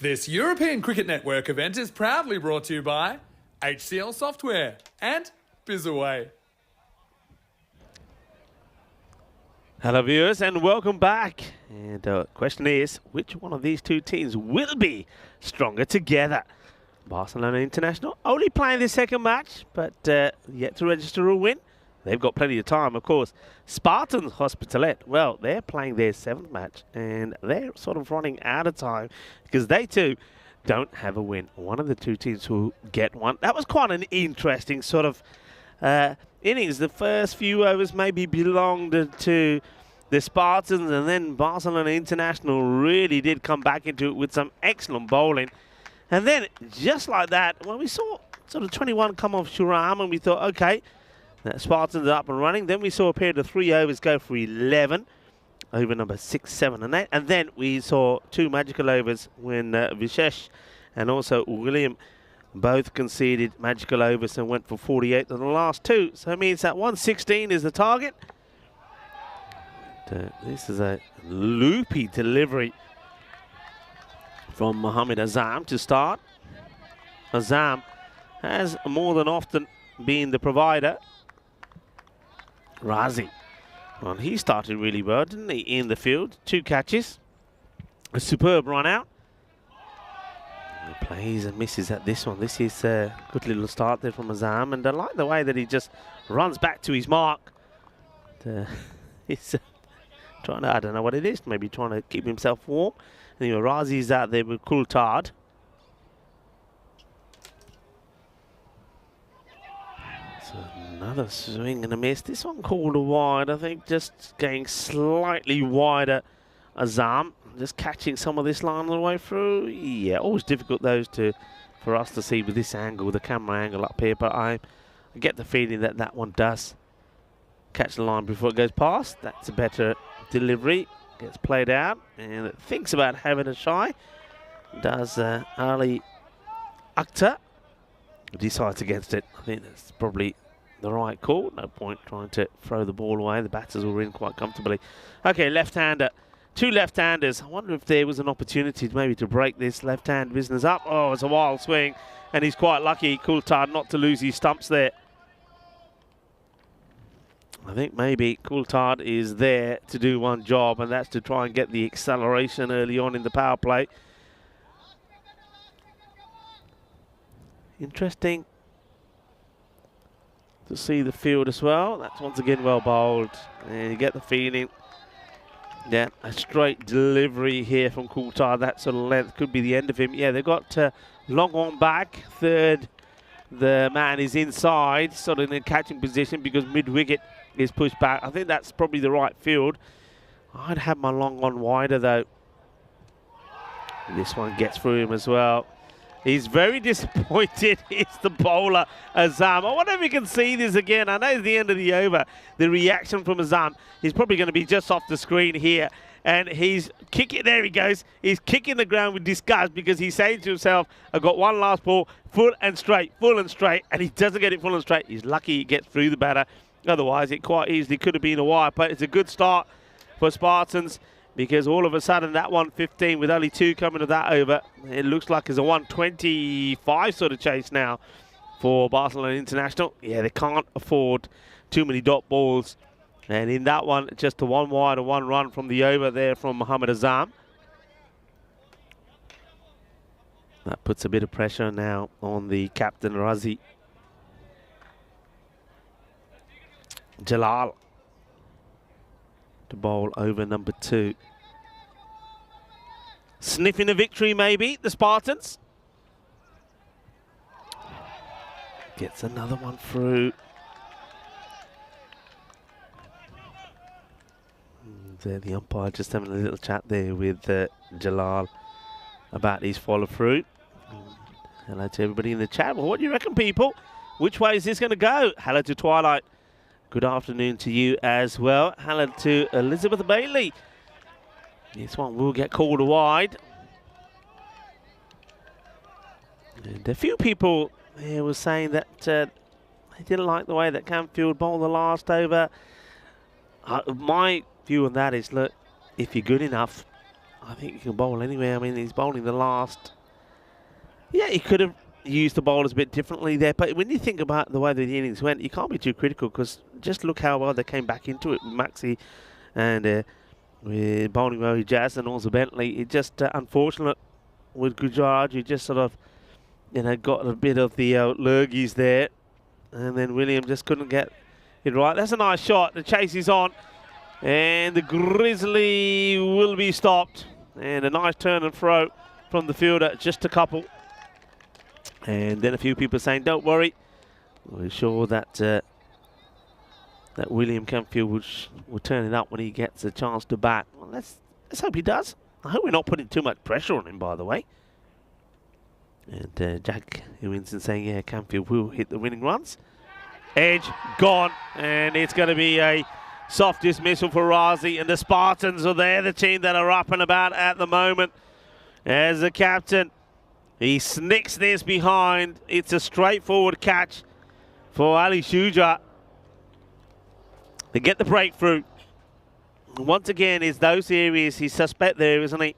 This European Cricket Network event is proudly brought to you by HCL Software and BizAway. Hello viewers and welcome back. And the question is, which one of these two teams will be stronger together? Barcelona International only playing their second match, but yet to register a win. They've got plenty of time, of course. Spartans Hospitalet, well, they're playing their seventh match and they're sort of running out of time because they too don't have a win. One of the two teams will get one. That was quite an interesting sort of innings. The first few overs maybe belonged to the Spartans, and then Barcelona International really did come back into it with some excellent bowling. And then, just like that, when we saw sort of 21 come off Shuram, and we thought, okay, the Spartans are up and running. Then we saw a pair of 3 overs go for 11, over number 6, 7, and 8. And then we saw 2 magical overs when Vishesh and also William both conceded magical overs and went for 48 on the last 2. So it means that 116 is the target. This is a loopy delivery from Mohammad Azam to start. Azam has more than often been the provider. Razi, well, he started really well, didn't he, in the field? 2 catches, a superb run out. He plays and misses at this one. This is a good little start there from Azam, and I like the way that he just runs back to his mark. He's trying to, I don't know what it is, maybe trying to keep himself warm. Anyway, Razi's out there with Coulthard. So another swing and a miss. This one called a wide, I think, just going slightly wider. Azam just catching some of this line all the way through. Yeah, always difficult for us to see with this angle, the camera angle up here, but I get the feeling that that one does catch the line before it goes past. That's a better delivery. Gets played out and it thinks about having a shy. Does Ali Akhtar. Decides against it. I think that's probably the right call. No point trying to throw the ball away. The batters were in quite comfortably. Okay, left-hander. 2 left-handers. I wonder if there was an opportunity maybe to break this left-hand business up. Oh, it's a wild swing. And he's quite lucky, Coulthard, not to lose his stumps there. I think maybe Coulthard is there to do one job, and that's to try and get the acceleration early on in the power play. Interesting to see the field as well. That's once again well bowled. And you get the feeling, yeah, a straight delivery here from Coulthard. That sort of length could be the end of him. Yeah, they've got long on back. Third, the man is inside, sort of in a catching position because mid-wicket is pushed back. I think that's probably the right field. I'd have my long on wider though. This one gets through him as well. He's very disappointed. It's the bowler, Azam. I wonder if we can see this again. I know it's the end of the over. The reaction from Azam is probably going to be just off the screen here. And he's kicking, there he goes. He's kicking the ground with disgust because he's saying to himself, I've got one last ball, full and straight, and he doesn't get it full and straight. He's lucky he gets through the batter. Otherwise, it quite easily could have been a wire, but it's a good start for Spartans because all of a sudden that 115 with only 2 coming to that over, it looks like it's a 125 sort of chase now for Barcelona International. Yeah, they can't afford too many dot balls. And in that one, just a 1 wide and 1 run from the over there from Mohammad Azam. That puts a bit of pressure now on the captain, Razi. Jalal to bowl over number 2. Sniffing a victory maybe, the Spartans. Gets another one through. The umpire just having a little chat there with Jalal about his follow through. Hello to everybody in the chat. Well, what do you reckon, people? Which way is this going to go? Hello to Twilight. Good afternoon to you as well. Hello to Elizabeth Bailey. This one will get called wide. And a few people here were saying that they didn't like the way that Camfield bowled the last over. My view on that is, look, if you're good enough, I think you can bowl anywhere. I mean, he's bowling the last Yeah, he could have used the bowlers a bit differently there. But when you think about the way the innings went, you can't be too critical because just look how well they came back into it with Maxi and with bowling well, Jazz and also Bentley. It just unfortunate with Gujarat, you just sort of, got a bit of the lurgies there. And then William just couldn't get it right. That's a nice shot. The chase is on. And the Grizzly will be stopped. And a nice turn and throw from the fielder. Just a couple. And then a few people saying, don't worry. We're sure that that William Camfield will turn it up when he gets a chance to bat. Well, let's hope he does. I hope we're not putting too much pressure on him, by the way. And Jack Winston saying, yeah, Camfield will hit the winning runs. Edge gone, and it's going to be a soft dismissal for Razi. And the Spartans are there, the team that are up and about at the moment. As the captain, he snicks this behind. It's a straightforward catch for Ali Shuja. They get the breakthrough. Once again, it's those areas he's suspect there, isn't he?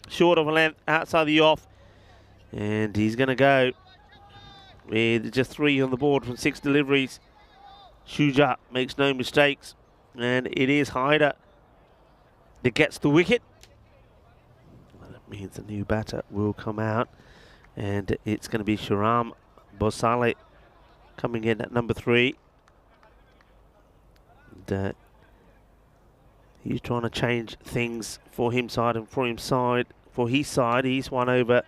Short of a length, outside the off. And he's going to go with just 3 on the board from 6 deliveries. Shuja makes no mistakes. And it is Haider that gets the wicket. Well, that means a new batter will come out. And it's going to be Sharam Bosale coming in at number 3. And he's trying to change things for his side and for his side. He's one over.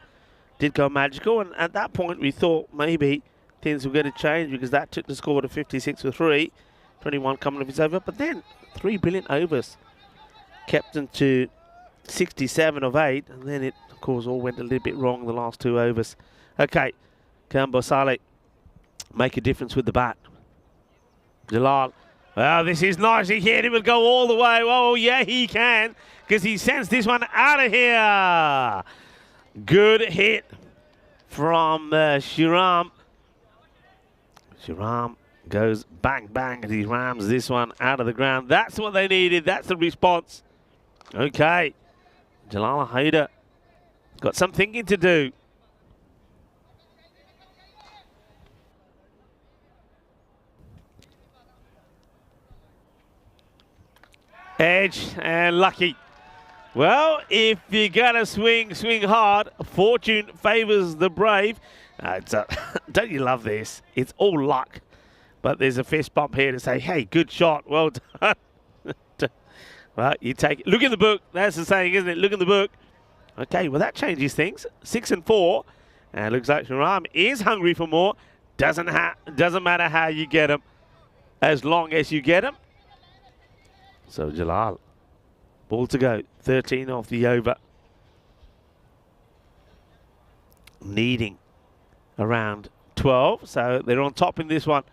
Did go magical, and at that point we thought maybe things were going to change because that took the score to 56 for 3. 21 coming off his over, but then 3 brilliant overs kept them to 67 of 8, and then it, of course, all went a little bit wrong the last 2 overs. Okay, can Bosale make a difference with the bat? Jalal, well, this is nice. He hit. It will go all the way. Oh, yeah, he can, because he sends this one out of here. Good hit from Shiram. Shiram goes bang, bang, and he rams this one out of the ground. That's what they needed. That's the response. Okay. Jalal Haider got some thinking to do. Edge and lucky. Well, if you're going to swing hard. Fortune favours the brave. Don't you love this? It's all luck. But there's a fist bump here to say, hey, good shot. Well done. Well, you take it. Look in the book. That's the saying, isn't it? Look in the book. Okay, well, that changes things. 6 and 4. And looks like Sharam is hungry for more. Doesn't matter how you get him, as long as you get him. So Jalal. Ball to go, 13 off the over. Needing around 12, so they're on top in this one.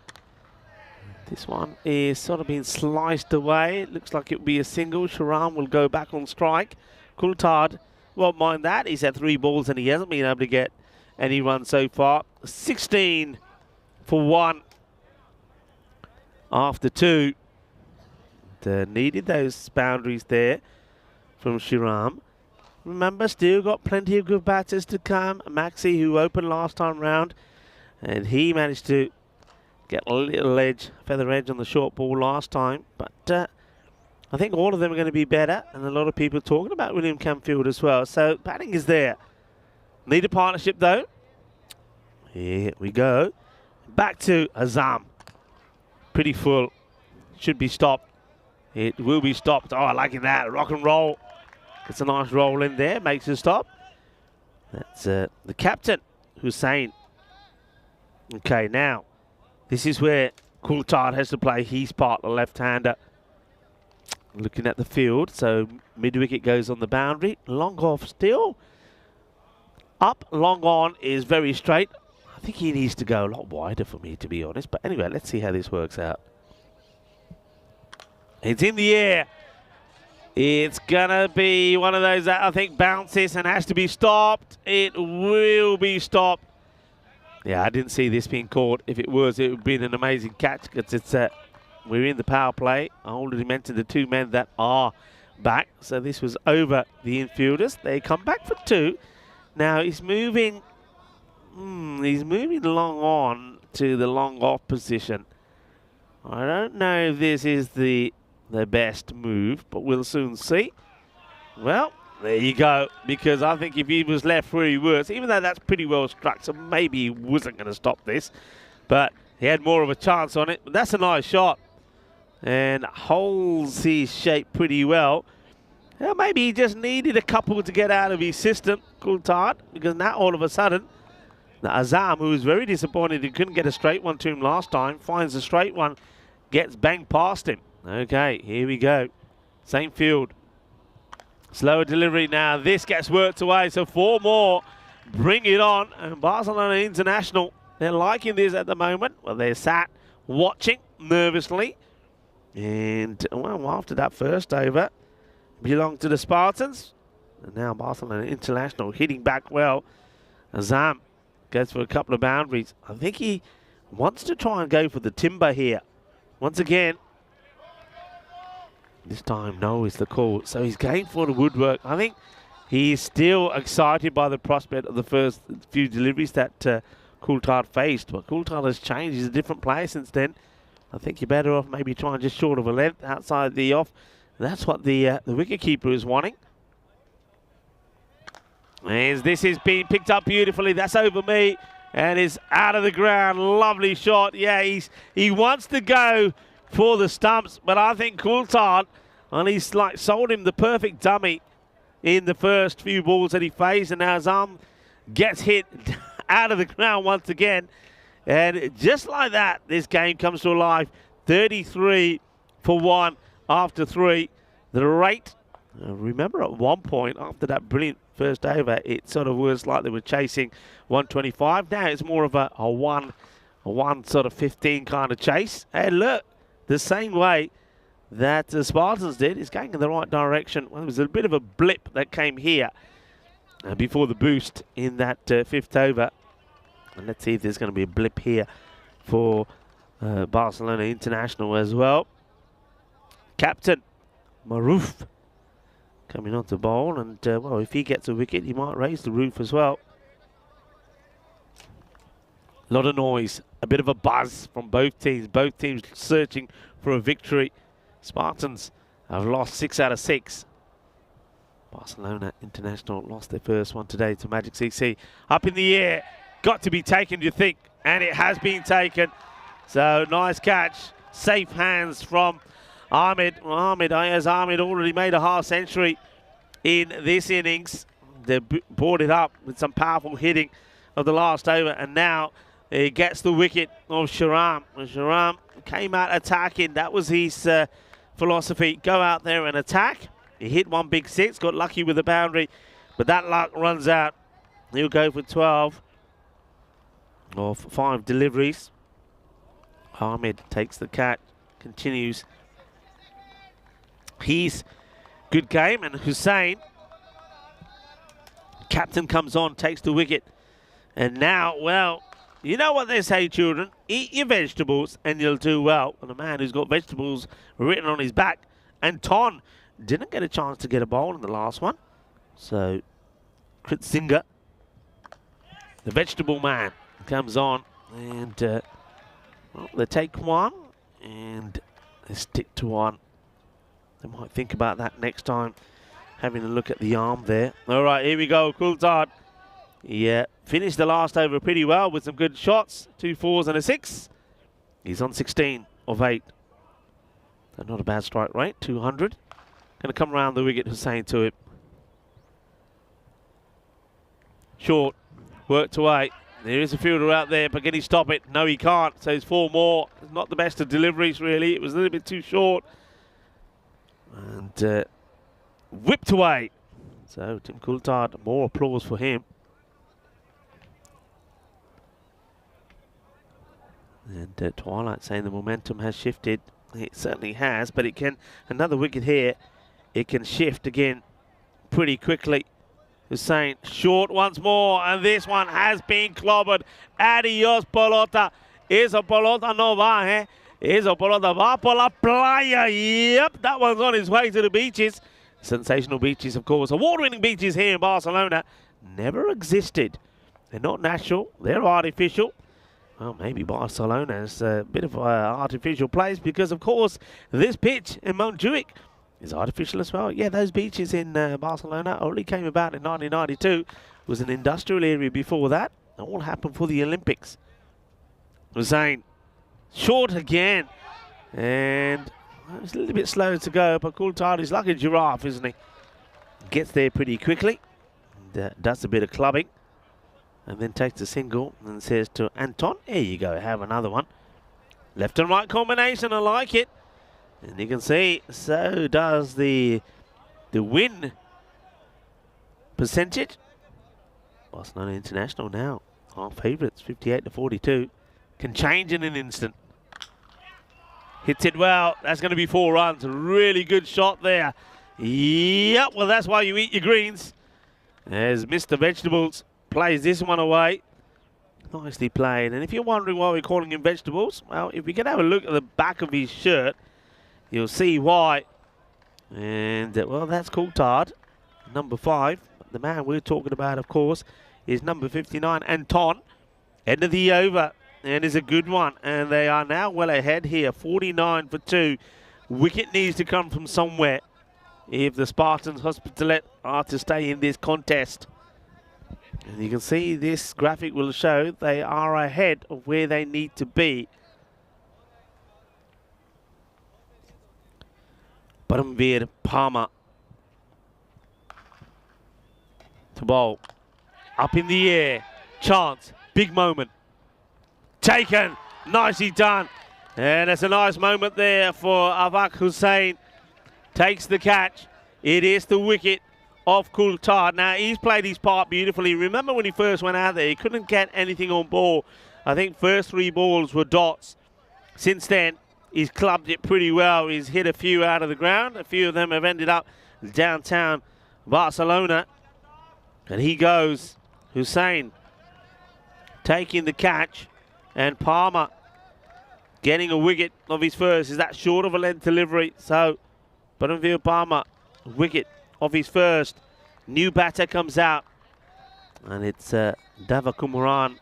This one is sort of being sliced away. It looks like it'll be a single. Sharam will go back on strike. Coulthard won't mind that. He's had 3 balls and he hasn't been able to get any runs so far. 16 for 1 after 2. Needed those boundaries there from Shiram. Remember, still got plenty of good batters to come. Maxi, who opened last time round, and he managed to get a little edge, feather edge on the short ball last time. But I think all of them are going to be better, and a lot of people talking about William Camfield as well. So batting is there. Need a partnership though. Here we go. Back to Azam. Pretty full. Should be stopped. It will be stopped. Oh, I like that. Rock and roll. It's a nice roll in there. Makes it stop. That's the captain, Hussain. Okay, now, this is where Coulthard has to play his part, the left-hander. Looking at the field. So, mid-wicket goes on the boundary. Long off still. Up, long on is very straight. I think he needs to go a lot wider for me, to be honest. But anyway, let's see how this works out. It's in the air. It's going to be one of those that I think bounces and has to be stopped. It will be stopped. Yeah, I didn't see this being caught. If it was, it would have been an amazing catch because it's we're in the power play. I already mentioned the 2 men that are back. So this was over the infielders. They come back for 2. Now he's moving He's moving long on to the long off position. I don't know if this is the best move, but we'll soon see. Well, there you go, because I think if he was left where he was, even though that's pretty well struck, so maybe he wasn't going to stop this, but he had more of a chance on it. But that's a nice shot and holds his shape pretty well. Well, maybe he just needed a couple to get out of his system, Coulthard, because now all of a sudden, Azam, who was very disappointed he couldn't get a straight one to him last time, finds a straight one, gets banged past him. Okay, here we go. Same field. Slower delivery now. This gets worked away, so 4 more. Bring it on. And Barcelona International, they're liking this at the moment. Well, they're sat watching nervously. And, well, after that first over, belonged to the Spartans. And now Barcelona International hitting back well. Azam goes for a couple of boundaries. I think he wants to try and go for the timber here. Once again, this time no is the call. So he's going for the woodwork. I think he's still excited by the prospect of the first few deliveries that Coulthard faced. But Coulthard has changed. He's a different player since then. I think you're better off maybe trying just short of a length outside the off. That's what the wicketkeeper is wanting. As this is being picked up beautifully. That's over me. And is out of the ground. Lovely shot. Yeah, he wants to go for the stumps, but I think Coulthard, and he's like sold him the perfect dummy in the first few balls that he faced, and now Azam gets hit out of the ground once again. And just like that, this game comes to life. 33 for 1 after 3. The rate, remember at one point after that brilliant first over, it sort of was like they were chasing 125. Now it's more of a one sort of 15 kind of chase. And look, the same way that the Spartans did, is going in the right direction. Well, there was a bit of a blip that came here before the boost in that 5th over. And let's see if there's going to be a blip here for Barcelona International as well. Captain Maroof coming on to bowl, and well, if he gets a wicket, he might raise the roof as well. A lot of noise, a bit of a buzz from both teams searching for a victory. Spartans have lost 6 out of 6. Barcelona International lost their first one today to Magic CC. Up in the air, got to be taken, you think, and it has been taken. So nice catch, safe hands from Ahmed. Ahmed already made a half century in this innings. They brought it up with some powerful hitting of the last over, and now he gets the wicket of Sharam. Sharam came out attacking. That was his philosophy. Go out there and attack. He hit one big 6, got lucky with the boundary, but that luck runs out. He'll go for 12 of 5 deliveries. Ahmed takes the catch, continues his good game, and Hussain, captain, comes on, takes the wicket. And now, well, you know what they say, children, eat your vegetables and you'll do well. And a man who's got vegetables written on his back, and Ton didn't get a chance to get a bowl in the last one. So, Kritsinger, the vegetable man, comes on, and well, they take one and they stick to one. They might think about that next time, having a look at the arm there. All right, here we go, Coulthard. Yeah, finished the last over pretty well with some good shots. 2 4s and a 6. He's on 16 of 8. So not a bad strike rate, 200. Going to come around the wicket, Hussain to it. Short, worked away. There is a fielder out there, but can he stop it? No, he can't. So it's 4 more. It's not the best of deliveries, really. It was a little bit too short. And whipped away. So Tim Coulthard, more applause for him. And Twilight saying the momentum has shifted. It certainly has, but it can, another wicket here, it can shift again pretty quickly. Hussain short once more, and this one has been clobbered. Adios, pelota. Esa pelota no va, eh? Esa pelota va por la playa. Yep, that one's on his way to the beaches. Sensational beaches, of course. Award-winning beaches here in Barcelona. Never existed They're not natural, they're artificial. Well, maybe Barcelona's a bit of artificial place because, of course, this pitch in Montjuic is artificial as well. Yeah, those beaches in Barcelona only came about in 1992. It was an industrial area before that. It all happened for the Olympics. Hussein, short again. And it's a little bit slow to go, but Coulthard is like a giraffe, isn't he? Gets there pretty quickly. And, does a bit of clubbing. And then takes a single and says to Anton, here you go, have another one. Left and right combination, I like it. And you can see, so does the win percentage. Barcelona International now our favourites, 58-42. Can change in an instant. Hits it well. That's going to be 4 runs. A really good shot there. Yep, well, that's why you eat your greens. As Mr. Vegetables plays this one away. Nicely played. And if you're wondering why we're calling him Vegetables, well, if we can have a look at the back of his shirt, you'll see why. And, well, that's Coulthard, number 5. The man we're talking about, of course, is number 59, Anton. End of the over, and is a good one. And they are now well ahead here, 49 for 2. Wicket needs to come from somewhere if the Spartans Hospitalet are to stay in this contest. And you can see this graphic will show they are ahead of where they need to be. Paramveer Palmer to bowl. Up in the air. Chance. Big moment. Taken. Nicely done. And it's a nice moment there for Avak Hussain. Takes the catch. It is the wicket of Coulthard. Now, he's played his part beautifully. Remember when he first went out there, he couldn't get anything on ball. I think first 3 balls were dots. Since then, he's clubbed it pretty well. He's hit a few out of the ground. A few of them have ended up downtown Barcelona. And he goes, Hussain taking the catch, and Palmer getting a wicket of his first. Is that short of a length delivery? So, Paramveer Palmer, wicket of his first. New batter comes out, and it's Davakumaran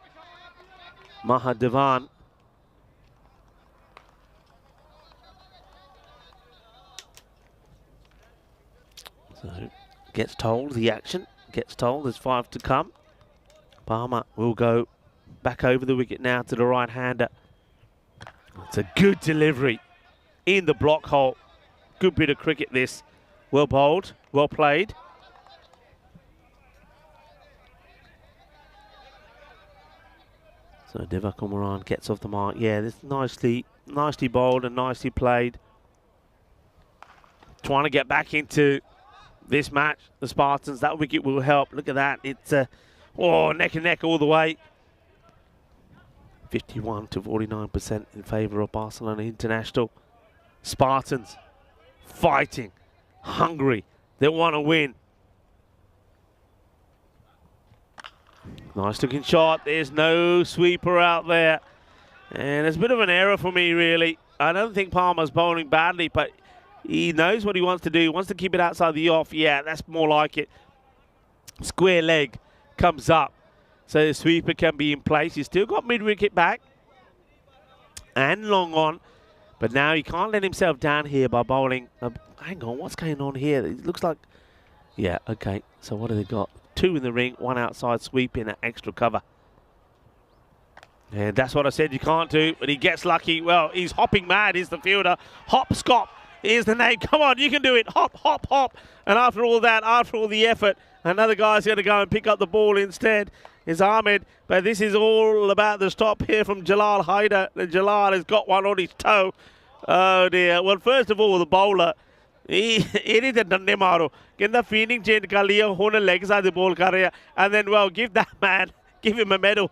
Mahadevan. So, gets told the action. Gets told there's 5 to come. Palmer will go back over the wicket now to the right-hander. It's a good delivery in the block hole. Good bit of cricket this. Well bowled, well played. So Devakumaran gets off the mark. Yeah, this nicely bowled and nicely played. Trying to get back into this match, the Spartans. That wicket will help. Look at that. It's neck and neck all the way. 51 to 49% in favour of Barcelona International. Spartans fighting, hungry. They want to win. Nice looking shot. There's no sweeper out there. And it's a bit of an error for me, really. I don't think Palmer's bowling badly, but he knows what he wants to do. He wants to keep it outside the off. Yeah, that's more like it. Square leg comes up. So the sweeper can be in place. He's still got mid-wicket back and long on. But now he can't let himself down here by bowling. Hang on, what's going on here? It looks like... Yeah, okay. So what have they got? 2 in the ring, 1 outside sweep in an extra cover. And that's what I said you can't do. But he gets lucky. Well, he's hopping mad, is the fielder. Hop, Scott is the name. Come on, you can do it. Hop, hop, hop. And after all that, after all the effort, another guy's going to go and pick up the ball instead. Is Ahmed. But this is all about the stop here from Jalal Haider. And Jalal has got one on his toe. Oh, dear. Well, first of all, the bowler, he did the Nemaru. Get the feeding chain Kalia, Hona legs at the ball career. And then, well, give that man, give him a medal.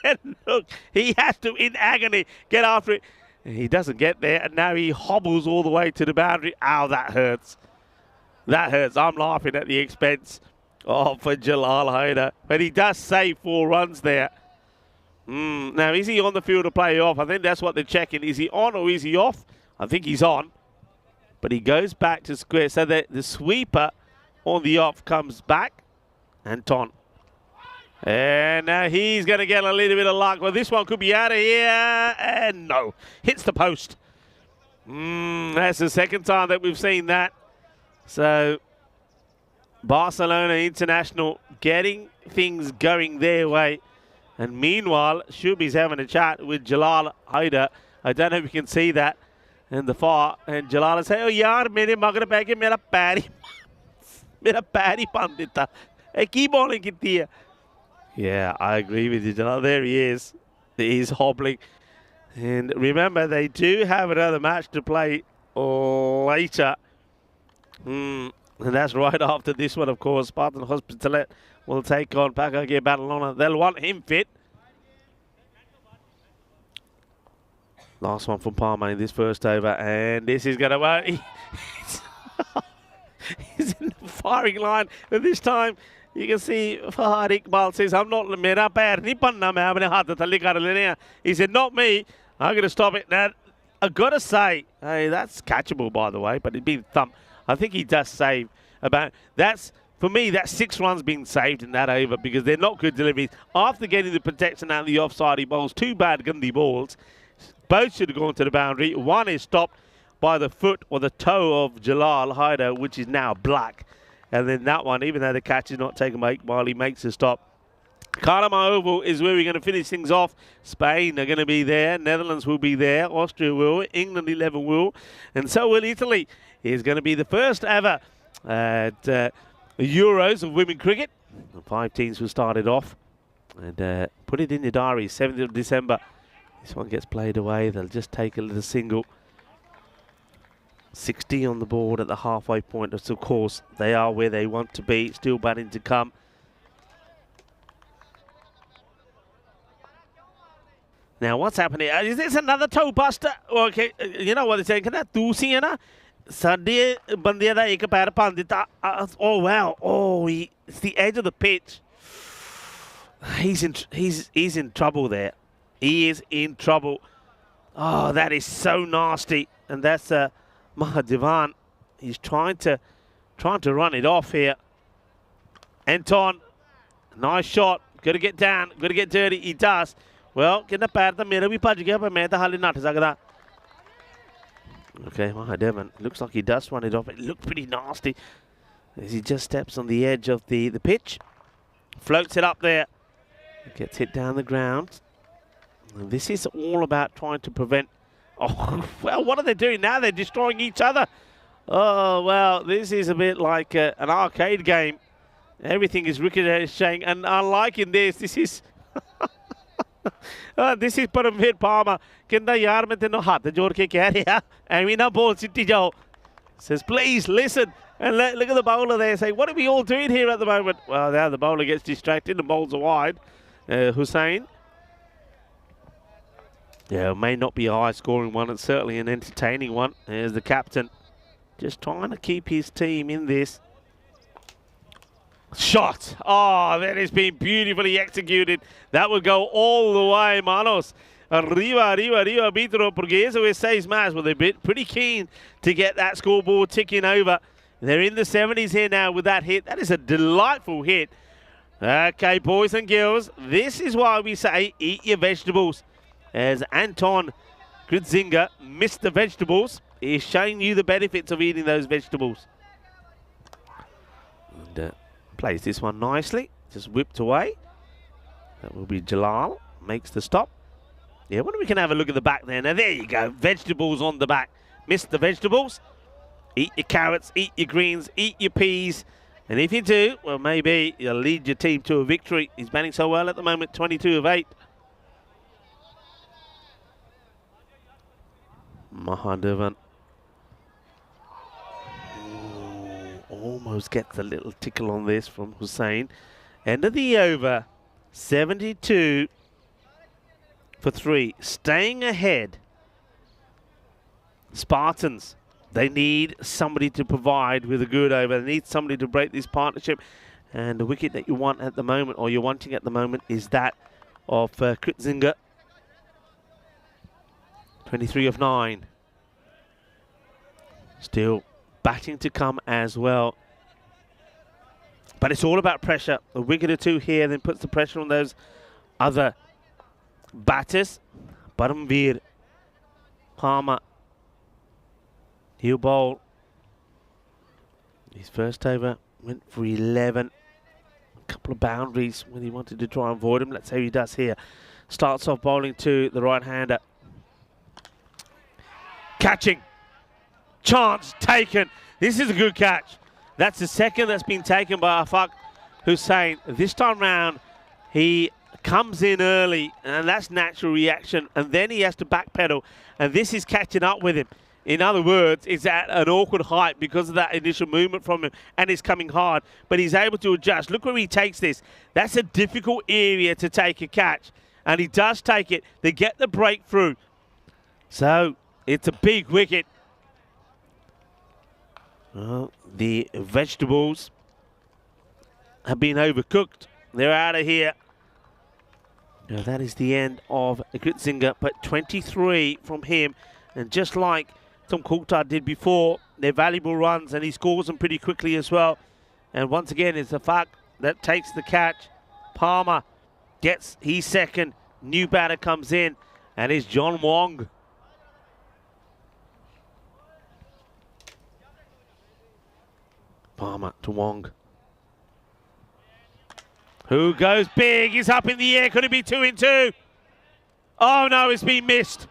And look, he has to, in agony, get after it. He doesn't get there, and now he hobbles all the way to the boundary. Ow, that hurts. That hurts. I'm laughing at the expense for Jalal Haider. But he does save 4 runs there. Now, is he on the field to play off? I think that's what they're checking. Is he on or is he off? I think he's on. But he goes back to square. So the sweeper on the off comes back. Anton And now he's going to get a little bit of luck. Well, this one could be out of here. And no, hits the post. That's the second time that we've seen that. So Barcelona International getting things going their way. And meanwhile, Shubi's having a chat with Jalal Haider. I don't know if you can see that in the far. And Jalal is saying, oh, yaar, mere magar peh ke mera पैर ही band ditta. Hey, keep bowling kitti hai. Yeah, I agree with you, Jalal. There he is. He's hobbling. And remember, they do have another match to play later. And that's right after this one, of course. Spartan Hospitalet will take on Pakage Badalona. They'll want him fit. Last one from Palmer in this first over. And this is going to work. He's in the firing line. And this time, you can see Fahad Iqbal says, I'm not, mera pair nahi panna, main apne haath thalle kar lene hain. He said, not me. I'm going to stop it. Now, I've got to say, hey, that's catchable, by the way, but it'd been thumped. I think he does save about, for me, that's 6 runs being saved in that over because they're not good deliveries. After getting the protection out of the offside, he bowls 2 bad Gandhi balls. Both should have gone to the boundary. One is stopped by the foot or the toe of Jalal Haider, which is now black. And then that one, even though the catch is not taken by Iqbal, he makes a stop. Karama Oval is where we're going to finish things off. Spain are going to be there. Netherlands will be there. Austria will. England 11 will. And so will Italy. Is going to be the first ever at Euros of women cricket. The 5 teams will start it off. And put it in your diary, 7th of December. This one gets played away. They'll just take a little single. 60 on the board at the halfway point. Of course, they are where they want to be. Still batting to come. Now, what's happening? Is this another toe buster? Okay, you know what they're saying? Can that do see na? Sadhe bandiya da ek pair pan dita. Oh wow! Oh, it's the edge of the pitch. He's in trouble there. He is in trouble. Oh, that is so nasty. And that's Mahadevan. He's trying to run it off here. Anton, nice shot. Got to get down. Got to get dirty. He does. Well, kinda pair ta mera bhi bhaj gaya, par main ta hale nath sakda. Okay, Mahadevan looks like he does run it off. It looked pretty nasty as he just steps on the edge of the pitch, floats it up there, gets hit down the ground. And this is all about trying to prevent. Oh, well, what are they doing now? They're destroying each other. Oh, well, this is a bit like an arcade game. Everything is ricocheting, and unlike in this is this is Paramveer Palmer. Kinda yaar main tenu haath jod ke keh raha aime na ball sitti jao. Says please listen, and look at the bowler there saying, what are we all doing here at the moment? Well, now the bowler gets distracted and bowls are wide. Hussain. Yeah, it may not be a high-scoring one. It's certainly an entertaining one. There's the captain just trying to keep his team in this. Shot. Oh, that has been beautifully executed. That will go all the way, Manos. Arriba, Vitro Portuguesa with 6 mais. Well, they're pretty keen to get that scoreboard ticking over. They're in the 70s here now with that hit. That is a delightful hit. Okay, boys and girls, this is why we say eat your vegetables. As Anton Gritzinger missed the vegetables, he's showing you the benefits of eating those vegetables. And plays this one nicely, just whipped away. That will be Jalal, makes the stop. Yeah, wonder if we can have a look at the back there. Now, there you go, vegetables on the back. Missed the vegetables. Eat your carrots, eat your greens, eat your peas. And if you do, well, maybe you'll lead your team to a victory. He's batting so well at the moment, 22 of 8. Mahadevan. Almost gets a little tickle on this from Hussain. End of the over, 72 for 3. Staying ahead. Spartans, they need somebody to provide with a good over. They need somebody to break this partnership. And the wicket that you want at the moment, or you're wanting at the moment, is that of Kritzinger. 23 of 9. Still batting to come as well. But it's all about pressure. A wicket or two here, then puts the pressure on those other batters. Paramveer, Palmer, he'll bowl. His first over went for 11. A couple of boundaries when he wanted to try and avoid him. Let's see how he does here. Starts off bowling to the right-hander. Catching. Chance taken. This is a good catch. That's the second that's been taken by Afaq Hussain. This time round, he comes in early, and that's natural reaction, and then he has to backpedal, and this is catching up with him. In other words, it's at an awkward height because of that initial movement from him, and it's coming hard, but he's able to adjust. Look where he takes this. That's a difficult area to take a catch, and he does take it. They get the breakthrough. So it's a big wicket. Well, the vegetables have been overcooked. They're out of here. Now that is the end of Gritzinger, but 23 from him. And just like Tom Coulthard did before, they're valuable runs, and he scores them pretty quickly as well. And once again, it's the fact that takes the catch. Palmer gets his second. New batter comes in, and it's John Wong. Palmer to Wong. Who goes big? He's up in the air. Could it be 2 in 2? Oh no, it's been missed.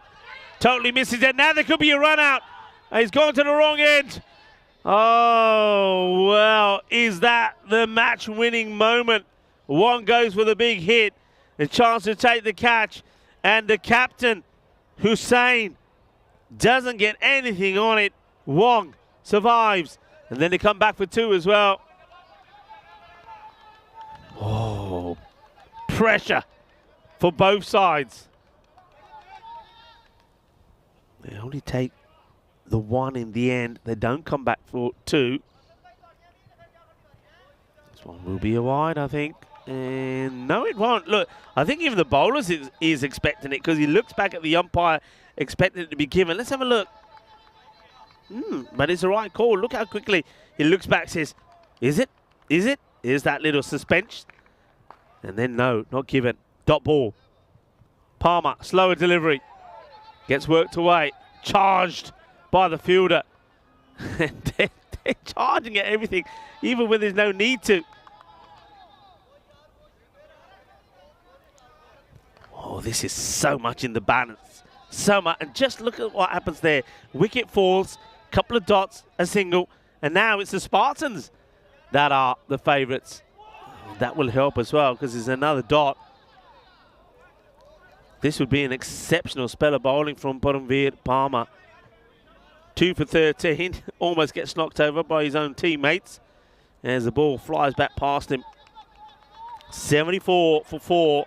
Totally misses it. Now there could be a run out. He's gone to the wrong end. Oh, well, is that the match-winning moment? Wong goes for the big hit. A chance to take the catch. And the captain, Hussain, doesn't get anything on it. Wong survives. And then they come back for 2 as well. Oh, pressure for both sides. They only take the 1 in the end. They don't come back for 2. This one will be a wide, I think. And no, it won't. Look, I think even the bowlers is expecting it, because he looks back at the umpire expecting it to be given. Let's have a look. But it's the right call. Look how quickly he looks back, says, is it? Is it? Is that little suspense? And then no, not given. Dot ball. Palmer, slower delivery. Gets worked away. Charged by the fielder. they're charging at everything, even when there's no need to. Oh, this is so much in the balance. So much. And just look at what happens there. Wicket falls, couple of dots, a single, and now it's the Spartans that are the favourites. That will help as well, because there's another dot. This would be an exceptional spell of bowling from Paramveer Palmer. 2 for 13. Almost gets knocked over by his own teammates as the ball flies back past him. 74 for 4.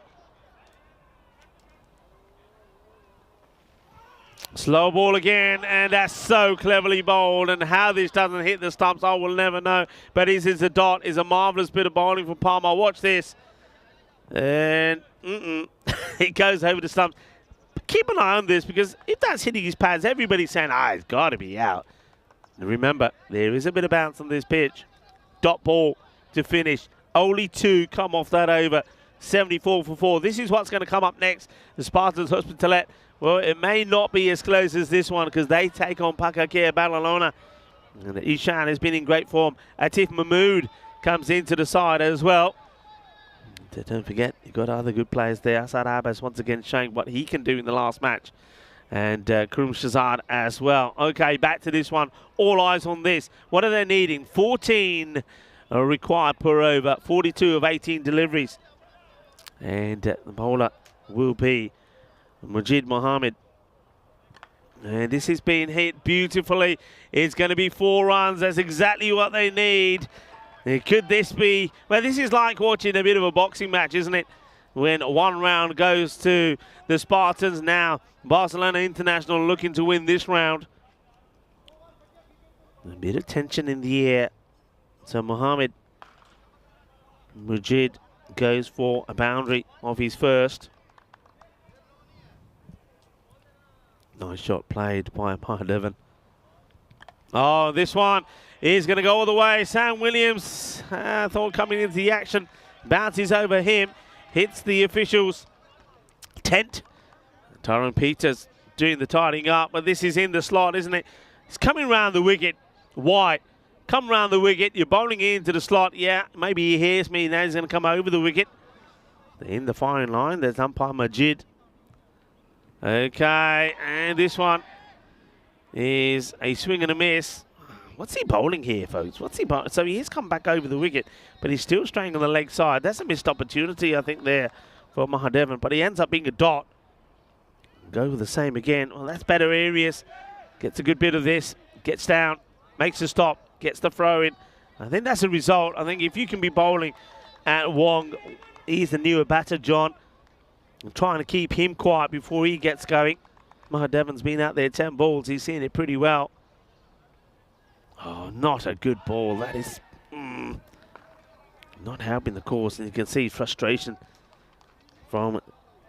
Slow ball again, and that's so cleverly bowled, and how this doesn't hit the stumps, I will never know. But this is a dot, is a marvellous bit of bowling from Palmer. Watch this. And it goes over the stumps. But keep an eye on this, because if that's hitting his pads, everybody's saying, it's got to be out. And remember, there is a bit of bounce on this pitch. Dot ball to finish. Only 2 come off that over. 74 for 4. This is what's going to come up next. The Spartans Hospitalet. Well, it may not be as close as this one, because they take on Pakakea Barcelona. And Ishan has been in great form. Atif Mahmood comes into the side as well. And don't forget, you've got other good players there. Asad Abbas once again showing what he can do in the last match. And Karim Shazad as well. Okay, back to this one. All eyes on this. What are they needing? 14 required per over. 42 of 18 deliveries. And the bowler will be Majid Mohammed. And this is being hit beautifully. It's going to be 4 runs. That's exactly what they need. Could this be... Well, this is like watching a bit of a boxing match, isn't it? When 1 round goes to the Spartans. Now, Barcelona International looking to win this round. A bit of tension in the air. So Mohammed Majid goes for a boundary of his first. Nice shot played by Devon. Oh, this one is going to go all the way. Sam Williams, thought coming into the action, bounces over him, hits the officials' tent. Tyrone Peters doing the tidying up, but this is in the slot, isn't it? It's coming round the wicket. Why? Come round the wicket. You're bowling into the slot. Yeah, maybe he hears me. Now he's going to come over the wicket. In the firing line, there's umpire Majid. Okay, and this one is a swing and a miss. What's he bowling here, folks? What's he bowling? So he has come back over the wicket, but he's still straying on the leg side. That's a missed opportunity, I think, there for Mahadevan, but he ends up being a dot. Go with the same again. Well, that's better areas. Gets a good bit of this. Gets down. Makes a stop. Gets the throw in. I think that's a result. I think if you can be bowling at Wong, he's the newer batter, John. I'm trying to keep him quiet before he gets going. Mahadevan's been out there 10 balls. He's seen it pretty well. Oh, not a good ball. That is not helping the cause. And you can see frustration from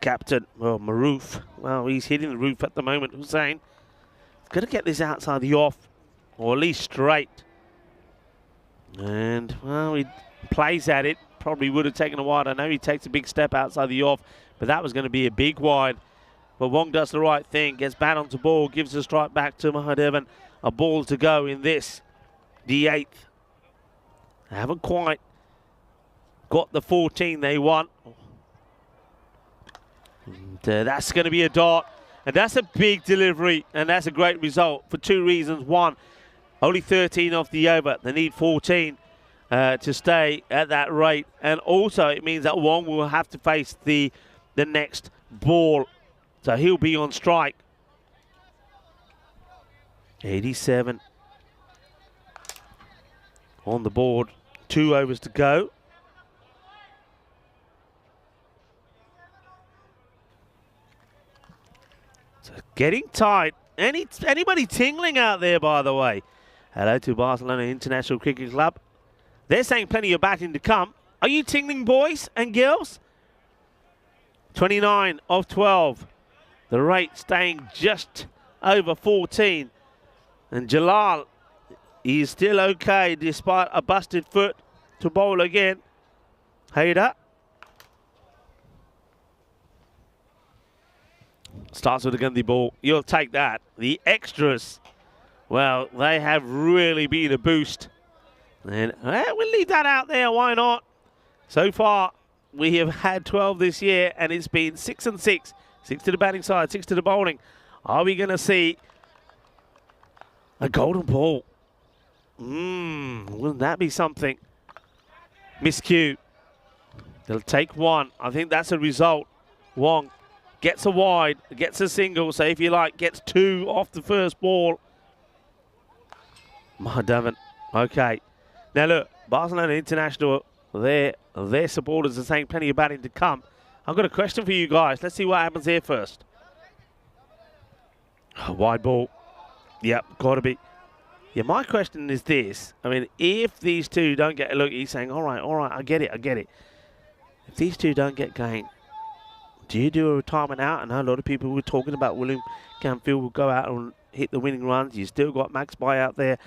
captain, well, Maroof. Well, he's hitting the roof at the moment. Hussain got to get this outside the off, or at least straight. And, well, he plays at it. Probably would have taken a wide. I know he takes a big step outside the off, but that was going to be a big wide. But Wong does the right thing, gets bat onto ball, gives a strike back to Mahadevan. A ball to go in this, the 8th. They haven't quite got the 14 they want. And, that's going to be a dot. And that's a big delivery, and that's a great result for 2 reasons. One, only 13 off the over. They need 14 to stay at that rate. And also, it means that Wong will have to face the next ball. So he'll be on strike. 87 on the board. 2 overs to go. So getting tight. Anybody tingling out there, by the way? Hello to Barcelona International Cricket Club. They're saying plenty of batting to come. Are you tingling, boys and girls? 29 of 12. The rate staying just over 14. And Jalal is still okay despite a busted foot to bowl again. Haider starts with a Gandhi ball. You'll take that. The extras, well, they have really been a boost. And we'll leave that out there. Why not? So far, we have had 12 this year, and it's been 6 and 6. 6 to the batting side, 6 to the bowling. Are we going to see a golden ball? Wouldn't that be something? Miscue. They'll take 1. I think that's a result. Wong gets a wide, gets a single, so if you like, gets 2 off the first ball. Mahadevan. Okay. Now look, Barcelona International, their supporters are saying plenty of batting to come. I've got a question for you guys. Let's see what happens here first. Wide ball. Yep, got to be. Yeah, my question is this. I mean, if these two don't get... Look, he's saying, all right, I get it. If these two don't get going, do you do a retirement out? I know a lot of people were talking about William Canfield will go out and hit the winning runs. You still got Max By out there.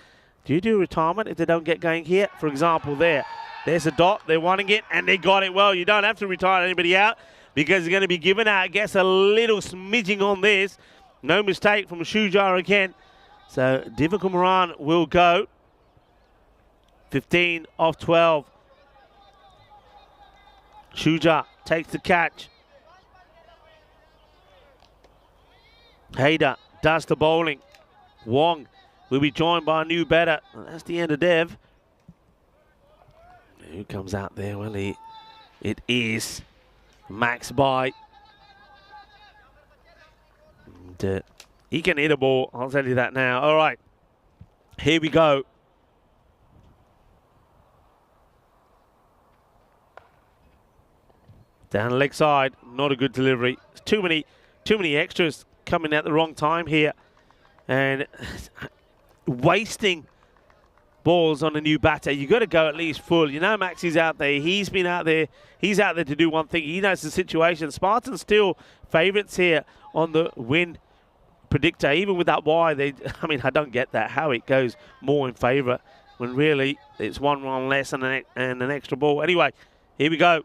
Do you do a retirement if they don't get going here? For example, there's a dot. They're wanting it, and they got it well. You don't have to retire anybody out because they're going to be given out. I guess a little smidging on this. No mistake from Shuja again. So Divakumaran will go. 15 off 12. Shuja takes the catch. Haider does the bowling. Wong will be joined by a new batter. That's the end of Dev. Who comes out there? Well, it is Max By. And, he can hit a ball, I'll tell you that now. All right, here we go. Down the leg side, not a good delivery. Too many extras coming at the wrong time here. And wasting balls on a new batter. You've got to go at least full. You know Max is out there. He's been out there. He's out there to do one thing. He knows the situation. Spartans still favourites here on the win predictor, even with that wide. I mean, I don't get that, how it goes more in favour when really it's one run less and an extra ball. Anyway, here we go.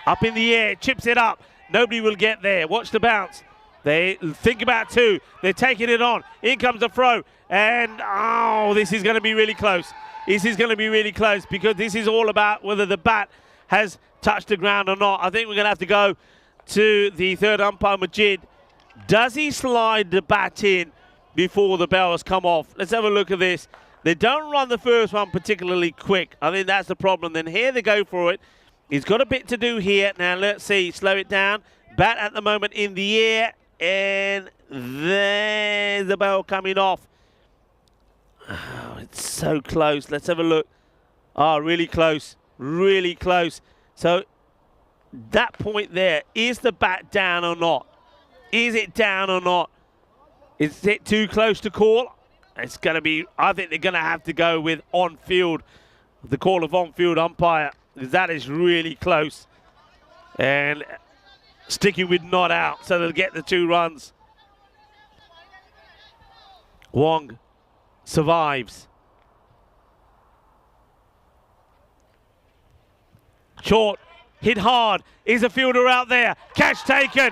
Up in the air, chips it up. Nobody will get there. Watch the bounce. They think about two. They're taking it on. In comes the throw. And, oh, this is going to be really close. This is going to be really close because this is all about whether the bat has touched the ground or not. I think we're going to have to go to the third umpire, Majid. Does he slide the bat in before the bell has come off? Let's have a look at this. They don't run the first one particularly quick. I think that's the problem. Then here they go for it. He's got a bit to do here. Now, let's see. Slow it down. Bat at the moment in the air. And there's the bell coming off. Oh, it's so close. Let's have a look. Oh, really close. Really close. So, that point there. Is the bat down or not? Is it down or not? Is it too close to call? It's going to be, I think they're going to have to go with on-field. The call of on-field umpire. That is really close. And sticking with not out, so they'll get the 2 runs. Wong survives. Short, hit hard. Is a fielder out there? Catch taken.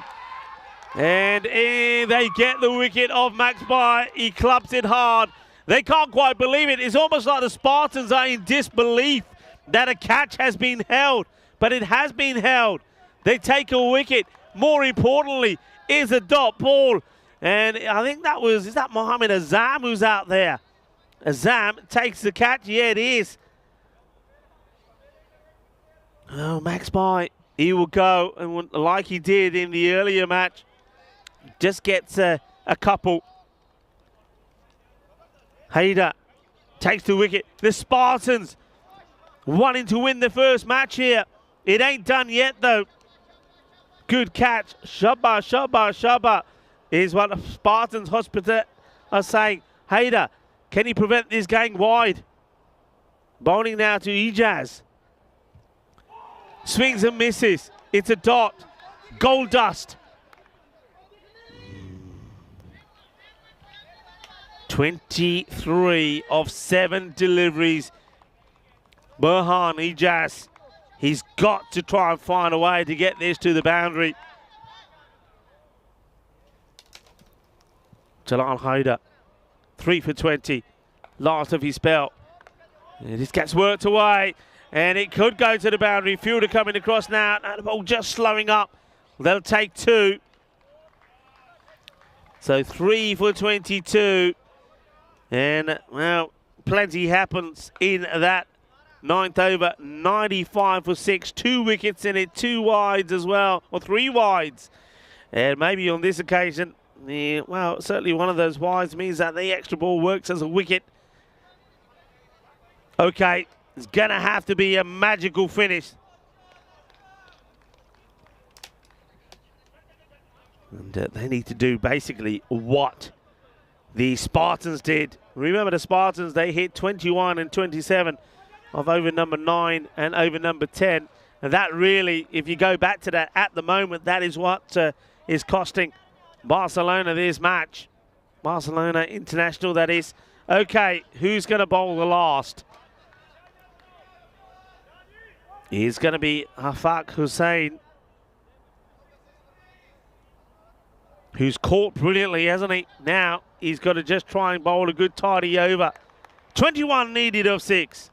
And they get the wicket of Max By. He clubs it hard. They can't quite believe it. It's almost like the Spartans are in disbelief that a catch has been held, but it has been held. They take a wicket. More importantly, is a dot ball. And I think is that Mohammed Azam who's out there? Azam takes the catch. Yeah, it is. Oh, Max By, he will go, and like he did in the earlier match, just gets a couple. Haider takes the wicket. The Spartans wanting to win the first match here. It ain't done yet, though. Good catch. Shabba, Shabba, Shabba is what the Spartans hospital are saying. Haider, can he prevent this going wide? Bowling now to Ijaz. Swings and misses. It's a dot. Gold dust. 23 of 7 deliveries. Burhan Ijaz, he's got to try and find a way to get this to the boundary. Jalal Haider, 3 for 20, last of his spell. And this gets worked away, and it could go to the boundary. Fielder coming across now, and the ball just slowing up. They'll take 2. So 3 for 22. And, well, plenty happens in that 9th over. 95 for 6. 2 wickets in it, 2 wides as well, or 3 wides. And maybe on this occasion, well, certainly one of those wides means that the extra ball works as a wicket. Okay, it's going to have to be a magical finish. And they need to do basically what the Spartans did. Remember the Spartans, they hit 21 and 27 of over number 9 and over number 10. And that really, if you go back to that at the moment, that is what is costing Barcelona this match. Barcelona International, that is. Okay, who's going to bowl the last? It's going to be Hafaq Hussain, who's caught brilliantly, hasn't he? Now he's got to just try and bowl a good tidy over. 21 needed of 6.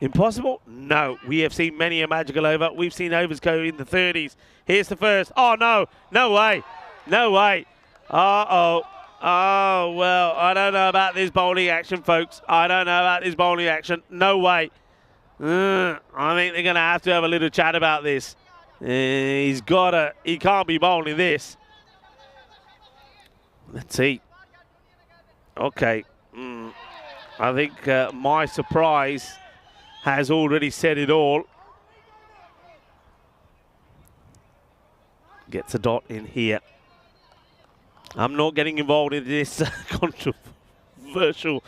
Impossible? No. We have seen many a magical over. We've seen overs go in the 30s. Here's the first. Oh, no. No way. No way. Uh-oh. Oh, well, I don't know about this bowling action, folks. I don't know about this bowling action. No way. I think they're going to have a little chat about this. He can't be bowling this. Let's see. Okay. I think my surprise has already said it all. Gets a dot in here. I'm not getting involved in this controversial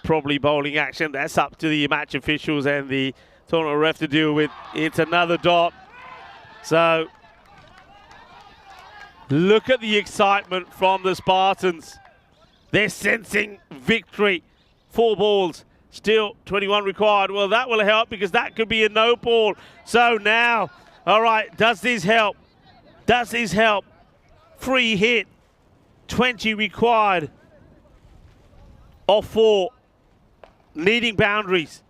probably bowling action. That's up to the match officials and the tournament ref to deal with. It's another dot. So Look at the excitement from the Spartans. They're sensing victory. 4 balls, still 21 required. Well, that will help because that could be a no ball. So now, all right, does this help? Does this help? Free hit, 20 required of 4, needing boundaries.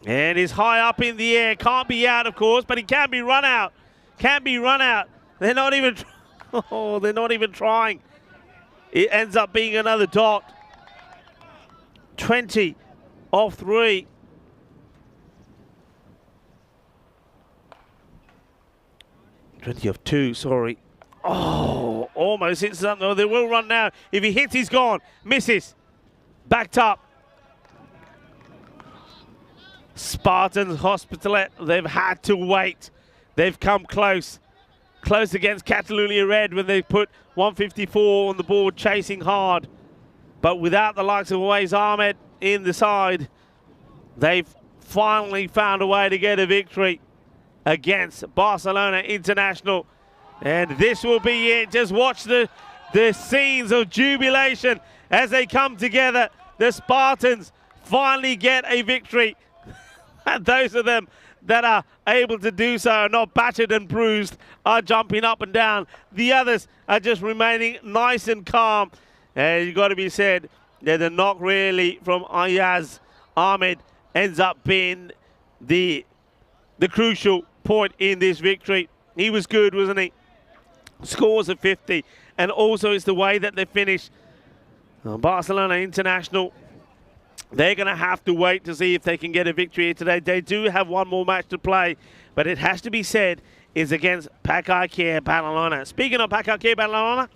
And is high up in the air. Can't be out, of course, but he can be run out. Can be run out. They're not even. Oh, they're not even trying. It ends up being another dot. 20 off 3. Twenty of 2. Sorry. Oh, almost hits something. Oh, they will run now. If he hits, he's gone. Misses. Backed up. Spartans Hospitalet, they've had to wait. They've come close. Close against Catalonia Red when they put 154 on the board, chasing hard. But without the likes of Wais Ahmed in the side, they've finally found a way to get a victory against Barcelona International. And this will be it. Just watch the scenes of jubilation as they come together. The Spartans finally get a victory. And those of them that are able to do so are not battered and bruised, are jumping up and down. The others are just remaining nice and calm. And you've got to be said that the knock really from Ayaz Ahmed ends up being the crucial point in this victory. He was good, wasn't he? Scores of 50. And also it's the way that they finish. Barcelona International, they're going to have to wait to see if they can get a victory here today. They do have one more match to play, but it has to be said is against Pakai Care Badalona. Speaking of Pakai Care Badalona,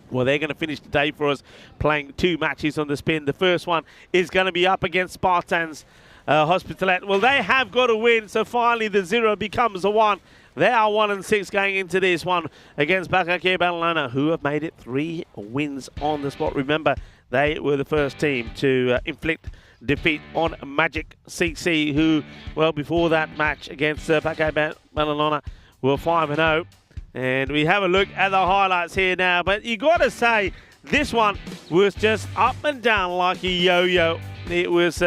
well, they're going to finish today for us playing 2 matches on the spin. The first one is going to be up against Spartans Hospitalet. Well, they have got to win, so finally the 0 becomes a 1. They are 1-6 going into this one against Pakai Care Badalona, who have made it 3 wins on the spot. Remember, they were the first team to inflict defeat on Magic CC, who, well, before that match against Pakai Badalona, were 5-0. And we have a look at the highlights here now. But you got to say, this one was just up and down like a yo-yo. It was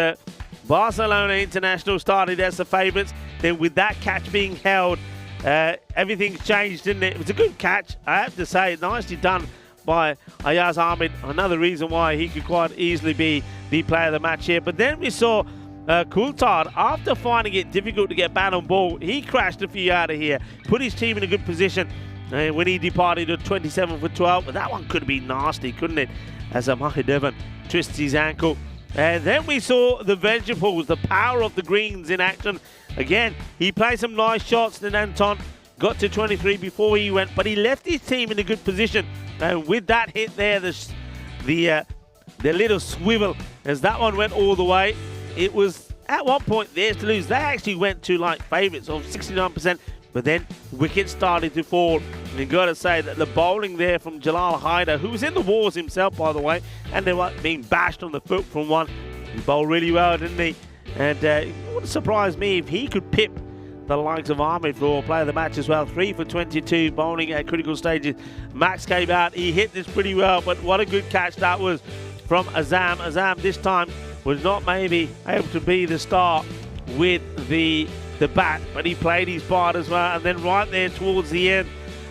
Barcelona International started as the favourites. Then with that catch being held, everything changed, didn't it? It was a good catch, I have to say. Nicely done by Ayaz Ahmed. Another reason why he could quite easily be the player of the match here. But then we saw Coulthard, after finding it difficult to get bat on ball, he crashed a few out of here, put his team in a good position when he departed at 27 for 12. But that one could have been nasty, couldn't it? As Mahadevan twists his ankle. And then we saw the Vegetables, the power of the greens in action. Again, he played some nice shots. Then Anton got to 23 before he went, but he left his team in a good position. And with that hit there, the little swivel, as that one went all the way, it was at one point theirs to lose. They actually went to like favourites of 69%, but then wickets started to fall. And you've got to say that the bowling there from Jalal Haider, who was in the wars himself, by the way, and they were being bashed on the foot from one. He bowled really well, didn't he? And it wouldn't surprise me if he could pip the likes of Ahmed for player of the match as well. 3 for 22, bowling at critical stages. Max came out, he hit this pretty well, but what a good catch that was from Azam. Azam this time was not maybe able to be the star with the bat, but he played his part as well. And then right there towards the end,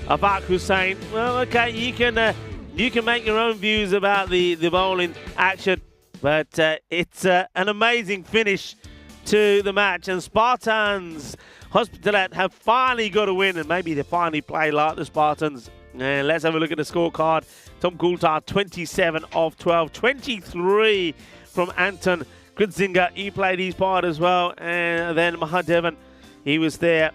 Avak Hussain, well, okay, you can make your own views about the bowling action, but it's an amazing finish to the match. And Spartans Hospitalet have finally got a win, and maybe they finally play like the Spartans. And let's have a look at the scorecard. Tom Coulthard, 27 of 12, 23 from Anton Kritzinger. He played his part as well. And then Mahadevan, he was there,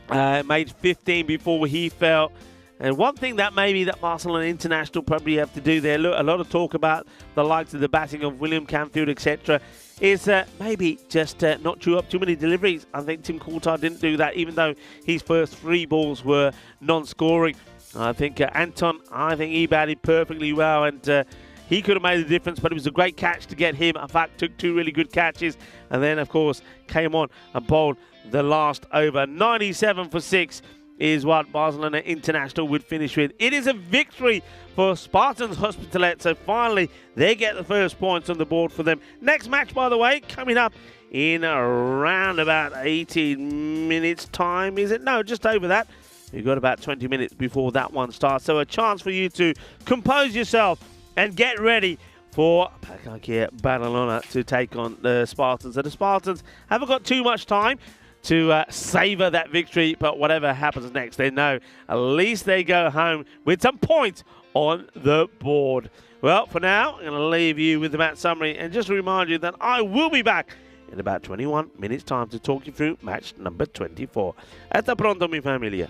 made 15 before he fell. And one thing that maybe that Barcelona International probably have to do there, look, a lot of talk about the likes of the batting of William Canfield, etc., is maybe just not chew up too many deliveries. I think Tim Coulthard didn't do that, even though his first 3 balls were non-scoring. I think Anton, he batted perfectly well, and he could have made a difference, but it was a great catch to get him. In fact, took 2 really good catches, and then, of course, came on and bowled the last over. 97 for 6. is what Barcelona International would finish with. It is a victory for Spartans Hospitalet, so finally they get the first points on the board for them. Next match, by the way, coming up in around about 18 minutes time, is it? No, just over that. You've got about 20 minutes before that one starts, so a chance for you to compose yourself and get ready for Pakakia Badalona to take on the Spartans. So the Spartans haven't got too much time to savour that victory, but whatever happens next, they know at least they go home with some points on the board. Well, for now, I'm going to leave you with the match summary and just remind you that I will be back in about 21 minutes' time to talk you through match number 24. Hasta pronto, mi familia.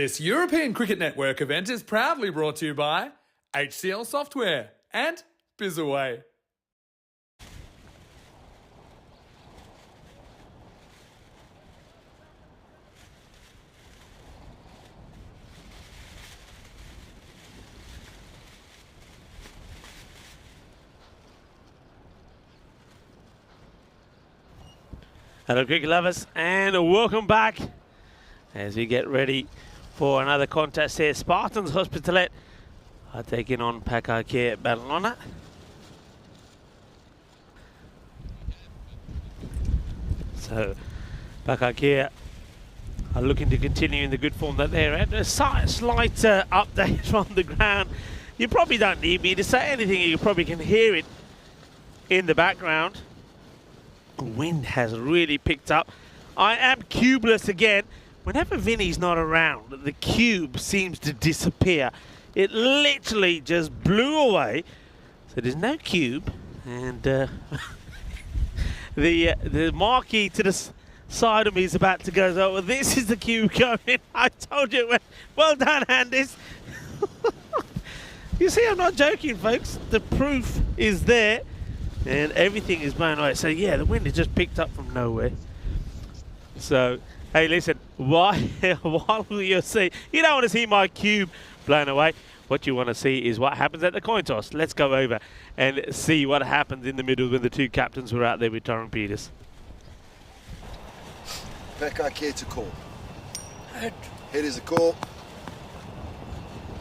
This European Cricket Network event is proudly brought to you by HCL Software and Bizaway. Hello cricket lovers, and welcome back as we get ready for another contest here. Spartans Hospitalet are taking on PAK Barcelona. So PAK are looking to continue in the good form that they're at. A slight update from the ground. You probably don't need me to say anything, you probably can hear it in the background. The wind has really picked up. I am cubeless again. Whenever Vinny's not around, the cube seems to disappear. It literally just blew away. So there's no cube, and the marquee to the side of me is about to go. So well, this is the cube going. I told you. Well done, Handis. You see, I'm not joking, folks. The proof is there. And everything is blown away. So yeah, the wind has just picked up from nowhere. So, hey, listen, while you see, you don't want to see my cube blown away. What you want to see is what happens at the coin toss. Let's go over and see what happens in the middle when the two captains were out there with Tyrone Peters. PAK to call. Head. Head is a call.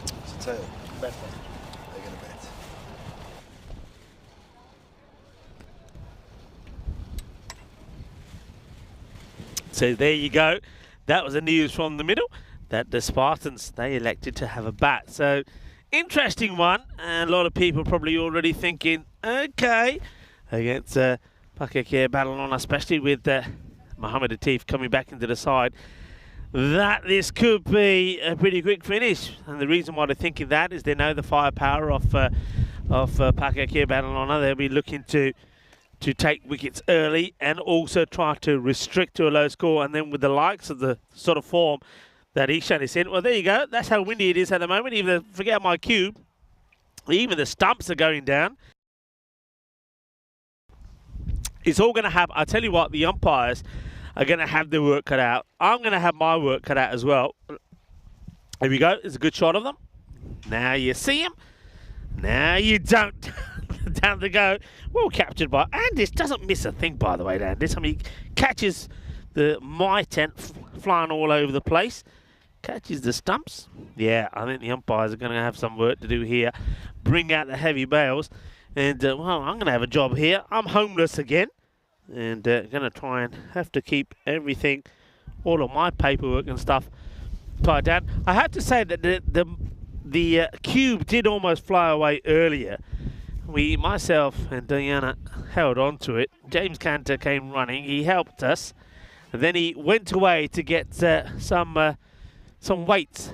It's a tail. Bat. They're going to bat. So there you go. That was the news from the middle, that the Spartans, they elected to have a bat. So interesting one. And a lot of people probably already thinking, okay, against PAK Barcelona, especially with Mohamed Atif coming back into the side, that this could be a pretty quick finish. And the reason why they're thinking that is they know the firepower of PAK Barcelona. They'll be looking to take wickets early and also try to restrict to a low score. And then with the likes of the sort of form that Ishan is in, well, there you go. That's how windy it is at the moment. Even forget my cube, even the stumps are going down. It's all going to happen. I tell you what, the umpires are going to have their work cut out. I'm going to have my work cut out as well. Here we go. It's a good shot of them. Now you see him. Now you don't. Down the go. Well captured by Andis. Doesn't miss a thing, by the way, Andis. I mean, he catches the my tent flying all over the place. Catches the stumps. Yeah, I think the umpires are going to have some work to do here. Bring out the heavy bails. And, well, I'm going to have a job here. I'm homeless again. And going to try and have to keep everything, all of my paperwork and stuff, tied down. I have to say that the cube did almost fly away earlier. Myself and Diana held on to it. James Cantor came running. He helped us. And then he went away to get some weights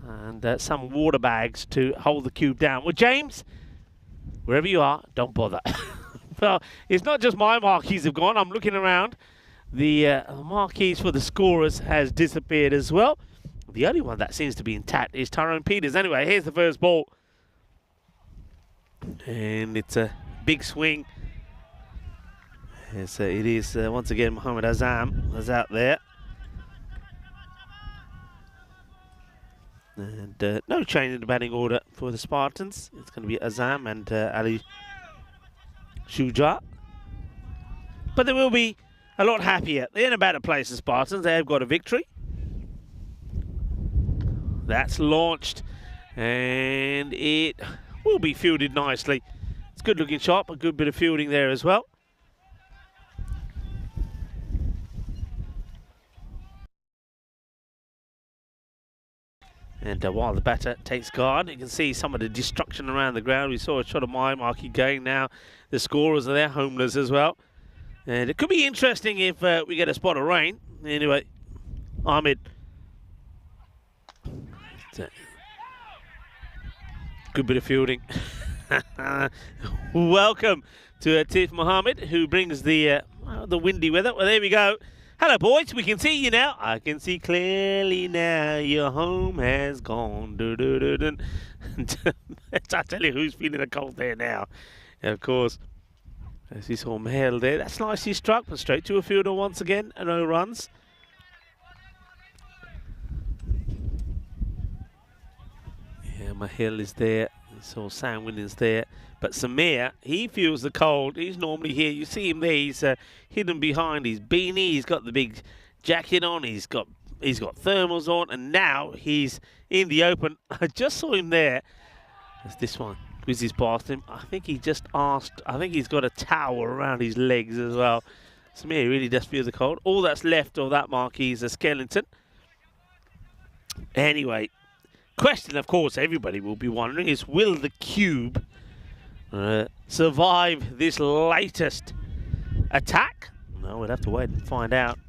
and some water bags to hold the cube down. Well, James, wherever you are, don't bother. Well, it's not just my marquees have gone. I'm looking around. The marquees for the scorers has disappeared as well. The only one that seems to be intact is Tyrone Peters. Anyway, here's the first ball. And it's a big swing. Yes, it is once again Mohamed Azam is out there. And no change in the batting order for the Spartans. It's going to be Azam and Ali Shuja. But they will be a lot happier. They're in a better place, the Spartans. They have got a victory. That's launched. And it will be fielded nicely. It's a good looking shot, a good bit of fielding there as well. And while the batter takes guard, you can see some of the destruction around the ground. We saw a shot of my marquee going now. The scorers are there, homeless as well. And it could be interesting if we get a spot of rain. Anyway, Ahmed. Good bit of fielding. Welcome to Atif Mohammed, who brings the windy weather. Well, there we go. Hello, boys. We can see you now. I can see clearly now. Your home has gone. Do-do-do-dun. I tell you who's feeling a cold there now. And of course, as you saw Mahel there. That's nicely struck, but straight to a fielder once again. And no runs. Yeah, Mahel is there. You saw Sam Williams there. But Samir, he feels the cold. He's normally here. You see him there. He's hidden behind his beanie. He's got the big jacket on. He's got thermals on, and now he's in the open. I just saw him there. There's this one. Whizzes past him. I think he just asked. I think he's got a towel around his legs as well. Samir really does feel the cold. All that's left of that marquee is a skeleton. Anyway, question, of course, everybody will be wondering is, will the cube survive this latest attack? No, we'll have to wait and find out.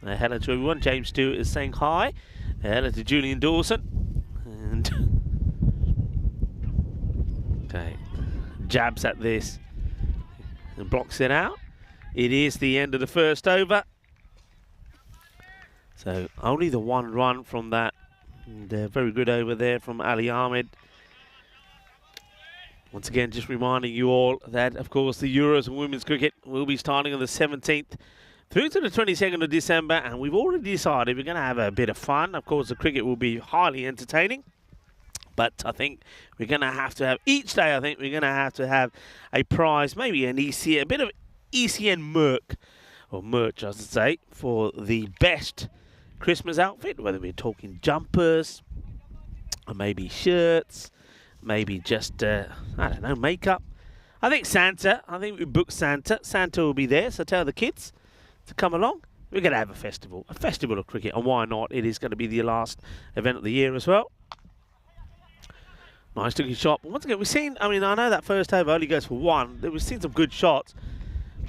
Hello to everyone. James Stewart is saying hi. Hello to Julian Dawson. And okay, jabs at this and blocks it out. It is the end of the first over. So only the one run from that. And very good over there from Ali Ahmed. Once again, just reminding you all that, of course, the Euros and women's cricket will be starting on the 17th through to the 22nd of December, and we've already decided we're going to have a bit of fun. Of course, the cricket will be highly entertaining, but I think we're going to have each day, I think we're going to have a prize, maybe an ECS, a bit of ECN merch, I should say, for the best Christmas outfit, whether we're talking jumpers, or maybe shirts, maybe just, I don't know, makeup. I think we booked Santa. Santa will be there, so tell the kids to come along. We're going to have a festival of cricket, and why not? It is going to be the last event of the year as well. Nice looking shot. But once again, we've seen, I know that first over only goes for one. We've seen some good shots,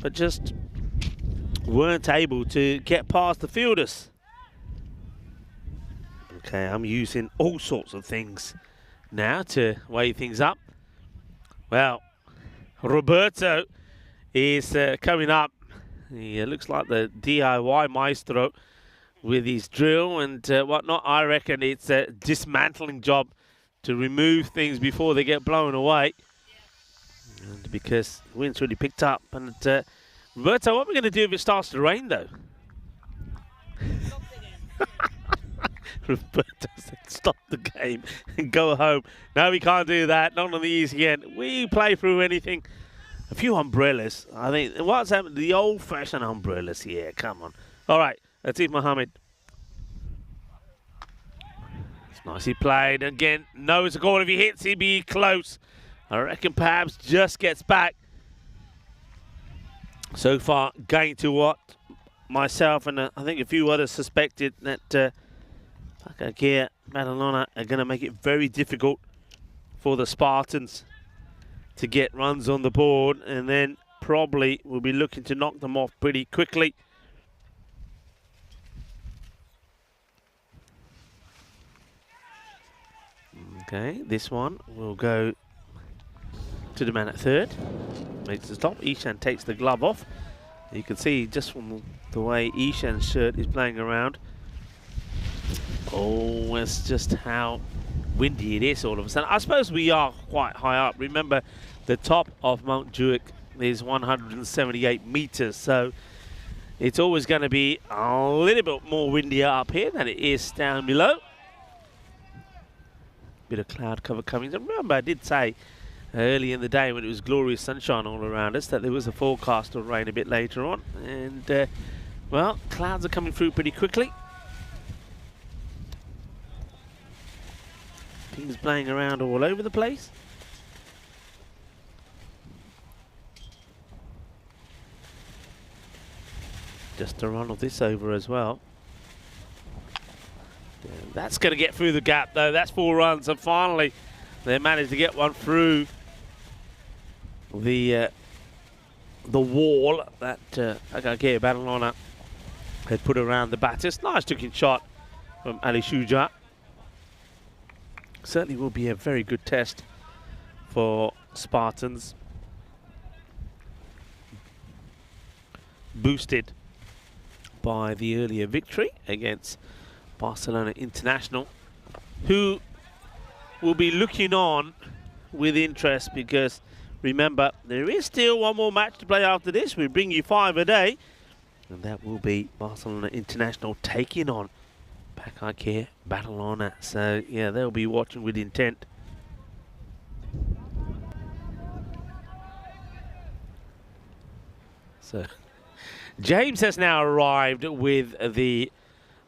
but just weren't able to get past the fielders. Okay, I'm using all sorts of things now to weigh things up. Well, Roberto is coming up. He looks like the DIY maestro with his drill and whatnot. I reckon it's a dismantling job to remove things before they get blown away. And because the wind's really picked up. And Roberto, what are we going to do if it starts to rain, though? Roberto said stop the game and go home. No, we can't do that. Not on the ECN. We play through anything. A few umbrellas. I think what's happened? The old-fashioned umbrellas here. Come on. All right. Latif Mohammed. It's nicely played. Again, knows the goal. If he hits, he'd be close. I reckon perhaps just gets back. So far, going to what myself and I think a few others suspected that Pakakea, Madalona are going to make it very difficult for the Spartans to get runs on the board, and then probably we'll be looking to knock them off pretty quickly. Okay, this one will go to the man at third. Makes the stop. Ishan takes the glove off. You can see just from the way Ishan's shirt is playing around. Oh, it's just how windy it is all of a sudden. I suppose we are quite high up. Remember, the top of Mount Jewett is 178 meters, so it's always going to be a little bit more windier up here than it is down below. Bit of cloud cover coming. And remember, I did say early in the day when it was glorious sunshine all around us that there was a forecast of rain a bit later on, and well, clouds are coming through pretty quickly. Things playing around all over the place. Just a run of this over as well. Yeah, that's going to get through the gap though. That's 4 runs, and finally they managed to get one through the wall that Akake Badalona had put around the batters. Nice looking shot from Ali Shuja. Certainly will be a very good test for Spartans. Boosted by the earlier victory against Barcelona International, who will be looking on with interest because, remember, there is still one more match to play after this. We bring you 5 a day, and that will be Barcelona International taking on Pakakir Barcelona. So, yeah, they'll be watching with intent. So, James has now arrived with the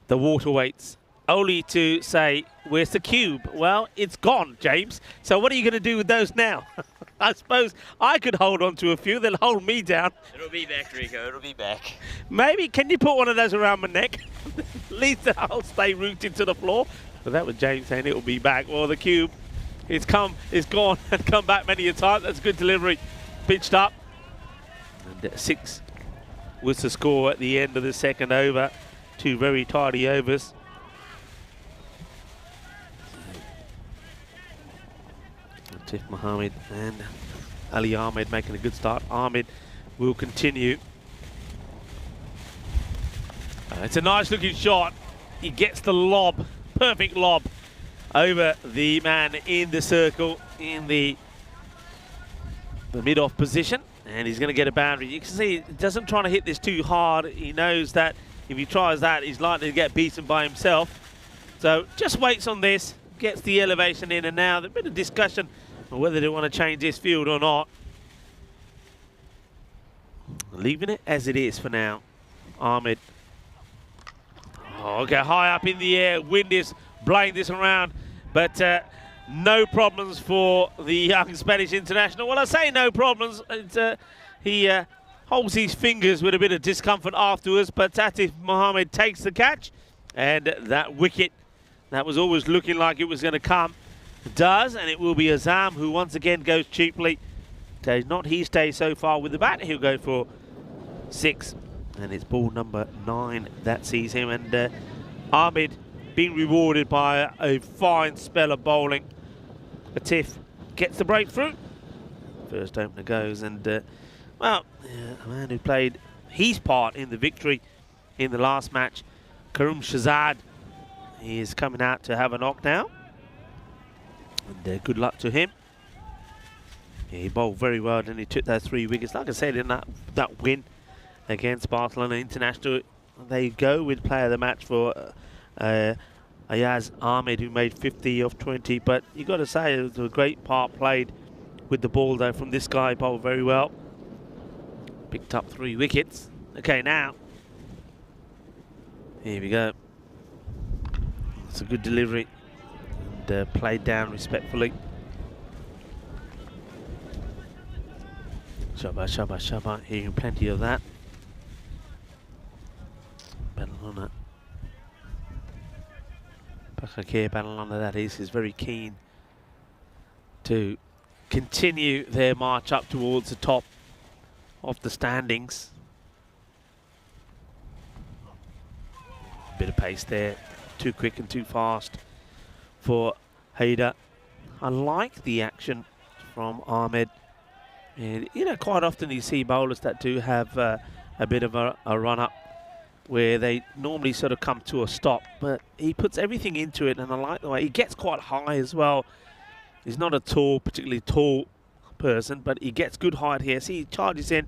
water weights, only to say, where's the cube? Well, it's gone, James. So what are you going to do with those now? I suppose I could hold on to a few. They'll hold me down. It'll be back, Rico. It'll be back. Maybe, can you put one of those around my neck? At least I'll stay rooted to the floor. But that was James saying it'll be back. Well, the cube, it's gone and come back many a time. That's good delivery. Pitched up. And 6 was the score at the end of the second over. 2 very tidy overs. Tiff Mohammed and Ali Ahmed making a good start. Ahmed will continue. It's a nice looking shot. He gets the lob, perfect lob, over the man in the circle in the mid-off position. And he's going to get a boundary. You can see he doesn't try to hit this too hard. He knows that if he tries that, he's likely to get beaten by himself. So just waits on this, gets the elevation in, and now there's been a discussion on whether they want to change this field or not. Leaving it as it is for now. Ahmed. Oh, okay, high up in the air. Wind is blowing this around, but no problems for the young Spanish international. Well, I say no problems. He holds his fingers with a bit of discomfort afterwards, but Atif Mohammed takes the catch, and that wicket that was always looking like it was going to come does, and it will be Azam who once again goes cheaply. Not his day so far with the bat. He'll go for 6, and it's ball number 9 that sees him, and Ahmed being rewarded by a fine spell of bowling. Atif gets the breakthrough. First opener goes, and well, a man who played his part in the victory in the last match, Karim Shazad, he is coming out to have a knock now, and good luck to him. Yeah, he bowled very well, and he took those 3 wickets. Like I said, in that win against Barcelona International, they go with player of the match for Ayaz Ahmed, who made 50 of 20. But you got to say it was a great part played with the ball, though, from this guy. Bowled very well. Picked up 3 wickets. Okay, now here we go. It's a good delivery and played down respectfully. Shabba, shabba, shabba. Hearing plenty of that. Barcelona. Pakakir Barcelona, that is very keen to continue their march up towards the top of the standings. Bit of pace there. Too quick and too fast for Haider. I like the action from Ahmed. And, you know, quite often you see bowlers that do have a bit of a run-up where they normally sort of come to a stop, but he puts everything into it, and I like the way he gets quite high as well. He's not a particularly tall person, but he gets good height here. See, he charges in,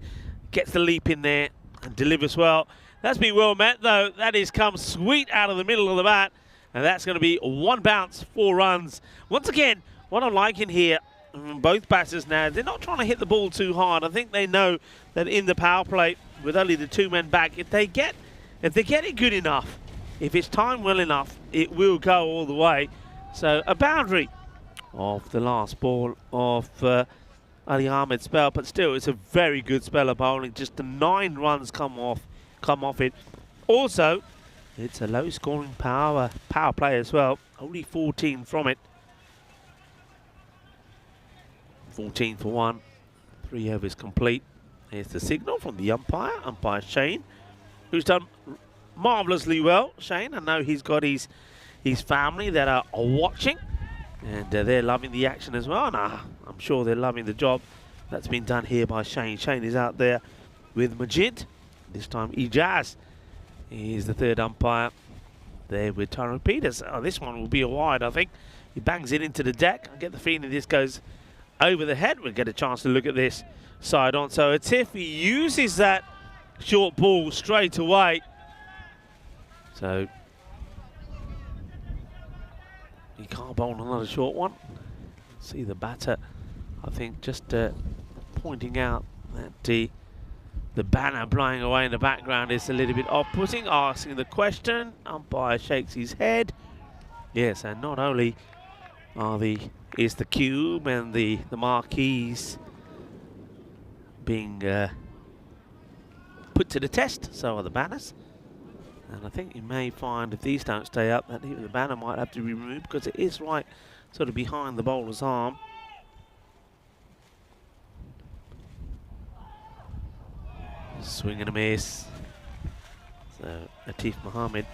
gets the leap in there, and delivers well. That's been well met, though. That is come sweet out of the middle of the bat, and that's going to be 1 bounce, 4 runs. Once again, what I'm liking here, both batters now, they're not trying to hit the ball too hard. I think they know that in the power play, with only the 2 men back, if they get it good enough, if it's timed well enough, it will go all the way. So a boundary of the last ball of Ali Ahmed's spell, but still it's a very good spell of bowling. Just the 9 runs come off it. Also, it's a low scoring power play as well. Only 14 from it. 14 for 1. 3 overs complete. Here's the signal from the umpire Shane, who's done marvellously well. Shane, I know he's got his family that are watching, and they're loving the action as well. And I'm sure they're loving the job that's been done here by Shane. Shane is out there with Majid. This time Ijaz He's the third umpire there with Tyrone Peters. Oh, this one will be a wide, I think. He bangs it into the deck. I get the feeling this goes over the head. We'll get a chance to look at this side on. So Atif, he uses that short ball straight away. So he can't bowl another short one. See the batter, I think, just pointing out that the banner blowing away in the background is a little bit off-putting. Asking the question, umpire shakes his head. Yes, and not only is the cube and the marquees being put to the test, so are the banners. And I think you may find if these don't stay up that even the banner might have to be removed because it is right sort of behind the bowler's arm. Swing and a miss. So Atif Mohammed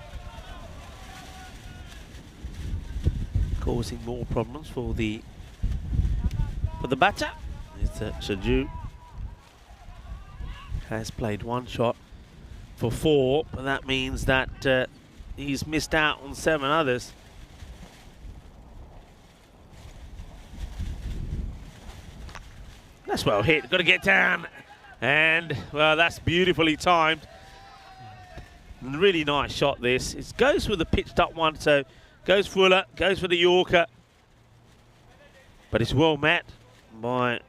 causing more problems for the batter. It's Shaju has played one shot for 4, but that means that he's missed out on 7 others. That's well hit. Got to get down. And, well, that's beautifully timed. Really nice shot, this. It goes for the pitched up one, so goes Fuller, goes for the Yorker. But it's well met by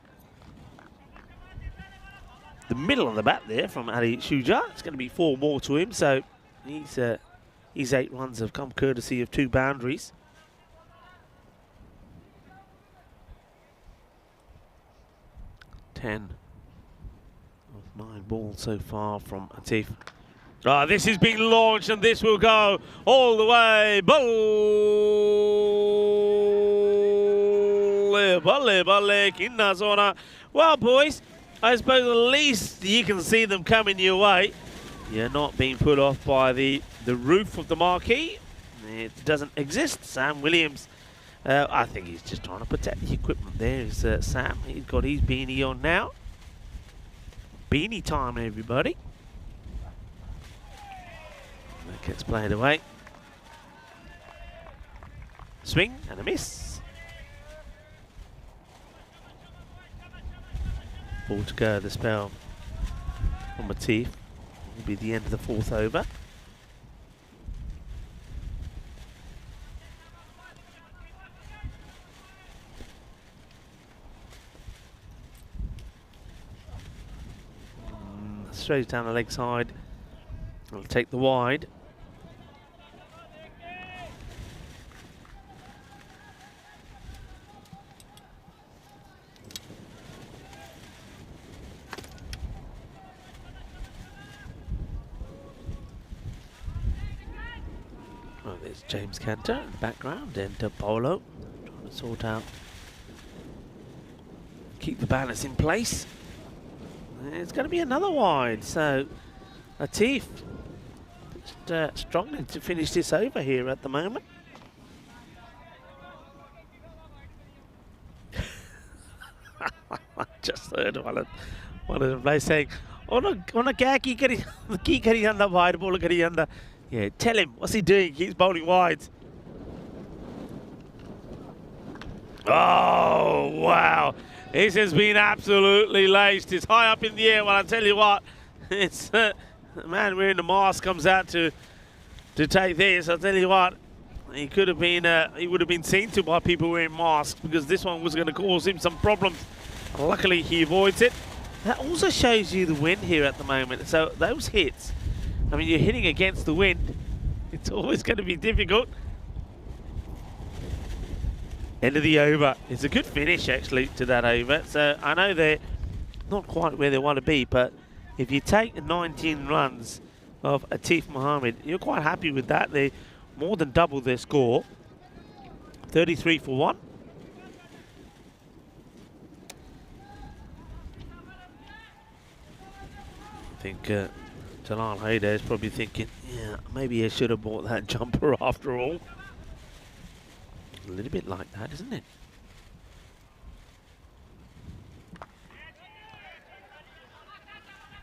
the middle of the bat there from Ali Shuja. It's going to be 4 more to him, so his 8 runs have come courtesy of 2 boundaries. Ten of 9 balls so far from Atif. Ah, this is being launched and this will go all the way. Well, boys, I suppose at least you can see them coming your way. You're not being put off by the roof of the marquee. It doesn't exist. Sam Williams, I think he's just trying to protect the equipment. There's Sam. He's got his beanie on now. Beanie time, everybody. That gets played away. Swing and a miss. Ball to go, the spell from Atif. Will be the end of the 4th over. Straight down the leg side. I'll take the wide. Oh, there's James Cantor in the background and Polo trying to sort out, keep the balance in place. It's going to be another wide, so Atif just struggling to finish this over here at the moment. I just heard one of the players saying, "Oh no, ki kari anda wide ball kari anda." Yeah, tell him what's he doing. He's bowling wide. Oh wow! This has been absolutely laced. It's high up in the air. Well, I tell you what, it's the man wearing the mask comes out to take this. I tell you what, he could have been he would have been seen to by people wearing masks because this one was going to cause him some problems. Luckily, he avoids it. That also shows you the wind here at the moment. So those hits, I mean, you're hitting against the wind. It's always going to be difficult. End of the over. It's a good finish, actually, to that over. So I know they're not quite where they want to be, but if you take the 19 runs of Atif Mohammed, you're quite happy with that. They more than double their score. 33 for 1. I think Jalal Haider is probably thinking, yeah, maybe I should have bought that jumper after all. A little bit like that, isn't it?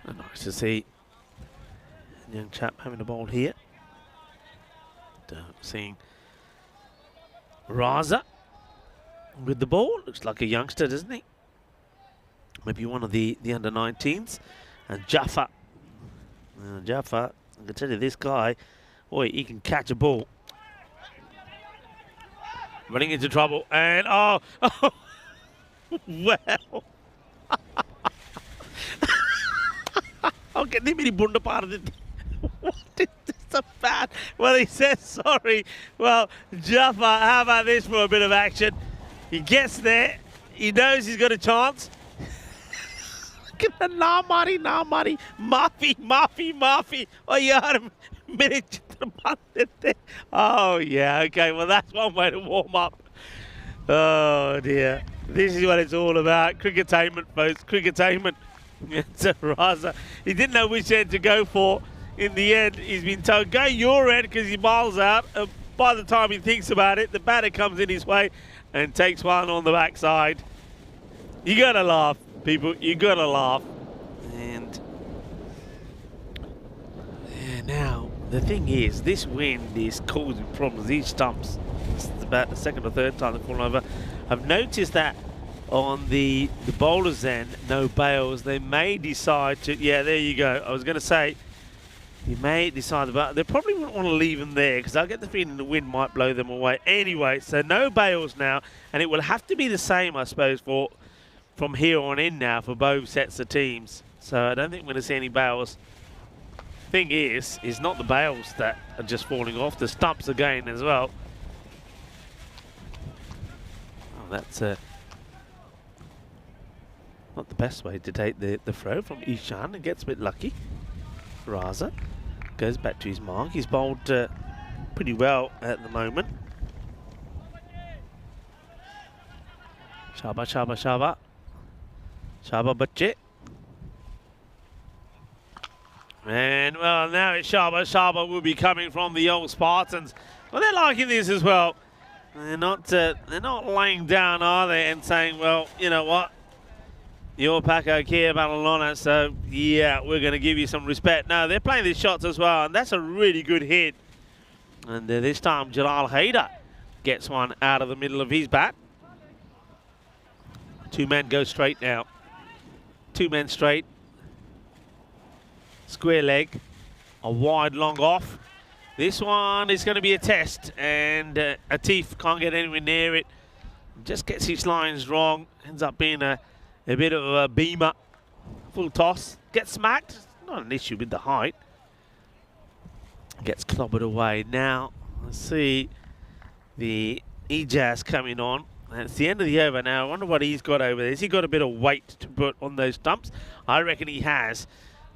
And nice to see young chap having the ball here. Seeing Raza with the ball. Looks like a youngster, doesn't he? Maybe one of the under-19s. And Jaffa. Jaffa, I can tell you this guy, boy, he can catch a ball. Running into trouble. And, oh well. Okay, they made bunda part of it. What is this about? Well, he says sorry. Well, Jaffa, how about this for a bit of action? He gets there. He knows he's got a chance. Look at the Namari, Mafi. Oh, yeah, minute. Oh, yeah, okay. Well, that's one way to warm up. Oh, dear. This is what it's all about. Cricketainment, folks. Cricketainment. It's a Raza. He didn't know which end to go for. In the end, he's been told, go your end because he miles out. By the time he thinks about it, the batter comes in his way and takes one on the backside. You got to laugh, people. You got to laugh. And yeah, now, the thing is, this wind is causing problems. These stumps, it's about the second or third time they've fallen over. I've noticed that on the bowlers end, no bails. They may decide to, yeah, there you go. I was going to say, you may decide about, they probably wouldn't want to leave them there because I get the feeling the wind might blow them away. Anyway, so no bails now, and it will have to be the same, I suppose, for from here on in now for both sets of teams. So I don't think we're going to see any bails. Thing is not the bails that are just falling off, the stumps again as well. Oh, that's not the best way to take the throw from Ishan and gets a bit lucky. Raza goes back to his mark. He's bowled pretty well at the moment. Shaba Bacche. And well, now it's Shaba will be coming from the old Spartans. Well, they're liking this as well. They're not laying down, are they, and saying, well, you know what? Your Paco Kia Balalona, so yeah, we're going to give you some respect. No, they're playing these shots as well, and that's a really good hit. And this time, Jalal Haider gets one out of the middle of his bat. Two men go straight now. Two men straight. Square leg. A wide long off. This one is going to be a test, and Atif can't get anywhere near it. Just gets his lines wrong. Ends up being a bit of a beamer. Full toss. Gets smacked. Not an issue with the height. Gets clobbered away. Now, let's see the ECS coming on. And it's the end of the over now. I wonder what he's got over there. Has he got a bit of weight to put on those stumps? I reckon he has.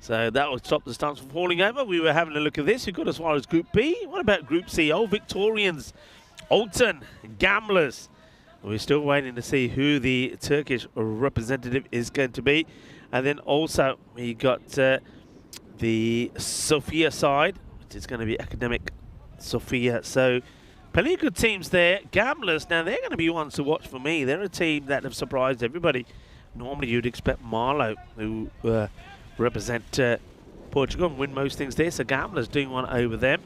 So that will stop the stumps from falling over. We were having a look at this. Who got as far as Group B? What about Group C? Oh, Victorians, Alton, Gamblers. We're still waiting to see who the Turkish representative is going to be. And then also we got the Sofia side, which is going to be Academic Sofia. So plenty of good teams there. Gamblers, now they're going to be ones to watch for me. They're a team that have surprised everybody. Normally you'd expect Marlow, who represent Portugal and win most things there. So Gamblers doing one over them.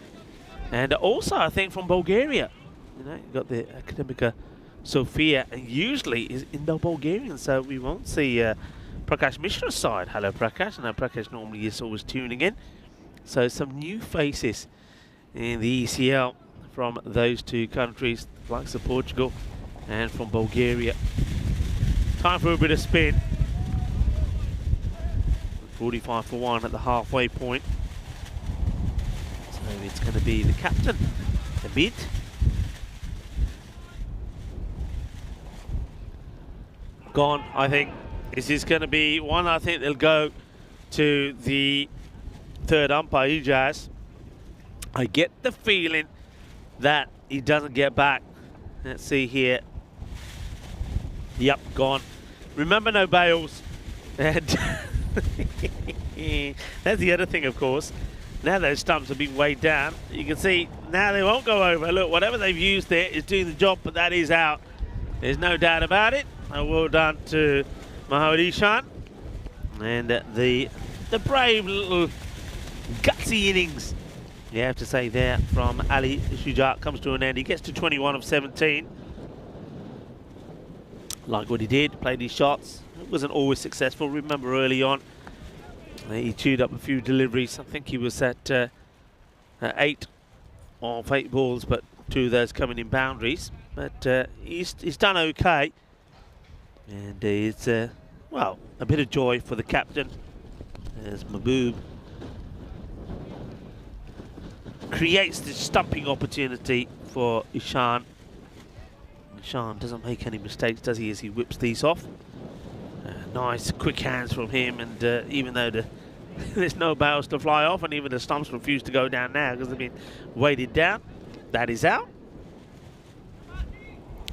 And also I think from Bulgaria, you know, you've got the Academica Sofia, and usually is Indo-Bulgarian, so we won't see Prakash Mishra's side. Hello Prakash. I know Prakash normally is always tuning in. So some new faces in the ECL from those two countries, the likes of Portugal and from Bulgaria. Time for a bit of spin. 45 for 1 at the halfway point. So it's going to be the captain, the mid. Gone, I think. This is going to be one, I think they'll go to the third umpire, Ijaz. I get the feeling that he doesn't get back. Let's see here. Yep, gone. Remember, no bails. And that's the other thing, of course. Now those stumps have been weighed down. You can see now they won't go over. Look, whatever they've used there is doing the job, but that is out. There's no doubt about it. Well done to Mohamed Ishan. And the brave little gutsy innings, you have to say, there from Ali Shuja. Comes to an end. He gets to 21 of 17. Like what he did, played his shots. It wasn't always successful. Remember early on, he chewed up a few deliveries. I think he was at 8 of 8 balls, but 2 of those coming in boundaries. But he's done okay. And it's, well, a bit of joy for the captain as Mahbub creates the stumping opportunity for Ishan. Ishan doesn't make any mistakes, does he, as he whips these off. Nice quick hands from him, and even though there's no barrels to fly off, and even the stumps refuse to go down now because they've been weighted down, that is out.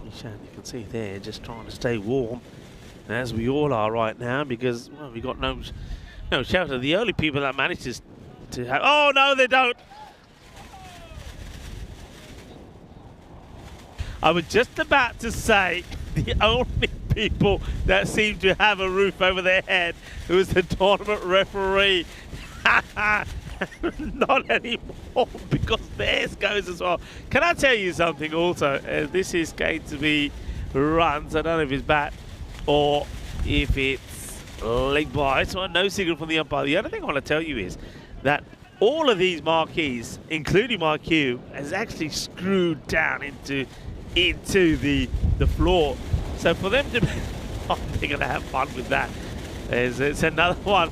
Ishan, you can see there, just trying to stay warm, as we all are right now, because, well, we got no shelter. The only people that manages to have... Oh, no, they don't! I was just about to say the only people that seem to have a roof over their head was the tournament referee. Not anymore, because theirs goes as well. Can I tell you something also? This is going to be runs. I don't know if it's bat or if it's leg by. So no signal from the umpire. The other thing I want to tell you is that all of these marquees, including my cue, has actually screwed down into the floor. So for them to be, oh, they're going to have fun with that. It's another one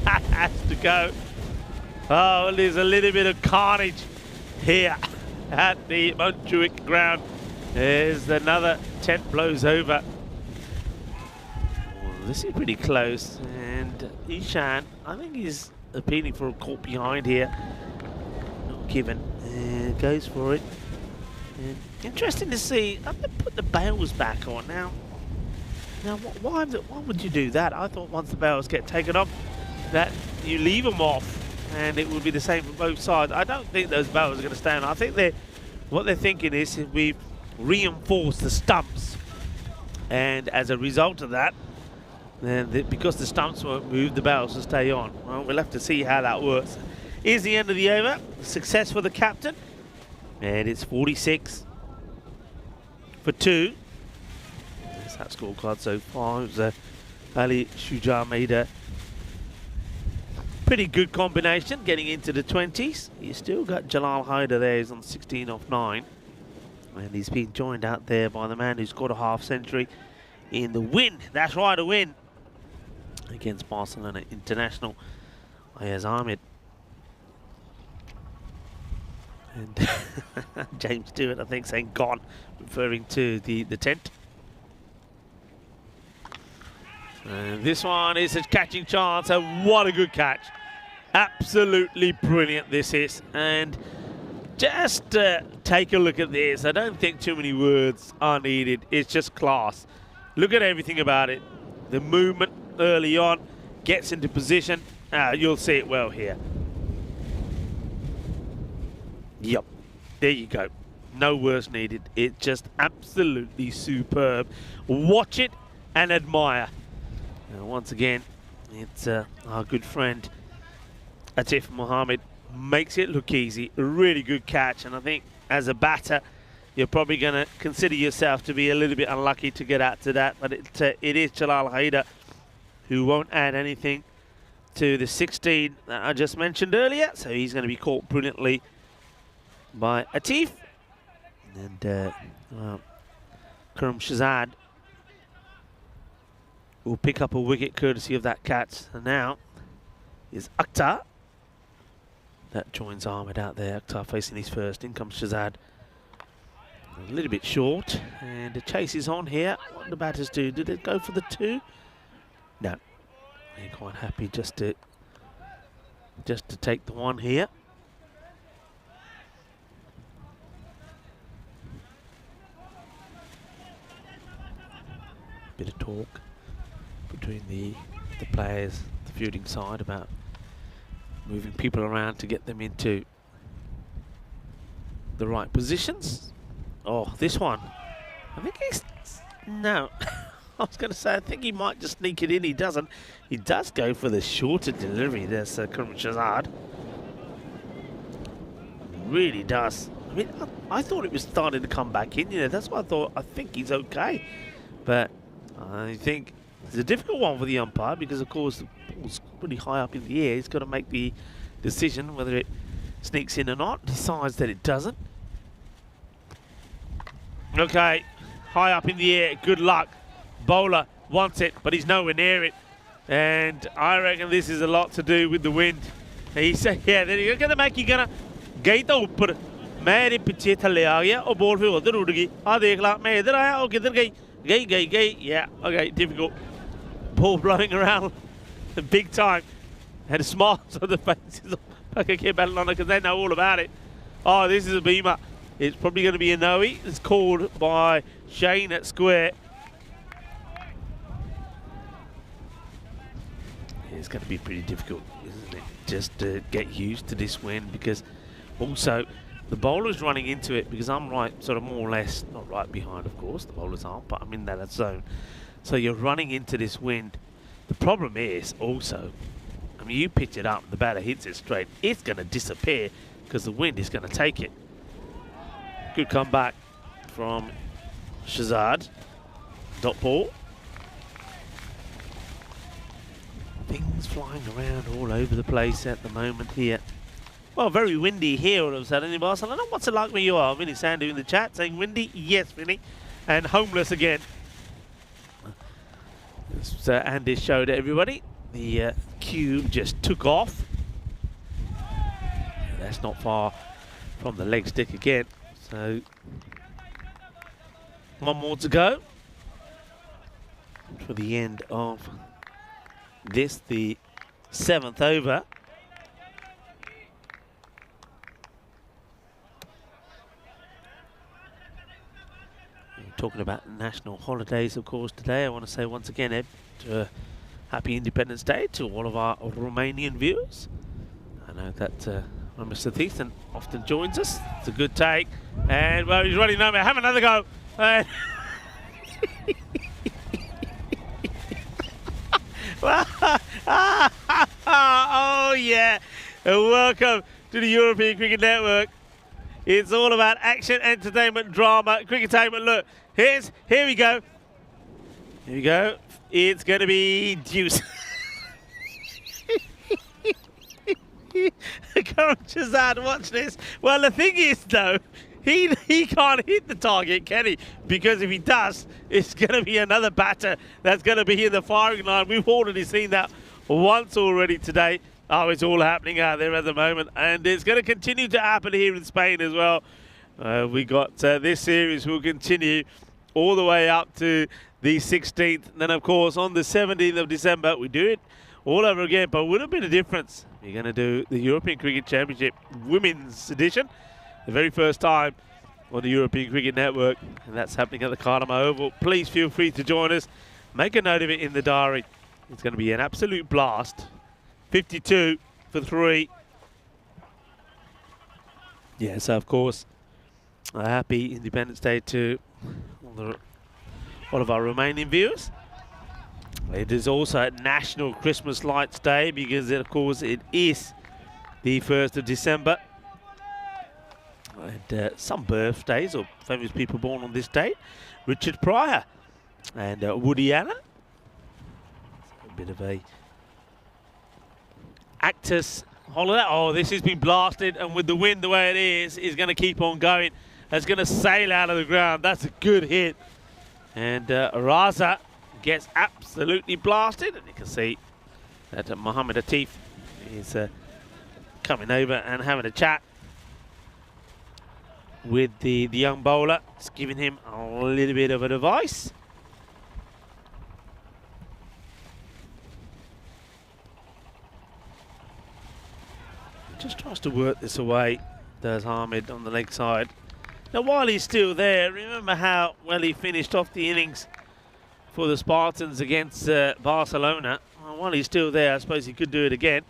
that has to go. Oh, there's a little bit of carnage here at the Montjuic ground. There's another 10 blows over. Well, this is pretty close. And Ishan, I think he's appealing for a caught behind here. Not given. Goes for it. And interesting to see. I'm going to put the bails back on now. Now, why would you do that? I thought once the bails get taken off, that you leave them off, and it would be the same for both sides. I don't think those bails are going to stay on. I think what they're thinking is we've reinforced the stumps, and as a result of that, then because the stumps won't move, the bails will stay on. Well, we'll have to see how that works. Here's the end of the over. Success for the captain. And it's 46 for 2. There's that scorecard so far. It was, Ali Shuja made a pretty good combination getting into the 20s. You still got Jalal Haider there. He's on 16 off 9. And he's been joined out there by the man who's got a half century in the win. That's right, a win against Barcelona International. Ayaz Ahmed. And James Stewart, I think, saying gone, referring to the tent. And this one is a catching chance, and what a good catch. Absolutely brilliant this is. And just take a look at this. I don't think too many words are needed. It's just class. Look at everything about it. The movement early on, gets into position. You'll see it well here. Yep, there you go. No words needed. It's just absolutely superb. Watch it and admire. Now, once again, it's our good friend Atif Mohammed makes it look easy. A really good catch, and I think as a batter, you're probably going to consider yourself to be a little bit unlucky to get out to that. But it is Jalal Haider who won't add anything to the 16 that I just mentioned earlier. So he's going to be caught brilliantly by Atif. And Karim Shazad will pick up a wicket courtesy of that catch. And now is Akhtar. That joins Ahmed out there. Akhtar facing his first. In comes Shazad. A little bit short. And the chase is on here. What did the batters do? Did it go for the 2? No. They're quite happy just to take the 1 here. Bit of talk between the players, the fielding side, about moving people around to get them into the right positions. Oh, this one. I think it's... No. I was going to say, I think he might just sneak it in. He doesn't. He does go for the shorter delivery. There's Karim Shazad. Really does. I mean, I thought it was starting to come back in. You know, that's what I thought. I think he's okay. But I think it's a difficult one for the umpire because, of course, the ball's pretty high up in the air. He's got to make the decision whether it sneaks in or not. Decides that it doesn't. Okay, high up in the air. Good luck. Bowler wants it, but he's nowhere near it. And I reckon this is a lot to do with the wind. He said, yeah, you're going to make you going to gate ऊपर मेरे पीछे थल्ले आ गया और ball फिर उधर उड़ गई हाँ देख ला मैं इधर आया और किधर गई yeah, okay, difficult. Ball blowing around big time and smiles on the faces of Pakake Batalona because they know all about it. Oh, this is a beamer. It's probably going to be a no. It's called by Shane at square. It's going to be pretty difficult, isn't it? Just to get used to this wind because also the bowler's running into it because I'm right, sort of more or less, not right behind, of course, the bowlers aren't, but I'm in that zone. So you're running into this wind. The problem is also, I mean, you pitch it up, the batter hits it straight, it's going to disappear because the wind is going to take it. Good comeback from Shazad. Dot ball. Things flying around all over the place at the moment here. Well, very windy here all of a sudden in Barcelona. What's it like where you are? Vinny Sandu in the chat saying windy. Yes, Vinny. And homeless again. As Andy showed everybody, the cube just took off. That's not far from the leg stick again. So, one more to go for the end of this, the 7th over. Talking about national holidays, of course, today. I want to say once again, Ed, happy Independence Day to all of our Romanian viewers. I know that Mr. T10 often joins us. It's a good take. And, well, he's running nowhere. Have another go. And oh, yeah. Welcome to the European Cricket Network. It's all about action, entertainment, drama, crickettainment. Look, here we go. Here we go. It's going to be deuce. Come on, Shazad, watch this. Well, the thing is, though, he can't hit the target, can he? Because if he does, it's going to be another batter that's going to be in the firing line. We've already seen that once already today. Oh, it's all happening out there at the moment, and it's going to continue to happen here in Spain as well. We got this series will continue all the way up to the 16th. And then, of course, on the 17th of December, we do it all over again, but with a bit of difference. We're going to do the European Cricket Championship Women's Edition, the very first time on the European Cricket Network, and that's happening at the Cardamom Oval. Please feel free to join us. Make a note of it in the diary. It's going to be an absolute blast. 52 for 3. Yeah, so of course, a happy Independence Day to all of our Romanian viewers. It is also a National Christmas Lights Day because, of course, it is the 1st of December. And some birthdays or famous people born on this date. Richard Pryor and Woody Allen. So a bit of a actors holiday. Oh, this has been blasted, and with the wind the way it is going to keep on going. That's going to sail out of the ground. That's a good hit. And Raza gets absolutely blasted, and you can see that Mohammed Atif is coming over and having a chat with the young bowler. It's giving him a little bit of advice. Just tries to work this away, does Hamid on the leg side. Now, while he's still there, remember how well he finished off the innings for the Spartans against Barcelona. Well, while he's still there, I suppose he could do it again.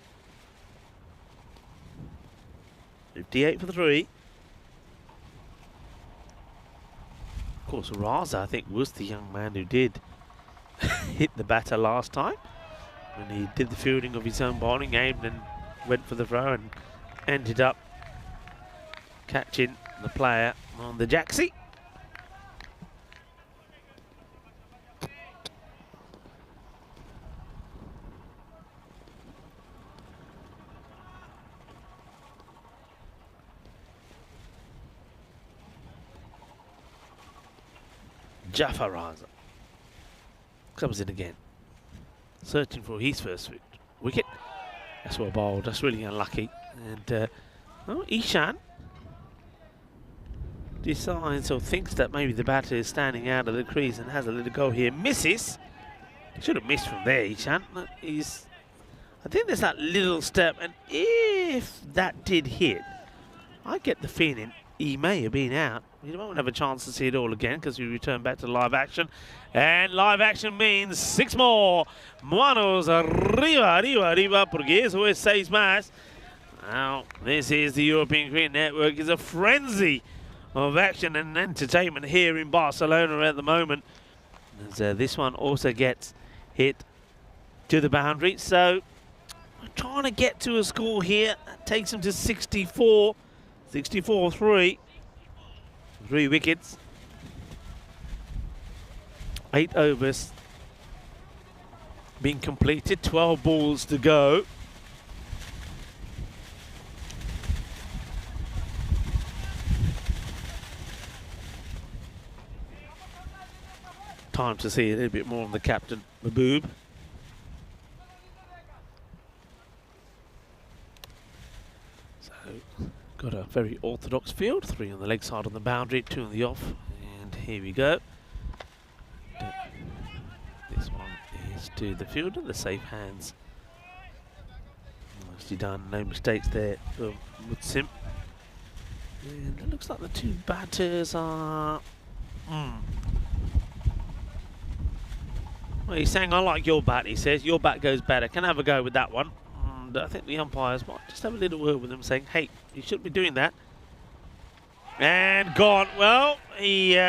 58 for 3. Of course, Raza, I think, was the young man who did hit the batter last time when he did the fielding of his own bowling, aimed and went for the throw and ended up catching the player on the jacksie. Jafar Raza comes in again, searching for his first wicket. That's well bowled, that's really unlucky. And Ishan decides or thinks that maybe the batter is standing out of the crease and has a little go here. Misses. Should have missed from there, Ishan. I think there's that little step, and if that did hit, I get the feeling he may have been out. We won't have a chance to see it all again because we return back to live action. And live action means 6 more. Manos arriba, português ou é 6 mais. Now, this is the European Cricket Network. It's a frenzy of action and entertainment here in Barcelona at the moment. As, this one also gets hit to the boundary. So, we're trying to get to a score here. That takes him to 64. 64-3. 3 wickets. 8 overs being completed. 12 balls to go. Time to see a little bit more of the captain, Mahbub. So, got a very orthodox field. 3 on the leg side on the boundary, 2 on the off. And here we go. This one is to the fielder, the safe hands. Nicely done, no mistakes there for Mutsim. And it looks like the 2 batters are... Well, he's saying, I like your bat, he says. Your bat goes better. Can I have a go with that one? And I think the umpires might just have a little word with him saying, hey, you shouldn't be doing that. And gone. Well, he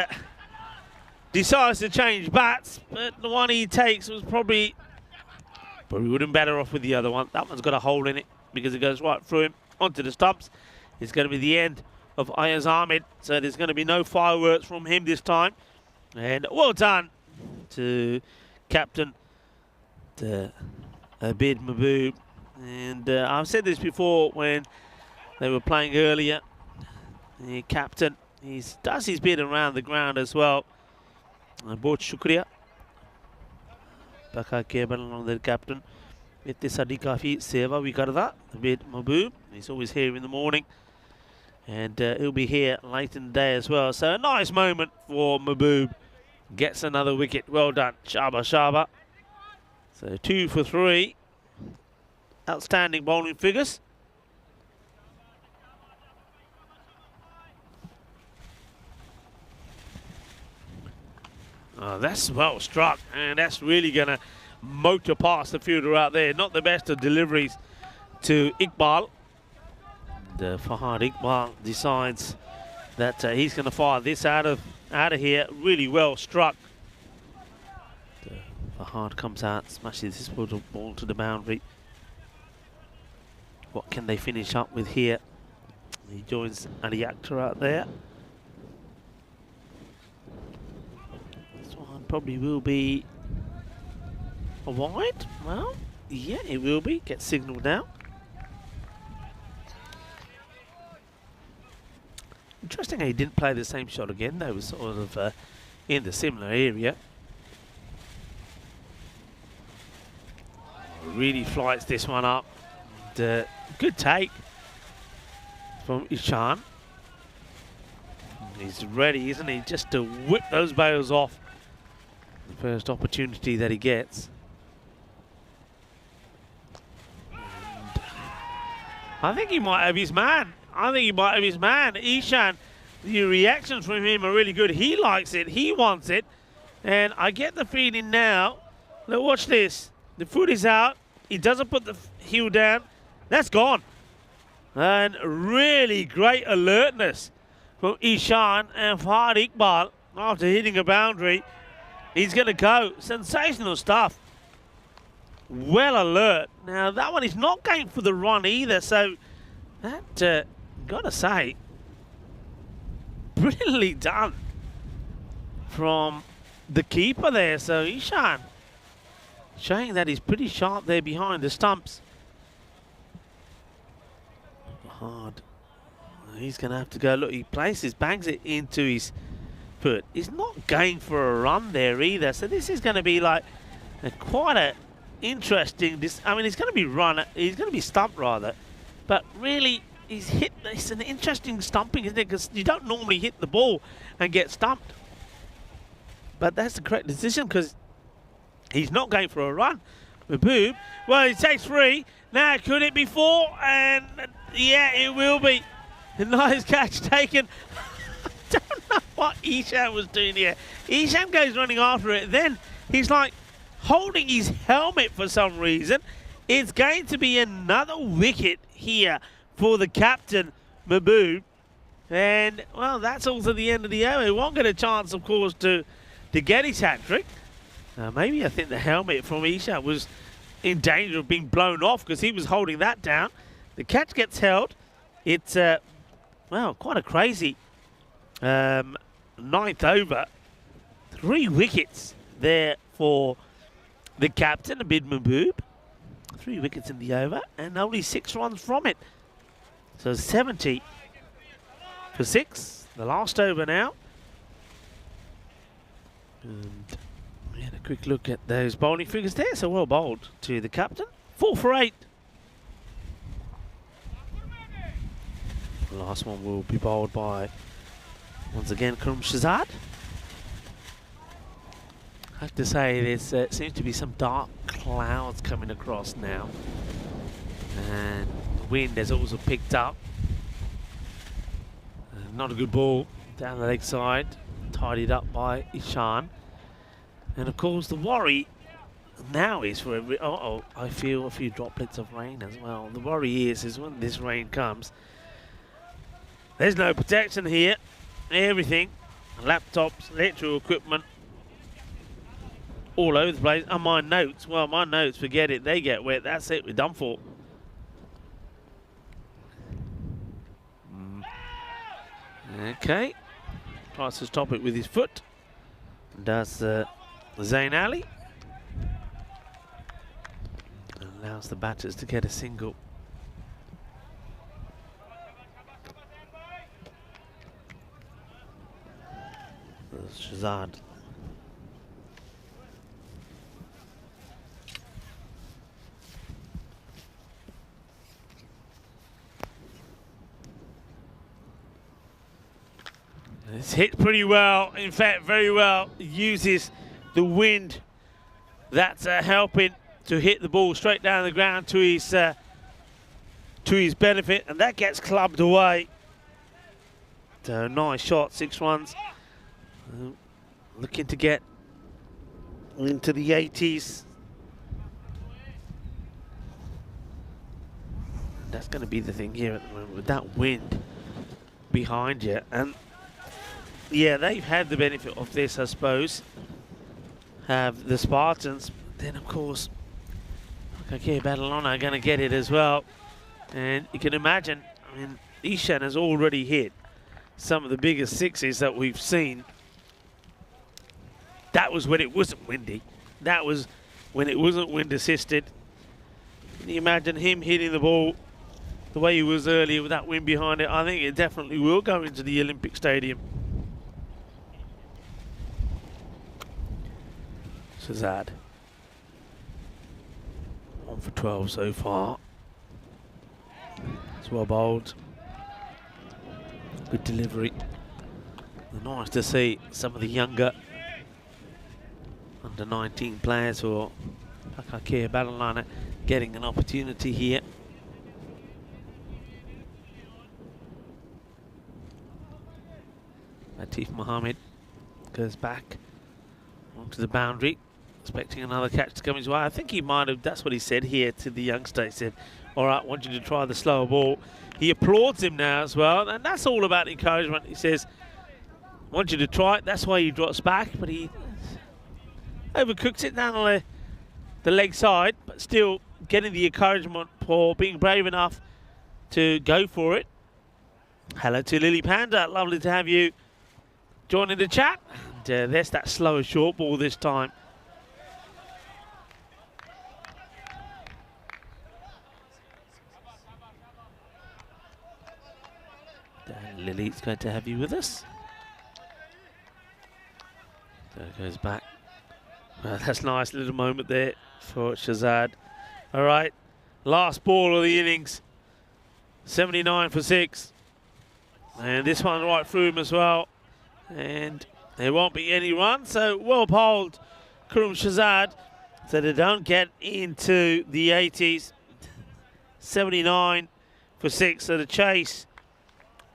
decides to change bats, but the one he takes was probably would have been better off with the other one. That one's got a hole in it because it goes right through him onto the stumps. It's going to be the end of Ayaz Ahmed, so there's going to be no fireworks from him this time. And well done to captain Abid Mahbub. And I've said this before when they were playing earlier. The captain, he does his bit around the ground as well. बहुत शुक्रिया पका cable along the captain. इतनी सारी काफ़ी सेवा भी करता Abid Mahbub. He's always here in the morning. And he'll be here late in the day as well. So a nice moment for Mahbub. Gets another wicket. Well done. Shaba Shaba. So 2 for 3. Outstanding bowling figures. Oh, that's well struck. And that's really going to motor past the fielder out there. Not the best of deliveries to Iqbal. And, Fahad Iqbal decides that he's going to fire this out of here. Really well struck. Fahad comes out, smashes this ball to the boundary. What can they finish up with here? He joins Ali Akhtar out there. This one probably will be a wide. Well, yeah, it will be. Gets signalled now. Interesting he didn't play the same shot again. They were sort of in the similar area. Really flights this one up. And, good take from Ishan. He's ready, isn't he, just to whip those bails off the first opportunity that he gets. And I think he might have his man. Ishan, the reactions from him are really good. He likes it. He wants it. And I get the feeling now, look, watch this. The foot is out. He doesn't put the heel down. That's gone. And really great alertness from Ishan and Fahad Iqbal after hitting a boundary. He's going to go. Sensational stuff. Well alert. Now, that one is not going for the run either, so that, got to say, brilliantly done from the keeper there. So Ishan showing that he's pretty sharp there behind the stumps. Hard. He's going to have to go. Look, he places, bangs it into his foot. He's not going for a run there either. So this is going to be like quite a interesting. I mean, he's going to be he's going to be stumped rather. But really, he's hit. It's an interesting stumping, isn't it? Because you don't normally hit the ball and get stumped. But that's the correct decision because he's not going for a run. Mahbub, well, he takes 3. Now, could it be 4? And yeah, it will be. A nice catch taken. I don't know what Ishan was doing here. Ishan goes running after it. Then he's like holding his helmet for some reason. It's going to be another wicket here for the captain, Mahbub. And, well, that's also the end of the over. He won't get a chance, of course, to get his hat-trick. Maybe I think the helmet from Ishan was in danger of being blown off because he was holding that down. The catch gets held. It's, well, quite a crazy 9th over. 3 wickets there for the captain, Abid Mahbub. 3 wickets in the over and only 6 runs from it. So 70 for 6. The last over now. And we had a quick look at those bowling figures there. So well bowled to the captain. 4 for 8. The last one will be bowled by, once again, Karim Shahzad. I have to say, there seems to be some dark clouds coming across now. And the wind has also picked up. Not a good ball down the leg side. Tidied up by Ishan. And of course, the worry now is for every... I feel a few droplets of rain as well. The worry is when this rain comes, there's no protection here. Everything, laptops, electrical equipment, all over the place. And my notes, well, my notes, forget it. They get wet. That's it. We're done for. Okay. Tries to stop it with his foot. Does Zain Ali. Allows the batters to get a single. Shahzad. It's hit pretty well, in fact very well. Uses the wind that's helping to hit the ball straight down the ground to his benefit, and that gets clubbed away. So nice shot, 6 runs. Looking to get into the 80s. That's going to be the thing here at the moment with that wind behind you. And yeah, they've had the benefit of this, I suppose. Have the Spartans. Then, of course, okay, Badalona are going to get it as well. And you can imagine, I mean, Ishan has already hit some of the biggest 6s that we've seen. That was when it wasn't windy. That was when it wasn't wind assisted. Can you imagine him hitting the ball the way he was earlier with that wind behind it? I think it definitely will go into the Olympic Stadium. Shahzad. 1 for 12 so far. It's well bowled. Good delivery. Nice to see some of the younger under 19 players for Pakakir Badalona getting an opportunity here. Latif Mohammed goes back onto the boundary, expecting another catch to come his way. I think he might have, that's what he said here to the youngster. He said, all right, I want you to try the slower ball. He applauds him now as well, and that's all about encouragement. He says, I want you to try it. That's why he drops back, but he overcooks it down on the leg side, but still getting the encouragement for being brave enough to go for it. Hello to Lily Panda, lovely to have you joining the chat. And there's that slower short ball this time. Lily's going to have you with us. There it goes back. Well, that's a nice little moment there for Shazad. All right, last ball of the innings. 79 for 6. And this one right through him as well. And there won't be any run. So well bowled, Kurum Shazad. So they don't get into the 80s. 79 for 6. So the chase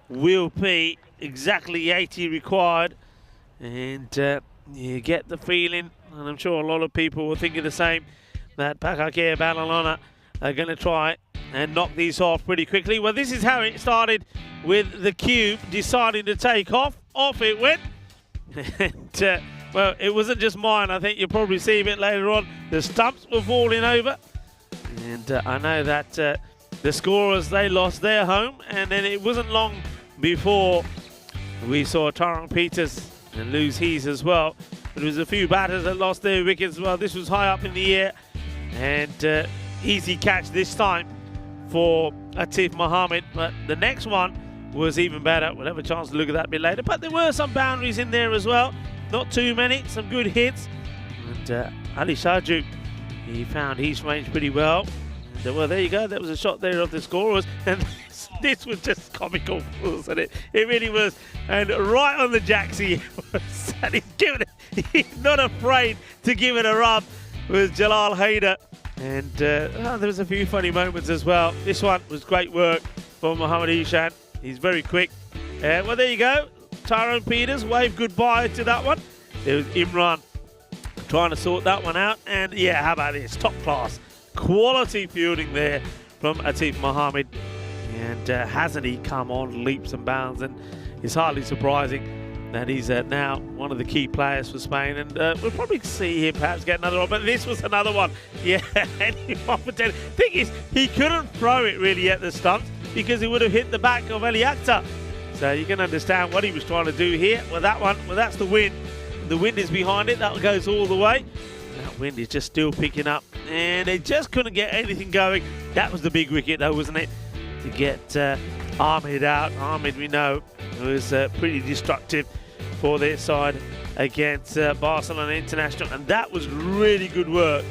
will be exactly 80 required. And you get the feeling, and I'm sure a lot of people will think of the same, that Pakakea Banalona are going to try and knock these off pretty quickly. Well, this is how it started, with the cube deciding to take off. Off it went. And, well, it wasn't just mine. I think you'll probably see a bit later on. The stumps were falling over. And I know that the scorers, they lost their home. And then it wasn't long before we saw Tyrone Peters and lose his as well. But there was a few batters that lost their wickets as well. This was high up in the air. And easy catch this time for Atif Mohammed. But the next one was even better. We'll have a chance to look at that a bit later. But there were some boundaries in there as well. Not too many. Some good hits. And Ali Shaju, he found his range pretty well. And, well, there you go. That was a shot there of the scorers. And this was just comical, wasn't it? It really was. And right on the jacks he was. And he's not afraid to give it a rub with Jalal Haider. And there was a few funny moments as well. This one was great work for Mohammad Ishan. He's very quick. Well, there you go. Tyrone Peters waved goodbye to that one. There was Imran trying to sort that one out. And yeah, how about this? Top class. Quality fielding there from Atif Mohammed. And hasn't he come on leaps and bounds? And it's hardly surprising that he's now one of the key players for Spain. And we'll probably see him perhaps get another one. But this was another one. Yeah, 81 for 10. Thing is, he couldn't throw it really at the stumps because he would have hit the back of Ali Akhtar. So you can understand what he was trying to do here. Well, that one, well, that's the wind. The wind is behind it. That goes all the way. That wind is just still picking up. And they just couldn't get anything going. That was the big wicket, though, wasn't it? To get Ahmed out. Ahmed, we know, was pretty destructive for their side against Barcelona International. And that was really good work.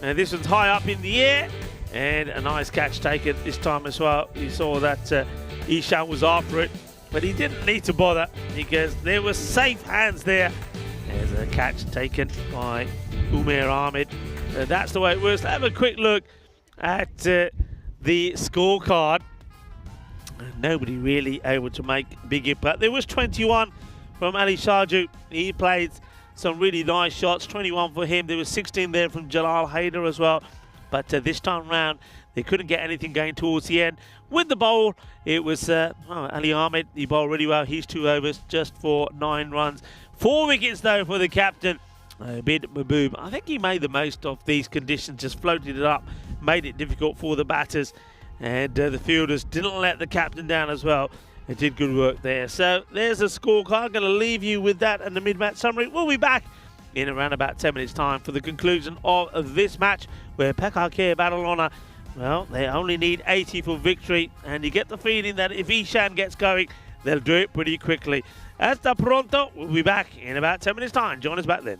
And this one's high up in the air. And a nice catch taken this time as well. You saw that Ishan was after it. But he didn't need to bother because there were safe hands there. There's a catch taken by Umair Ahmed. That's the way it was. Have a quick look at the scorecard. Nobody really able to make big impact. There was 21 from Ali Shaju. He played some really nice shots. 21 for him. There was 16 there from Jalal Haider as well. But this time round, they couldn't get anything going towards the end. With the bowl, it was Ali Ahmed. He bowled really well. He's 2 overs just for 9 runs. 4 wickets, though, for the captain, Abid Mahboob. I think he made the most of these conditions, just floated it up, made it difficult for the batters. And the fielders didn't let the captain down as well. They did good work there. So there's a scorecard. Going to leave you with that and the mid-match summary. We'll be back in around about 10 minutes' time for the conclusion of this match, where PKK Barcelona, well, they only need 80 for victory. And you get the feeling that if Ishan gets going, they'll do it pretty quickly. Hasta pronto. We'll be back in about 10 minutes' time. Join us back then.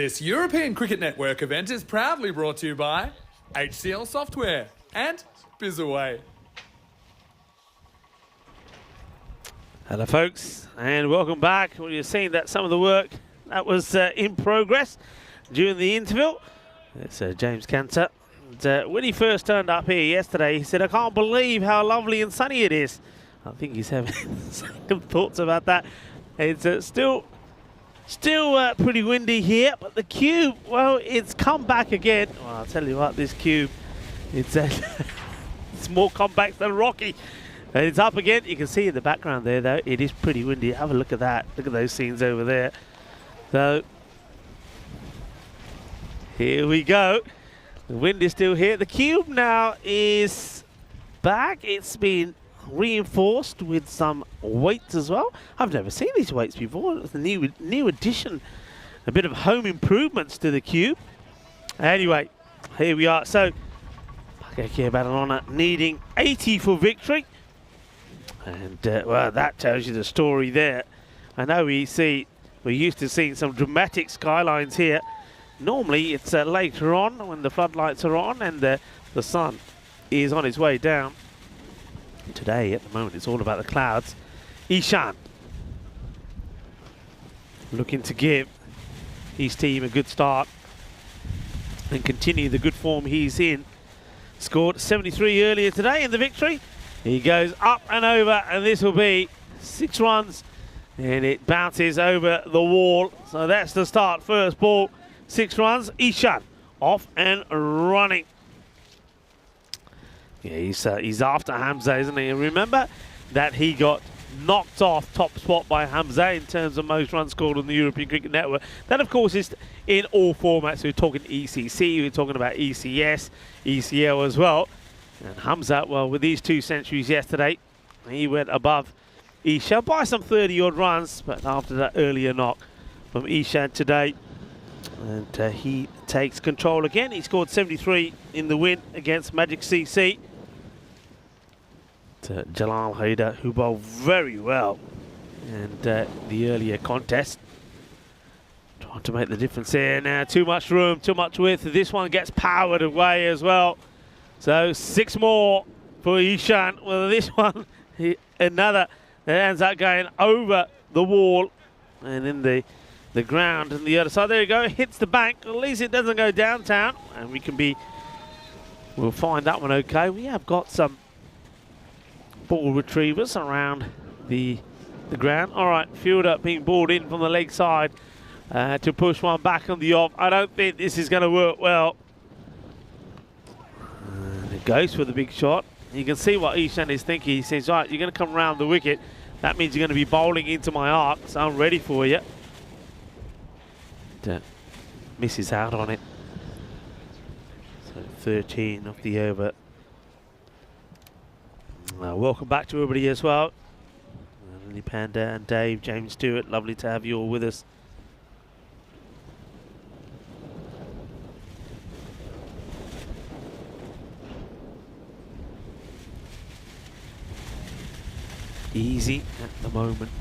This European Cricket Network event is proudly brought to you by HCL Software and Bizaway. Hello folks, and welcome back. Well, you're seeing that some of the work that was in progress during the interval. It's James Cantor. And, when he first turned up here yesterday, he said, "I can't believe how lovely and sunny it is." I think he's having second thoughts about that. It's still pretty windy here, but the cube, well, it's come back again. Well, I'll tell you what, this cube, it's it's more compact than Rocky. And it's up again. You can see in the background there, though, it is pretty windy. Have a look at that. Look at those scenes over there. So, here we go. The wind is still here. The cube now is back. It's been reinforced with some weights as well. I've never seen these weights before. It's a new addition. A bit of home improvements to the cube. Anyway, here we are. So, Pakeke Badalona needing 80 for victory. And, well, that tells you the story there. I know we're used to seeing some dramatic skylines here. Normally, it's later on when the floodlights are on and the sun is on its way down. Today, at the moment, it's all about the clouds. Ishan looking to give his team a good start and continue the good form he's in. Scored 73 earlier today in the victory. He goes up and over, and this will be 6 runs, and it bounces over the wall. So that's the start. First ball, 6 runs. Ishan off and running. Yeah, he's after Hamza, isn't he? And remember that he got knocked off top spot by Hamza in terms of most runs scored on the European Cricket Network. That, of course, is in all formats. We're talking ECC, we're talking about ECS, ECL as well. And Hamza, well, with these 2 centuries yesterday, he went above Ishan by some 30-odd runs, but after that earlier knock from Ishan today, and he takes control again. He scored 73 in the win against Magic CC. Jalal Haider, who bowled very well and the earlier contest. Trying to make the difference here now. Too much room, too much width. This one gets powered away as well. So 6 more for Ishan. Well, this one, another that ends up going over the wall and in the ground on the other side. There you go, hits the bank. At least it doesn't go downtown, and we'll find that one okay. We have got some ball retrievers around the ground. All right, fielder being balled in from the leg side to push one back on the off. I don't think this is going to work well. Goes for the big shot. You can see what Ishan is thinking. He says, right, you're going to come around the wicket. That means you're going to be bowling into my arc, so I'm ready for you. Misses out on it. So 13 off the over. Welcome back to everybody as well. Lily Panda and Dave, James Stewart, lovely to have you all with us. Easy at the moment,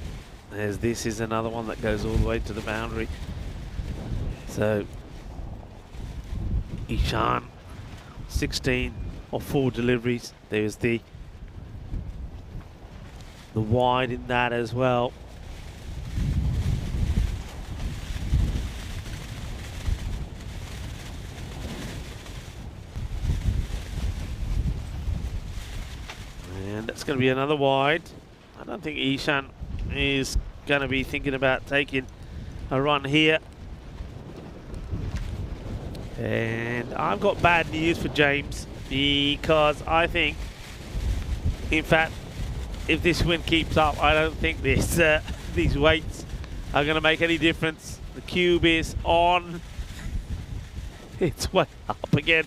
as this is another one that goes all the way to the boundary. So Ishan, 16 or 4 deliveries. There's the wide in that as well. And that's going to be another wide. I don't think Ishan is going to be thinking about taking a run here. And I've got bad news for James, because I think, in fact, if this wind keeps up, I don't think this these weights are going to make any difference. The cube is on its way up again.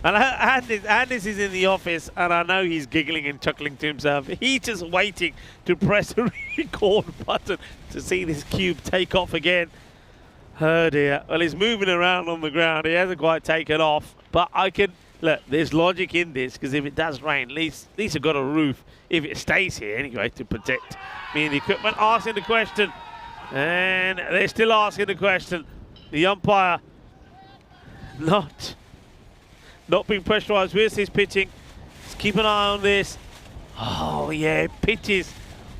And Andis is in the office, and I know he's giggling and chuckling to himself. He's just waiting to press a record button to see this cube take off again. Oh dear. Well, he's moving around on the ground. He hasn't quite taken off. But I can... Look, there's logic in this, because if it does rain, at least have got a roof, if it stays here anyway, to protect me and the equipment. Asking the question. And they're still asking the question. The umpire not being pressurised with his pitching. Just keep an eye on this. Oh yeah, pitches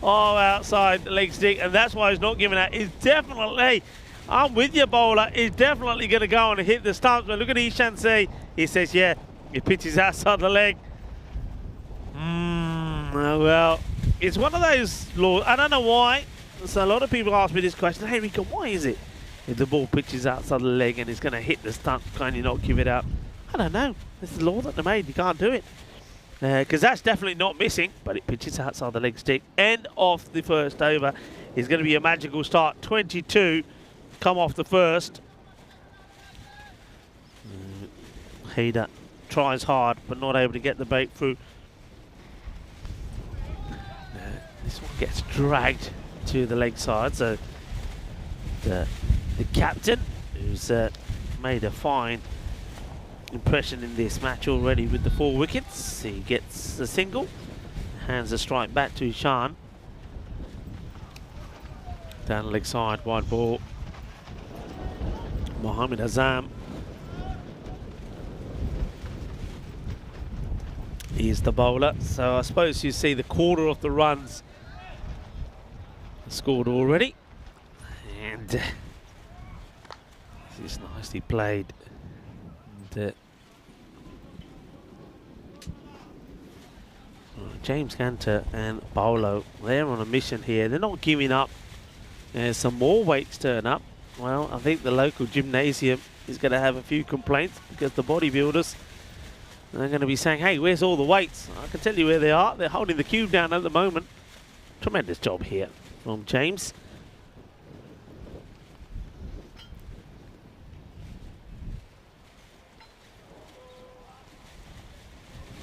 all outside the leg stick, and that's why he's not giving out. He's definitely, I'm with you, bowler. He's definitely going to go on and hit the stumps. But look at Ishan say. He says, yeah, he pitches outside the leg. Well, it's one of those laws. I don't know why. So a lot of people ask me this question. Hey, Rico, why is it if the ball pitches outside the leg and it's going to hit the stump, can you not give it out? I don't know. This is the law that they made. You can't do it. Because that's definitely not missing, but it pitches outside the leg stick. End of the first over is going to be a magical start. 22 come off the first. Hader tries hard, but not able to get the bait through. This one gets dragged to the leg side, so the captain, who's made a fine impression in this match already with the 4 wickets, he gets a single, hands a strike back to Ishan. Down the leg side, wide ball. Mohammed Azam is the bowler, so I suppose you see the quarter of the runs scored already, and this is nicely played. And, James Cantor and Paolo, they're on a mission here. They're not giving up. Some more weights turn up. Well, I think the local gymnasium is going to have a few complaints because the bodybuilders are going to be saying, hey, where's all the weights? I can tell you where they are. They're holding the cube down at the moment. Tremendous job here from James.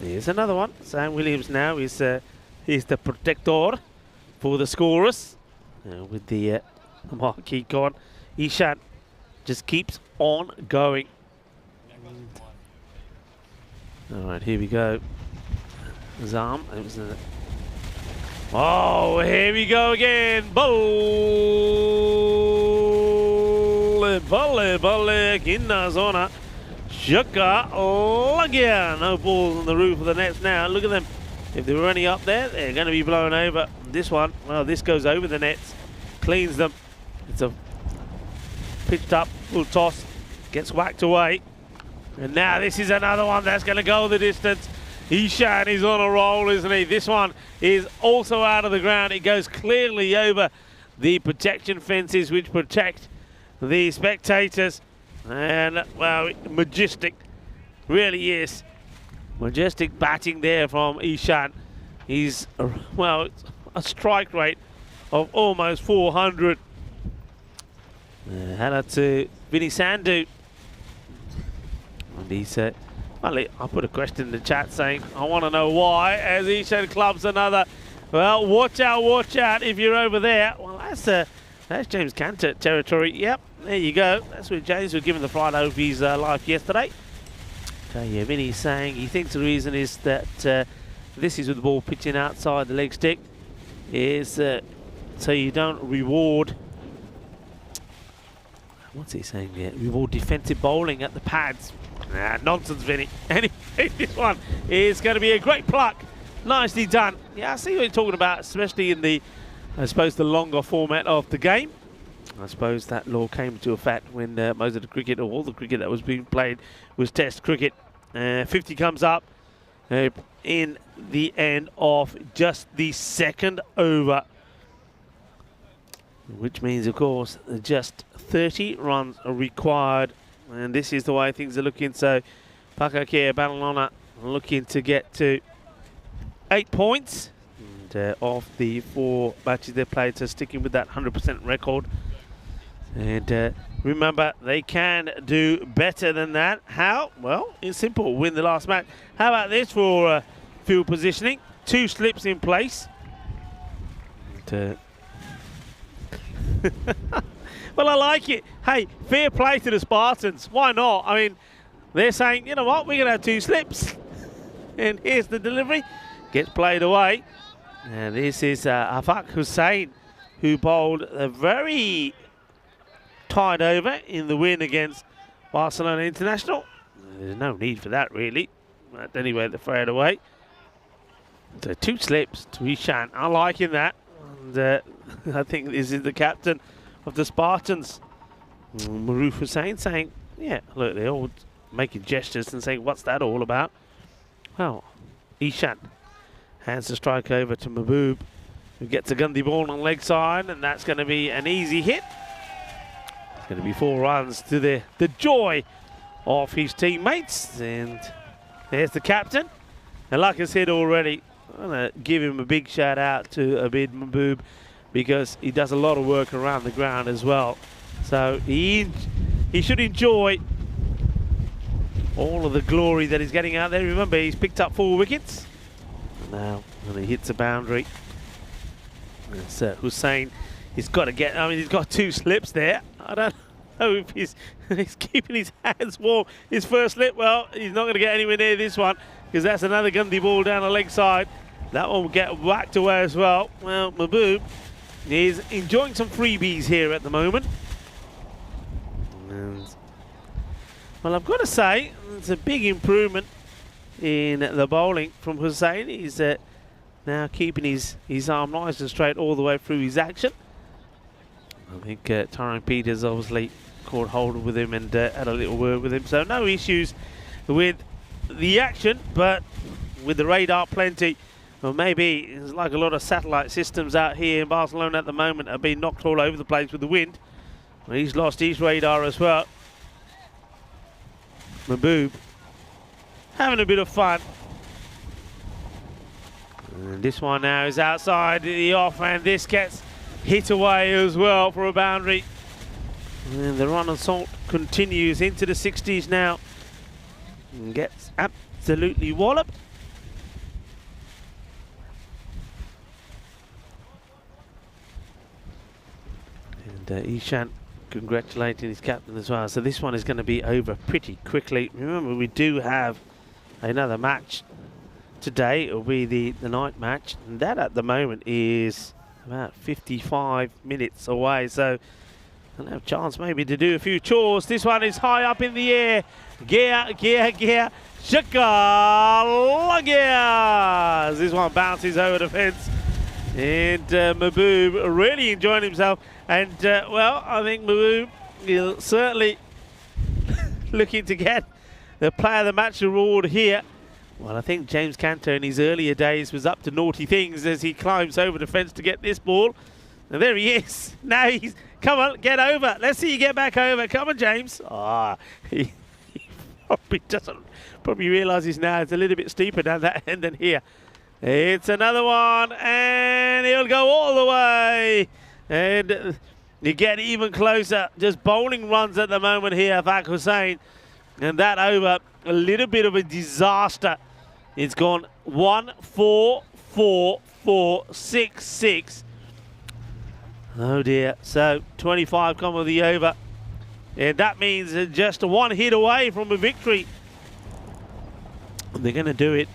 Here's another one. Sam Williams now is he's the protector for the scorers with the marquee gone. Ishan just keeps on going. All right, here we go. Zam. Oh, here we go again. Balle, Ginna Zona. Shaka Lagia. No balls on the roof of the nets now. Look at them. If they were any up there, they're going to be blown over. This one, well, this goes over the nets, cleans them. It's a pitched up, full toss, gets whacked away. And now this is another one that's going to go the distance. Ishan is on a roll, isn't he? This one is also out of the ground. It goes clearly over the protection fences which protect the spectators. And, well, majestic, really is. Majestic batting there from Ishan. He's, well, a strike rate of almost 400. Hello to Vinny Sandhu. And he said, well, I put a question in the chat saying, I want to know why, as Ishan clubs another. Well, watch out if you're over there. Well, that's James Cantor territory. Yep, there you go. That's where James was given the fright over his life yesterday. So, yeah, Vinny's saying he thinks the reason is that this is with the ball pitching outside the leg stick, is so you don't reward, what's he saying there? Reward defensive bowling at the pads. Nah, nonsense, Vinny. Anyway, this one is going to be a great pluck. Nicely done. Yeah, I see what you're talking about, especially in the, I suppose, the longer format of the game. I suppose that law came into effect when most of the cricket, or all the cricket that was being played, was Test cricket. 50 comes up in the end of just the second over, which means, of course, just 30 runs are required. And this is the way things are looking. So, Pakakea Banalona looking to get to 8 points. And of the 4 matches they played, so sticking with that 100% record. And remember, they can do better than that. How? Well, it's simple. Win the last match. How about this for field positioning? 2 slips in place. And, well, I like it. Hey, fair play to the Spartans. Why not? I mean, they're saying, you know what, we're going to have 2 slips. And here's the delivery. Gets played away. And this is Afaq Hussain, who bowled a very tied over in the win against Barcelona International. There's no need for that, really. But anyway, they throw it away. So 2 slips to Ishan. I'm liking that. And I think this is the captain of the Spartans, Maruf Hussain, saying, yeah, look, they're all making gestures and saying, what's that all about? Well, Ishan hands the strike over to Mahbub, who gets a Gandhi ball on leg side, and that's going to be an easy hit. It's going to be 4 runs to the joy of his teammates. And there's the captain. And like I said already, I'm going to give him a big shout out to Abid Mahbub, because he does a lot of work around the ground as well. So he should enjoy all of the glory that he's getting out there. Remember, he's picked up 4 wickets. Now, when he hits a boundary, it's Hussain. He's got to get, I mean, he's got 2 slips there. I don't know if he's keeping his hands warm. His first slip, well, he's not going to get anywhere near this one, because that's another Gandhi ball down the leg side. That one will get whacked away as well. Well, Mahbub is enjoying some freebies here at the moment. And, well, I've got to say, it's a big improvement in the bowling from Hussain. He's now keeping his arm nice and straight all the way through his action. I think Tyrone Peters obviously caught hold with him and had a little word with him. So no issues with the action, but with the radar plenty. Well, maybe it's like a lot of satellite systems out here in Barcelona at the moment have been knocked all over the place with the wind. Well, he's lost his radar as well. Mahbub having a bit of fun. And this one now is outside the off, and this gets hit away as well for a boundary. And the run assault continues into the 60s now. And gets absolutely walloped. And Ishan congratulating his captain as well. So this one is going to be over pretty quickly. Remember, we do have another match today. It will be the night match, and that at the moment is about 55 minutes away. So I'll have a chance maybe to do a few chores. This one is high up in the air. Gear. Shakalagia. This one bounces over the fence. And Mahbub really enjoying himself. And, well, I think Mahbub is certainly looking to get the player of the match award here. Well, I think James Cantor in his earlier days was up to naughty things as he climbs over the fence to get this ball. And there he is. Now he's, come on, get over. Let's see you get back over. Come on, James. He probably doesn't realises now it's a little bit steeper down that end than here. It's another one, and he'll go all the way. And you get even closer. Just bowling runs at the moment here, Fak Hussain. And that over, a little bit of a disaster. It's gone 1, 4, 4, 4, 6, 6. Oh dear. So 25 come with the over. And that means just 1 hit away from a victory. And they're going to do it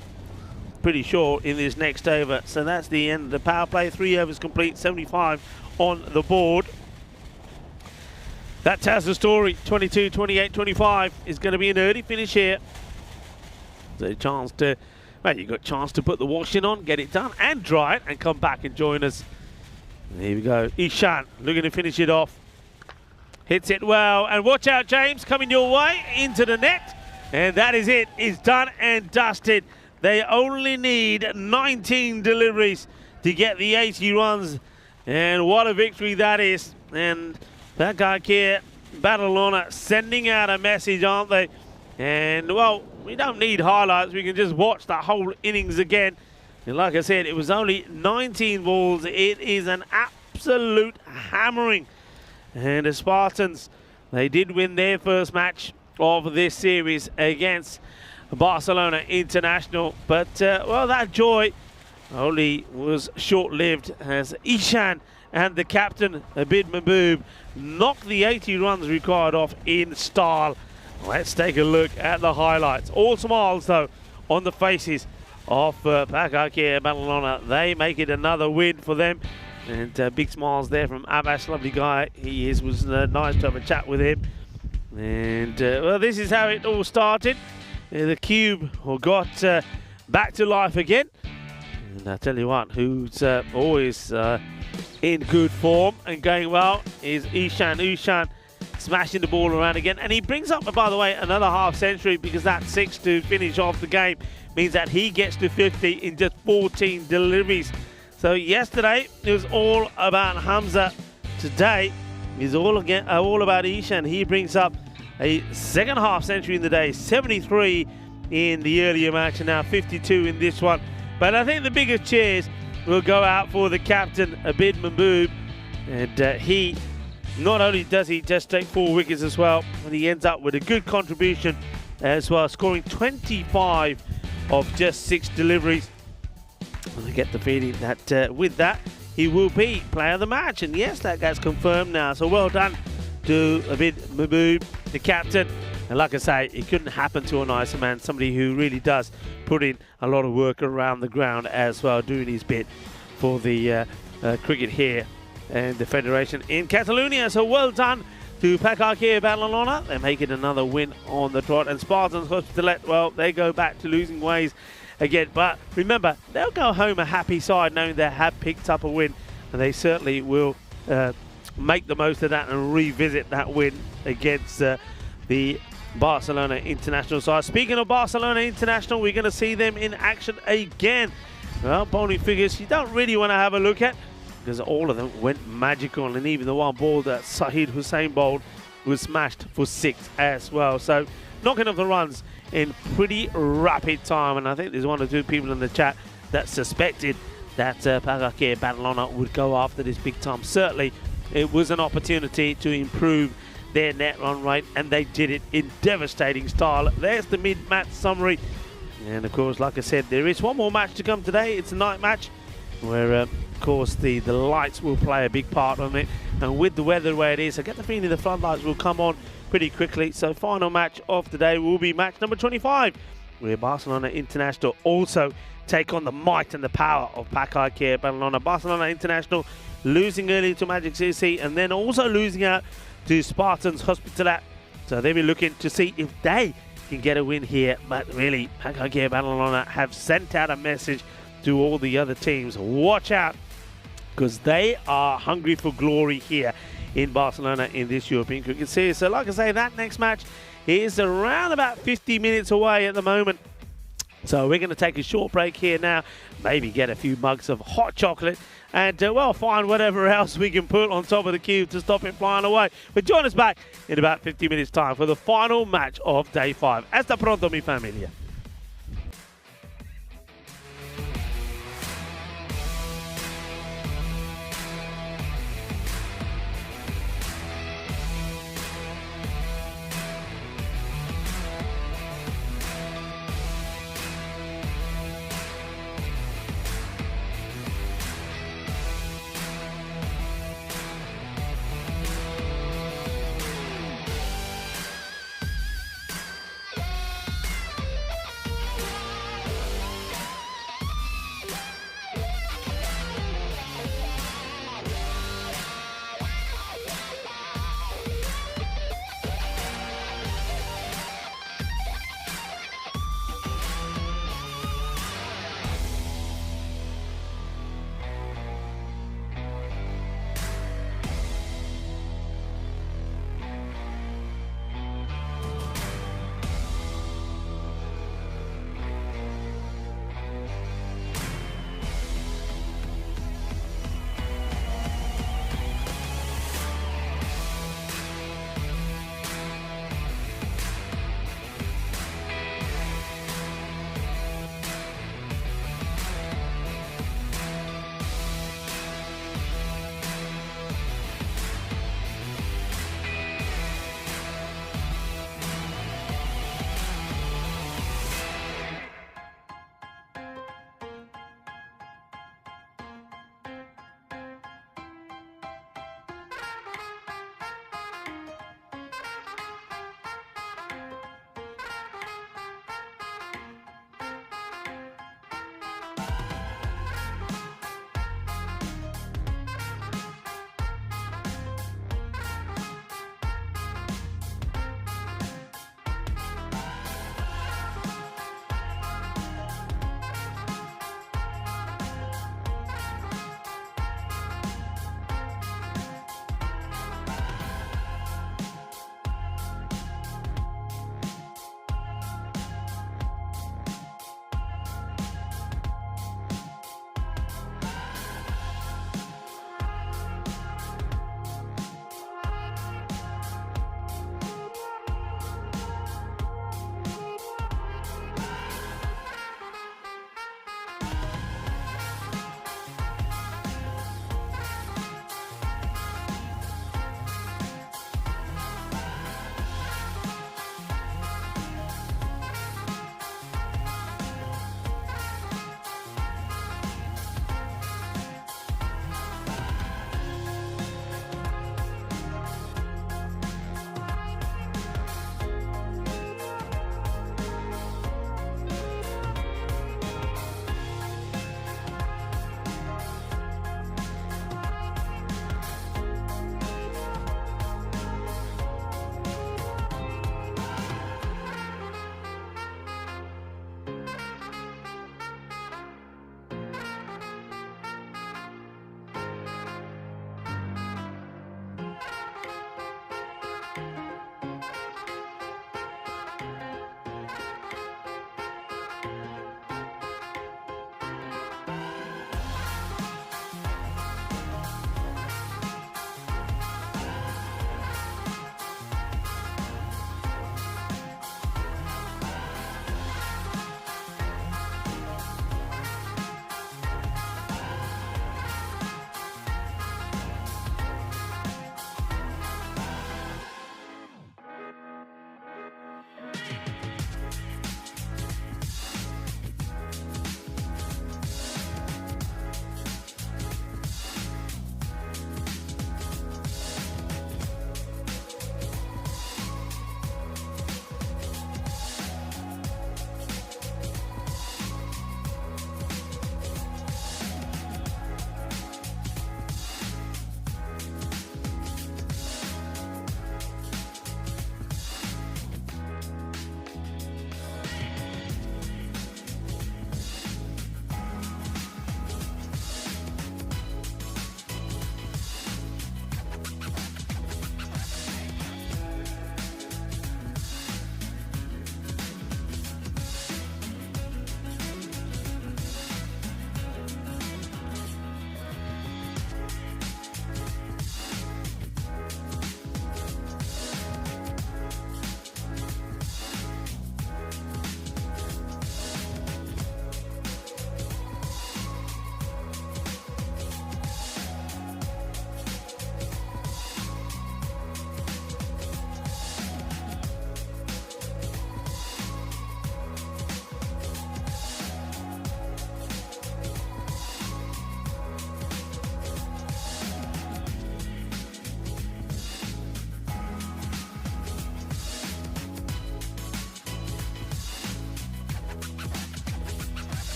pretty sure in this next over. So that's the end of the power play. 3 overs complete, 75 on the board. That tells the story. 22, 28, 25 is going to be an early finish here. So a chance to, well, you've got a chance to put the washing on, get it done and dry it and come back and join us. And here we go. Ishan looking to finish it off. Hits it well, and watch out, James, coming your way into the net. And that is it. It's done and dusted. They only need 19 deliveries to get the 80 runs. And what a victory that is. And that guy here, Badalona, sending out a message, aren't they? And, well, we don't need highlights. We can just watch the whole innings again. And like I said, it was only 19 balls. It is an absolute hammering. And the Spartans, they did win their first match of this series against Barcelona International. But, well, that joy only was short-lived as Ishan and the captain, Abid Mahbub, knocked the 80 runs required off in style. Let's take a look at the highlights. All smiles, though, on the faces of Pakakir Badalona. They make it another win for them. And big smiles there from Abbas, lovely guy he is. Was nice to have a chat with him. And well, this is how it all started. The Cube got back to life again. And I tell you what, who's always in good form and going well is Ishan. Ushan smashing the ball around again. And he brings up, by the way, another half century, because that 6 to finish off the game means that he gets to 50 in just 14 deliveries. So yesterday it was all about Hamza. Today is all about Ishan. He brings up a second half century in the day, 73 in the earlier match, and now 52 in this one. But I think the biggest cheers will go out for the captain, Abid Mahboob. And he, not only does he just take 4 wickets as well, but he ends up with a good contribution as well, scoring 25 of just 6 deliveries. And I get the feeling that with that, he will be player of the match. And yes, that gets confirmed now. So well done to Abid Mahboob, the captain. And like I say, it couldn't happen to a nicer man, somebody who really does put in a lot of work around the ground as well, doing his bit for the cricket here and the Federation in Catalonia. So well done to Pakakir Badalona. They're making another win on the trot. And Spartans Hospitalet, well, they go back to losing ways again. But remember, they'll go home a happy side knowing they have picked up a win. And they certainly will make the most of that and revisit that win against the Barcelona International side. Speaking of Barcelona International, we're going to see them in action again. Well, bowling figures you don't really want to have a look at, because all of them went magical, and even the one ball that Sahid Hussain bowled was smashed for 6 as well. So knocking off the runs in pretty rapid time, and I think there's 1 or 2 people in the chat that suspected that Pakakir Badalona would go after this big time. Certainly it was an opportunity to improve their net run rate, and they did it in devastating style. There's the mid-match summary. And of course, like I said, there is 1 more match to come today. It's a night match where of course the lights will play a big part on it, and with the weather the way it is, I get the feeling the floodlights will come on pretty quickly. So final match of the day will be match number 25, where Barcelona International also take on the might and the power of Pakakir Badalona. Barcelona International losing early to Magic CC, and then also losing out to Spartans Hospitalet. So they'll be looking to see if they can get a win here. But really, Pakakir Badalona have sent out a message to all the other teams. Watch out, because they are hungry for glory here in Barcelona in this European Cricket Series. So like I say, that next match is around about 50 minutes away at the moment. So we're going to take a short break here now, maybe get a few mugs of hot chocolate, and well, find whatever else we can put on top of the cube to stop it flying away. But join us back in about 50 minutes time for the final match of day 5. Hasta pronto, mi familia.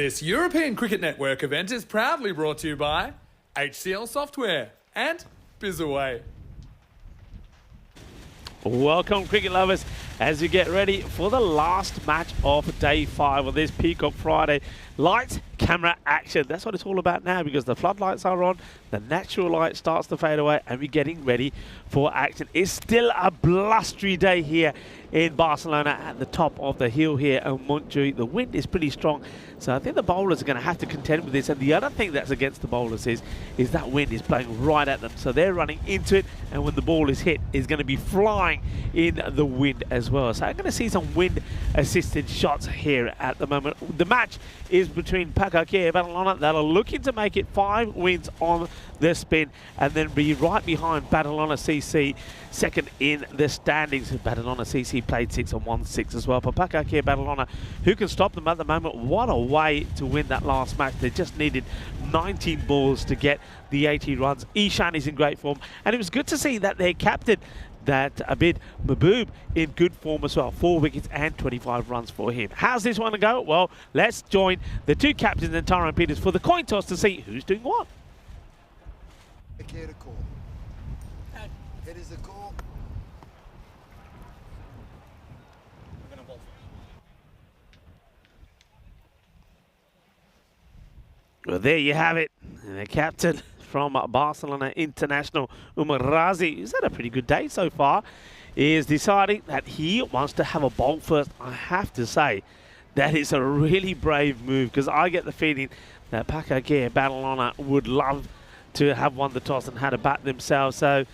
This European Cricket Network event is proudly brought to you by HCL Software and Bizaway. Welcome, cricket lovers, as we get ready for the last match of day 5 of this Peacock Friday. Lights, camera, action. That's what it's all about now, because the floodlights are on, the natural light starts to fade away, and we're getting ready for action. It's still a blustery day here in Barcelona at the top of the hill here in Montjuic. The wind is pretty strong, so I think the bowlers are going to have to contend with this. And the other thing that's against the bowlers is that wind is blowing right at them, so they're running into it, and when the ball is hit, it's going to be flying in the wind as well. So I'm going to see some wind assisted shots here at the moment. The match is between Pakakea and Badalona that are looking to make it 5 wins on their spin, and then be right behind Badalona CC second in the standings. Badalona CC played 6 and won 6 as well. But Pakakea Badalona, who can stop them at the moment? What a way to win that last match. They just needed 19 balls to get the 80 runs. Ishan is in great form, and it was good to see that their captain, that Abid Mahboob, in good form as well. 4 wickets and 25 runs for him. How's this one to go? Well, let's join the 2 captains and Tyrone Peters for the coin toss to see who's doing what. Here to call. It is a call. Well, there you have it. And the captain from Barcelona International, Umar Razi, who's had a pretty good day so far, is deciding that he wants to have a bowl first. I have to say, that is a really brave move, because I get the feeling that Pakakea Badalona would love to have won the toss and had a bat themselves. So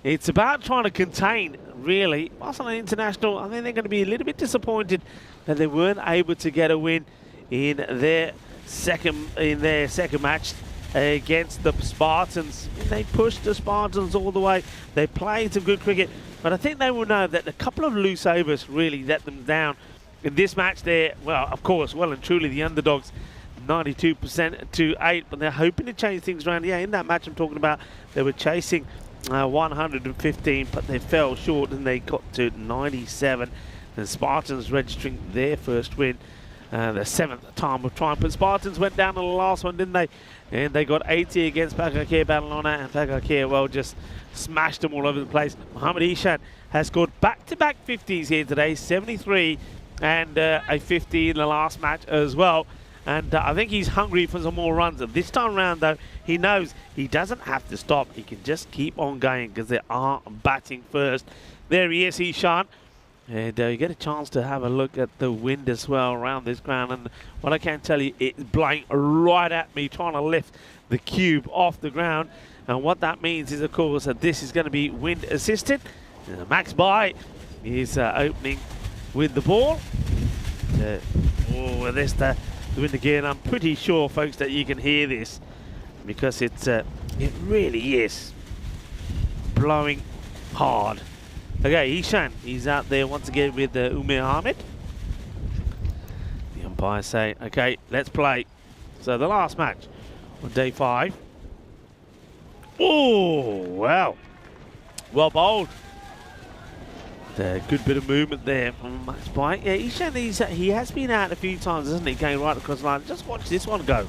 it's about trying to contain, really. Barcelona International, I think they're going to be a little bit disappointed that they weren't able to get a win in their second match against the Spartans. They pushed the Spartans all the way. They played some good cricket, but I think they will know that a couple of loose overs really let them down. In this match, they're, well, of course, well and truly the underdogs, 92% to 8, but they're hoping to change things around. Yeah, in that match I'm talking about, they were chasing 115, but they fell short and they got to 97. The Spartans registering their first win, the 7th time of trying. But Spartans went down to the last one, didn't they? And they got 80 against Pakakea Badalona, and Pakakea, well, just smashed them all over the place. Mohamed Ishan has scored back-to-back 50s here today, 73 and a 50 in the last match as well. And I think he's hungry for some more runs. This time around, though, he knows he doesn't have to stop. He can just keep on going, because they are batting first. There he is, Ishan. And you get a chance to have a look at the wind as well around this ground. And what I can tell you, it's blowing right at me, trying to lift the cube off the ground. And what that means is, of course, that this is going to be wind assisted. Max Bai is opening with the ball. There's the wind again. I'm pretty sure, folks, that you can hear this, because it really is blowing hard. Okay, Ishan, he's out there once again with Umar Ahmed. The umpires say, okay, let's play. So the last match on day 5. Oh, wow. Well bowled. A good bit of movement there from Max Bai. Yeah, Ishan, he has been out a few times, hasn't he, going right across the line. Just watch this one go.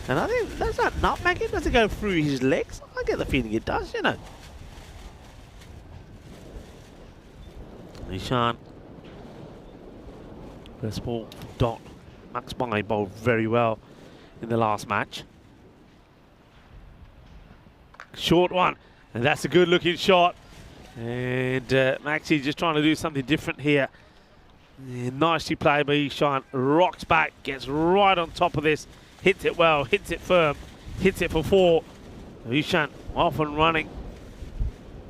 And I think, does that nutmeg, does it go through his legs? I get the feeling it does, you know. Ishan. First ball, dot. Max Bai bowled very well in the last match. Short one, and that's a good looking shot. And Maxi just trying to do something different here. Yeah, nicely played by Ishan. Rocks back, gets right on top of this. Hits it well, hits it firm, hits it for 4. Ishan off and running.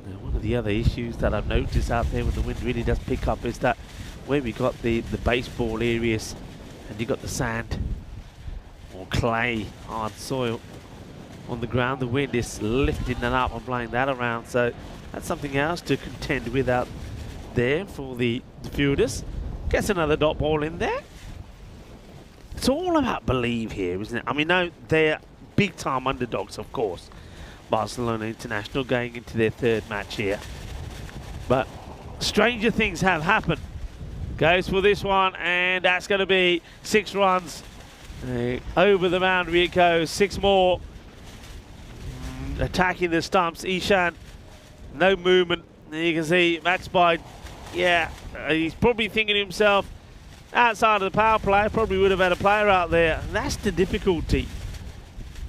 Now, one of the other issues that I've noticed out there when the wind really does pick up is that where we got the baseball areas and you got the sand or clay, hard soil on the ground, the wind is lifting that up and blowing that around. So that's something else to contend with out there for the fielders. Gets another dot ball in there. It's all about believe here, isn't it? I mean, no, they're big-time underdogs, of course. Barcelona International going into their 3rd match here. But stranger things have happened. Goes for this one, and that's going to be 6 runs Over the boundary it goes. 6 more. Attacking the stumps. Ishan, no movement. You can see Max Bide, yeah, he's probably thinking to himself, outside of the power play, probably would have had a player out there. And that's the difficulty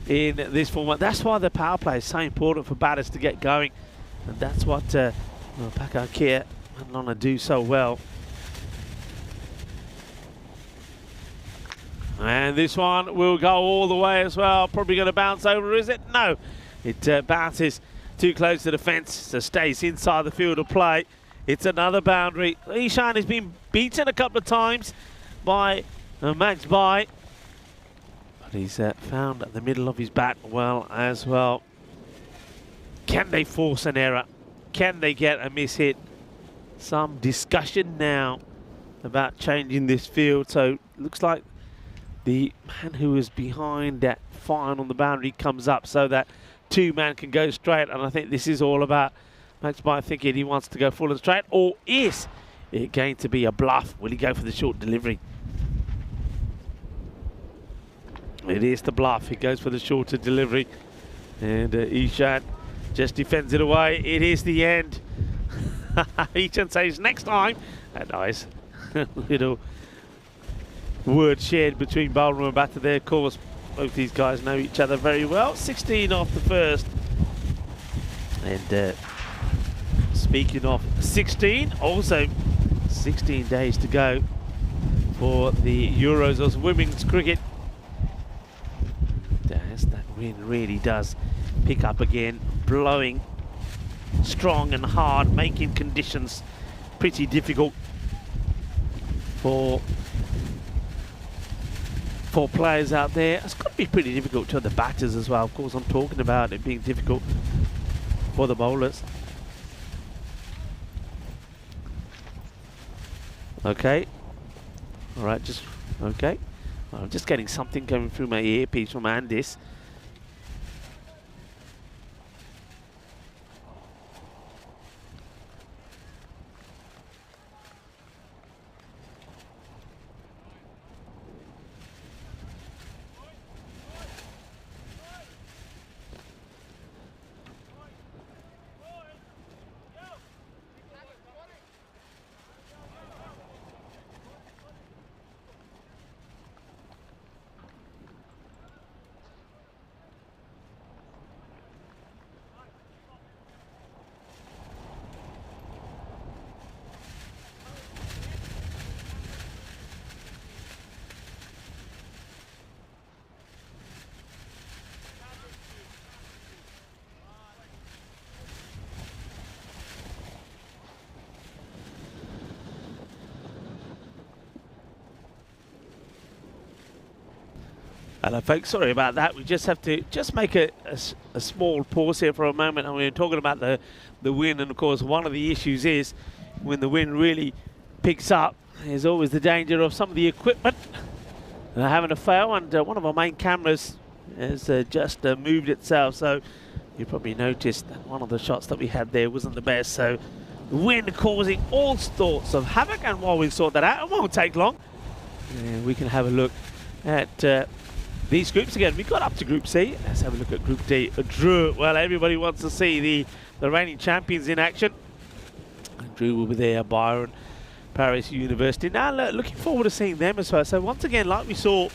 in this format. That's why the power play is so important for batters to get going. And that's what Paco Kia and Lana do so well. And this one will go all the way as well. Probably going to bounce over, is it? No. It bounces too close to the fence, so stays inside the field of play. It's another boundary. Ishan has been beaten a couple of times by Max Bai, but he's found the middle of his bat well as well. Can they force an error? Can they get a miss hit? Some discussion now about changing this field. So looks like the man who is behind that fine on the boundary comes up so that 2 man can go straight. And I think this is all about Max Bai thinking he wants to go full and straight. Or is it going to be a bluff? Will he go for the short delivery? It is the bluff. He goes for the shorter delivery. And Ishan just defends it away. It is the end. Ishan says next time. A nice little word shared between bowler and batter there. Of course, both these guys know each other very well. 16 off the first. And speaking of 16, also 16 days to go for the Euros of women's cricket. As that wind really does pick up again, blowing strong and hard, making conditions pretty difficult for players out there. It's got to be pretty difficult to the batters as well. Of course, I'm talking about it being difficult for the bowlers. Okay. All right, just okay. I'm just getting something coming through my earpiece from Andis. Hello folks, sorry about that. We just have to make a small pause here for a moment. And we're talking about the wind, and of course one of the issues is when the wind really picks up, there's always the danger of some of the equipment having a fail, and one of our main cameras has just moved itself, so you probably noticed that one of the shots that we had there wasn't the best. So the wind causing all sorts of havoc, and while we sort that out, it won't take long, we can have a look at these groups again. We got up to Group C. Let's have a look at Group D. Drew. Well, everybody wants to see the reigning champions in action. And Drew will be there. Byron, Paris University. Now, looking forward to seeing them as well. So once again, like we saw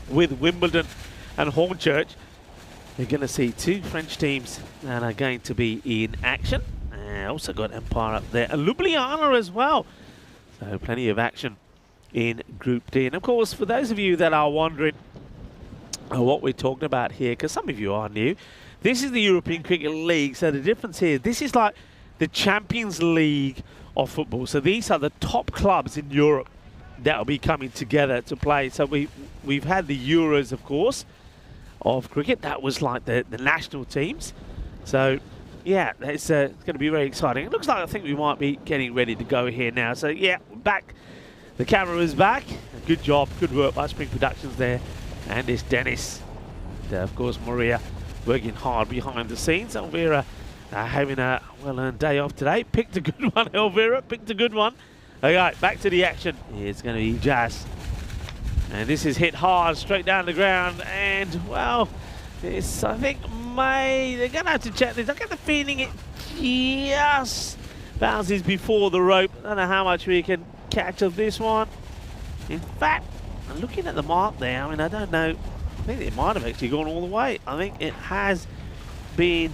with Wimbledon and Hornchurch, you're going to see 2 French teams that are going to be in action. Also got Empire up there. And Ljubljana as well. So plenty of action in Group D. And of course, for those of you that are wondering what we're talking about here, because some of you are new, this is the European Cricket League. So the difference here, this is like the Champions League of football. So these are the top clubs in Europe that will be coming together to play. So we've had the Euros, of course, of cricket. That was like the national teams. So yeah, it's going to be very exciting. It looks like I think we might be getting ready to go here now. So yeah, we're back. The camera is back. Good job, good work by Spring Productions there. And it's Dennis. And of course, Maria working hard behind the scenes. Elvira having a well-earned day off today. Picked a good one, Elvira. Picked a good one. Okay, back to the action. It's going to be Jazz. And this is hit hard, straight down the ground, and, well, this, I think, they're going to have to check this. I get the feeling it just bounces before the rope. I don't know how much we can catch of this one. In fact, I'm looking at the mark there. I mean, I don't know. I think it might have actually gone all the way. I think it has been.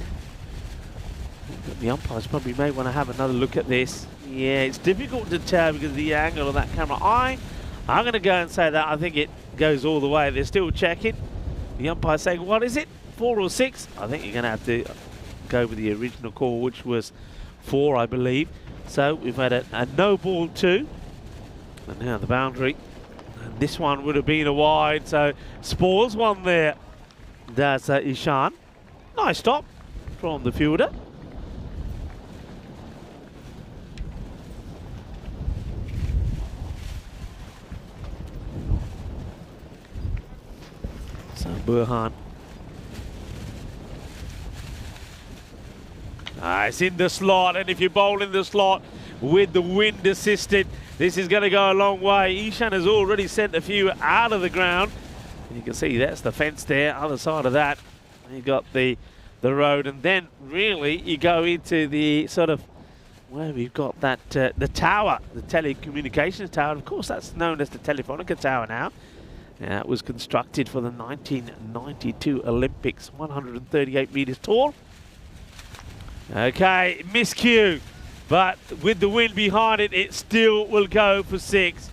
The umpires probably may want to have another look at this. Yeah, it's difficult to tell because of the angle of that camera. I'm going to go and say that I think it goes all the way. They're still checking. The umpire's saying, what is it? 4 or 6? I think you're going to have to go with the original call, which was 4, I believe. So we've had a no ball 2. And now the boundary. And this one would have been a wide. So Spores one there. That's Ishan. Nice stop from the fielder. So Burhan. It's in the slot, and if you bowl in the slot with the wind assisted, this is going to go a long way. Ishan has already sent a few out of the ground. And you can see that's the fence there. Other side of that, you got the road, and then really you go into the sort of where we've got that the tower, the telecommunications tower. Of course, that's known as the Telefonica Tower now. It was constructed for the 1992 Olympics, 138 meters tall. Okay, miscue, but with the wind behind it, it still will go for 6.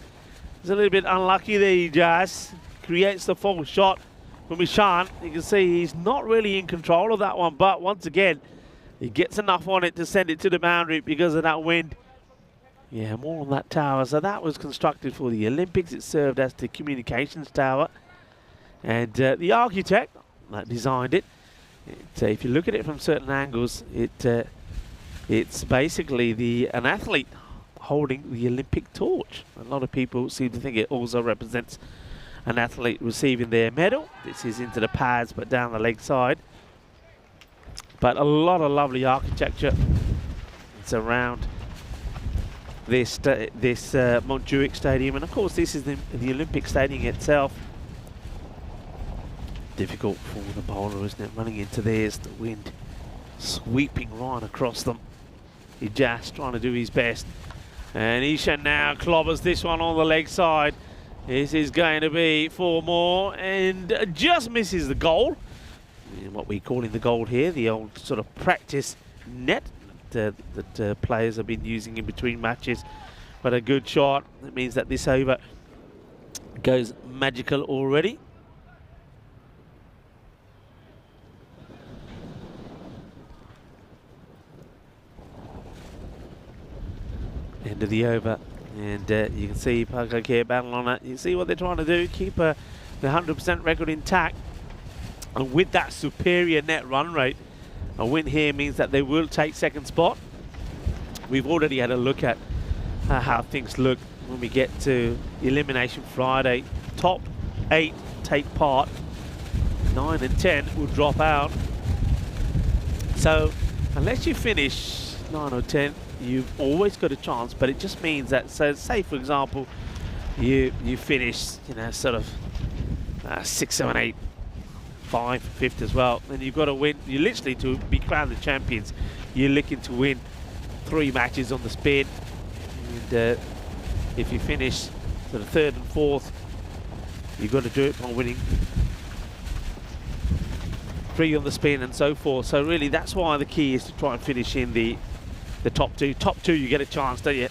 It's a little bit unlucky there, Jazz. Creates the false shot from Ishan. You can see he's not really in control of that one, but once again, he gets enough on it to send it to the boundary because of that wind. Yeah, more on that tower. So that was constructed for the Olympics. It served as the communications tower. And the architect that designed it, if you look at it from certain angles, it's basically an athlete holding the Olympic torch. A lot of people seem to think it also represents an athlete receiving their medal. This is into the pads, but down the leg side. But a lot of lovely architecture. It's around this Montjuic Stadium, and of course this is the Olympic Stadium itself. Difficult for the bowler, isn't it? Running into theirs, the wind sweeping right across them. He's just trying to do his best. And Ishan now clobbers this one on the leg side. This is going to be 4 more, and just misses the goal. And what we call in the goal here, the old sort of practice net that players have been using in between matches. But a good shot. That means that this over goes magical already. End of the over, and you can see Parko Care battle on it. You see what they're trying to do, keep the 100% record intact, and with that superior net run rate, a win here means that they will take second spot. We've already had a look at how things look when we get to Elimination Friday. Top 8 take part, 9 and 10 will drop out. So unless you finish 9 or 10, you've always got a chance, but it just means that, so say for example, you finish, sort of 6, 7, 8, 5, 5th as well, then you've got to win. You literally, to be crowned the champions, you're looking to win 3 matches on the spin, and if you finish sort of 3rd and 4th, you've got to do it by winning 3 on the spin and so forth. So really, that's why the key is to try and finish in the top 2. Top 2, you get a chance, don't you?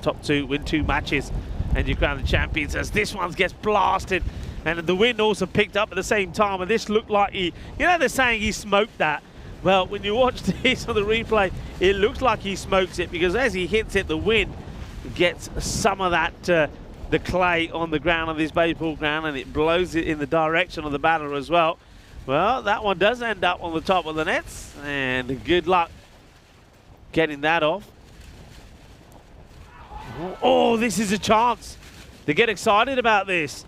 Top 2, win 2 matches, and you crown the champions. As this one gets blasted, and the wind also picked up at the same time, and this looked like they're saying he smoked that. Well, when you watch this on the replay, it looks like he smokes it, because as he hits it, the wind gets some of that, the clay on the ground of this baseball ground, and it blows it in the direction of the batter as well. Well, that one does end up on the top of the nets, and good luck getting that off. Oh, this is a chance to get excited about this.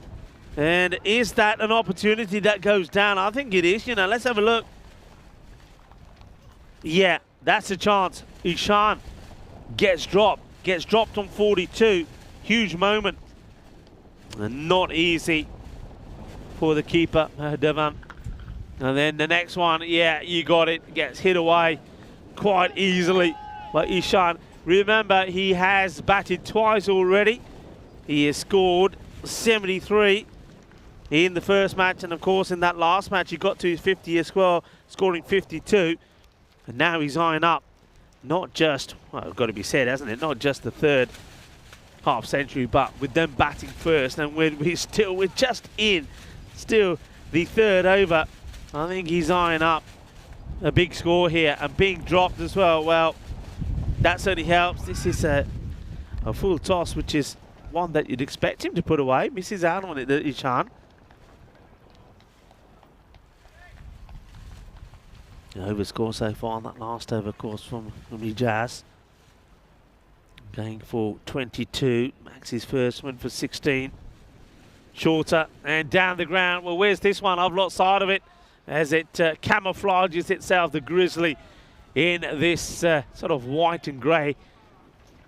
And is that an opportunity that goes down? I think it is. Let's have a look. Yeah, that's a chance. Ishan gets dropped on 42. Huge moment. And not easy for the keeper, Devan. And then the next one, yeah, you got it. Gets hit away quite easily by Ishan. Remember, he has batted twice already. He has scored 73 in the first match, and of course in that last match he got to his 50th score, scoring 52. And now he's eyeing up not just, well, it's got to be said, hasn't it, not just the third half century, but with them batting first, and we're just in still the third over. I think he's eyeing up a big score here, and being dropped as well, well, that certainly helps. This is a full toss, which is one that you'd expect him to put away. Misses out on it, Ishan. The over score so far on that last over, of course, from the Jazz. Going for 22. Max's first one for 16. Shorter and down the ground. Well, where's this one? I've lost sight of it as it camouflages itself, the Grizzly, in this sort of white and grey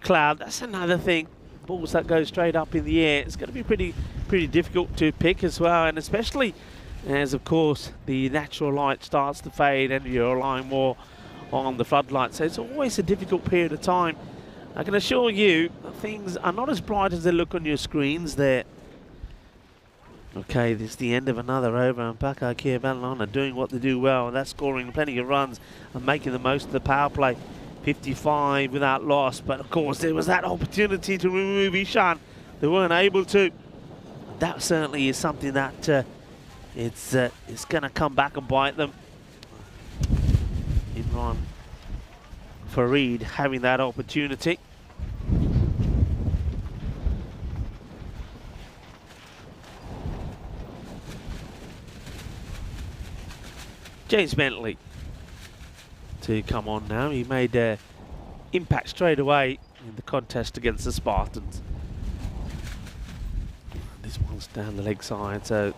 cloud. That's another thing. Balls that go straight up in the air, it's going to be pretty difficult to pick as well, and especially as, of course, the natural light starts to fade and you're relying more on the floodlights. So it's always a difficult period of time. I can assure you things are not as bright as they look on your screens there. Okay, this is the end of another over, and Paka Kia Balon are doing what they do well, and that's scoring plenty of runs and making the most of the power play. 55 without loss, but of course there was that opportunity to remove Ishan. They weren't able to. That certainly is something that it's going to come back and bite them. Imran Farid having that opportunity. James Bentley to come on now. He made impact straight away in the contest against the Spartans. This one's down the leg side, so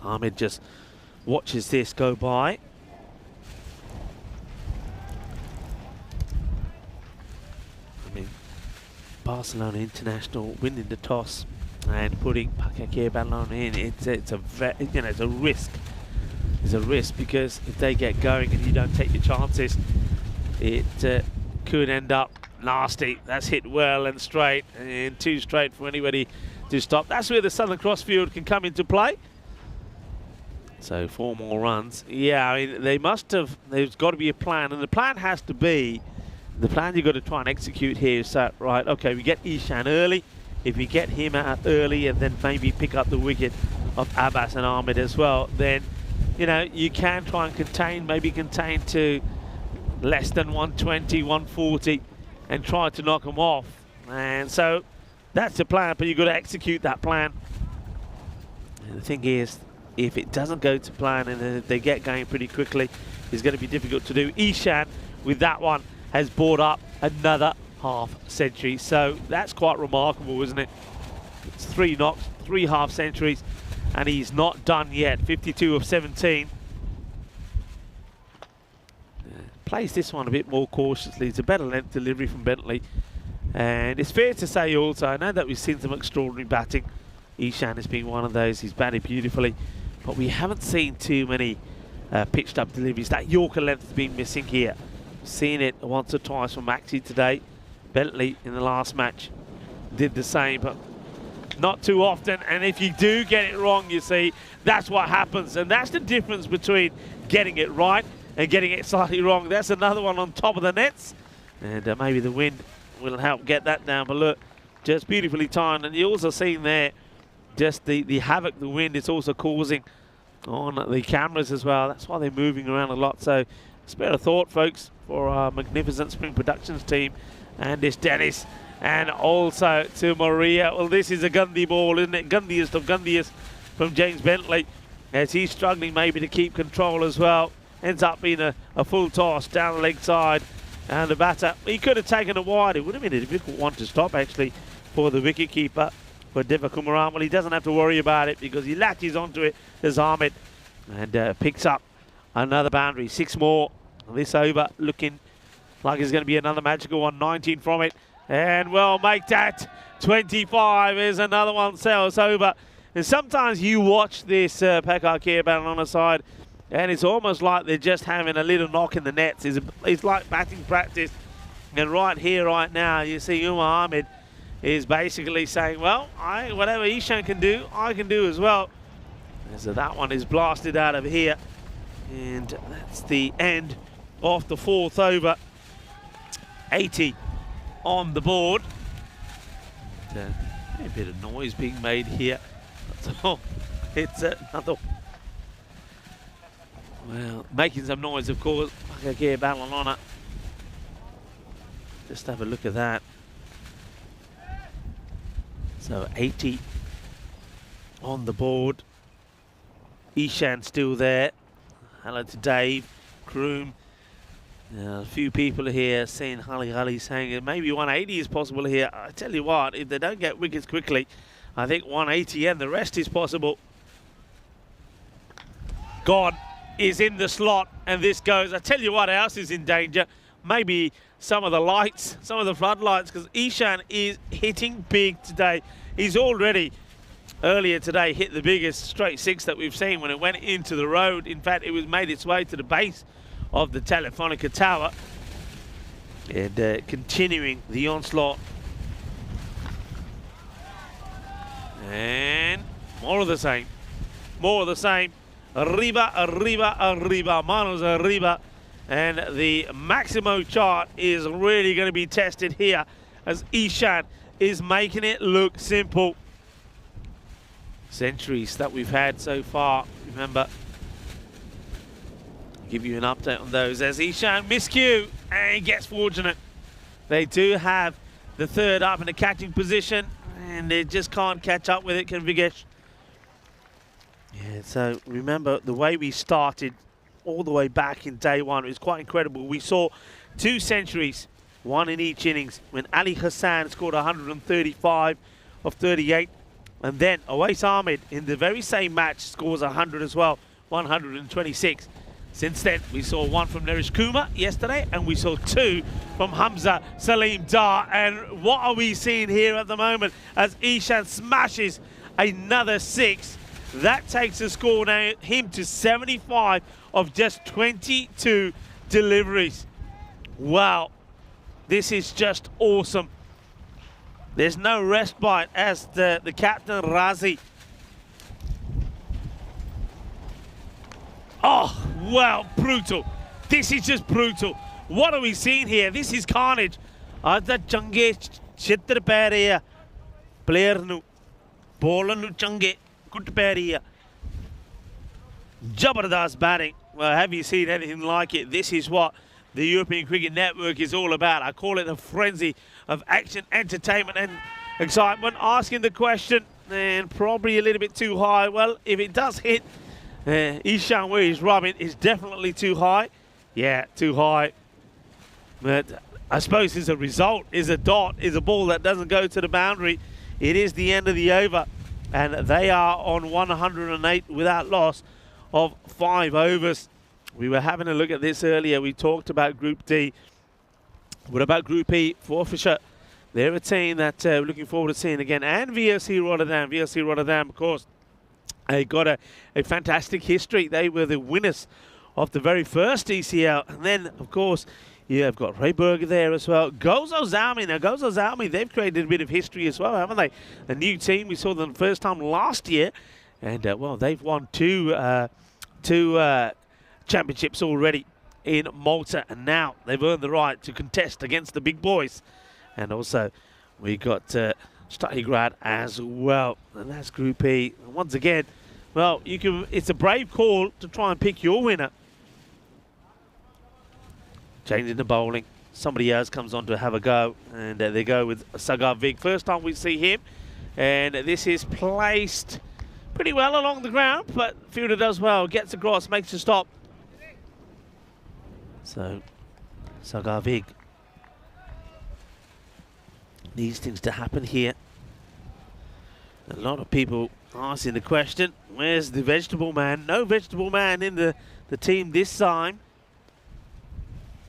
Ahmed just watches this go by. I mean, Barcelona International winning the toss and putting Pakake Balon in. It's a risk. It's a risk because if they get going and you don't take your chances, it could end up nasty. That's hit well and straight, and too straight for anybody to stop. That's where the Southern Cross field can come into play. So 4 more runs. Yeah, I mean, there's got to be a plan, and the plan has to be, the plan you've got to try and execute here is that, right, okay, we get Ishan early. If we get him out early and then maybe pick up the wicket of Abbas and Ahmed as well, then you know, you can try and contain to less than 120, 140 and try to knock them off. And so that's the plan, but you've got to execute that plan. And the thing is, if it doesn't go to plan and they get going pretty quickly, it's going to be difficult to do. Ishan, with that one, has brought up another half century. So that's quite remarkable, isn't it? It's 3 knocks, 3 half centuries. And he's not done yet. 52 of 17. Plays this one a bit more cautiously. It's a better length delivery from Bentley. And it's fair to say also, I know that we've seen some extraordinary batting. Ishan has been one of those. He's batted beautifully. But we haven't seen too many pitched up deliveries. That Yorker length has been missing here. We've seen it once or twice from Maxi today. Bentley in the last match did the same, but not too often. And if you do get it wrong, you see, that's what happens. And that's the difference between getting it right and getting it slightly wrong. That's another one on top of the nets. And maybe the wind will help get that down. But look, just beautifully timed. And you also seen there just the havoc the wind is also causing on the cameras as well. That's why they're moving around a lot. So spare a thought, folks, for our magnificent Spring Productions team. And this Dennis. And also to Maria. Well, this is a Gundy ball, isn't it? Gundiest of Gundiest from James Bentley, as he's struggling maybe to keep control as well. Ends up being a full toss down the leg side. And the batter, he could have taken it wide. It would have been a difficult one to stop, actually, for the wicketkeeper, for Deva Kumaran. Well, he doesn't have to worry about it because he latches onto it as Ahmed and picks up another boundary. 6 more. This over looking like it's going to be another magical one. 19 from it. And well, make that 25 as another one sails over. And sometimes you watch this Packard Care battle on the side, and it's almost like they're just having a little knock in the nets. It's like batting practice. And right here, right now, you see Umar Ahmed is basically saying, well, whatever Ishan can do, I can do as well. And so that one is blasted out of here. And that's the end of the fourth over. 80 on the board. A bit of noise being made here. So it's another. Well, making some noise, of course. Packard Care battling on it. Just have a look at that. So 80 on the board. Ishan still there. Hello to Dave, Kroom. A few people here saying Hali saying that maybe 180 is possible here. I tell you what, if they don't get wickets quickly, I think 180 and the rest is possible. God is in the slot, and this goes. I tell you what else is in danger. Maybe some of the lights, some of the floodlights, because Ishan is hitting big today. He's already, earlier today, hit the biggest straight six that we've seen when it went into the road. In fact, it was made its way to the base of the Telefonica Tower. And continuing the onslaught. And more of the same. More of the same. Arriba, arriba, arriba. Manos arriba. And the Maximo chart is really going to be tested here as Ishan is making it look simple. Centuries that we've had so far. Remember, give you an update on those as Ishan miscue and he gets fortunate. They do have the third up in the catching position and they just can't catch up with it, can Vigesh. Yeah, so remember the way we started all the way back in day one, it was quite incredible. We saw 2 centuries, one in each innings, when Ali Hassan scored 135 of 38, and then Awais Ahmed in the very same match scores 100 as well, 126. Since then, we saw one from Narish Kumar yesterday, and we saw 2 from Hamza Salim Dar. And what are we seeing here at the moment as Ishan smashes another 6? That takes the score now him to 75 of just 22 deliveries. Wow, this is just awesome. There's no respite as the captain Razi. Oh, wow, brutal. This is just brutal. What are we seeing here? This is carnage. Ada change chitra pariya player nu bowler nu change good pariya. Jabardast batting. Well, have you seen anything like it? This is what the European Cricket Network is all about. I call it a frenzy of action, entertainment and excitement. Asking the question, and probably a little bit too high. Well, if it does hit Ishan where he's rubbing, it's definitely too high. Yeah, too high. But I suppose as a result, is a dot, is a ball that doesn't go to the boundary. It is the end of the over. And they are on 108 without loss of 5 overs. We were having a look at this earlier. We talked about Group D. What about Group E? Forfeiture. They're a team that we're looking forward to seeing again. And VOC Rotterdam. VOC Rotterdam, of course, they got a fantastic history. They were the winners of the very first ECL. And then, of course, you've got Ray Berger there as well. Gozo Zalmi. Now, Gozo Zalmi, they've created a bit of history as well, haven't they? A new team. We saw them the first time last year. And, well, they've won two championships already in Malta. And now they've earned the right to contest against the big boys. And also, we got Stalingrad as well. And that's Group E. And once again, well, it's a brave call to try and pick your winner. Changing the bowling. Somebody else comes on to have a go. And they go with Sagar Vig. First time we see him. And this is placed pretty well along the ground. But fielder does well. Gets across, makes a stop. So, Sagar Vig. These things to happen here. A lot of people asking the question, where's the vegetable man? No vegetable man in the team this time.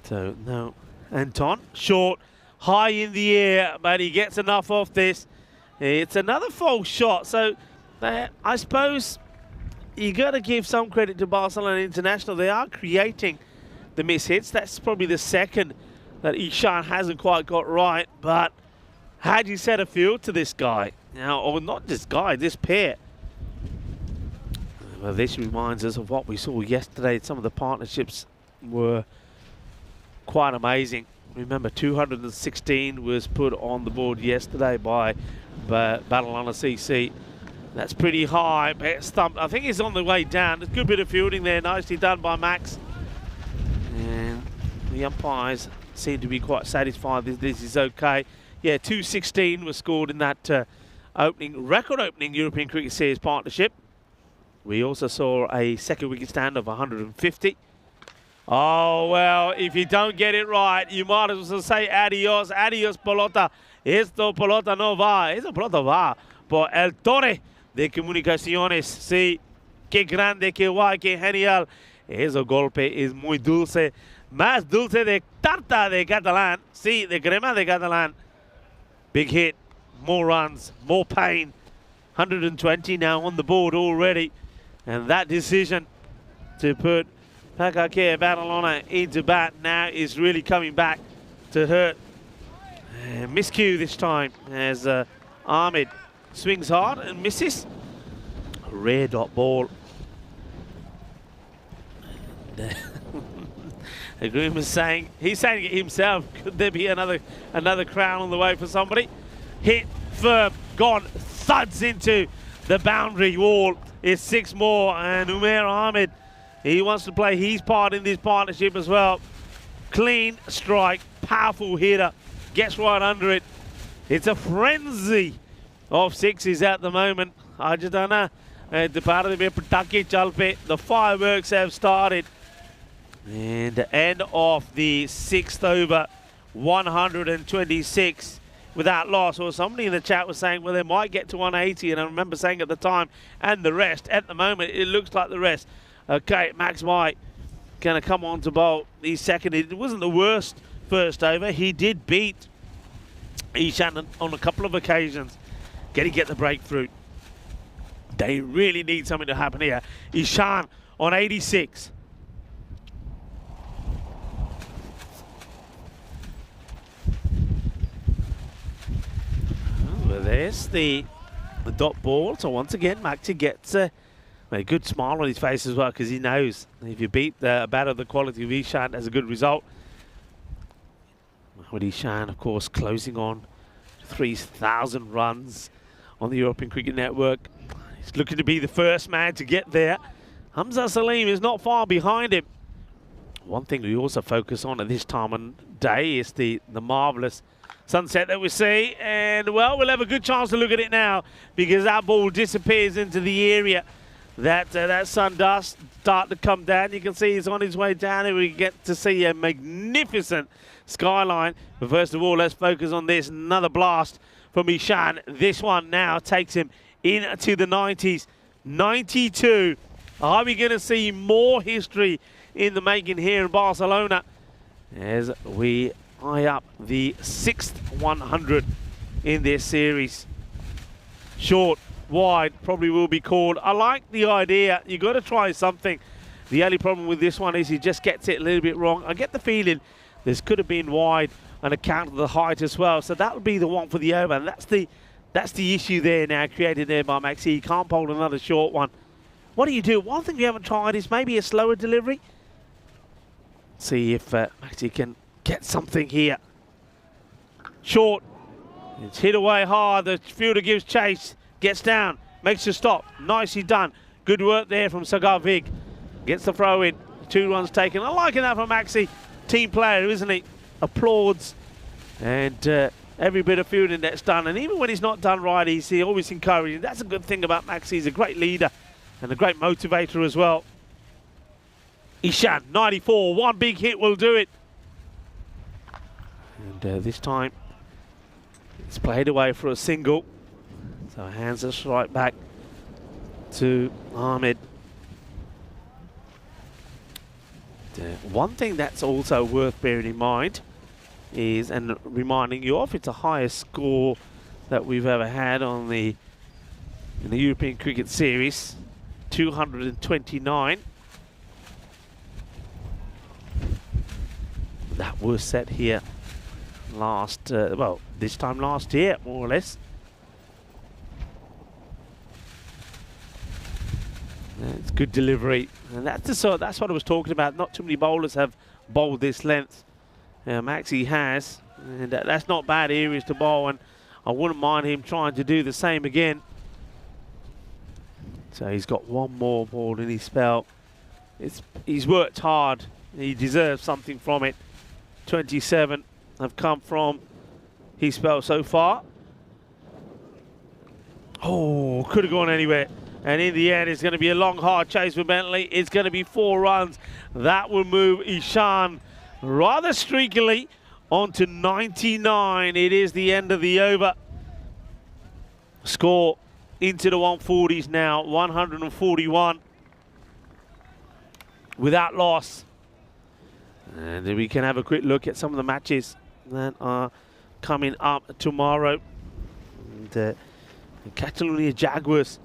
So, no. Anton, short, high in the air, but he gets enough off this. It's another false shot. So I suppose you got to give some credit to Barcelona International. They are creating the mishits. That's probably the second that Ishan hasn't quite got right. But how do you set a field to this guy? Now, or not this guy, this pair. Well, this reminds us of what we saw yesterday. Some of the partnerships were quite amazing. Remember, 216 was put on the board yesterday by Barcelona CC. That's pretty high. Stumped. I think he's on the way down. It's a good bit of fielding there. Nicely done by Max. And the umpires seem to be quite satisfied. This is okay. Yeah, 216 was scored in that record-opening European Cricket Series partnership. We also saw a second wicket stand of 150. Oh, well, if you don't get it right, you might as well say adios, adios pelota. Esto pelota no va. Esa pelota va por el Torre de Comunicaciones. Sí, qué grande, qué guay, qué genial. Ese golpe es muy dulce. Más dulce de tarta de catalán. Sí, de crema de catalán. Big hit, more runs, more pain. 120 now on the board already. And that decision to put Pakake Barcelona into bat now is really coming back to hurt. Miscue this time as Ahmed swings hard and misses. A rare dot ball. Groom is saying, he's saying it himself, could there be another crown on the way for somebody? Hit firm, gone, thuds into the boundary wall. It's 6 more, and Umair Ahmed, he wants to play his part in this partnership as well. Clean strike, powerful hitter, gets right under it. It's a frenzy of sixes at the moment. I just don't know. The fireworks have started. And the end of the 6th over, 126 without loss. Or somebody in the chat was saying, well, they might get to 180. And I remember saying at the time, and the rest. At the moment, it looks like the rest. Okay, Max White going to come on to bowl. He's second. It wasn't the worst first over. He did beat Ishan on a couple of occasions. Can he get the breakthrough? They really need something to happen here. Ishan on 86. Well, there's the dot ball. So once again, Maxi gets a good smile on his face as well, because he knows if you beat a batter of the quality of Ishan, that's a good result. With Ishan, of course, closing on 3,000 runs on the European Cricket Network. He's looking to be the first man to get there. Hamza Salim is not far behind him. One thing we also focus on at this time of day is the marvellous sunset that we see. And, well, we'll have a good chance to look at it now, because that ball disappears into the area that sun does start to come down. You can see he's on his way down, and we get to see a magnificent skyline. But first of all, let's focus on this. Another blast from Ishan. This one now takes him into the 90s. 92. Are we going to see more history in the making here in Barcelona as we eye up the 6th 100 in this series? Short, wide, probably will be called. I like the idea. You got to try something. The only problem with this one is he just gets it a little bit wrong. I get the feeling this could have been wide on account of the height as well. So that would be the one for the over. And that's the issue there now, created there by Maxi. He can't bowl another short one. What do you do? One thing we haven't tried is maybe a slower delivery. See if Maxi can get something here. Short. It's hit away hard. The fielder gives chase. Gets down. Makes a stop. Nicely done. Good work there from Sagar Vig. Gets the throw in. 2 runs taken. I'm liking that from Maxi. Team player, isn't he? Applauds. And every bit of fielding that's done. And even when he's not done right, he's always encouraging. That's a good thing about Maxi. He's a great leader and a great motivator as well. Ishan, 94. One big hit will do it. And this time, it's played away for a single. So hands us right back to Ahmed. One thing that's also worth bearing in mind is, and reminding you of, it's the highest score that we've ever had on in the European Cricket Series, 229. That was set here this time last year, more or less. It's good delivery, and that's what I was talking about. Not too many bowlers have bowled this length. Maxi has, and that's not bad areas to bowl, and I wouldn't mind him trying to do the same again. So he's got one more ball in his spell. He's worked hard. He deserves something from it. 27 have come from his spell so far. Oh, could have gone anywhere. And in the end, it's going to be a long, hard chase for Bentley. It's going to be 4 runs. That will move Ishan rather streakily on to 99. It is the end of the over. Score into the 140s now, 141 without loss. And we can have a quick look at some of the matches that are coming up tomorrow. And the Catalonia Jaguars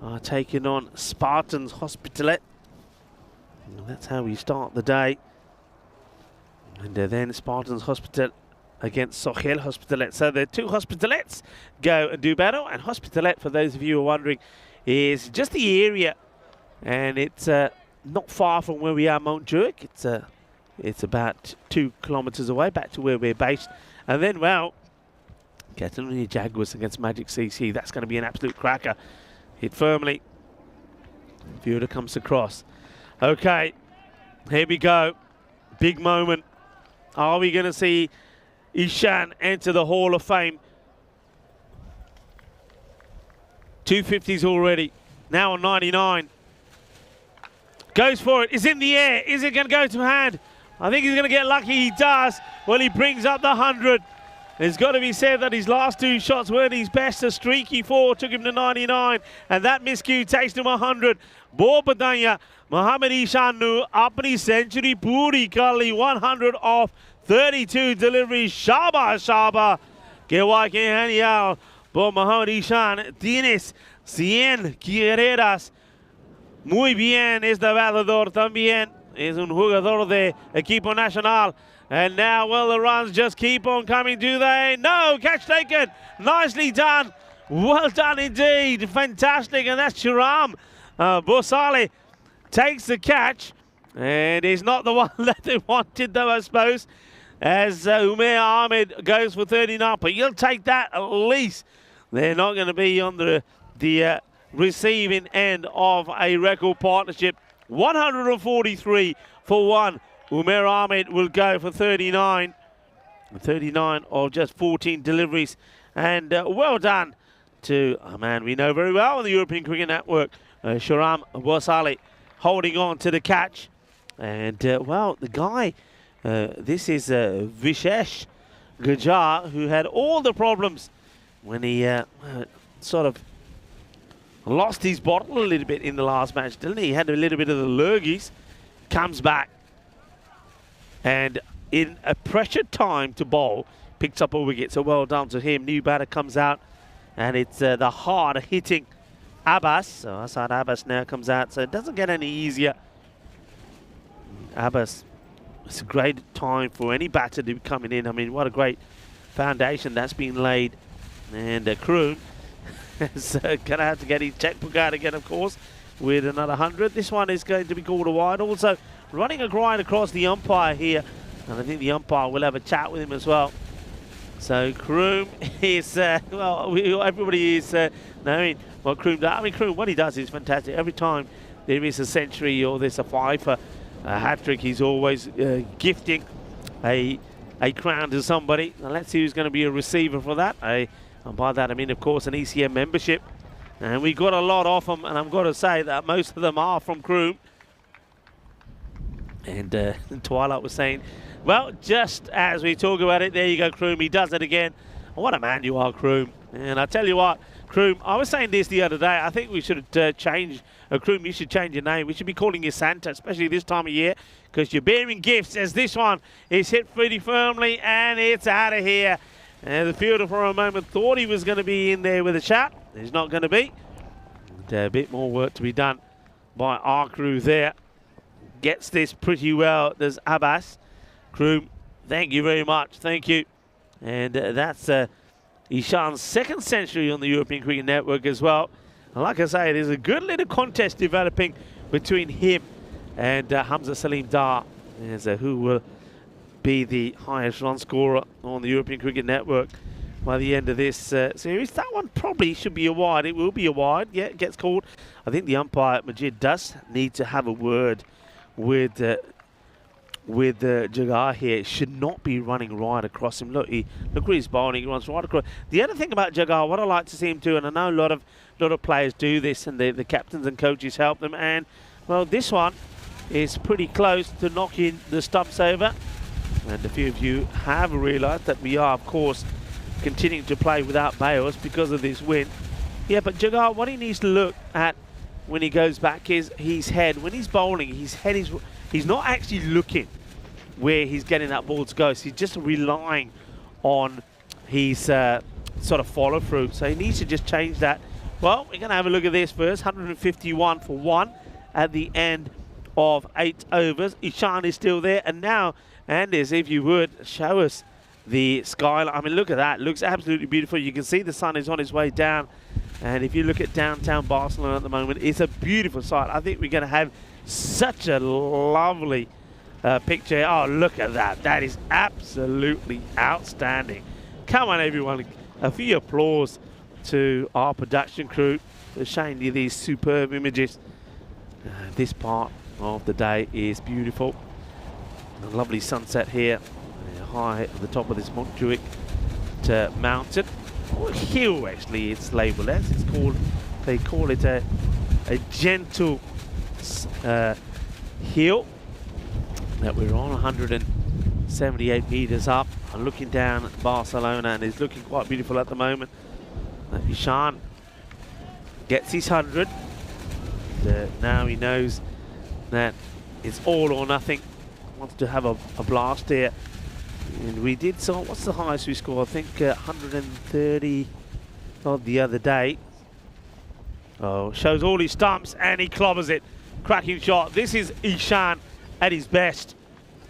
are taking on Spartans Hospitalet. And that's how we start the day. And then Spartans Hospitalet against Sochel Hospitalet. So the two Hospitalets go and do battle. And Hospitalet, for those of you who are wondering, is just the area. And it's not far from where we are, Mount Jurek. It's about 2 kilometres away, back to where we're based. And then, well, Catalonia Jaguars against Magic CC. That's going to be an absolute cracker. Hit firmly. Viewer comes across. Okay, here we go. Big moment. Are we going to see Ishan enter the Hall of Fame? 250s already. Now on 99. Goes for it. It's in the air. Is it going to go to hand? I think he's going to get lucky. He does. Well, he brings up the 100. It's got to be said that his last 2 shots weren't his best. A streaky 4 took him to 99, and that miscue takes him 100. Bo Badanya, Mohammad Ishan nu apni century puri kali 100 off 32 deliveries. Shaba. Kewa ke genial. Bo Mohammad Ishan, tienes 100 carreras. Muy bien, es de bateador también. Es un jugador de equipo nacional. And now, well, the runs just keep on coming, do they? No, catch taken. Nicely done. Well done indeed. Fantastic. And that's Shiram. Bosale takes the catch. And he's not the one that they wanted, though, I suppose. As Umair Ahmed goes for 39. But you'll take that at least. They're not going to be on the receiving end of a record partnership. 143 for 1. Umair Ahmed will go for 39. 39 of just 14 deliveries. And well done to a man we know very well on the European Cricket Network, Shiram Bosale, holding on to the catch. And, well, the guy, this is Vishesh Gajar, who had all the problems when he sort of lost his bottle a little bit in the last match, didn't he? He had a little bit of the lurgies, comes back, and in a pressured time to bowl, picks up a wicket. So well done to him. New batter comes out, and it's the hard-hitting Abbas. So Asad Abbas now comes out, so it doesn't get any easier. Abbas, it's a great time for any batter to be coming in. I mean, what a great foundation that's been laid. And Kroon is going to have to get his checkbook out again, of course, with another 100. This one is going to be called a wide. Also, running a grind across the umpire here. And I think the umpire will have a chat with him as well. So Kroon is, well, everybody is knowing what Kroon does. I mean, Kroon, what he does is fantastic. Every time there is a century or there's a 5 for a hat-trick, he's always gifting a crown to somebody. Now let's see who's going to be a receiver for that. And by that I mean, of course, an ECM membership. And we got a lot off them, and I'm going to say that most of them are from Kroon. And Twilight was saying, well, just as we talk about it, there you go, Kroon. He does it again. What a man you are, Kroon. And I tell you what, Kroom, I was saying this the other day. I think we should change. Kroom, you should change your name. We should be calling you Santa, especially this time of year, because you're bearing gifts. As this one is hit pretty firmly, and it's out of here. And the fielder for a moment thought he was going to be in there with a shot. He's not going to be. And a bit more work to be done by our crew there. Gets this pretty well. There's Abbas. Kroom, thank you very much. Thank you. And that's Ishan's second century on the European Cricket Network as well. And like I say, there's a good little contest developing between him and Hamza Salim Dar, as who will be the highest run scorer on the European Cricket Network by the end of this series. That one probably should be a wide. It will be a wide. Yeah, it gets called. I think the umpire, Majid, does need to have a word with Jagar here. Should not be running right across him. Look where he's bowling. He runs right across. The other thing about Jagar, what I like to see him do, and I know a lot of players do this, and the captains and coaches help them. And well, this one is pretty close to knocking the stumps over. And a few of you have realised that we are, of course, continuing to play without bails because of this wind. Yeah, but Jagar, what he needs to look at when he goes back is his head. When he's bowling, his head is, he's not actually looking where he's getting that ball to go. So he's just relying on his sort of follow through. So he needs to just change that. Well, we're going to have a look at this first. 151 for 1 at the end of 8 overs. Ishan is still there. And now, Anders, if you would, show us the skyline. I mean, look at that. Looks absolutely beautiful. You can see the sun is on its way down. And if you look at downtown Barcelona at the moment, it's a beautiful sight. I think we're going to have such a lovely picture. Oh, look at that. That is absolutely outstanding. Come on, everyone. A few applause to our production crew for showing you these superb images. This part of the day is beautiful. A lovely sunset here. High at the top of this Montjuic mountain. Or hill, actually, it's labelled as. It's called, they call it a gentle hill that we're on, 178 meters up. I'm looking down at Barcelona, and it's looking quite beautiful at the moment. Ishan gets his 100. Now he knows that it's all or nothing. Wants to have a blast here. And we did so. What's the highest we scored? I think 130 odd the other day. Oh, shows all his stumps, and he clobbers it. Cracking shot. This is Ishan at his best.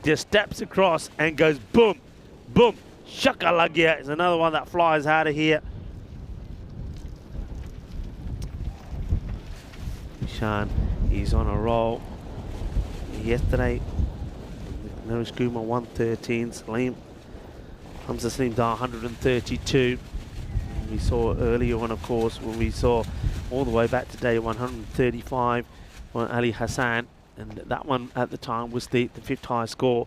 Just steps across and goes boom, boom. Shakalagia is another one that flies out of here. Ishan is on a roll. Yesterday, Nourish Kumar 113, Hamza Salim Dar 132. We saw earlier on, of course, when we saw all the way back to day 135 on Ali Hassan, and that one at the time was the fifth highest score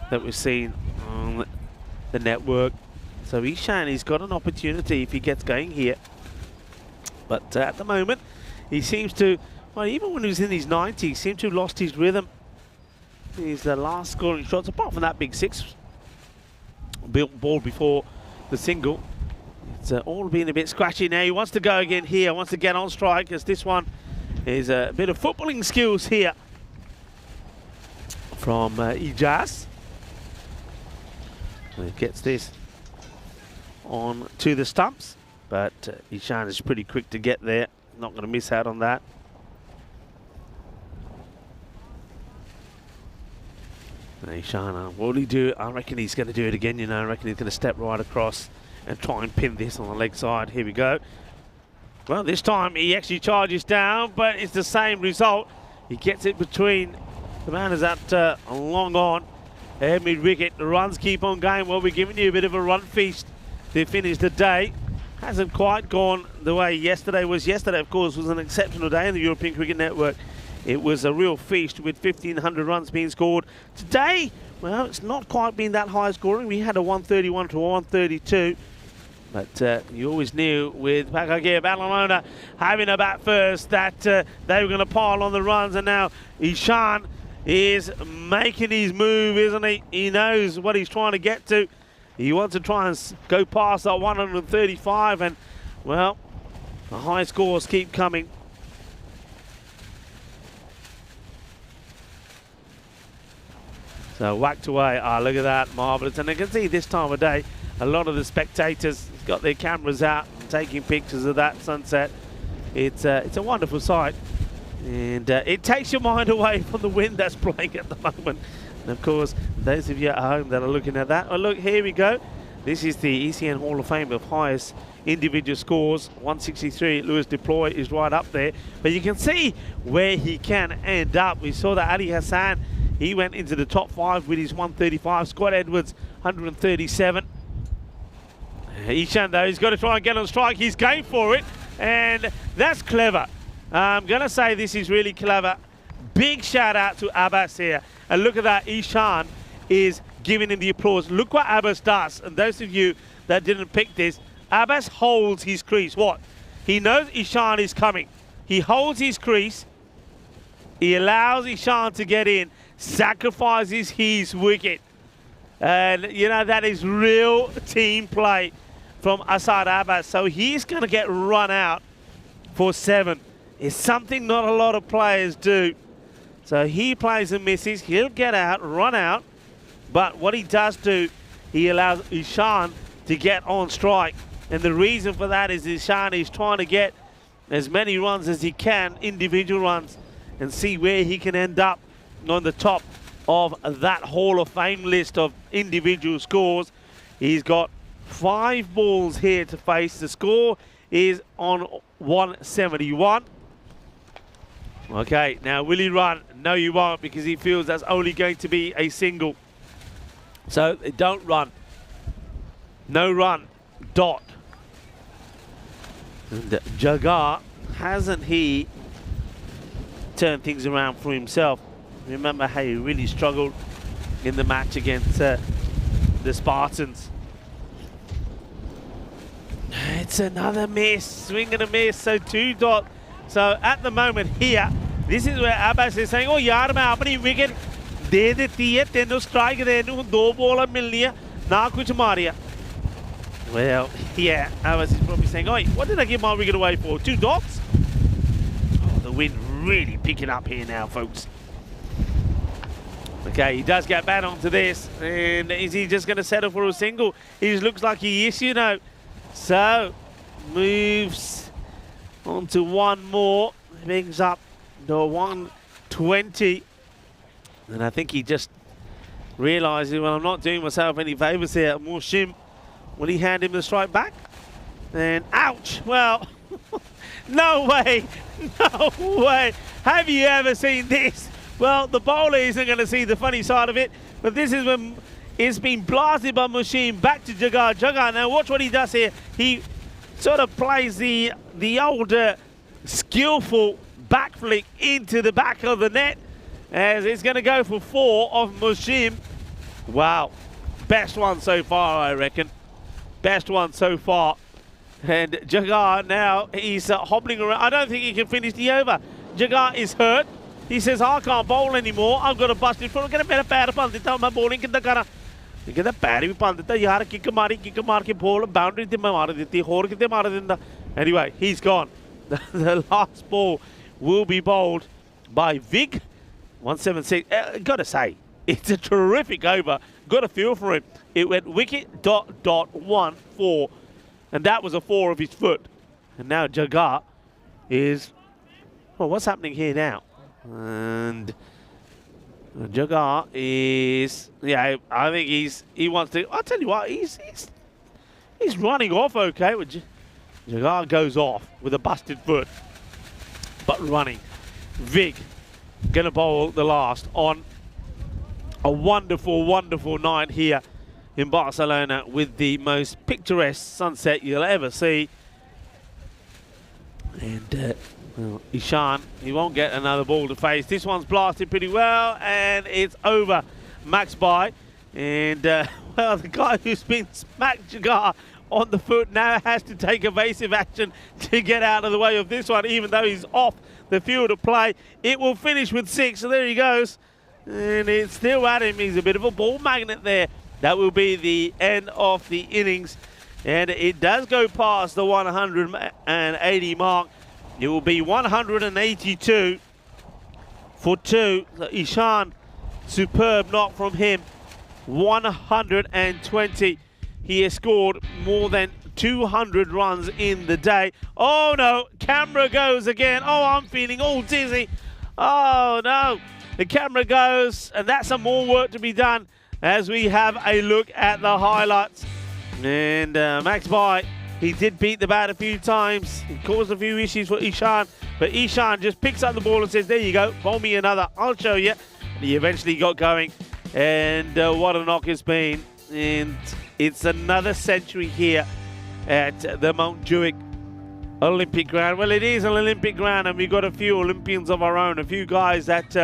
that we've seen on the network. So Ishan, he's got an opportunity if he gets going here. But at the moment, he seems to, well, even when he was in his 90s, he seemed to have lost his rhythm. He's the last scoring shots, apart from that big six ball before the single. It's all been a bit scratchy now. He wants to go again here, wants to get on strike, as this one is a bit of footballing skills here from Ijaz. So he gets this on to the stumps, but Ishan is pretty quick to get there. Not going to miss out on that. Ishan, what will he do? I reckon he's going to do it again, you know. I reckon he's going to step right across and try and pin this on the leg side. Here we go. Well, this time he actually charges down, but it's the same result. He gets it between the man is at long on. Mid-wicket, the runs keep on going. Well, we're giving you a bit of a run feast to finish the day. Hasn't quite gone the way yesterday was. Yesterday, of course, was an exceptional day in the European Cricket Network. It was a real feast with 1,500 runs being scored. Today, well, it's not quite been that high scoring. We had a 131 to 132. But you always knew with Pakagir Barcelona having a bat first that they were going to pile on the runs. And now Ishan is making his move, isn't he? He knows what he's trying to get to. He wants to try and go past that 135. And, well, The high scores keep coming. So whacked away. Ah, look at that, marvellous. And I can see this time of day, a lot of the spectators got their cameras out and taking pictures of that sunset. It's a wonderful sight. And it takes your mind away from the wind that's blowing at the moment. And of course, those of you at home that are looking at that, oh look, here we go. This is the ECN Hall of Fame of highest individual scores. 163, Lewis Deploy is right up there. But you can see where he can end up. We saw that Ali Hassan, he went into the top 5 with his 135. Scott Edwards, 137. Ishan, though, he's got to try and get on strike. He's going for it, and that's clever. I'm going to say this is really clever. Big shout out to Abbas here. And look at that, Ishan is giving him the applause. Look what Abbas does. And those of you that didn't pick this, Abbas holds his crease. What? He knows Ishan is coming. He holds his crease. He allows Ishan to get in, sacrifices his wicket. And, you know, that is real team play from Asad Abbas. So he's going to get run out for 7. It's something not a lot of players do. So he plays and misses. He'll get out, run out. But what he does do, he allows Ishan to get on strike. And the reason for that is Ishan is trying to get as many runs as he can, individual runs, and see where he can end up on the top of that Hall of Fame list of individual scores. He's got 5 balls here to face. The score is on 171. Okay, now will he run? No, you won't, because he feels that's only going to be a single. So don't run. No run. Dot. And Jagar, hasn't he turned things around for himself? Remember how he really struggled in the match against the Spartans. It's another miss, swing and a miss, so 2 dot. So at the moment here, this is where Abbas is saying, oh yaar, main apni wicket de deti hai, tenu strike de nu, 2 balls milniya, na kuch mariya. Well, yeah, Abbas is probably saying, oh, what did I give my wicket away for? 2 dots? Oh, the wind really picking up here now, folks. Okay, he does get back onto this, and is he just going to settle for a single? He just looks like he is, you know. So, moves on to 1 more, brings up to 120. And I think he just realises, well, I'm not doing myself any favours here. Mushim, will he hand him the strike back? And ouch, well, no way, no way. Have you ever seen this? Well, the bowler isn't going to see the funny side of it, but this is when it's been blasted by Mushim back to Jagar. Jagar, now watch what he does here. He sort of plays the older, skillful back flick into the back of the net, as it's going to go for 4 of Mushim. Wow, best one so far, I reckon. Best one so far. And Jagar now, he's hobbling around. I don't think he can finish the over. Jagar is hurt. He says, I can't bowl anymore. I've got to bust it. Forget मेरा पैर पाल देता हूँ मैं bowling कितना करा. ये कहता पैर भी पाल देता यार kick मार के ball boundary ते मैं मार देती और कितने मार देता. Anyway, he's gone. The last ball will be bowled by Vig. 176. Got to say, it's a terrific over. Got a feel for him. It went wicket ... 1 4, and that was a 4 of his foot. And now Jagar is. Well, what's happening here now? And Jagar is, yeah, I think he wants to. I'll tell you what, he's running off okay. Jagar goes off with a busted foot, but running. Vig gonna bowl the last on a wonderful, wonderful night here in Barcelona with the most picturesque sunset you'll ever see. And well, Ishan, he won't get another ball to face. This one's blasted pretty well, and it's over. Max by. And, well, the guy who's been smacked Jagar on the foot now has to take evasive action to get out of the way of this one, even though he's off the field of play. It will finish with 6, so there he goes. And it's still at him. He's a bit of a ball magnet there. That will be the end of the innings. And it does go past the 180 mark. It will be 182 for 2. So Ishan, superb knock from him. 120. He has scored more than 200 runs in the day. Oh no, camera goes again. Oh, I'm feeling all dizzy. Oh no, the camera goes, and that's some more work to be done as we have a look at the highlights. And Max Bai, he did beat the bat a few times. He caused a few issues for Ishan, but Ishan just picks up the ball and says, there you go, bowl me another, I'll show you. And he eventually got going, and what a knock it's been. And it's another century here at the Mount Juick Olympic ground. Well, it is an Olympic ground, and we've got a few Olympians of our own, a few guys that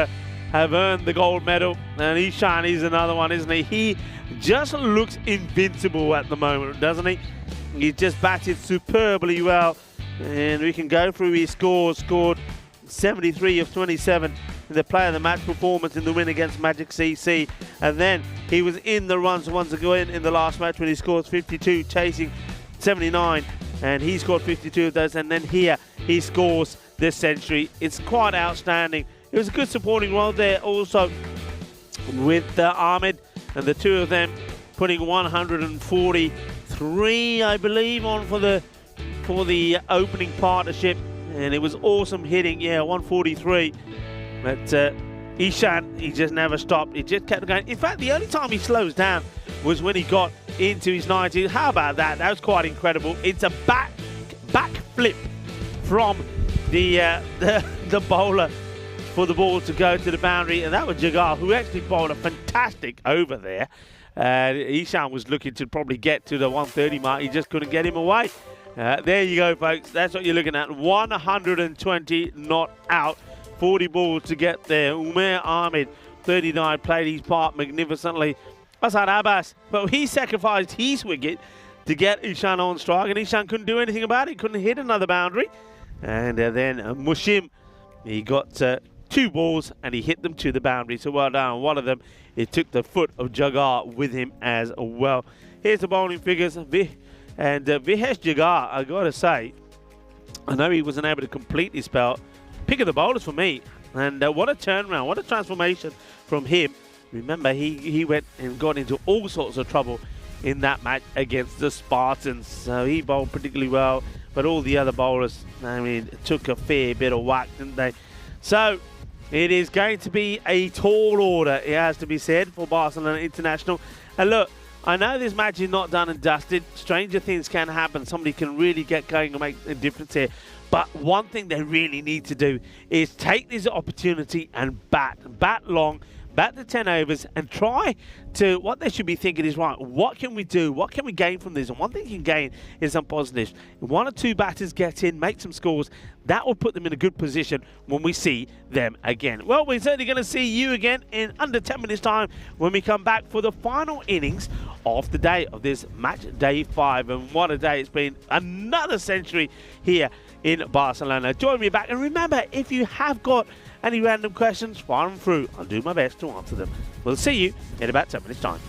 have earned the gold medal. And Ishan is another one, isn't he? He just looks invincible at the moment, doesn't he? He's just batted superbly well. And we can go through his scores. Scored 73 of 27 in the player of the match performance in the win against Magic CC. And then he was in the runs once again in the last match when he scored 52, chasing 79. And he scored 52 of those. And then here he scores this century. It's quite outstanding. It was a good supporting role there also with Ahmed, and the two of them putting 143, I believe, on for the opening partnership. And it was awesome hitting, yeah, 143. But Ishan, he just never stopped. He just kept going. In fact, the only time he slows down was when he got into his 90s. How about that? That was quite incredible. It's a back flip from the bowler for the ball to go to the boundary, and that was Jagar, who actually bowled a fantastic over there. Ishan was looking to probably get to the 130 mark. He just couldn't get him away. There you go, folks. That's what you're looking at. 120 not out. 40 balls to get there. Umair Ahmed, 39, played his part magnificently. Asad Abbas, but he sacrificed his wicket to get Ishan on strike, and Ishan couldn't do anything about it. Couldn't hit another boundary. And then Mushim, he got 2 balls and he hit them to the boundary. So well done. One of them, it took the foot of Jagar with him as well. Here's the bowling figures. Vihesh Jagar, I got to say, I know he wasn't able to complete his spell. Pick of the bowlers for me. And what a turnaround, what a transformation from him. Remember, he went and got into all sorts of trouble in that match against the Spartans. So he bowled particularly well, but all the other bowlers, I mean, took a fair bit of whack, didn't they? So it is going to be a tall order, it has to be said, for Barcelona International. And look, I know this match is not done and dusted. Stranger things can happen. Somebody can really get going and make a difference here. But one thing they really need to do is take this opportunity and bat long, bat the 10 overs, and try to, what they should be thinking is, right, what can we do? What can we gain from this? And one thing you can gain is some positives. If 1 or 2 batters get in, make some scores, that will put them in a good position when we see them again. Well, we're certainly going to see you again in under 10 minutes time when we come back for the final innings of the day of this match day 5. And what a day it's been. Another century here in Barcelona. Join me back. And remember, if you have got any random questions, fire them through. I'll do my best to answer them. We'll see you in about 10 minutes time.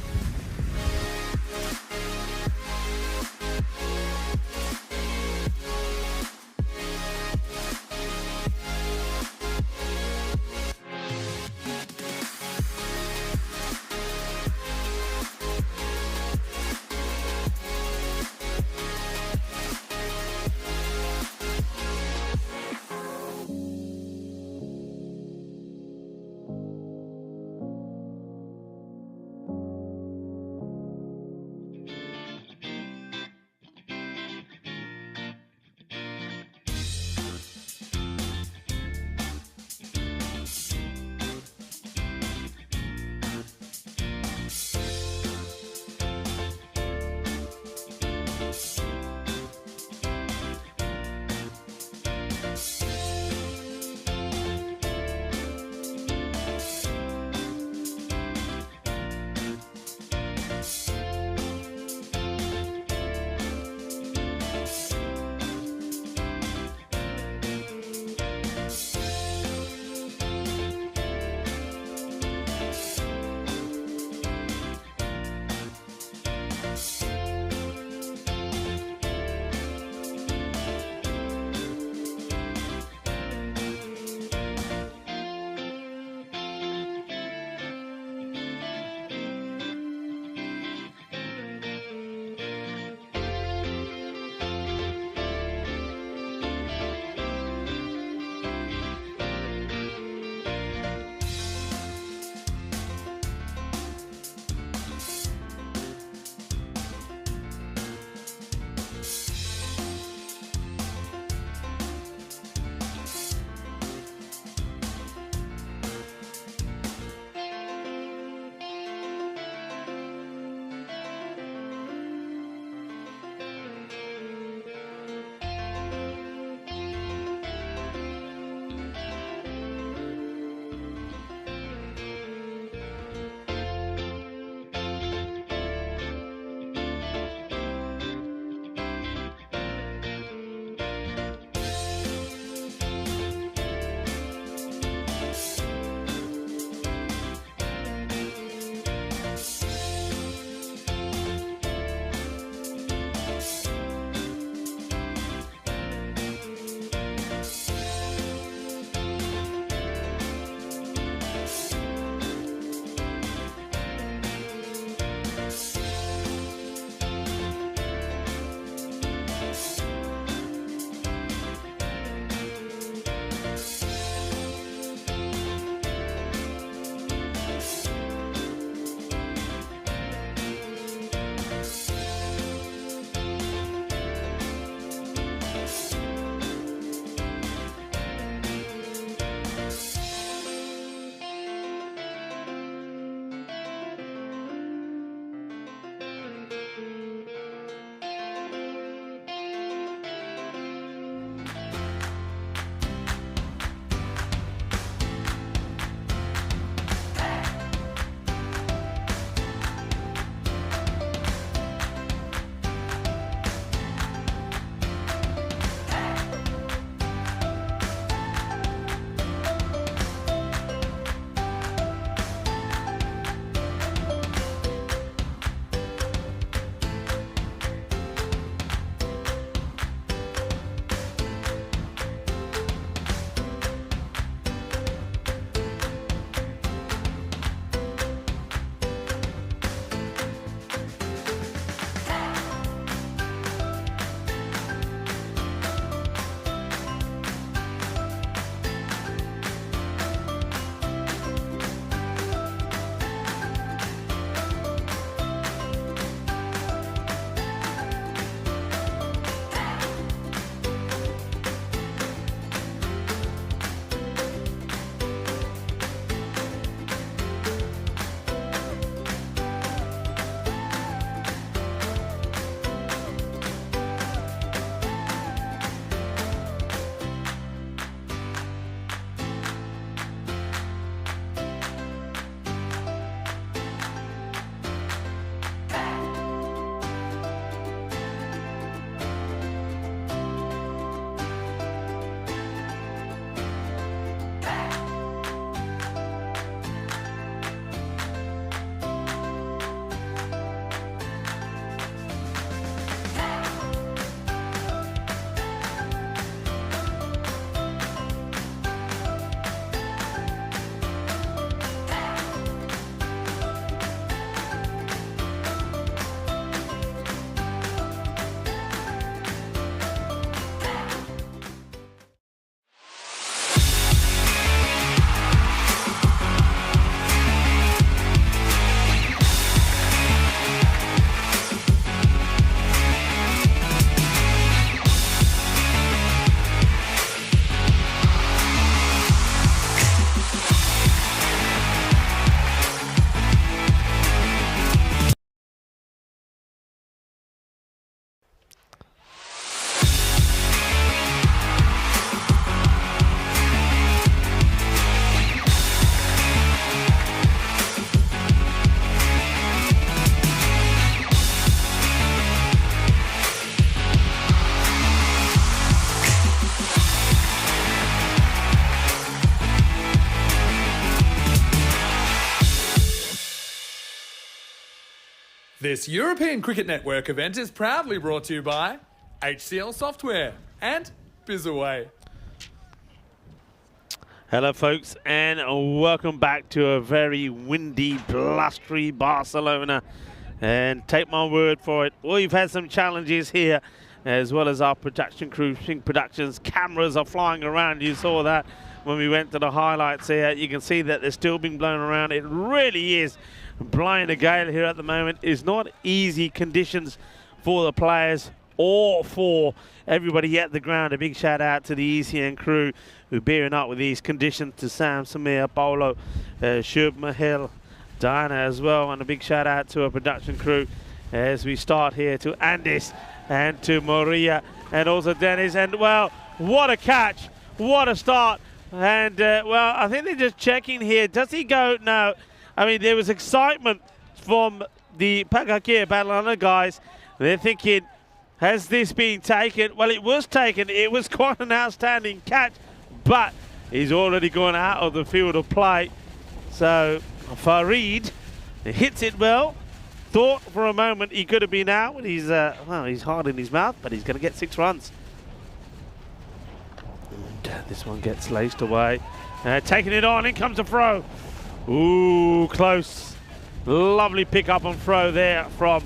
This European Cricket Network event is proudly brought to you by HCL Software and Bizaway. Hello folks, and welcome back to a very windy, blustery Barcelona. And take my word for it, we've had some challenges here, as well as our production crew, Sync Productions. Cameras are flying around. You saw that when we went to the highlights here. You can see that they're still being blown around. It really is blowing a gale here at the moment. It's not easy conditions for the players or for everybody at the ground. A big shout out to the ECN crew who are bearing up with these conditions, to Sam, Samir, Paulo, Shub, Mahil, Diana as well, and a big shout out to our production crew as we start here, to Andis and to Maria and also Dennis. And well, what a catch, what a start. And well, I think they're just checking here. Does he go? No. I mean, there was excitement from the Pagakir Badalona guys. They're thinking, has this been taken? Well, it was taken. It was quite an outstanding catch, but he's already gone out of the field of play. So Farid hits it well. Thought for a moment he could have been out when he's well, he's hard in his mouth, but he's going to get 6 runs. And this one gets laced away. Taking it on, in comes a throw. Ooh, close. Lovely pick up and throw there from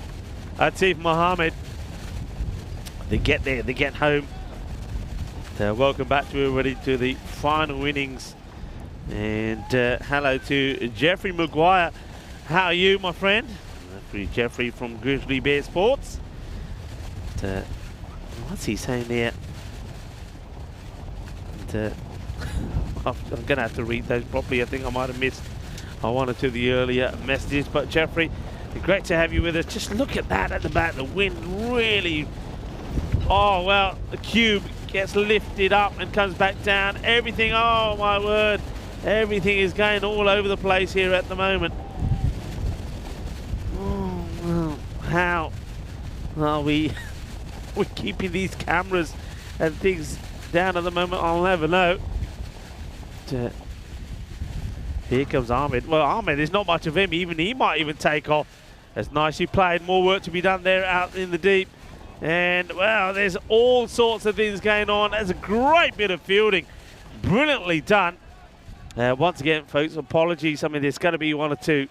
Atif Mohammed. They get there, they get home. Welcome back to everybody to the final innings. And hello to Jeffrey Maguire. How are you, my friend? Jeffrey from Grizzly Bear Sports. What's he saying there? And, I'm going to have to read those properly. I think I might have missed one or two of the earlier messages. But Jeffrey, great to have you with us. Just look at that at the back. The wind really... Oh, well, the cube gets lifted up and comes back down. Everything, oh my word, everything is going all over the place here at the moment. Oh, well, how are we're keeping these cameras and things down at the moment? I'll never know. Here comes Ahmed. Well, Ahmed, there's not much of him. Even he might even take off. That's nicely played. More work to be done there out in the deep. And, well, there's all sorts of things going on. There's a great bit of fielding. Brilliantly done. Once again, folks, apologies. I mean, there's going to be 1 or 2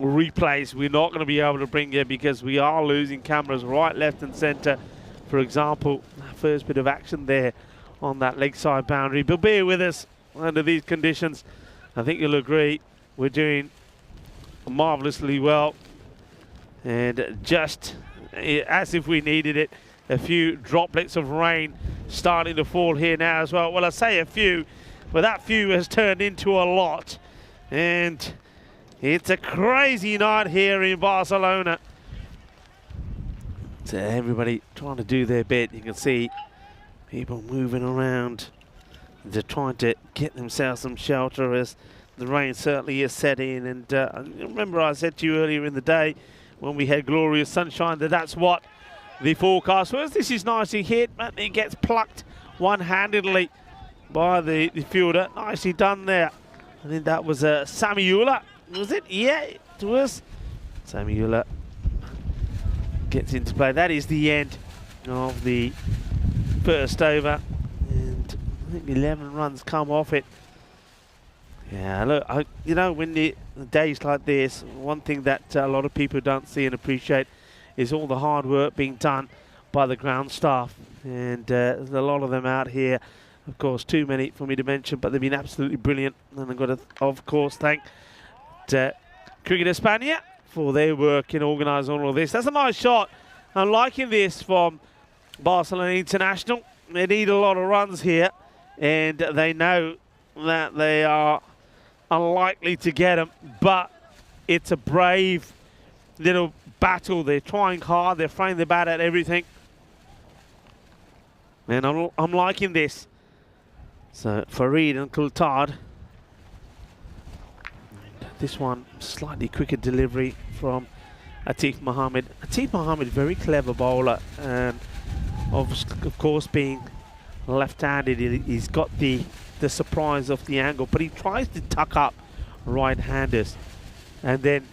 replays we're not going to be able to bring here because we are losing cameras right, left and centre. For example, first bit of action there on that leg side boundary. But bear with us under these conditions. I think you'll agree we're doing marvellously well. And just as if we needed it, a few droplets of rain starting to fall here now as well. Well, I say a few, but that few has turned into a lot. And it's a crazy night here in Barcelona. So everybody trying to do their bit. You can see people moving around. They're trying to get themselves some shelter as the rain certainly is setting. And remember I said to you earlier in the day when we had glorious sunshine that's what the forecast was. This is nicely hit, but it gets plucked one-handedly by the fielder. Nicely done there. I think that was Samuela, was it? Yeah, it was. Samuela gets into play. That is the end of the first over, and I think 11 runs come off it. Yeah, look, you know, when the days like this, one thing that a lot of people don't see and appreciate is all the hard work being done by the ground staff. And there's a lot of them out here. Of course, too many for me to mention, but they've been absolutely brilliant. And I've got to, of course, thank Cricket España for their work in organising all of this. That's a nice shot. I'm liking this from Barcelona International. They need a lot of runs here, and they know that they are unlikely to get them, but it's a brave little battle. They're trying hard. They're throwing the bat at everything. And I'm liking this. So Farid and Kultard. This one, slightly quicker delivery from Atif Mohammed. Atif Mohammed, very clever bowler, and of course being left-handed, he's got the surprise of the angle, but he tries to tuck up right-handers, and then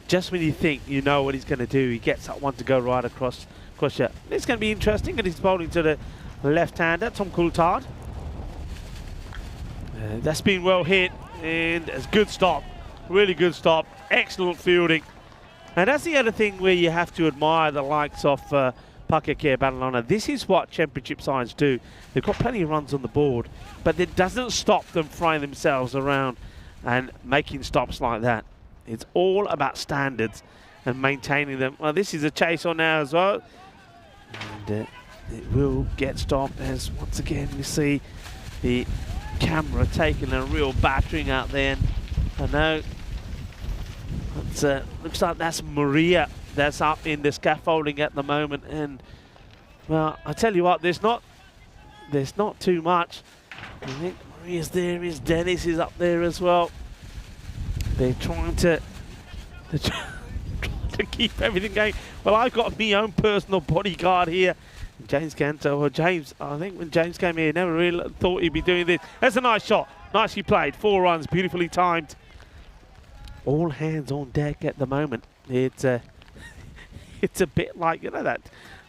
just when you think you know what he's going to do, he gets that one to go right across you. It's going to be interesting, and he's bowling to the left-hander, Tom Coulthard. That's been well hit, and it's a good stop. Really good stop. Excellent fielding. And that's the other thing where you have to admire the likes of Pakakea Barcelona. This is what championship sides do. They've got plenty of runs on the board, but it doesn't stop them throwing themselves around and making stops like that. It's all about standards and maintaining them. Well, this is a chase on now as well. And it will get stopped as once again we see the camera taking a real battering out there. I know. Looks like that's Maria that's up in the scaffolding at the moment, and well, I tell you what, there's not too much. I think Maria's there, is Dennis is up there as well. They're trying to keep everything going. Well, I've got my own personal bodyguard here, James Canto. Or James, I think when James came here, he never really thought he'd be doing this. That's a nice shot, nicely played, 4 runs, beautifully timed. All hands on deck at the moment. It's a bit like, you know, that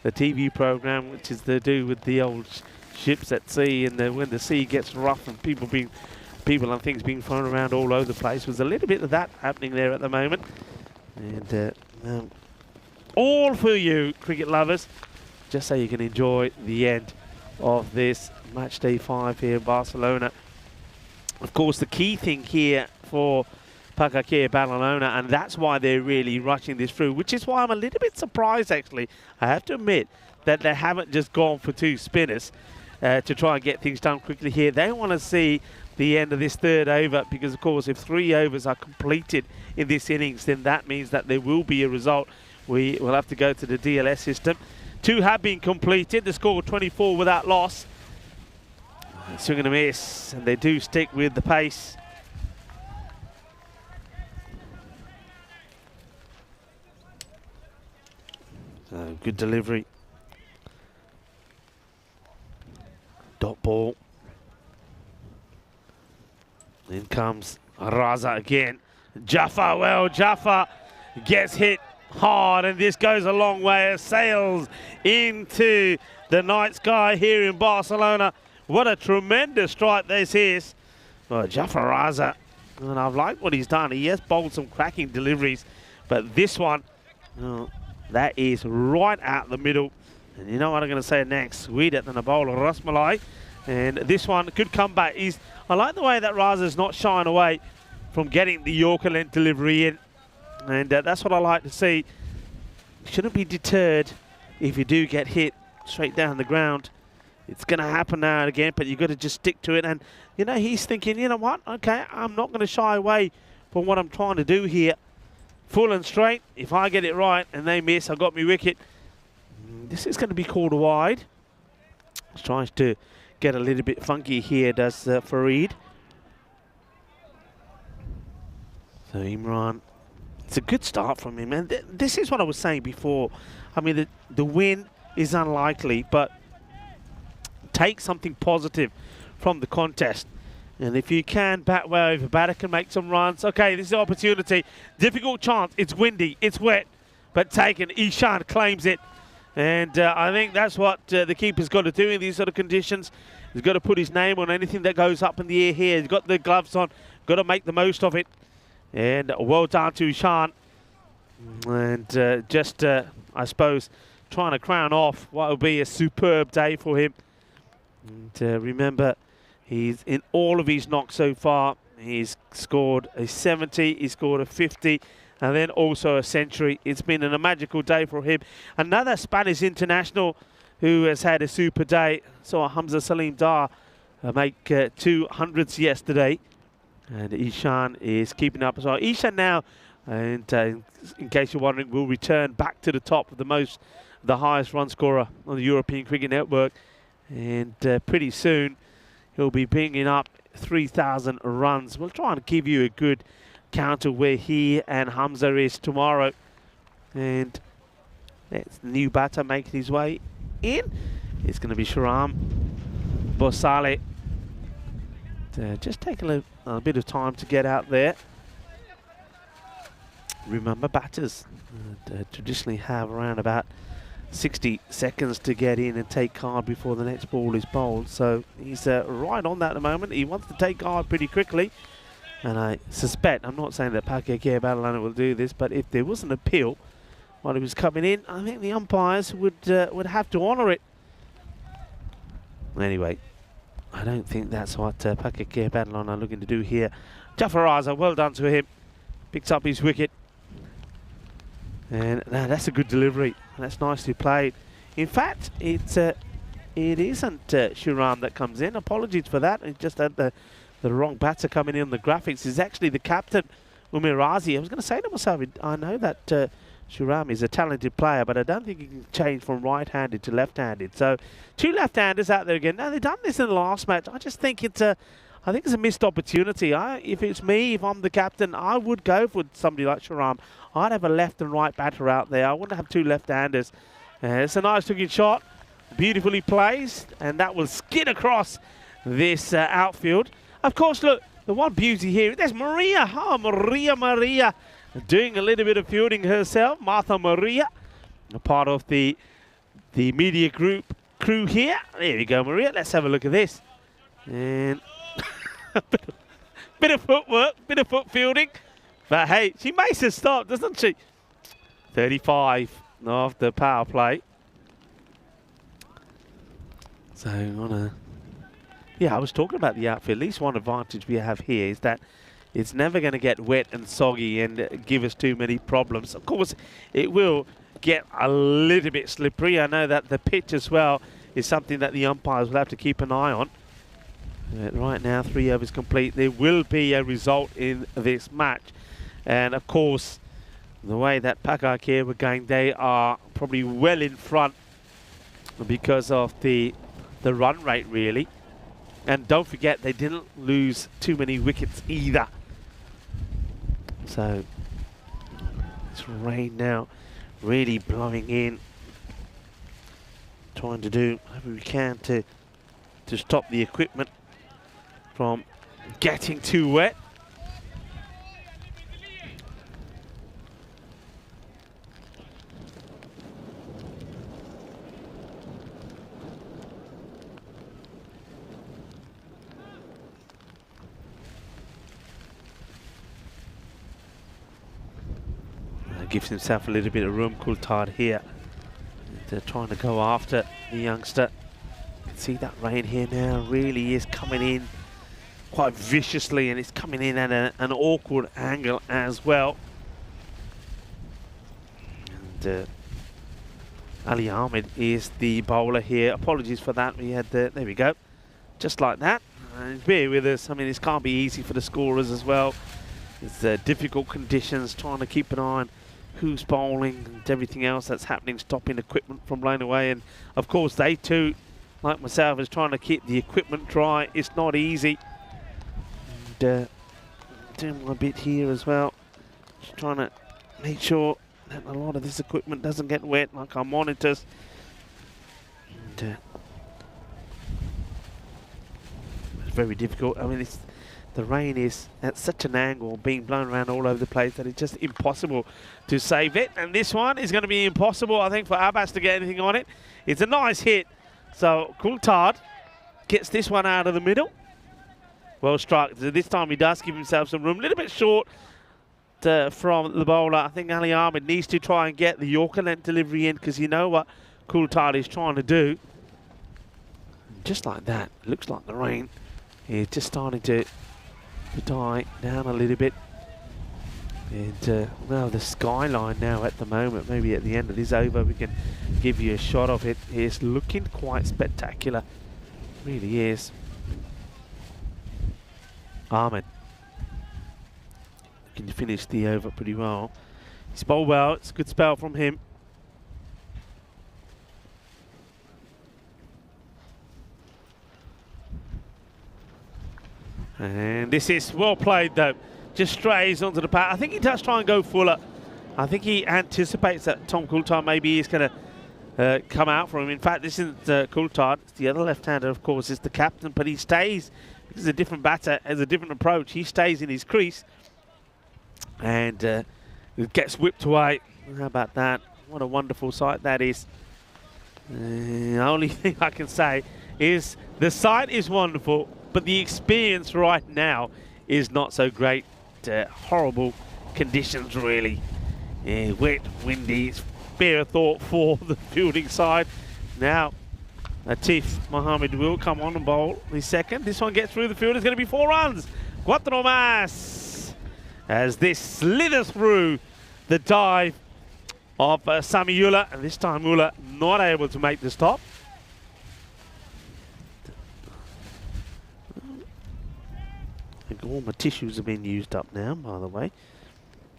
the TV program which is to do with the old ships at sea, and when the sea gets rough and people and things being thrown around all over the place. There's a little bit of that happening there at the moment. And all for you, cricket lovers, just so you can enjoy the end of this match day 5 here in Barcelona. Of course, the key thing here for Pakakea Barcelona, and that's why they're really rushing this through, which is why I'm a little bit surprised, actually. I have to admit that they haven't just gone for 2 spinners to try and get things done quickly here. They want to see the end of this 3rd over, because, of course, if 3 overs are completed in this innings, then that means that there will be a result. We will have to go to the DLS system. 2 have been completed. The score 24 without loss. Swing and a miss, and they do stick with the pace. Good delivery. Dot ball. In comes Raza again. Jaffa, well, Jaffa gets hit hard, and this goes a long way. It sails into the night sky here in Barcelona. What a tremendous strike this is. Well, Jaffa Raza, and I've liked what he's done. He has bowled some cracking deliveries, but this one, that is right out the middle. And you know what I'm going to say next? Sweeter than a bowl of Rasmalai. And this one could come back. I like the way that Raza's not shying away from getting the Yorker length delivery in. And that's what I like to see. Shouldn't be deterred if you do get hit straight down the ground. It's going to happen now and again, but you've got to just stick to it. And, you know, he's thinking, you know what? Okay, I'm not going to shy away from what I'm trying to do here. Full and straight. If I get it right and they miss, I got me wicket. This is going to be called wide. He's trying to get a little bit funky here, does Farid. So Imran, it's a good start from him. And this is what I was saying before. I mean, the win is unlikely, but take something positive from the contest. And if you can bat well, if a batter can make some runs, okay, this is an opportunity. Difficult chance. It's windy, it's wet, but taken. Ishan claims it. And I think that's what the keeper's got to do in these sort of conditions. He's got to put his name on anything that goes up in the air here. He's got the gloves on, got to make the most of it. And well done to Ishan. And just, I suppose, trying to crown off what will be a superb day for him. And remember, he's in all of his knocks so far. He's scored a 70, he scored a 50, and then also a century. It's been a magical day for him. Another Spanish international who has had a super day. So Hamza Salim Dar make 200s yesterday. And Ishan is keeping up as well. Ishan now, and in case you're wondering, will return back to the top of the highest run scorer on the European Cricket Network. And pretty soon, he'll be bringing up 3,000 runs. We'll try and give you a good count of where he and Hamza is tomorrow. And that's the new batter making his way in. It's going to be Sharam Bosale. Just taking a bit of time to get out there. remember, batters traditionally have around about 60 seconds to get in and take guard before the next ball is bowled. So he's right on that at the moment. He wants to take guard pretty quickly. And I suspect, I'm not saying that Pakeke Badalona will do this, but if there was an appeal while he was coming in, I think the umpires would have to honour it. Anyway, I don't think that's what Pakeke Badalona are looking to do here. Jafaraza, well done to him. Picks up his wicket. And that's a good delivery. That's nicely played. In fact, it isn't Shiram that comes in. Apologies for that. It just had the wrong batter coming in on the graphics. It's actually the captain, Umirazi. I was going to say to myself, I know that Shiram is a talented player, but I don't think he can change from right-handed to left-handed. So 2 left-handers out there again. Now, they've done this in the last match. I just think it's a missed opportunity. If it's me, if I'm the captain, I would go for somebody like Shiram. I'd have a left and right batter out there. I wouldn't have 2 left-handers. It's a nice looking shot, beautifully placed, and that will skid across this outfield. Of course, look, the one beauty here, there's Maria. Oh, Maria doing a little bit of fielding herself. Martha Maria, a part of the media group crew here. There we go, Maria. Let's have a look at this. And bit of footwork, bit of foot fielding. But hey, she makes a stop, doesn't she? 35 off the power play. So yeah, I was talking about the outfield. At least one advantage we have here is that it's never going to get wet and soggy and give us too many problems. Of course, it will get a little bit slippery. I know that the pitch as well is something that the umpires will have to keep an eye on. Right now, 3 overs complete. There will be a result in this match. And of course, the way that Pakake were going, they are probably well in front because of the run rate, really. And don't forget, they didn't lose too many wickets either. So, it's rain now, really blowing in. Trying to do whatever we can to stop the equipment from getting too wet. Gives himself a little bit of room, Coulthard here. They're trying to go after the youngster. You can see that rain here now really is coming in quite viciously, and it's coming in at an awkward angle as well. And Ali Ahmed is the bowler here. Apologies for that. We had there we go, just like that. Bear with us. I mean, this can't be easy for the scorers as well. It's difficult conditions, trying to keep an eye on who's bowling and everything else that's happening, stopping equipment from blowing away. And of course, they too, like myself, is trying to keep the equipment dry. It's not easy. And doing my bit here as well, just trying to make sure that a lot of this equipment doesn't get wet, like our monitors. And it's very difficult. I mean, the rain is at such an angle, being blown around all over the place, that it's just impossible to save it. And this one is going to be impossible, I think, for Abbas to get anything on it. It's a nice hit. So Coulthard gets this one out of the middle. Well struck. So this time he does give himself some room. A little bit short from the bowler. I think Ali Ahmed needs to try and get the Yorker length delivery in, because you know what Coulthard is trying to do. Just like that. Looks like the rain is just starting to die down a little bit. And well, the skyline now at the moment, maybe at the end of this over we can give you a shot of it. It's looking quite spectacular, really is. Ahmed can finish the over pretty well. He's bowled well. It's a good spell from him. And this is well played though. Just strays onto the pad. I think he does try and go fuller. I think he anticipates that Tom Coulthard maybe is going to come out for him. In fact, this isn't Coulthard. It's the other left-hander, of course, is the captain, but he stays. This is a different batter, has a different approach. He stays in his crease and It gets whipped away. How about that? What a wonderful sight that is. The only thing I can say is the sight is wonderful, but the experience right now is not so great. Horrible conditions, really. Wet, windy, spare a thought for the fielding side. Now, Atif Mohammed will come on and bowl the second. This one gets through the field. It's going to be 4 runs. Cuatro más. As this slithers through the dive of Sami Ullah, and this time Ullah not able to make the stop. I think all my tissues have been used up now, by the way.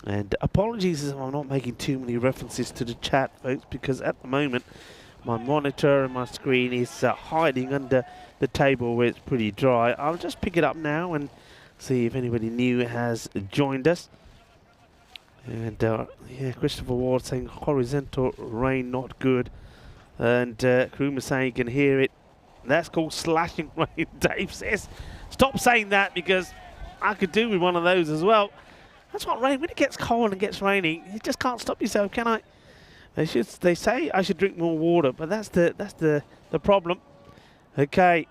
And apologies if I'm not making too many references to the chat, folks, because at the moment my monitor and my screen is hiding under the table where it's pretty dry. I'll just pick it up now and see if anybody new has joined us. And yeah, Christopher Ward saying horizontal rain not good. And Kruma saying you can hear it. That's called slashing rain, Dave says. Stop saying that, because I could do with one of those as well. That's what rain, when it gets cold and gets raining, you just can't stop yourself, can I? They say I should drink more water, but that's the problem. Okay.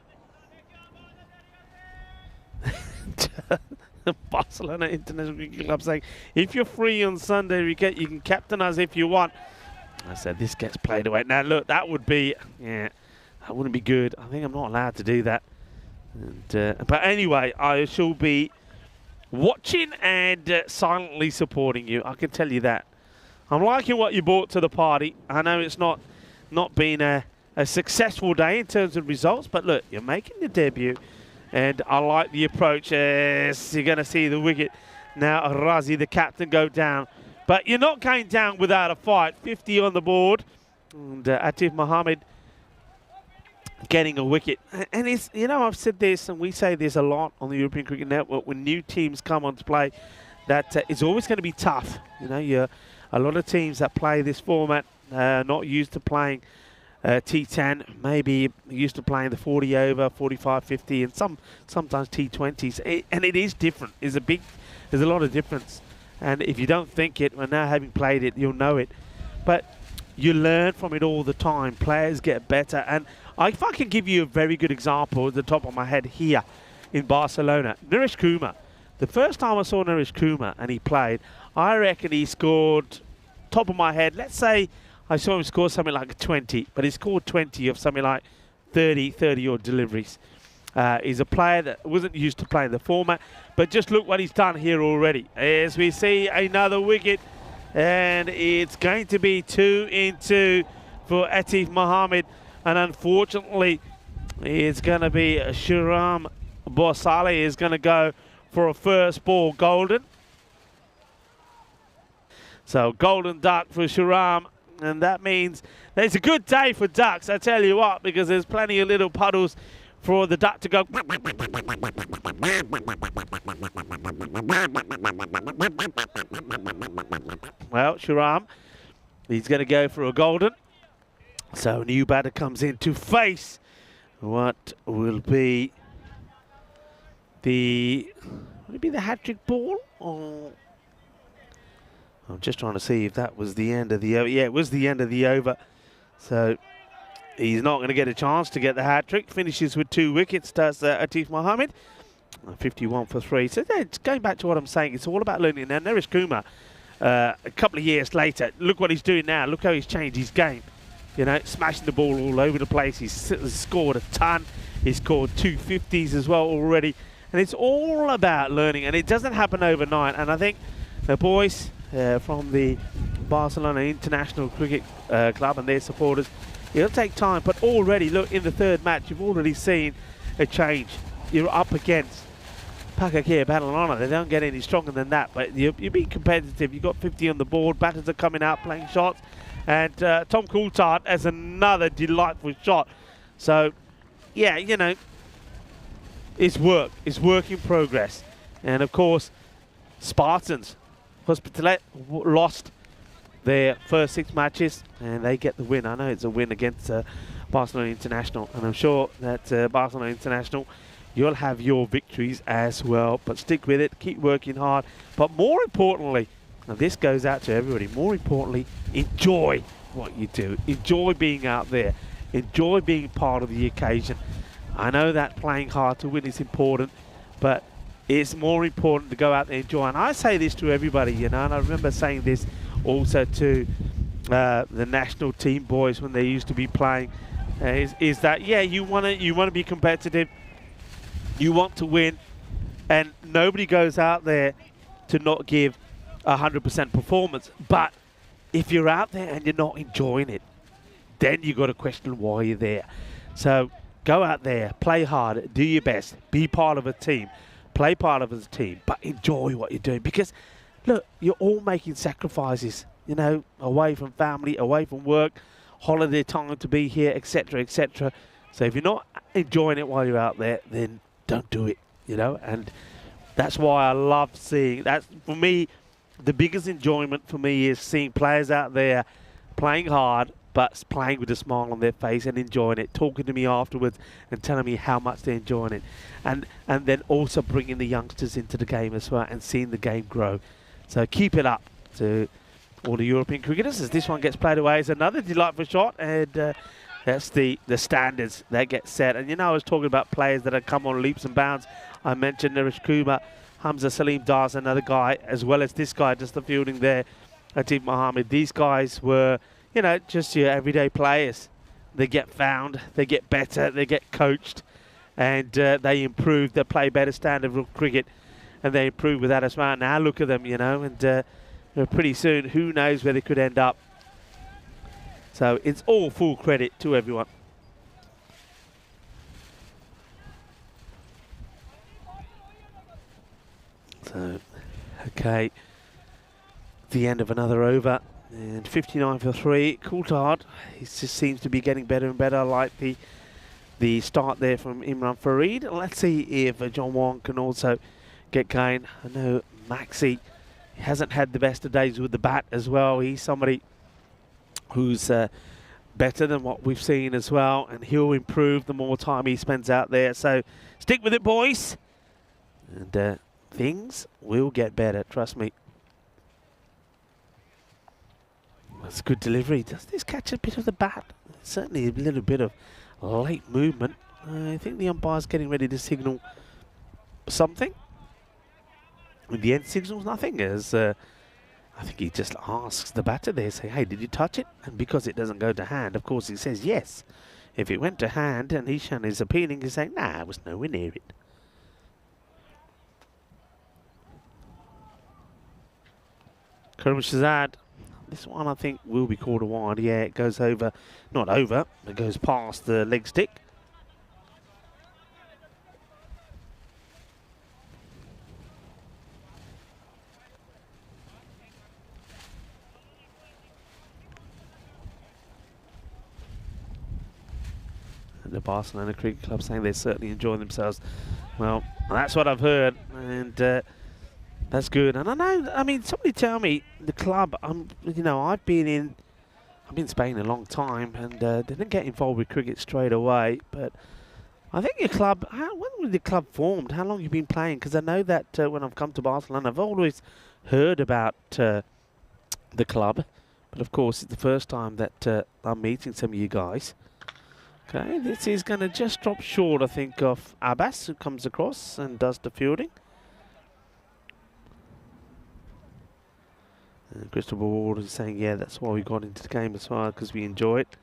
Barcelona International Cricket Club saying, if you're free on Sunday, you can captain us if you want. I said this gets played away. Now look, that would be, yeah, that wouldn't be good. I think I'm not allowed to do that. And, but anyway, I shall be watching and silently supporting you. I can tell you that. I'm liking what you brought to the party. I know it's not been a successful day in terms of results, but look, you're making your debut. And I like the approach. Yes, you're going to see the wicket. Now Razi, the captain, go down. But you're not going down without a fight. 50 on the board. And Atif Mohammed getting a wicket. And it's, you know, I've said this, and we say this a lot on the European Cricket Network, when new teams come on to play, that it's always going to be tough. You know, a lot of teams that play this format not used to playing T10, maybe used to playing the 40 over, 45, 50, and sometimes T20s. And it is different. There's a lot of difference. And if you don't think it, well, now having played it, you'll know it. But you learn from it all the time. Players get better. And if I can give you a very good example at the top of my head here in Barcelona, Naresh Kumar. The first time I saw Naresh Kumar and he played, I reckon he scored, top of my head, let's say I saw him score something like a 20, but he scored 20 of something like 30 odd deliveries. He's a player that wasn't used to playing the format, but just look what he's done here already. As we see another wicket, and it's going to be 2 in 2 for Atif Mohammed, and unfortunately it's going to be Shahram Borsali is going to go for a first ball golden. So golden duck for Shahram. And that means that it's a good day for ducks, I tell you what, because there's plenty of little puddles for the duck to go. Well, Shahram, he's going to go for a golden. So a new batter comes in to face what will be the hat-trick ball, or I'm just trying to see if that was the end of the over. Yeah, it was the end of the over. So he's not going to get a chance to get the hat-trick. Finishes with 2 wickets, does Atif Mohammed. 51 for 3. So going back to what I'm saying, it's all about learning. Now, Naresh Kumar, a couple of years later, look what he's doing now. Look how he's changed his game. You know, smashing the ball all over the place. He's scored a ton. He's scored 2 50s as well already. And it's all about learning. And it doesn't happen overnight. And I think the boys from the Barcelona International Cricket Club and their supporters, it'll take time. But already, look, in the third match, you've already seen a change. You're up against Pakakir Badalona. They don't get any stronger than that. But you're being competitive. You've got 50 on the board. Batters are coming out, playing shots. And Tom Coulthard has another delightful shot. So, yeah, you know, it's work. It's work in progress. And, of course, Spartans, Hospitalet, lost their first 6 matches, and they get the win. I know it's a win against Barcelona International, and I'm sure that Barcelona International, you'll have your victories as well. But stick with it. Keep working hard. But more importantly, Now this goes out to everybody. More importantly, enjoy what you do. Enjoy being out there. Enjoy being part of the occasion. I know that playing hard to win is important, but it's more important to go out there and enjoy. And I say this to everybody, you know, and I remember saying this also to the national team boys when they used to be playing, is that, yeah, you want to be competitive, you want to win, and nobody goes out there to not give 100% performance. But if you're out there and you're not enjoying it, then you got to question why you're there. So go out there, play hard, do your best, be part of a team, play part of a team, but enjoy what you're doing. Because look, you're all making sacrifices, you know, away from family, away from work, holiday time to be here, etc., etc. So if you're not enjoying it while you're out there, then don't do it, you know. And that's why I love seeing, that's for me, the biggest enjoyment for me is seeing players out there playing hard, but playing with a smile on their face and enjoying it, talking to me afterwards and telling me how much they're enjoying it. And then also bringing the youngsters into the game as well and seeing the game grow. So keep it up to all the European cricketers as this one gets played away. It's another delightful shot, and that's the standards that get set. And you know, I was talking about players that have come on leaps and bounds. I mentioned Naresh Kumar, Hamza Salim Dar's another guy, as well as this guy, just the fielding there, Atif Mohammed. These guys were, you know, just your everyday players. They get found, they get better, they get coached, and they improve, they play better standard of cricket, and they improve with that as well. Now look at them, you know, and pretty soon, who knows where they could end up. So it's all full credit to everyone. So, okay, the end of another over, and 59 for 3. Coulthard, he just seems to be getting better and better. I like the start there from Imran Farid. Let's see if John Wong can also get going. I know Maxi hasn't had the best of days with the bat as well. He's somebody who's better than what we've seen as well, and he'll improve the more time he spends out there. So stick with it, boys, and things will get better, trust me. That's a good delivery. Does this catch a bit of the bat? Certainly a little bit of late movement. I think the umpire's getting ready to signal something. In the end, signals nothing, as I think he just asks the batter there, say, hey, did you touch it? And because it doesn't go to hand, of course, he says yes. If it went to hand and Ishan is appealing, he's saying, nah, I was nowhere near it. Karim Shazad, this one I think will be called a wide. Yeah, it goes over, not over, it goes past the leg stick. And the Barcelona Cricket Club saying they're certainly enjoying themselves. Well, that's what I've heard, and that's good. And I know, I mean, somebody tell me, the club, you know, I've been in Spain a long time, and they didn't get involved with cricket straight away. But I think your club, when was the club formed? How long have you been playing? Because I know that when I've come to Barcelona, I've always heard about the club. But of course, it's the first time that I'm meeting some of you guys. Okay, this is going to just drop short, I think, of Abbas, who comes across and does the fielding. And Christopher Ward is saying, yeah, that's why we got into the game as well, because we enjoy it.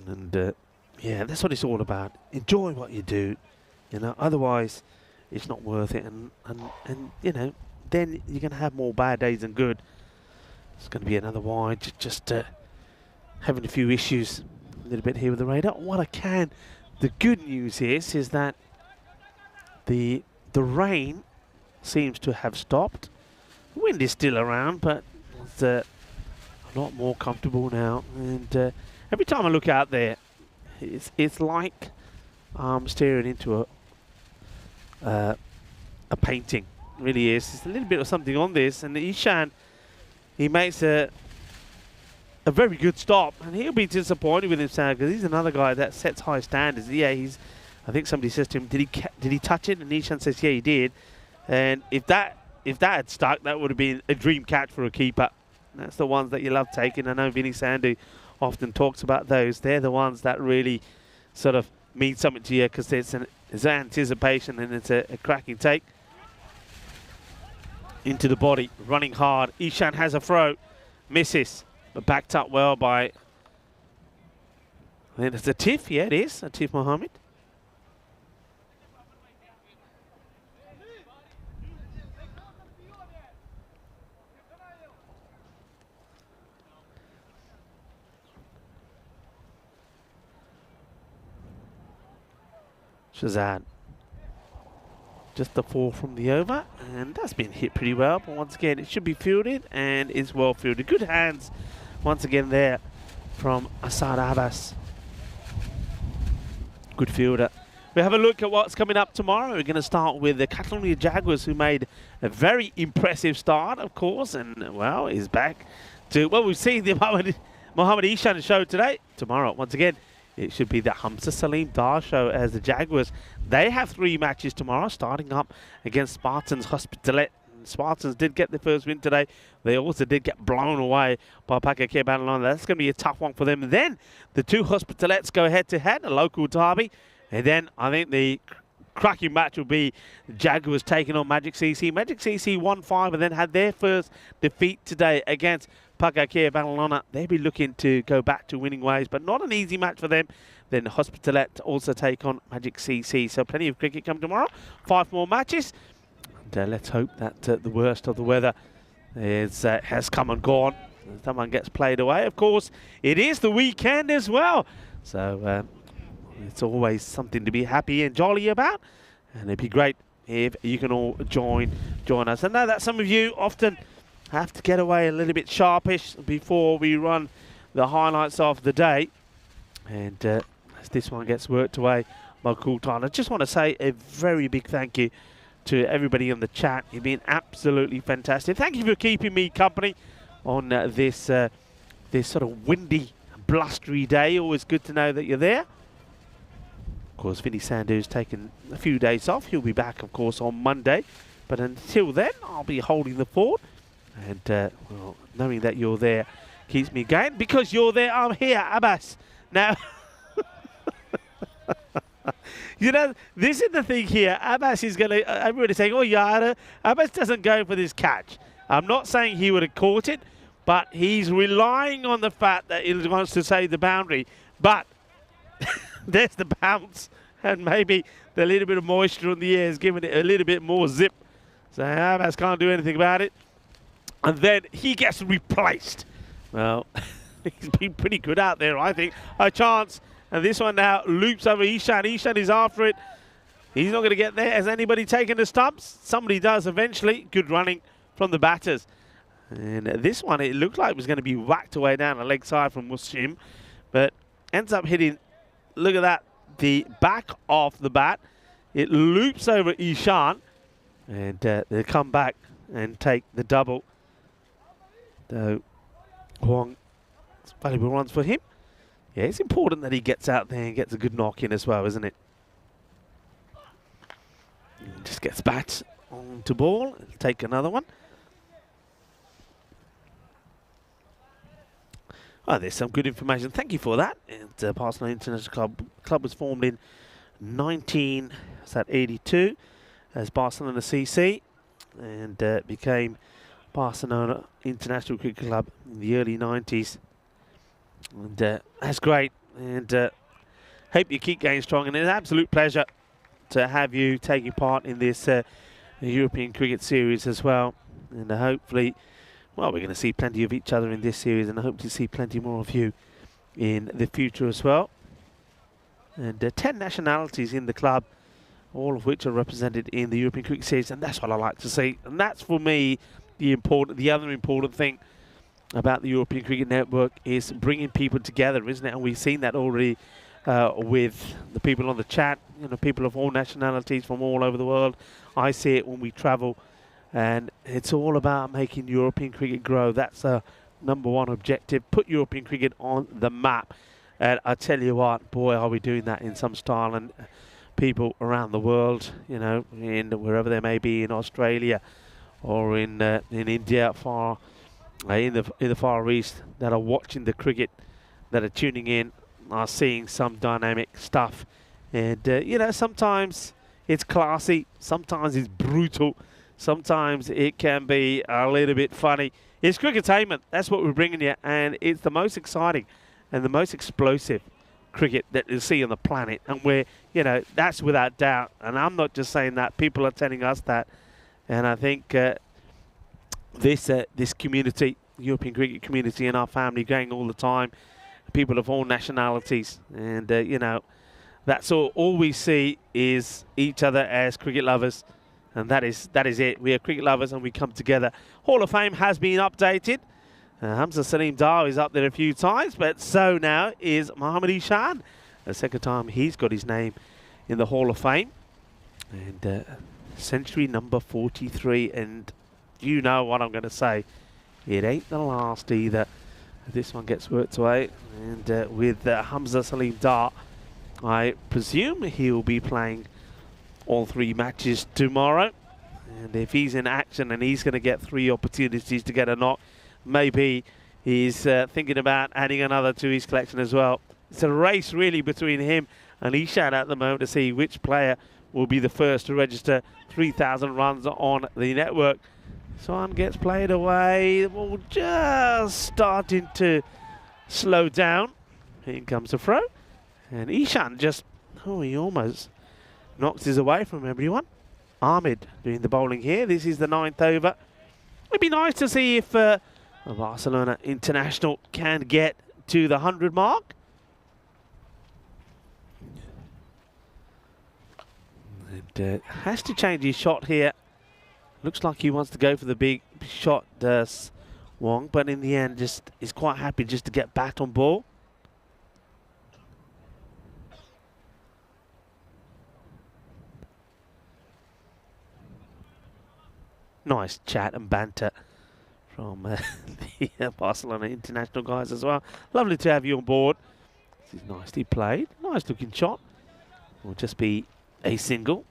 And yeah, that's what it's all about. Enjoy what you do, you know. Otherwise, it's not worth it. And you know, then you're going to have more bad days than good. It's going to be another wide, just having a few issues a little bit here with the radar. The good news is that the rain seems to have stopped. The wind is still around, but it's a lot more comfortable now. And every time I look out there, it's like I'm staring into a painting. It really is. There's a little bit of something on this, and Ishan, he makes a very good stop, and he'll be disappointed with himself because he's another guy that sets high standards. Yeah, I think somebody says to him, did he touch it? And Ishan says, yeah, he did. And if that if that had stuck, that would have been a dream catch for a keeper. That's the ones that you love taking. I know Vinny Sandu often talks about those. They're the ones that really sort of mean something to you because there's an anticipation and it's a cracking take. Into the body, running hard. Ishan has a throw, misses, but backed up well by, I think it's a Tif. Yeah, it is, a Tif Mohammed. Shazad. Just the 4 from the over, and that's been hit pretty well, but once again it should be fielded and is well fielded. Good hands once again there from Asad Abbas. Good fielder. We have a look at what's coming up tomorrow. We're going to start with the Catalonia Jaguars, who made a very impressive start, of course, and well, is back to, well, we've seen the Mohammed Ishan show today. Tomorrow, once again, it should be the Hamza Salim Dar show as the Jaguars. They have 3 matches tomorrow, starting up against Spartans Hospitalet. Spartans did get the first win today. They also did get blown away by Pakake Banalona. That's going to be a tough one for them. And then the 2 Hospitalets go head-to-head, a local derby. And then I think the cracking match will be Jaguars taking on Magic CC. Magic CC won 5 and then had their first defeat today against Pakake Banalona. They'll be looking to go back to winning ways, but not an easy match for them. Then Hospitalet also take on Magic CC. So plenty of cricket come tomorrow. 5 more matches. And let's hope that the worst of the weather has come and gone. Someone gets played away. Of course, it is the weekend as well. So it's always something to be happy and jolly about. And it'd be great if you can all join us. I know that some of you often have to get away a little bit sharpish before we run the highlights of the day. And as this one gets worked away by Kultan, I just want to say a very big thank you to everybody in the chat. You've been absolutely fantastic. Thank you for keeping me company on this sort of windy, blustery day. Always good to know that you're there. Of course, Vinny Sandu's taken a few days off. He'll be back, of course, on Monday. But until then, I'll be holding the fort. And well, knowing that you're there keeps me going. Because you're there, I'm here, Abbas. Now, you know, this is the thing here. Abbas is going to, everybody's saying, oh, Yara, Abbas doesn't go for this catch. I'm not saying he would have caught it, but he's relying on the fact that he wants to save the boundary. But there's the bounce, and maybe the little bit of moisture on the air is giving it a little bit more zip. So Abbas can't do anything about it. And then he gets replaced. Well, he's been pretty good out there, I think. A chance. And this one now loops over Ishan. Ishan is after it. He's not going to get there. Has anybody taken the stumps? Somebody does eventually. Good running from the batters. And this one, it looked like it was going to be whacked away down the leg side from Mushim. But ends up hitting, look at that, the back of the bat. It loops over Ishan. And they come back and take the double. So Huang, it's valuable runs for him. Yeah, it's important that he gets out there and gets a good knock in as well, isn't it? Just gets bat onto ball. Take another one. Oh, there's some good information. Thank you for that. And Barcelona International Club was formed in 1982 as Barcelona CC and became Barcelona International Cricket Club in the early 90s. And that's great. And hope you keep going strong. And it's an absolute pleasure to have you taking part in this European Cricket Series as well. And hopefully, well, we're going to see plenty of each other in this series. And I hope to see plenty more of you in the future as well. And 10 nationalities in the club, all of which are represented in the European Cricket Series. And that's what I like to see. And that's, for me, the other important thing about the European Cricket Network is bringing people together, isn't it? And we've seen that already with the people on the chat, you know, people of all nationalities from all over the world. I see it when we travel, and it's all about making European cricket grow. That's a #1 objective. Put European cricket on the map. And I tell you what, boy, are we doing that in some style. And people around the world, you know, in wherever they may be, in Australia or in India, far in the Far East, that are watching the cricket, that are tuning in, are seeing some dynamic stuff. And you know, sometimes it's classy, sometimes it's brutal, sometimes it can be a little bit funny. It's cricketainment. That's what we're bringing you, and it's the most exciting and the most explosive cricket that you'll see on the planet. And we're, you know, that's without doubt. And I'm not just saying that; people are telling us that. And I think this community, European cricket community, and our family, going all the time, people of all nationalities, and you know, that's all we see is each other as cricket lovers. And that is it. We are cricket lovers and we come together. Hall of Fame has been updated. Hamza Salim Dar is up there a few times, but so now is Mohammad Ishan. The second time he's got his name in the Hall of Fame. And century number 43. And you know what I'm going to say. It ain't the last either. This one gets worked away. And with Hamza Salim Dar, I presume he'll be playing all 3 matches tomorrow, and if he's in action and he's going to get 3 opportunities to get a knock, maybe he's thinking about adding another to his collection as well. It's a race really between him and Ishan at the moment to see which player will be the first to register 3,000 runs on the network. Swan gets played away, the ball just starting to slow down. In comes the throw, and Ishan just, he almost knocks his away from everyone. Ahmed doing the bowling here. This is the 9th over. It'd be nice to see if Barcelona international can get to the 100 mark. And has to change his shot here. Looks like he wants to go for the big shot, Wong, but in the end just is quite happy just to get bat on ball. Nice chat and banter from the Barcelona international guys as well. Lovely to have you on board. This is nicely played. Nice looking shot. Will just be a single.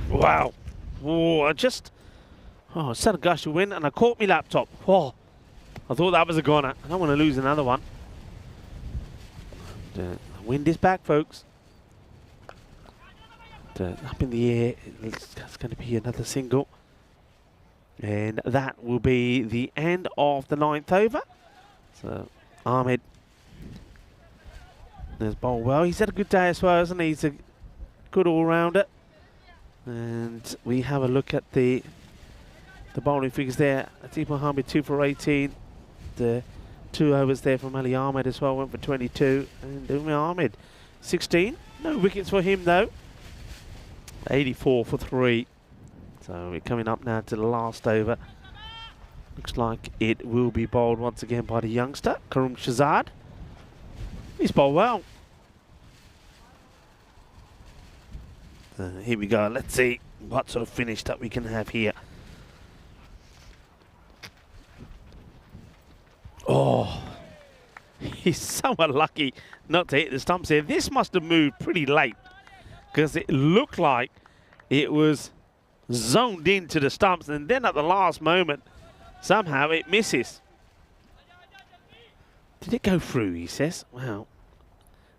Wow. Oh, I said a gush to win and I caught my laptop. Oh, I thought that was a goner. I don't want to lose another one. And, wind is back, folks. Up in the air, that's going to be another single, and that will be the end of the 9th over. So Ahmed has bowled well. He's had a good day as well, hasn't he? He's a good all-rounder. And we have a look at the bowling figures there. Atif Mohammed 2 for 18. The 2 overs there from Ali Ahmed as well, went for 22. And Ahmed 16. No wickets for him though. 84 for 3. So we're coming up now to the last over. Looks like it will be bowled once again by the youngster, Karim Shazad. He's bowled well. Here we go. Let's see what sort of finish that we can have here. Oh, he's so unlucky not to hit the stumps here. This must have moved pretty late, because it looked like it was zoned into the stumps, and then at the last moment, somehow it misses. Did it go through, he says? Wow.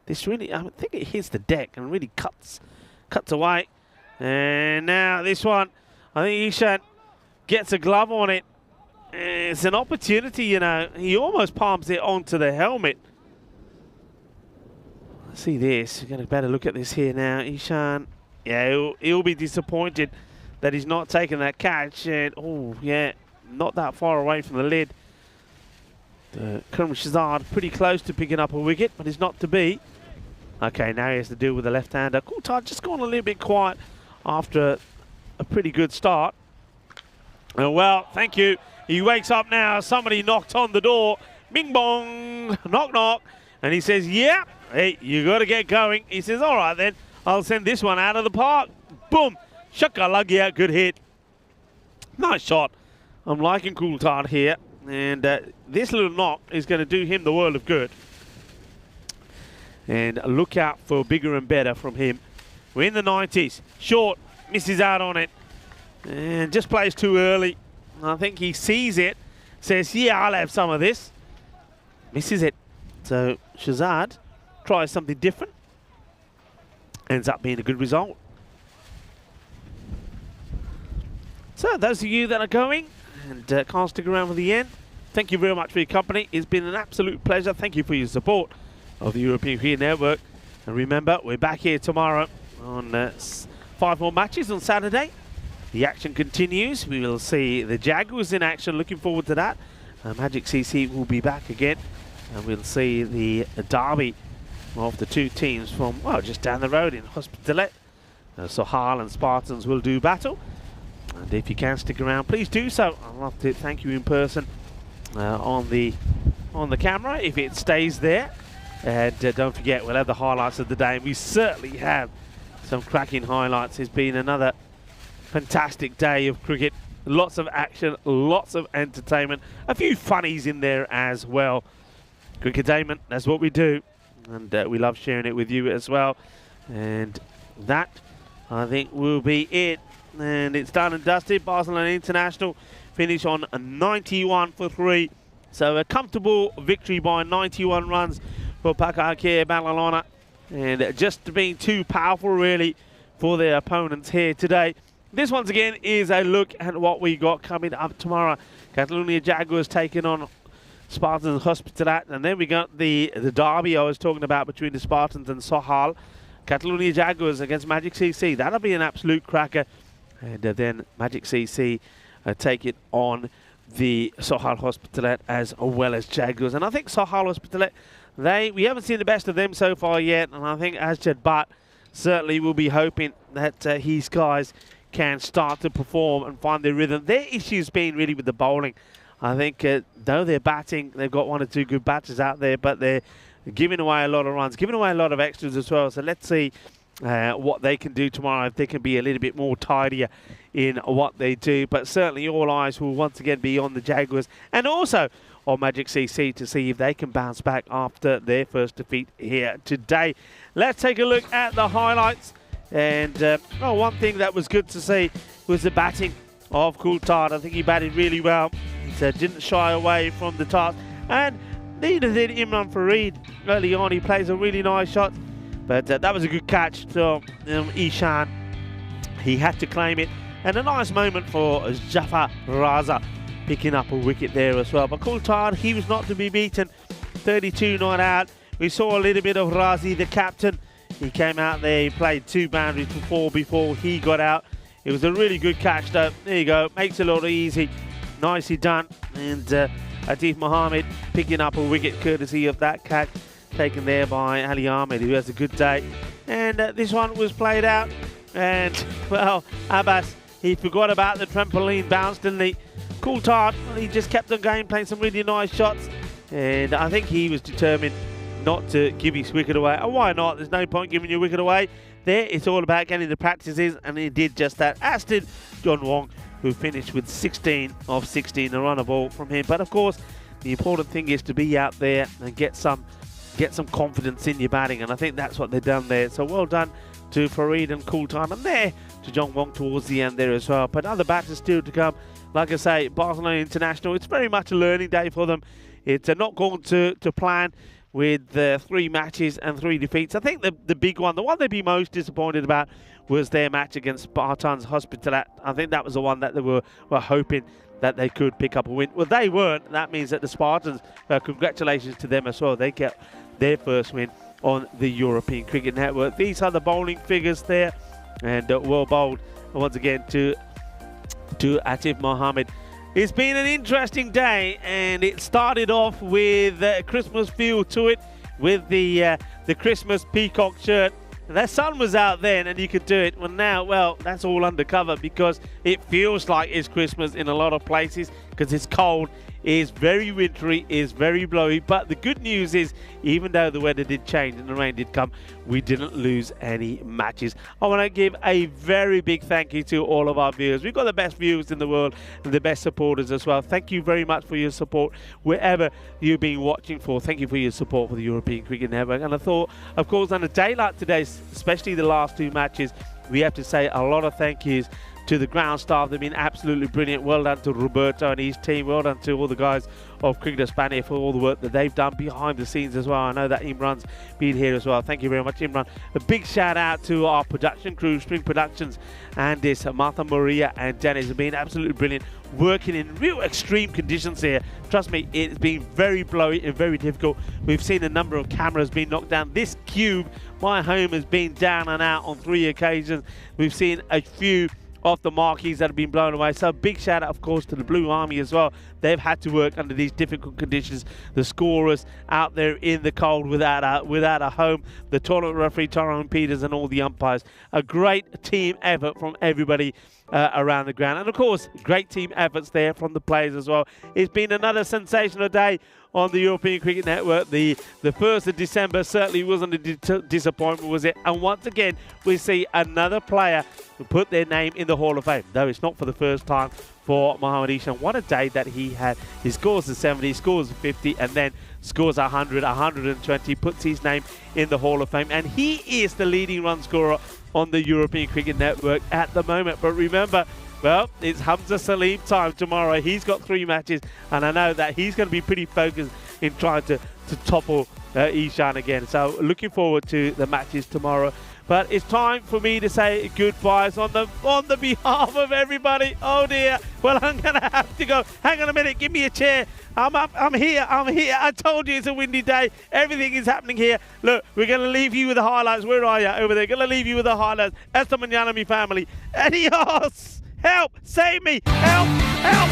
This really, I think it hits the deck and really cuts away. And now this one, I think Ishan gets a glove on it. It's an opportunity, you know. He almost palms it onto the helmet. See this, you're going to better look at this here now. Ishan, yeah, he'll be disappointed that he's not taking that catch. And oh yeah, not that far away from the lid. Karim Shazad pretty close to picking up a wicket, but it's not to be. Okay, now he has to deal with the left-hander. Coulthard just gone a little bit quiet after a pretty good start. Oh, well, thank you. He wakes up now. Somebody knocked on the door. Bing bong, knock knock. And he says, yeah. Hey, you got to get going. He says, all right then, I'll send this one out of the park. Boom. Shaka-luggia, good hit. Nice shot. I'm liking Coulthard here. And this little knock is going to do him the world of good. And look out for bigger and better from him. We're in the 90s. Short, misses out on it. And just plays too early. I think he sees it, says, yeah, I'll have some of this. Misses it. So Shazad tries something different. Ends up being a good result. So those of you that are going and can't stick around for the end, thank you very much for your company. It's been an absolute pleasure. Thank you for your support of the European Cricket Network. And remember, we're back here tomorrow on 5 more matches on Saturday. The action continues. We will see the Jaguars in action. Looking forward to that. Magic CC will be back again. And we'll see the derby of the two teams from, well, just down the road in Hospitalet. Sohal and Spartans will do battle. And if you can stick around, please do so. I'd love to thank you in person on the camera if it stays there. And don't forget, we'll have the highlights of the day. And we certainly have some cracking highlights. It's been another fantastic day of cricket. Lots of action, lots of entertainment. A few funnies in there as well. Cricketainment, that's what we do. And we love sharing it with you as well. And that, I think, will be it. And it's done and dusted. Barcelona International finish on a 91 for 3. So a comfortable victory by 91 runs for Pakakea Balalona. And just being too powerful, really, for their opponents here today. This, once again, is a look at what we got coming up tomorrow. Catalonia Jaguars taking on Spartans Hospitalet. And then we got the derby I was talking about between the Spartans and Sohal. Catalonia Jaguars against Magic CC. That'll be an absolute cracker. And then Magic CC take it on the Sohal Hospitalet as well as Jaguars. And I think Sohal Hospitalet, we haven't seen the best of them so far yet. And I think Asjad Butt certainly will be hoping that his guys can start to perform and find their rhythm. Their issue's been really with the bowling. I think though they're batting, they've got 1 or 2 good batters out there, but they're giving away a lot of runs, giving away a lot of extras as well. So let's see what they can do tomorrow, if they can be a little bit more tidier in what they do. But certainly all eyes will once again be on the Jaguars and also on Magic CC to see if they can bounce back after their first defeat here today. Let's take a look at the highlights. And one thing that was good to see was the batting of Coulthard. I think he batted really well. He didn't shy away from the task. And neither did Imran Fareed. Early on, he plays a really nice shot. But that was a good catch to Ishan. He had to claim it. And a nice moment for Jafar Raza picking up a wicket there as well. But Coulthard, he was not to be beaten. 32 not out. We saw a little bit of Razi, the captain. He came out there, he played 2 boundaries before he got out. It was a really good catch though. There you go, makes it a lot easy. Nicely done. And Atif Mohammed picking up a wicket courtesy of that catch taken there by Ali Ahmed, who has a good day. And this one was played out. And, well, Abbas, he forgot about the trampoline bounce, didn't he? Coulthard, he just kept on going, playing some really nice shots. And I think he was determined not to give his wicket away. And why not? There's no point giving your wicket away. There, it's all about getting the practices, and he did just that. As did John Wong, who finished with 16 of 16, a run of ball from him. But of course, the important thing is to be out there and get some confidence in your batting, and I think that's what they've done there. So well done to Fareed and Coulthard, and there to John Wong towards the end there as well. But other batters still to come. Like I say, Barcelona International, it's very much a learning day for them. It's not going to plan with 3 matches and 3 defeats. I think the big one, the one they'd be most disappointed about, was their match against Spartans Hospitalet. I think that was the one that they were hoping that they could pick up a win. Well, they weren't. That means that the Spartans, congratulations to them as well. They get their first win on the European Cricket Network. These are the bowling figures there, and well bowled once again to Atif Mohammed. It's been an interesting day, and it started off with a Christmas feel to it, with the Christmas peacock shirt. The sun was out then and you could do it. Well now, that's all undercover because it feels like it's Christmas in a lot of places. because it's cold, it's very wintry, it's very blowy. But the good news is, even though the weather did change and the rain did come, we didn't lose any matches. I want to give a very big thank you to all of our viewers. We've got the best viewers in the world and the best supporters as well. Thank you very much for your support wherever you've been watching for. Thank you for your support for the European Cricket Network. And I thought, of course, on a day like today, especially the last two matches, we have to say a lot of thank yous to the ground staff. They've been absolutely brilliant. Well done to Roberto and his team. Well done to all the guys of Cricket Hispania for all the work that they've done behind the scenes as well. I know that Imran's been here as well. Thank you very much, Imran. A big shout out to our production crew, Spring Productions, and this Martha, Maria and Dennis have been absolutely brilliant, working in real extreme conditions here. Trust me, it's been very blowy and very difficult. We've seen a number of cameras being knocked down. This cube, my home, has been down and out on 3 occasions. We've seen a few of the marquees that have been blown away. So big shout out, of course, to the Blue Army as well. They've had to work under these difficult conditions. The scorers out there in the cold without a home. The tournament referee, Tyrone Peters, and all the umpires. A great team effort from everybody around the ground. And of course, great team efforts there from the players as well. It's been another sensational day on the European Cricket Network. The 1st of December certainly wasn't a disappointment, was it? And once again, we see another player put their name in the Hall of Fame, though it's not for the first time for Mohammad Ishan. What a day that he had. He scores the 70, scores the 50, and then scores 100, 120, puts his name in the Hall of Fame. And he is the leading run scorer on the European Cricket Network at the moment. But remember, well, it's Hamza Salim time tomorrow. He's got 3 matches, and I know that he's going to be pretty focused in trying to topple Ishan again. So looking forward to the matches tomorrow. But it's time for me to say goodbyes on the behalf of everybody. Oh dear. Well, I'm going to have to go. Hang on a minute. Give me a chair. I'm up. I'm here. I told you it's a windy day. Everything is happening here. Look, we're going to leave you with the highlights. Where are you? Over there. Going to leave you with the highlights. Esta mañana, mi family. Adios. Help. Save me. Help. Help.